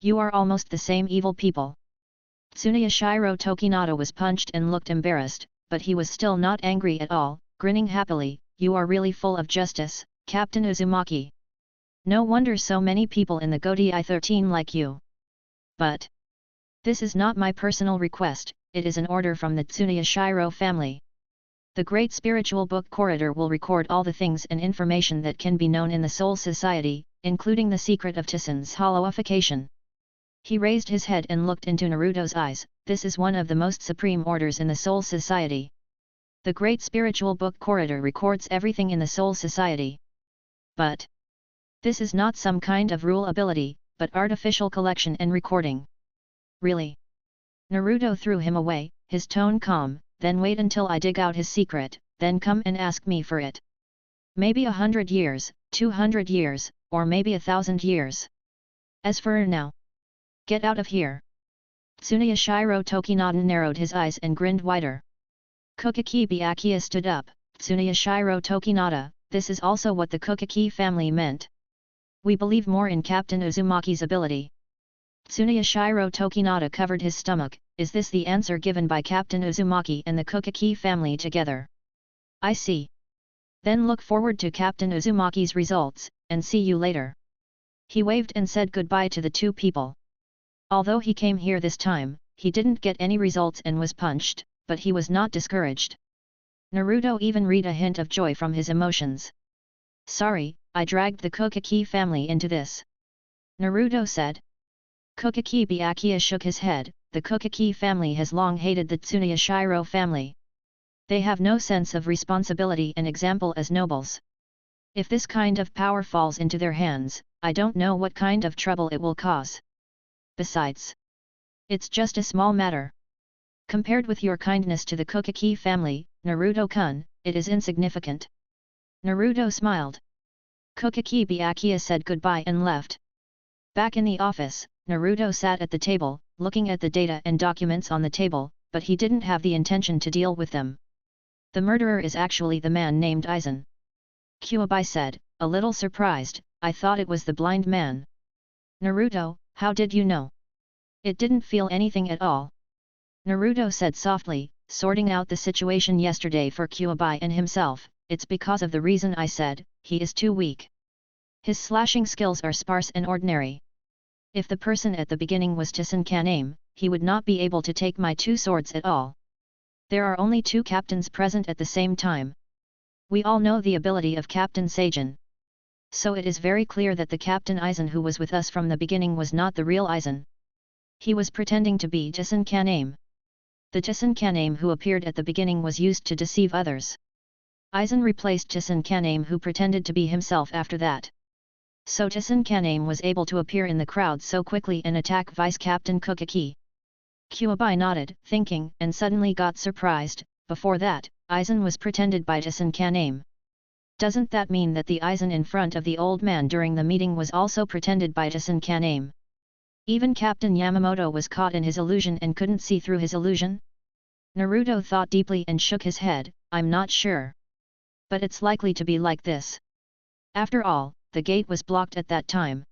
You are almost the same evil people. Tsuneyashiro Tokinata was punched and looked embarrassed, but he was still not angry at all, grinning happily. You are really full of justice, Captain Uzumaki. No wonder so many people in the Godi I-13 like you. But this is not my personal request, it is an order from the Tsuneyashiro family. The Great Spiritual Book Corridor will record all the things and information that can be known in the Soul Society, including the secret of Tison's hollowification. He raised his head and looked into Naruto's eyes. This is one of the most supreme orders in the Soul Society. The Great Spiritual Book Corridor records everything in the Soul Society. But this is not some kind of rule ability, but artificial collection and recording. Really? Naruto threw him away, his tone calm. Then wait until I dig out his secret, then come and ask me for it. Maybe 100 years, 200 years, or maybe 1,000 years. As for now, get out of here. Tsuneyashiro Tokinata narrowed his eyes and grinned wider. Kokaki Byakuya stood up. Tsuneyashiro Tokinata, this is also what the Kokaki family meant. We believe more in Captain Uzumaki's ability. Tsuneyashiro Tokinata covered his stomach. Is this the answer given by Captain Uzumaki and the Kokaki family together? I see. Then look forward to Captain Uzumaki's results, and see you later. He waved and said goodbye to the two people. Although he came here this time, he didn't get any results and was punched, but he was not discouraged. Naruto even read a hint of joy from his emotions. Sorry, I dragged the Kokaki family into this. Naruto said. Kokaki Byakuya shook his head. The Kokaki family has long hated the Tsuneyashiro family. They have no sense of responsibility and example as nobles. If this kind of power falls into their hands, I don't know what kind of trouble it will cause. Besides, it's just a small matter. Compared with your kindness to the Kokaki family, Naruto-kun, it is insignificant. Naruto smiled. Kokaki Byakuya said goodbye and left. Back in the office, Naruto sat at the table, looking at the data and documents on the table, but he didn't have the intention to deal with them. The murderer is actually the man named Aizen. Kuwabai said, a little surprised, I thought it was the blind man. Naruto, how did you know? It didn't feel anything at all. Naruto said softly, sorting out the situation yesterday for Kuwabai and himself, it's because of the reason I said, he is too weak. His slashing skills are sparse and ordinary. If the person at the beginning was Tison Kaname, he would not be able to take my two swords at all. There are only two captains present at the same time. We all know the ability of Captain Seijin. So it is very clear that the Captain Aizen who was with us from the beginning was not the real Aizen. He was pretending to be Tison Kaname. The Tison Kaname who appeared at the beginning was used to deceive others. Aizen replaced Tison Kaname who pretended to be himself after that. So Tison Kaname was able to appear in the crowd so quickly and attack Vice Captain Kokaki. Kuwabai nodded, thinking, and suddenly got surprised. Before that, Aizen was pretended by Tison Kaname. Doesn't that mean that the Aizen in front of the old man during the meeting was also pretended by Tison Kaname? Even Captain Yamamoto was caught in his illusion and couldn't see through his illusion? Naruto thought deeply and shook his head, I'm not sure. But it's likely to be like this. After all, the gate was blocked at that time.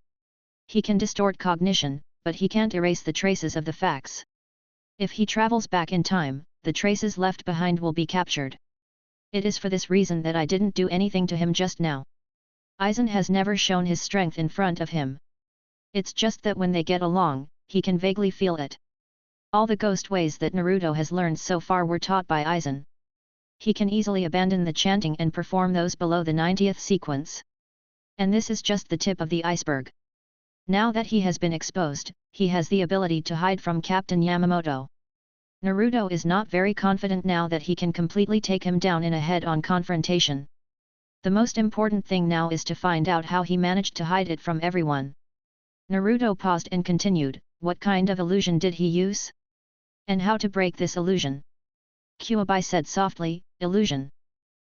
He can distort cognition, but he can't erase the traces of the facts. If he travels back in time, the traces left behind will be captured. It is for this reason that I didn't do anything to him just now. Aizen has never shown his strength in front of him. It's just that when they get along, he can vaguely feel it. All the ghost ways that Naruto has learned so far were taught by Aizen. He can easily abandon the chanting and perform those below the 90th sequence. And this is just the tip of the iceberg. Now that he has been exposed, he has the ability to hide from Captain Yamamoto. Naruto is not very confident now that he can completely take him down in a head-on confrontation. The most important thing now is to find out how he managed to hide it from everyone. Naruto paused and continued, what kind of illusion did he use? And how to break this illusion? Kuwabai said softly, illusion.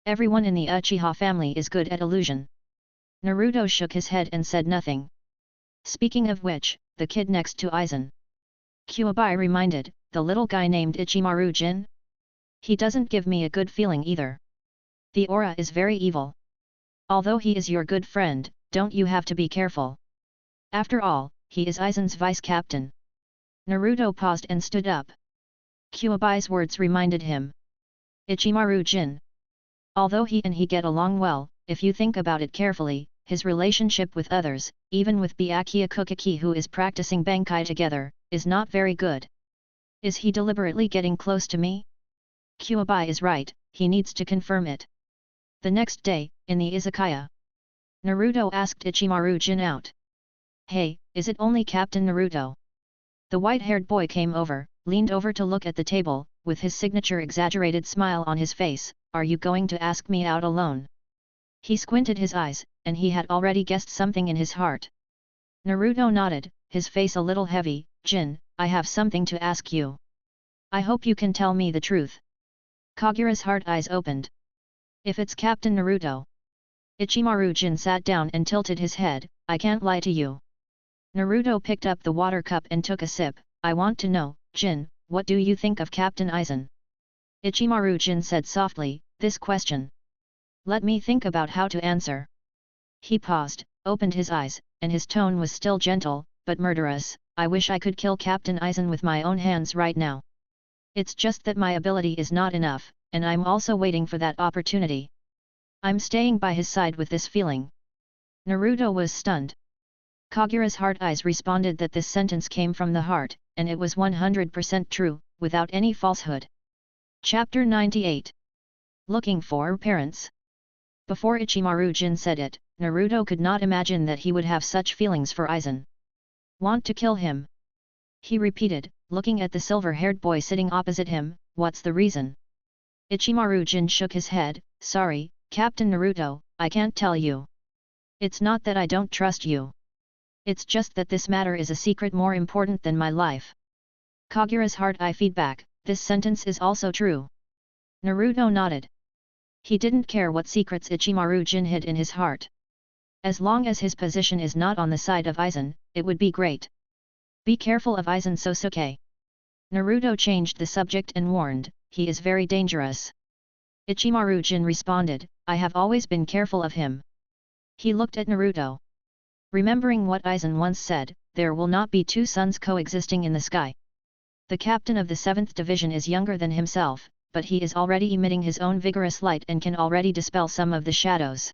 Everyone in the Uchiha family is good at illusion. Naruto shook his head and said nothing. Speaking of which, the kid next to Aizen. Kuwabai reminded, the little guy named Ichimaru Jin? He doesn't give me a good feeling either. The aura is very evil. Although he is your good friend, don't you have to be careful? After all, he is Aizen's vice captain. Naruto paused and stood up. Kuwabai's words reminded him. Ichimaru Jin. Although he and he get along well, if you think about it carefully, his relationship with others, even with Byakuya Kokaki who is practicing Bankai together, is not very good. Is he deliberately getting close to me? Kuwabai is right, he needs to confirm it. The next day, in the izakaya, Naruto asked Ichimaru Jin out. Hey, is it only Captain Naruto? The white-haired boy came over, leaned over to look at the table, with his signature exaggerated smile on his face. Are you going to ask me out alone? He squinted his eyes, and he had already guessed something in his heart. Naruto nodded, his face a little heavy. Jin, I have something to ask you. I hope you can tell me the truth. Kagura's hard eyes opened. If it's Captain Naruto. Ichimaru Jin sat down and tilted his head. I can't lie to you. Naruto picked up the water cup and took a sip. I want to know, Jin, what do you think of Captain Aizen? Ichimaru Jin said softly, this question. Let me think about how to answer. He paused, opened his eyes, and his tone was still gentle, but murderous. I wish I could kill Captain Aizen with my own hands right now. It's just that my ability is not enough, and I'm also waiting for that opportunity. I'm staying by his side with this feeling. Naruto was stunned. Kagura's hard eyes responded that this sentence came from the heart, and it was 100% true, without any falsehood. Chapter 98. Looking for parents. Before Ichimaru Jin said it, Naruto could not imagine that he would have such feelings for Aizen. Want to kill him? He repeated, looking at the silver-haired boy sitting opposite him. What's the reason? Ichimaru Jin shook his head. Sorry, Captain Naruto, I can't tell you. It's not that I don't trust you. It's just that this matter is a secret more important than my life. Kagura's hard eye feedback. This sentence is also true. Naruto nodded. He didn't care what secrets Ichimaru Jin hid in his heart. As long as his position is not on the side of Aizen, it would be great. Be careful of Aizen Sosuke. Naruto changed the subject and warned, he is very dangerous. Ichimaru Jin responded, I have always been careful of him. He looked at Naruto. Remembering what Aizen once said, there will not be two suns coexisting in the sky. The captain of the 7th division is younger than himself, but he is already emitting his own vigorous light and can already dispel some of the shadows.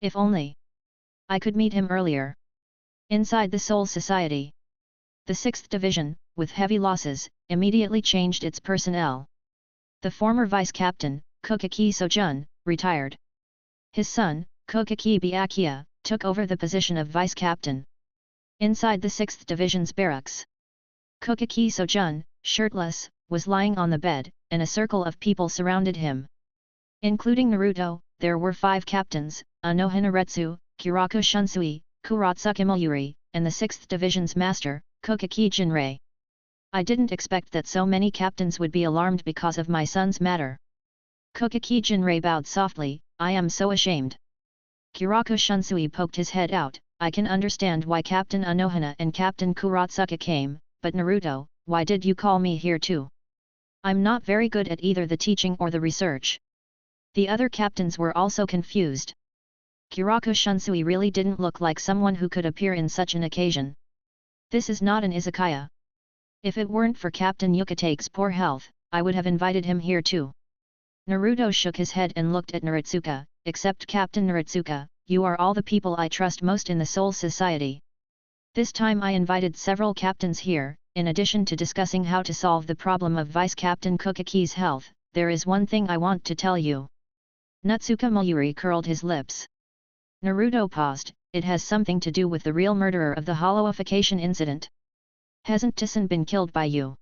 If only I could meet him earlier. Inside the Soul Society, the 6th division, with heavy losses, immediately changed its personnel. The former vice-captain, Kokaki Sojun, retired. His son, Kokaki Byakuya, took over the position of vice-captain. Inside the 6th division's barracks, Kokaki Sojun, shirtless, was lying on the bed, and a circle of people surrounded him. Including Naruto, there were 5 captains, Konoha Naruto, Kiraku Shunsui, Kuratsuka Mayuri, and the 6th division's master, Kokaki Jinrei. I didn't expect that so many captains would be alarmed because of my son's matter. Kokaki Jinrei bowed softly, I am so ashamed. Kiraku Shunsui poked his head out, I can understand why Captain Anohana and Captain Kuratsuka came, but Naruto, why did you call me here too? I'm not very good at either the teaching or the research. The other captains were also confused. Kiraku Shunsui really didn't look like someone who could appear in such an occasion. This is not an izakaya. If it weren't for Captain Yukate's poor health, I would have invited him here too. Naruto shook his head and looked at Naritsuka, except Captain Naritsuka, you are all the people I trust most in the Soul Society. This time I invited several captains here, in addition to discussing how to solve the problem of Vice-Captain Kokaki's health, there is one thing I want to tell you. Natsuka Mayuri curled his lips. Naruto paused, it has something to do with the real murderer of the hollowification incident. Hasn't Tison been killed by you?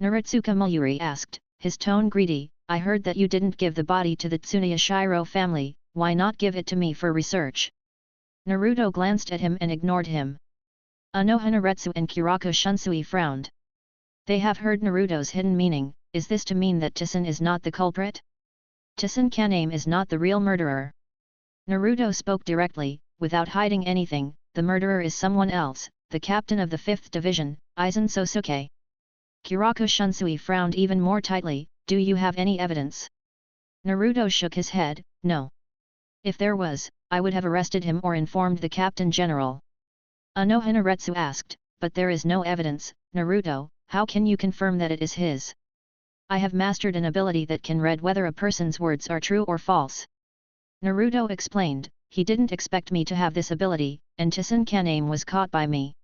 Naritsuka Mayuri asked, his tone greedy, I heard that you didn't give the body to the Tsunoya Shiro family, why not give it to me for research? Naruto glanced at him and ignored him. Anoha Naruto and Kiraku Shunsui frowned. They have heard Naruto's hidden meaning, is this to mean that Tison is not the culprit? Tison Kaname is not the real murderer. Naruto spoke directly, without hiding anything, the murderer is someone else, the captain of the 5th Division, Aizen Sosuke. Kiraku Shunsui frowned even more tightly. Do you have any evidence? Naruto shook his head. No. If there was, I would have arrested him or informed the Captain General. Anohanaretsu asked, but there is no evidence, Naruto, how can you confirm that it is his? I have mastered an ability that can read whether a person's words are true or false. Naruto explained, he didn't expect me to have this ability, and Tsunkaname was caught by me.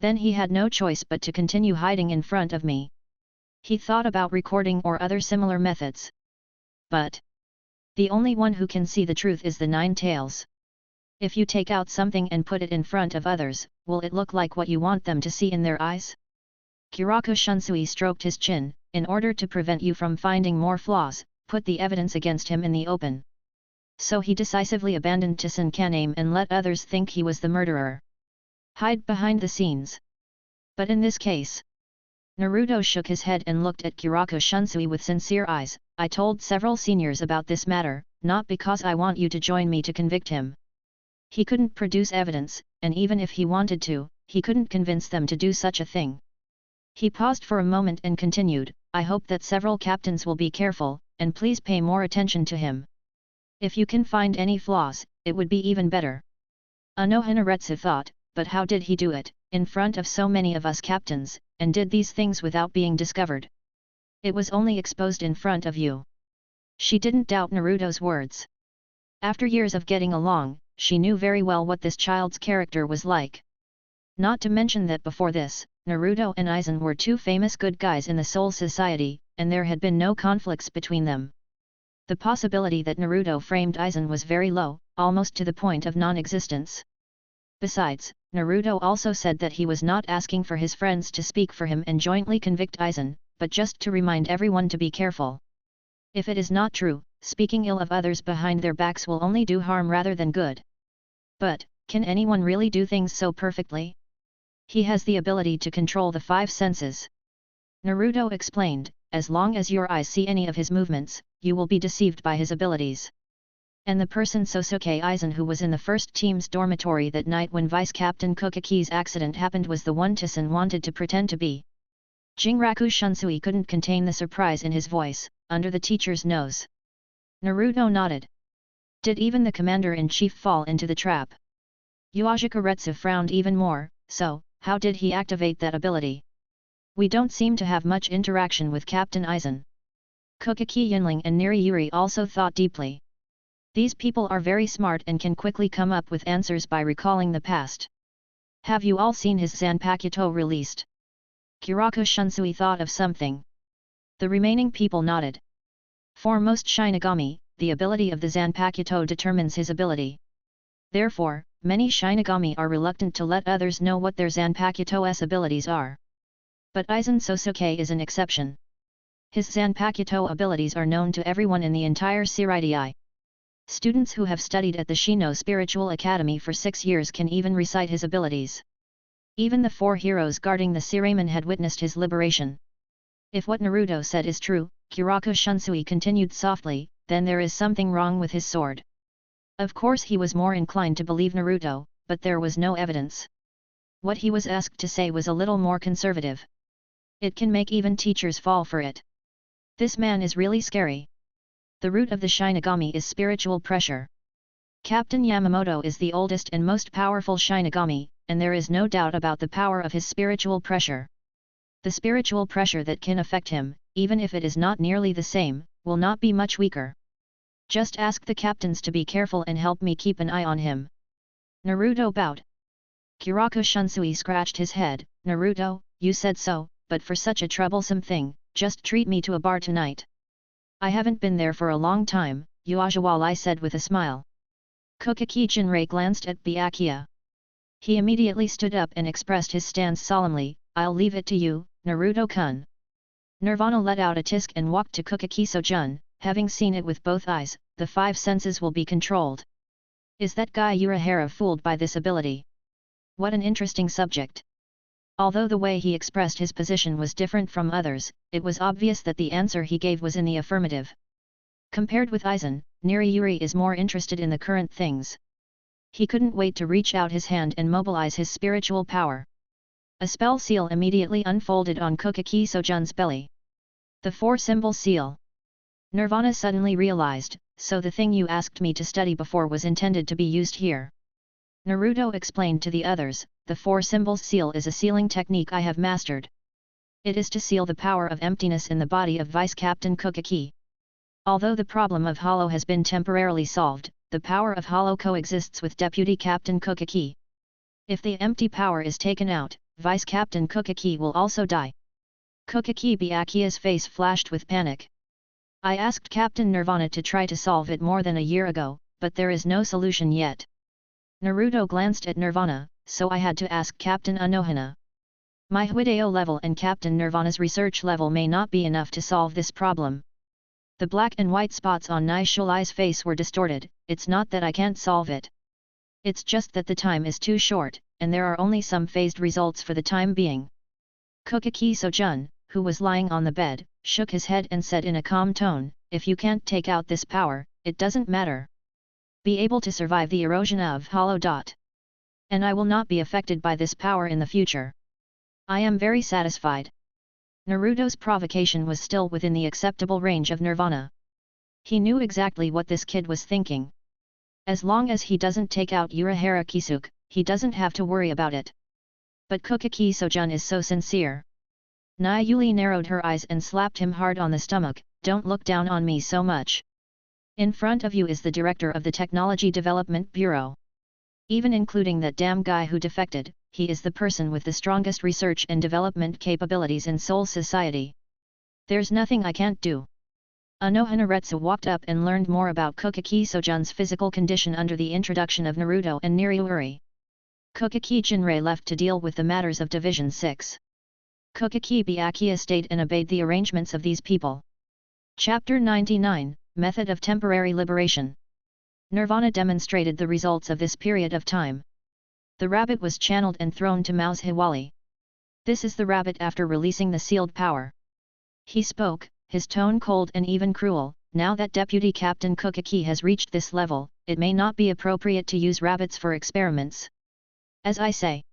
Then he had no choice but to continue hiding in front of me. He thought about recording or other similar methods. But the only one who can see the truth is the 9 tails. If you take out something and put it in front of others, will it look like what you want them to see in their eyes? Kiraku Shunsui stroked his chin. In order to prevent you from finding more flaws, put the evidence against him in the open. So he decisively abandoned Tsunkaname and let others think he was the murderer. Hide behind the scenes. But in this case, Naruto shook his head and looked at Kiraku Shunsui with sincere eyes. I told several seniors about this matter, not because I want you to join me to convict him. He couldn't produce evidence, and even if he wanted to, he couldn't convince them to do such a thing. He paused for a moment and continued, I hope that several captains will be careful, and please pay more attention to him. If you can find any flaws, it would be even better. Anohanaretsu thought, but how did he do it, in front of so many of us captains, and did these things without being discovered? It was only exposed in front of you. She didn't doubt Naruto's words. After years of getting along, she knew very well what this child's character was like. Not to mention that before this, Naruto and Aizen were 2 famous good guys in the Soul Society, and there had been no conflicts between them. The possibility that Naruto framed Aizen was very low, almost to the point of non-existence. Besides, Naruto also said that he was not asking for his friends to speak for him and jointly convict Aizen, but just to remind everyone to be careful. If it is not true, speaking ill of others behind their backs will only do harm rather than good. But, can anyone really do things so perfectly? He has the ability to control the 5 senses. Naruto explained, as long as your eyes see any of his movements, you will be deceived by his abilities. And the person Sosuke Aizen who was in the first team's dormitory that night when Vice Captain Kokaki's accident happened was the one Tsun wanted to pretend to be. Jinraku Shunsui couldn't contain the surprise in his voice, under the teacher's nose. Naruto nodded. Did even the commander-in-chief fall into the trap? Yuajikaretsu frowned even more, so, how did he activate that ability? We don't seem to have much interaction with Captain Aizen. Kokaki Yinling and Niriyuri also thought deeply. These people are very smart and can quickly come up with answers by recalling the past. Have you all seen his Zanpakuto released? Kiraku Shunsui thought of something. The remaining people nodded. For most Shinigami, the ability of the Zanpakuto determines his ability. Therefore, many Shinigami are reluctant to let others know what their Zanpakuto's abilities are. But Aizen Sosuke is an exception. His Zanpakuto abilities are known to everyone in the entire Seireitei. Students who have studied at the Shino Spiritual Academy for 6 years can even recite his abilities. Even the 4 heroes guarding the Seireimon had witnessed his liberation. If what Naruto said is true, Kiraku Shunsui continued softly, then there is something wrong with his sword. Of course he was more inclined to believe Naruto, but there was no evidence. What he was asked to say was a little more conservative. It can make even teachers fall for it. This man is really scary. The root of the Shinigami is spiritual pressure. Captain Yamamoto is the oldest and most powerful Shinigami, and there is no doubt about the power of his spiritual pressure. The spiritual pressure that can affect him, even if it is not nearly the same, will not be much weaker. Just ask the captains to be careful and help me keep an eye on him. Naruto bowed. Kiraku Shunsui scratched his head. Naruto, you said so, but for such a troublesome thing, just treat me to a bar tonight. I haven't been there for a long time, Yuajawali said with a smile. Kokaki Jinrei glanced at Byakuya. He immediately stood up and expressed his stance solemnly, I'll leave it to you, Naruto-kun. Nirvana let out a tisk and walked to Kokaki Sojun, having seen it with both eyes, the 5 senses will be controlled. Is that guy Urahara fooled by this ability? What an interesting subject. Although the way he expressed his position was different from others, it was obvious that the answer he gave was in the affirmative. Compared with Aizen, Niriyuri is more interested in the current things. He couldn't wait to reach out his hand and mobilize his spiritual power. A spell seal immediately unfolded on Kokaki Sojun's belly. The 4-symbol seal. Nirvana suddenly realized, so the thing you asked me to study before was intended to be used here. Naruto explained to the others, the 4-symbol seal is a sealing technique I have mastered. It is to seal the power of emptiness in the body of Vice Captain Kokaki. Although the problem of Hollow has been temporarily solved, the power of Hollow coexists with Deputy Captain Kokaki. If the empty power is taken out, Vice Captain Kokaki will also die. Kokaki Byakuya's face flashed with panic. I asked Captain Nirvana to try to solve it more than a year ago, but there is no solution yet. Naruto glanced at Nirvana, so I had to ask Captain Anohana. My Hwideo level and Captain Nirvana's research level may not be enough to solve this problem. The black and white spots on Naishulai's face were distorted. It's not that I can't solve it. It's just that the time is too short, and there are only some phased results for the time being. Kokaki Sojun, who was lying on the bed, shook his head and said in a calm tone, if you can't take out this power, it doesn't matter. Be able to survive the erosion of Hollow. And I will not be affected by this power in the future. I am very satisfied. Naruto's provocation was still within the acceptable range of Nirvana. He knew exactly what this kid was thinking. As long as he doesn't take out Urahara Kisuke, he doesn't have to worry about it. But Kokaki Sojun is so sincere. Nayuli narrowed her eyes and slapped him hard on the stomach, don't look down on me so much. In front of you is the director of the Technology Development Bureau. Even including that damn guy who defected, he is the person with the strongest research and development capabilities in Soul Society. There's nothing I can't do. Anohana walked up and learned more about Kokaki Sojun's physical condition under the introduction of Naruto and Niriuri. Kokaki Jinrei left to deal with the matters of Division 6. Kokaki Byakuya stayed and obeyed the arrangements of these people. Chapter 99, Method of Temporary Liberation. Nirvana demonstrated the results of this period of time. The rabbit was channeled and thrown to Mao's Hiwali. This is the rabbit after releasing the sealed power. He spoke, his tone cold and even cruel, now that Deputy Captain Kokaki has reached this level, it may not be appropriate to use rabbits for experiments. As I say.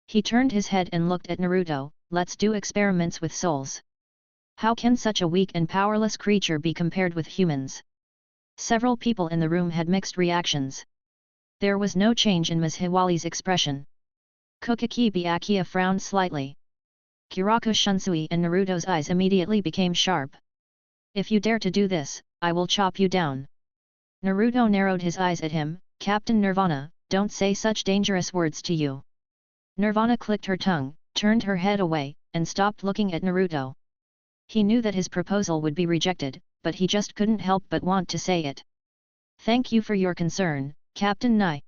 He turned his head and looked at Naruto, let's do experiments with souls. How can such a weak and powerless creature be compared with humans? Several people in the room had mixed reactions. There was no change in Ms. Hiwali's expression. Kokaki Byakuya frowned slightly. Kurako Shunsui and Naruto's eyes immediately became sharp. If you dare to do this, I will chop you down. Naruto narrowed his eyes at him, Captain Nirvana, don't say such dangerous words to you. Nirvana clicked her tongue, turned her head away, and stopped looking at Naruto. He knew that his proposal would be rejected, but he just couldn't help but want to say it. Thank you for your concern, Captain Nai.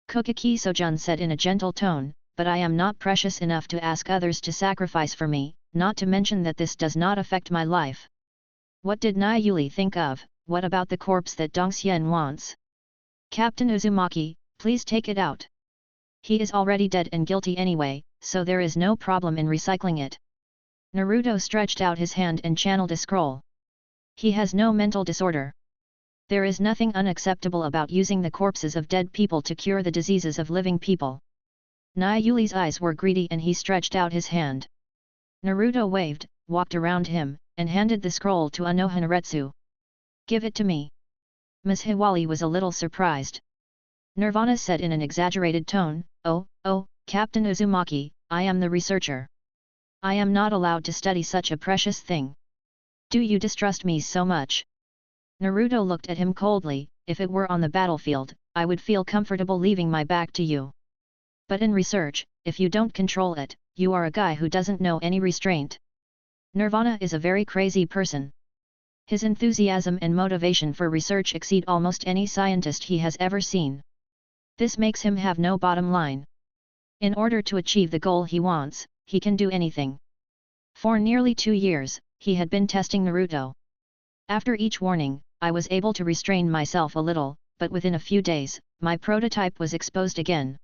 Kokaki Sojun said in a gentle tone, but I am not precious enough to ask others to sacrifice for me, not to mention that this does not affect my life. What did Nayuli think of? What about the corpse that Dongxian wants? Captain Uzumaki, please take it out. He is already dead and guilty anyway, so there is no problem in recycling it. Naruto stretched out his hand and channeled a scroll. He has no mental disorder. There is nothing unacceptable about using the corpses of dead people to cure the diseases of living people. Nayuli's eyes were greedy and he stretched out his hand. Naruto waved, walked around him, and handed the scroll to Anohana. Give it to me. Ms. Hiwali was a little surprised. Nirvana said in an exaggerated tone, Oh, Captain Uzumaki, I am the researcher. I am not allowed to study such a precious thing. Do you distrust me so much? Naruto looked at him coldly, if it were on the battlefield, I would feel comfortable leaving my back to you. But in research, if you don't control it, you are a guy who doesn't know any restraint. Nirvana is a very crazy person. His enthusiasm and motivation for research exceed almost any scientist he has ever seen. This makes him have no bottom line. In order to achieve the goal he wants, he can do anything. For nearly 2 years, he had been testing Naruto. After each warning, I was able to restrain myself a little, but within a few days, my prototype was exposed again.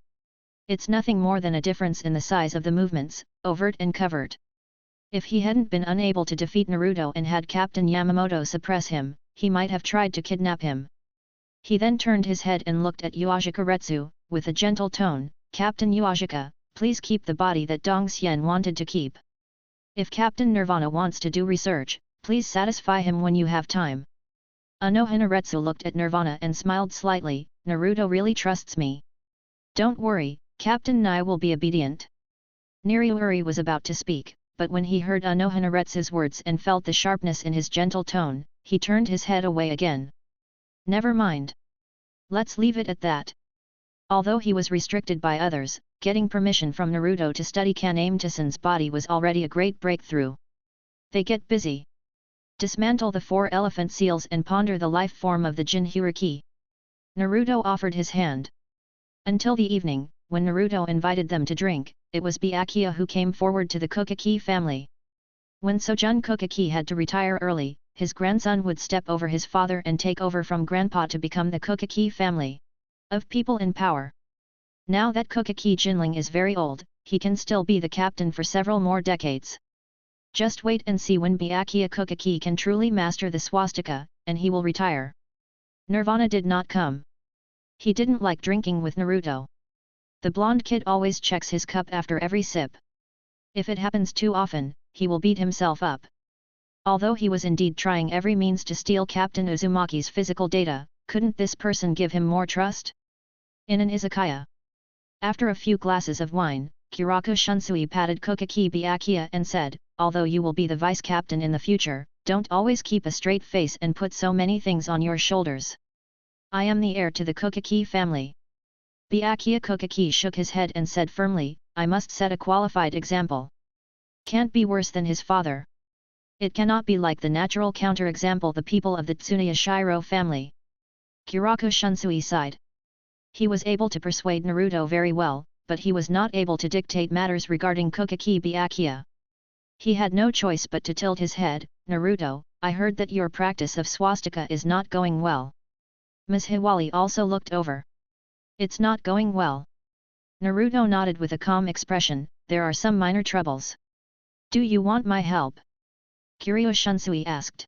It's nothing more than a difference in the size of the movements, overt and covert. If he hadn't been unable to defeat Naruto and had Captain Yamamoto suppress him, he might have tried to kidnap him. He then turned his head and looked at Yuashika Retsu, with a gentle tone, "Captain Yuashika, please keep the body that Dong Xian wanted to keep. If Captain Nirvana wants to do research, please satisfy him when you have time." Anohana Retsu looked at Nirvana and smiled slightly, "Naruto really trusts me. Don't worry, Captain Nai will be obedient." Niriuri was about to speak, but when he heard Anohana Retsu's words and felt the sharpness in his gentle tone, he turned his head away again. "Never mind. Let's leave it at that." Although he was restricted by others, getting permission from Naruto to study Kaname-Tasen's body was already a great breakthrough. They get busy. Dismantle the 4 elephant seals and ponder the life form of the Jinchūriki. Naruto offered his hand. Until the evening, when Naruto invited them to drink, it was Byakuya who came forward to the Kokaki family. When Sojun Kokaki had to retire early, his grandson would step over his father and take over from grandpa to become the Kokaki family of people in power. Now that Kokaki Jinling is very old, he can still be the captain for several more decades. Just wait and see when Byakuya Kokaki can truly master the swastika, and he will retire. Nirvana did not come. He didn't like drinking with Naruto. The blonde kid always checks his cup after every sip. If it happens too often, he will beat himself up. Although he was indeed trying every means to steal Captain Uzumaki's physical data, couldn't this person give him more trust? In an izakaya. After a few glasses of wine, Kiraku Shunsui patted Kokaki Byakuya and said, "Although you will be the vice captain in the future, don't always keep a straight face and put so many things on your shoulders. I am the heir to the Kokaki family." Byakuya Kokaki shook his head and said firmly, "I must set a qualified example. Can't be worse than his father. It cannot be like the natural counter-example the people of the Tsunoya Shiro family." Kiraku Shunsui sighed. He was able to persuade Naruto very well, but he was not able to dictate matters regarding Kokaki Byakuya. He had no choice but to tilt his head. "Naruto, I heard that your practice of swastika is not going well." Ms. Hiwali also looked over. "It's not going well." Naruto nodded with a calm expression, "There are some minor troubles." "Do you want my help?" Kiryu Shunsui asked.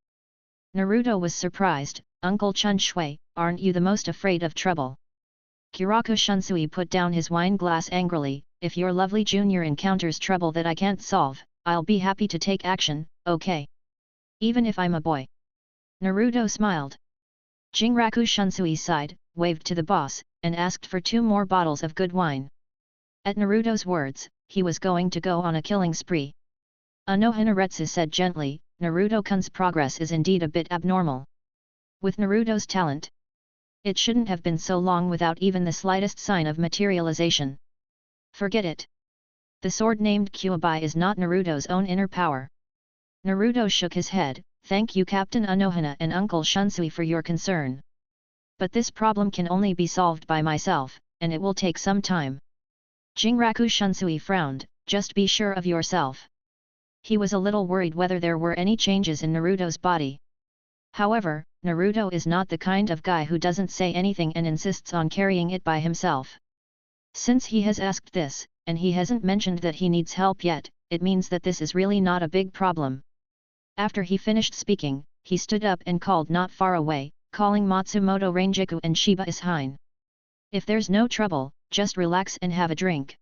Naruto was surprised. "Uncle Chun Shui, aren't you the most afraid of trouble?" Kiraku Shunsui put down his wine glass angrily, "If your lovely junior encounters trouble that I can't solve, I'll be happy to take action, okay? Even if I'm a boy." Naruto smiled. Jinraku Shunsui sighed, waved to the boss, and asked for 2 more bottles of good wine. At Naruto's words, he was going to go on a killing spree. Anohana Retsu said gently, "Naruto-kun's progress is indeed a bit abnormal. With Naruto's talent, it shouldn't have been so long without even the slightest sign of materialization. Forget it. The sword named Kyuubi is not Naruto's own inner power." Naruto shook his head, "Thank you Captain Anohana and Uncle Shunsui for your concern. But this problem can only be solved by myself, and it will take some time." Jinraku Shunsui frowned, "Just be sure of yourself." He was a little worried whether there were any changes in Naruto's body. However, Naruto is not the kind of guy who doesn't say anything and insists on carrying it by himself. Since he has asked this, and he hasn't mentioned that he needs help yet, it means that this is really not a big problem. After he finished speaking, he stood up and called not far away, calling Matsumoto Rangiku and Shiba Ishine. "If there's no trouble, just relax and have a drink."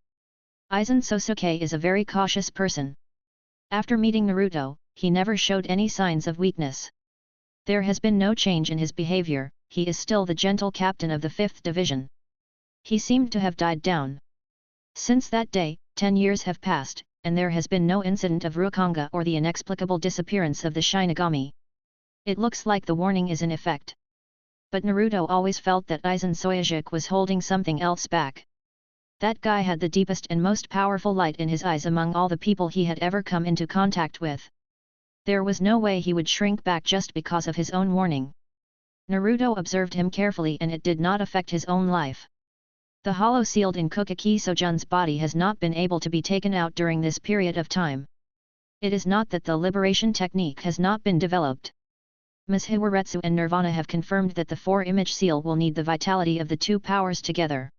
Aizen Sosuke is a very cautious person. After meeting Naruto, he never showed any signs of weakness. There has been no change in his behavior, he is still the gentle captain of the 5th Division. He seemed to have died down. Since that day, 10 years have passed, and there has been no incident of Rukanga or the inexplicable disappearance of the Shinigami. It looks like the warning is in effect. But Naruto always felt that Aizen Soyagic was holding something else back. That guy had the deepest and most powerful light in his eyes among all the people he had ever come into contact with. There was no way he would shrink back just because of his own warning. Naruto observed him carefully and it did not affect his own life. The hollow sealed in Kokaki Sojun's body has not been able to be taken out during this period of time. It is not that the liberation technique has not been developed. Ms. Hiwaretsu and Nirvana have confirmed that the 4-image seal will need the vitality of the 2 powers together.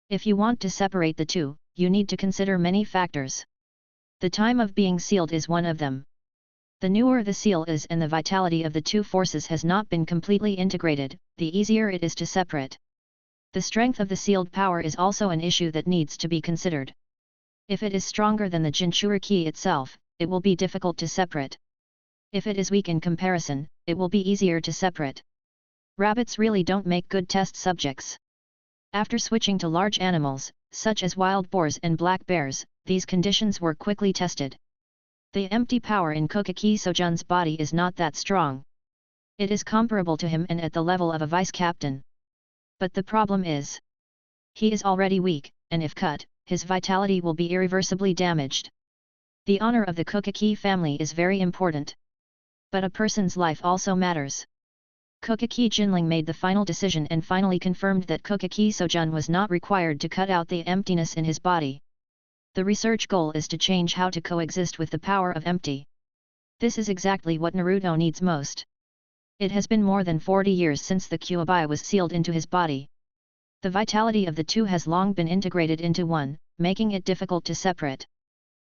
If you want to separate the 2, you need to consider many factors. The time of being sealed is one of them. The newer the seal is and the vitality of the 2 forces has not been completely integrated, the easier it is to separate. The strength of the sealed power is also an issue that needs to be considered. If it is stronger than the Jinchūriki itself, it will be difficult to separate. If it is weak in comparison, it will be easier to separate. Rabbits really don't make good test subjects. After switching to large animals, such as wild boars and black bears, these conditions were quickly tested. The empty power in Hokage Sojun's body is not that strong. It is comparable to him and at the level of a vice-captain. But the problem is, he is already weak, and if cut, his vitality will be irreversibly damaged. The honor of the Hokage family is very important. But a person's life also matters. Hokage Jinling made the final decision and finally confirmed that Hokage Sojun was not required to cut out the emptiness in his body. The research goal is to change how to coexist with the power of empty. This is exactly what Naruto needs most. It has been more than 40 years since the Kyuubi was sealed into his body. The vitality of the two has long been integrated into one, making it difficult to separate.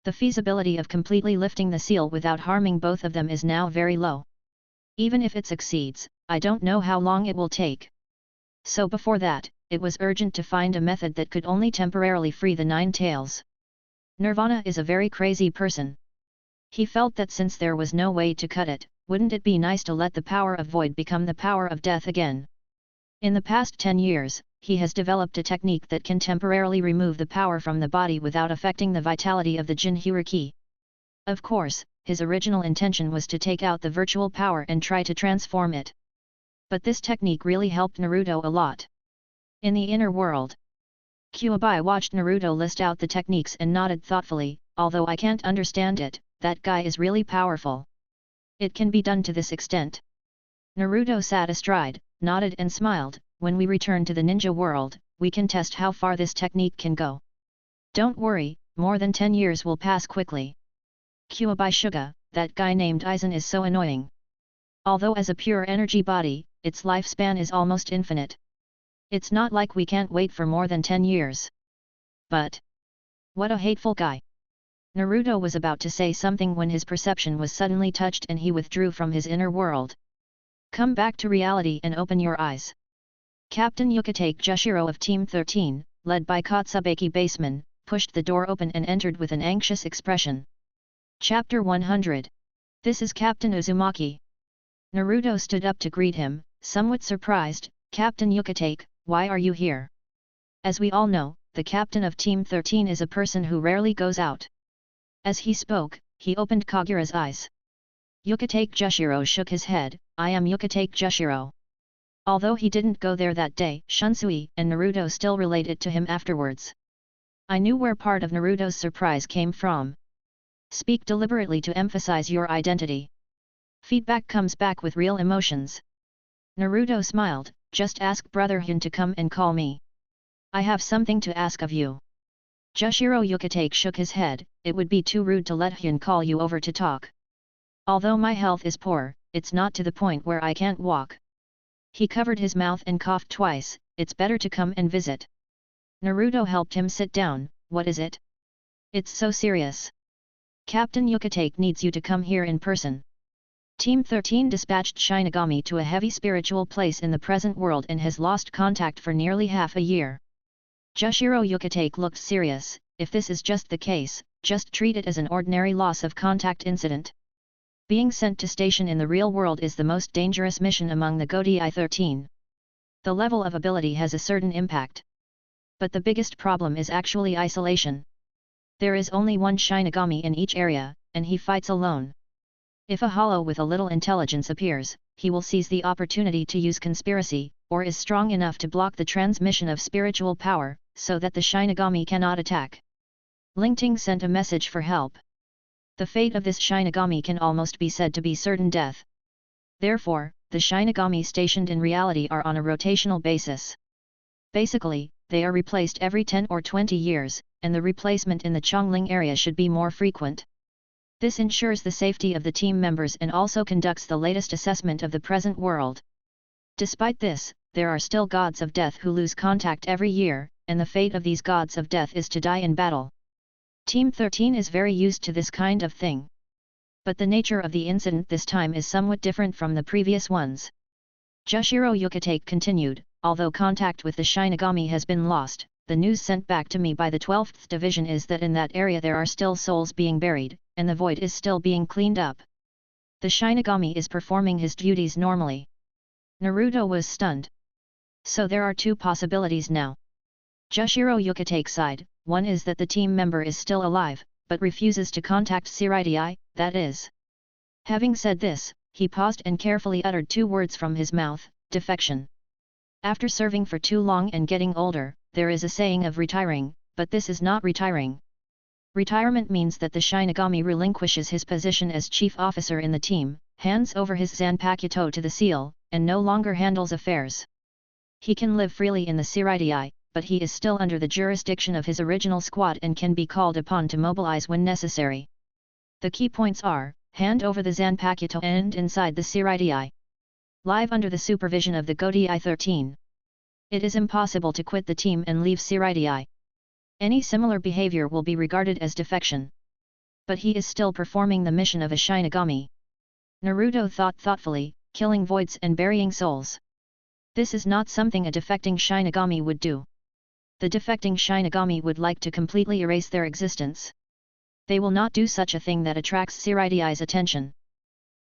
The feasibility of completely lifting the seal without harming both of them is now very low. Even if it succeeds, I don't know how long it will take. So before that, it was urgent to find a method that could only temporarily free the Nine Tails. Nirvana is a very crazy person. He felt that since there was no way to cut it, wouldn't it be nice to let the power of void become the power of death again? In the past 10 years, he has developed a technique that can temporarily remove the power from the body without affecting the vitality of the Jinchūriki. Of course, his original intention was to take out the virtual power and try to transform it. But this technique really helped Naruto a lot. In the inner world, Kyuubi watched Naruto list out the techniques and nodded thoughtfully, although I can't understand it, that guy is really powerful. It can be done to this extent. Naruto sat astride, nodded and smiled. When we return to the ninja world, we can test how far this technique can go. Don't worry, more than 10 years will pass quickly. Kyuubi Shuga, that guy named Aizen is so annoying. Although as a pure energy body, its lifespan is almost infinite. It's not like we can't wait for more than 10 years. But what a hateful guy. Naruto was about to say something when his perception was suddenly touched and he withdrew from his inner world. Come back to reality and open your eyes. Captain Yukitake Jushiro of Team 13, led by Kotsubeki Baseman, pushed the door open and entered with an anxious expression. Chapter 100. This is Captain Uzumaki. Naruto stood up to greet him, somewhat surprised. Captain Yukitake, why are you here? As we all know, the captain of Team 13 is a person who rarely goes out. As he spoke, he opened Kagura's eyes. Yukitake Jushiro shook his head. I am Yukitake Jushiro. Although he didn't go there that day, Shunsui and Naruto still related to him afterwards. I knew where part of Naruto's surprise came from. Speak deliberately to emphasize your identity. Feedback comes back with real emotions. Naruto smiled. Just ask Brother Hyun to come and call me. I have something to ask of you. Jushiro Yukitake shook his head. It would be too rude to let Hyun call you over to talk. Although my health is poor, it's not to the point where I can't walk. He covered his mouth and coughed twice. It's better to come and visit. Naruto helped him sit down. What is it? It's so serious. Captain Yukitake needs you to come here in person. Team 13 dispatched Shinigami to a heavy spiritual place in the present world and has lost contact for nearly half a year. Jushiro Yukitake looked serious. If this is just the case, just treat it as an ordinary loss of contact incident. Being sent to station in the real world is the most dangerous mission among the Godi 13. The level of ability has a certain impact. But the biggest problem is actually isolation. There is only one Shinigami in each area, and he fights alone. If a hollow with a little intelligence appears, he will seize the opportunity to use conspiracy, or is strong enough to block the transmission of spiritual power, so that the Shinigami cannot attack. Lingting sent a message for help. The fate of this Shinigami can almost be said to be certain death. Therefore, the Shinigami stationed in reality are on a rotational basis. Basically, they are replaced every 10 or 20 years, and the replacement in the Chongling area should be more frequent. This ensures the safety of the team members and also conducts the latest assessment of the present world. Despite this, there are still gods of death who lose contact every year, and the fate of these gods of death is to die in battle. Team 13 is very used to this kind of thing. But the nature of the incident this time is somewhat different from the previous ones. Jushiro Yukitake continued, although contact with the Shinigami has been lost, the news sent back to me by the 12th Division is that in that area there are still souls being buried, and the void is still being cleaned up. The Shinigami is performing his duties normally. Naruto was stunned. So there are two possibilities now. Jushiro Yukitake sighed. One is that the team member is still alive, but refuses to contact Seireitei, that is. Having said this, he paused and carefully uttered two words from his mouth, defection. After serving for too long and getting older, there is a saying of retiring, but this is not retiring. Retirement means that the Shinigami relinquishes his position as chief officer in the team, hands over his Zanpakuto to the seal, and no longer handles affairs. He can live freely in the Seireitei, but he is still under the jurisdiction of his original squad and can be called upon to mobilize when necessary. The key points are, hand over the Zanpakuto and inside the Seireitei. Live under the supervision of the Godi 13. It is impossible to quit the team and leave Seireitei. Any similar behavior will be regarded as defection. But he is still performing the mission of a Shinigami. Naruto thought thoughtfully, killing voids and burying souls. This is not something a defecting Shinigami would do. The defecting Shinigami would like to completely erase their existence. They will not do such a thing that attracts Seireitei's attention.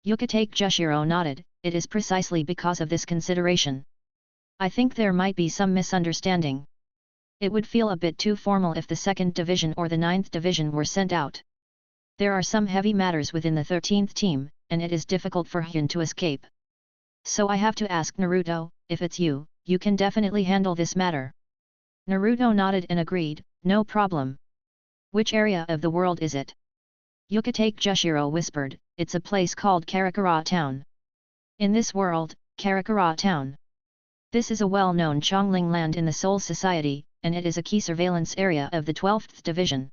Yukitake Jushiro nodded, it is precisely because of this consideration. I think there might be some misunderstanding. It would feel a bit too formal if the 2nd Division or the 9th Division were sent out. There are some heavy matters within the 13th team, and it is difficult for Hyun to escape. So I have to ask Naruto, if it's you, you can definitely handle this matter. Naruto nodded and agreed, no problem. Which area of the world is it? Yukitake Jushiro whispered, it's a place called Karakura Town. In this world, Karakura Town. This is a well-known Chongling land in the Soul Society, and it is a key surveillance area of the 12th Division.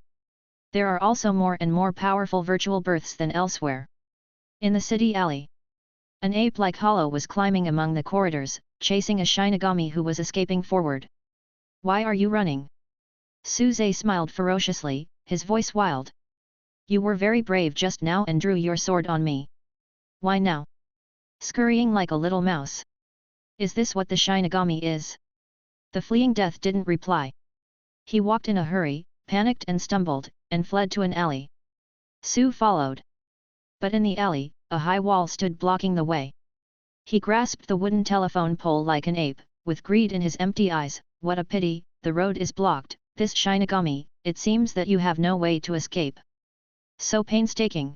There are also more and more powerful virtual births than elsewhere. In the city alley, an ape-like hollow was climbing among the corridors, chasing a Shinigami who was escaping forward. Why are you running? Suze smiled ferociously, his voice wild. You were very brave just now and drew your sword on me. Why now? Scurrying like a little mouse. Is this what the Shinigami is? The fleeing death didn't reply. He walked in a hurry, panicked and stumbled, and fled to an alley. Sue followed. But in the alley, a high wall stood blocking the way. He grasped the wooden telephone pole like an ape, with greed in his empty eyes. What a pity, the road is blocked, this Shinigami, it seems that you have no way to escape. So painstaking.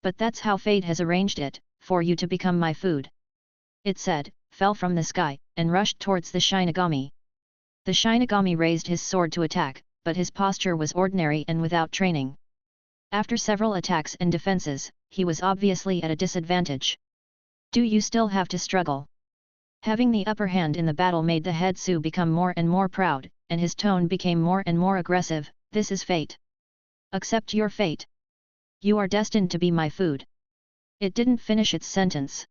But that's how fate has arranged it, for you to become my food. It said, fell from the sky, and rushed towards the Shinigami. The Shinigami raised his sword to attack, but his posture was ordinary and without training. After several attacks and defenses, he was obviously at a disadvantage. Do you still have to struggle? Having the upper hand in the battle made the head Su become more and more proud, and his tone became more and more aggressive, this is fate. Accept your fate. You are destined to be my food. It didn't finish its sentence.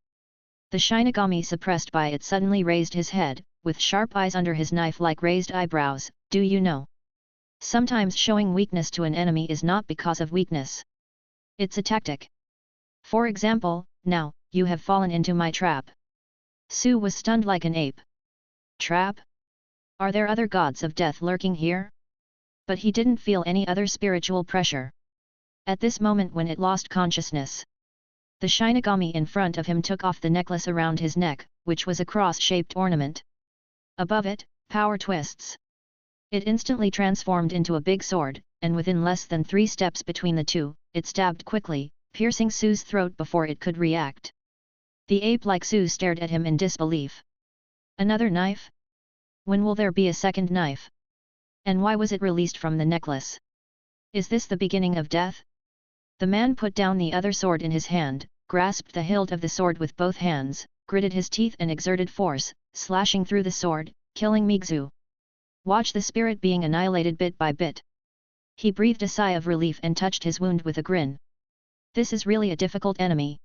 The Shinigami suppressed by it suddenly raised his head, with sharp eyes under his knife-like raised eyebrows, do you know? Sometimes showing weakness to an enemy is not because of weakness. It's a tactic. For example, now, you have fallen into my trap. Su was stunned like an ape. Trap? Are there other gods of death lurking here? But he didn't feel any other spiritual pressure. At this moment when it lost consciousness, the Shinigami in front of him took off the necklace around his neck, which was a cross-shaped ornament. Above it, power twists. It instantly transformed into a big sword, and within less than 3 steps between the two, it stabbed quickly, piercing Su's throat before it could react. The ape-like Su stared at him in disbelief. Another knife? When will there be a second knife? And why was it released from the necklace? Is this the beginning of death? The man put down the other sword in his hand, grasped the hilt of the sword with both hands, gritted his teeth and exerted force, slashing through the sword, killing Migzu. Watch the spirit being annihilated bit by bit. He breathed a sigh of relief and touched his wound with a grin. This is really a difficult enemy.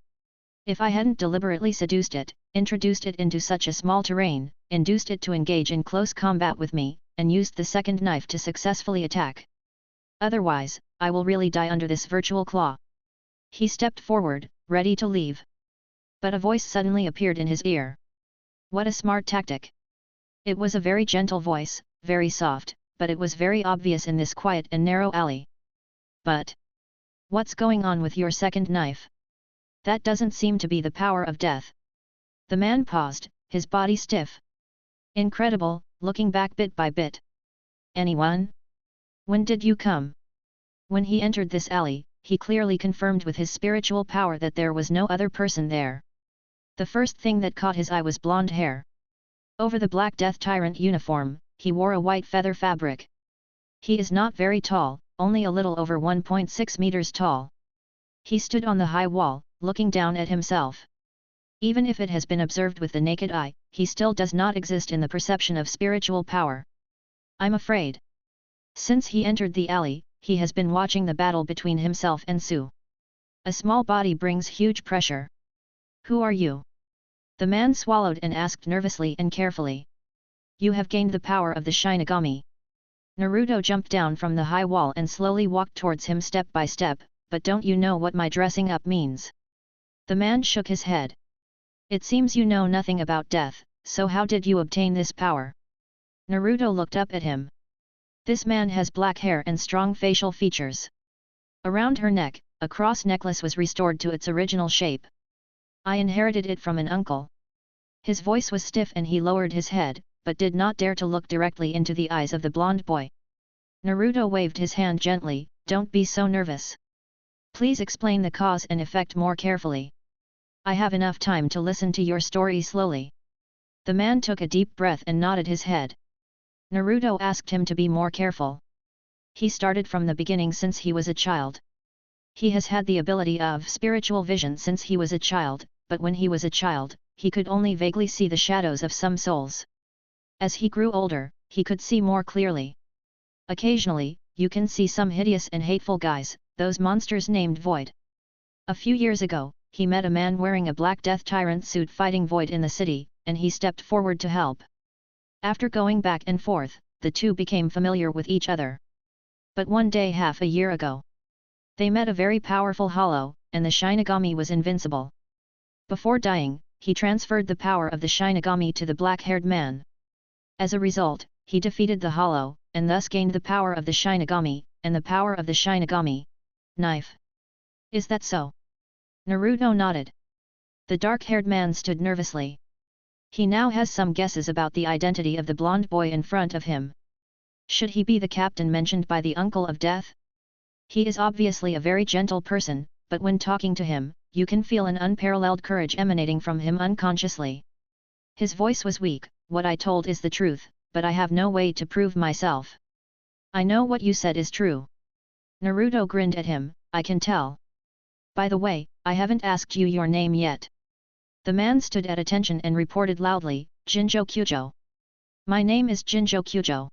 If I hadn't deliberately seduced it, introduced it into such a small terrain, induced it to engage in close combat with me, and used the second knife to successfully attack. Otherwise, I will really die under this virtual claw. He stepped forward, ready to leave. But a voice suddenly appeared in his ear. What a smart tactic! It was a very gentle voice, very soft, but it was very obvious in this quiet and narrow alley. But what's going on with your second knife? That doesn't seem to be the power of death. The man paused, his body stiff. Incredible, looking back bit by bit. Anyone? When did you come? When he entered this alley, he clearly confirmed with his spiritual power that there was no other person there. The first thing that caught his eye was blonde hair. Over the black death tyrant uniform, he wore a white feather fabric. He is not very tall, only a little over 1.6 meters tall. He stood on the high wall, looking down at himself. Even if it has been observed with the naked eye, he still does not exist in the perception of spiritual power. I'm afraid. Since he entered the alley, he has been watching the battle between himself and Su. A small body brings huge pressure. Who are you? The man swallowed and asked nervously and carefully. You have gained the power of the shinigami. Naruto jumped down from the high wall and slowly walked towards him step by step, but don't you know what my dressing up means? The man shook his head. It seems you know nothing about death, so how did you obtain this power? Naruto looked up at him. This man has black hair and strong facial features. Around her neck, a cross necklace was restored to its original shape. I inherited it from an uncle. His voice was stiff and he lowered his head, but did not dare to look directly into the eyes of the blonde boy. Naruto waved his hand gently, don't be so nervous. Please explain the cause and effect more carefully. I have enough time to listen to your story slowly. The man took a deep breath and nodded his head. Naruto asked him to be more careful. He started from the beginning since he was a child. He has had the ability of spiritual vision since he was a child, but when he was a child, he could only vaguely see the shadows of some souls. As he grew older, he could see more clearly. Occasionally, you can see some hideous and hateful guys, those monsters named Void. A few years ago, he met a man wearing a black death tyrant suit fighting Void in the city, and he stepped forward to help. After going back and forth, the two became familiar with each other. But one day half a year ago, they met a very powerful hollow, and the shinigami was invincible. Before dying, he transferred the power of the shinigami to the black-haired man. As a result, he defeated the hollow, and thus gained the power of the shinigami, and the power of the shinigami knife. Is that so? Naruto nodded. The dark-haired man stood nervously. He now has some guesses about the identity of the blonde boy in front of him. Should he be the captain mentioned by the uncle of death? He is obviously a very gentle person, but when talking to him, you can feel an unparalleled courage emanating from him unconsciously. His voice was weak. What I told is the truth, but I have no way to prove myself. I know what you said is true. Naruto grinned at him, I can tell. By the way, I haven't asked you your name yet. The man stood at attention and reported loudly, Jinchūriki. My name is Jinchūriki.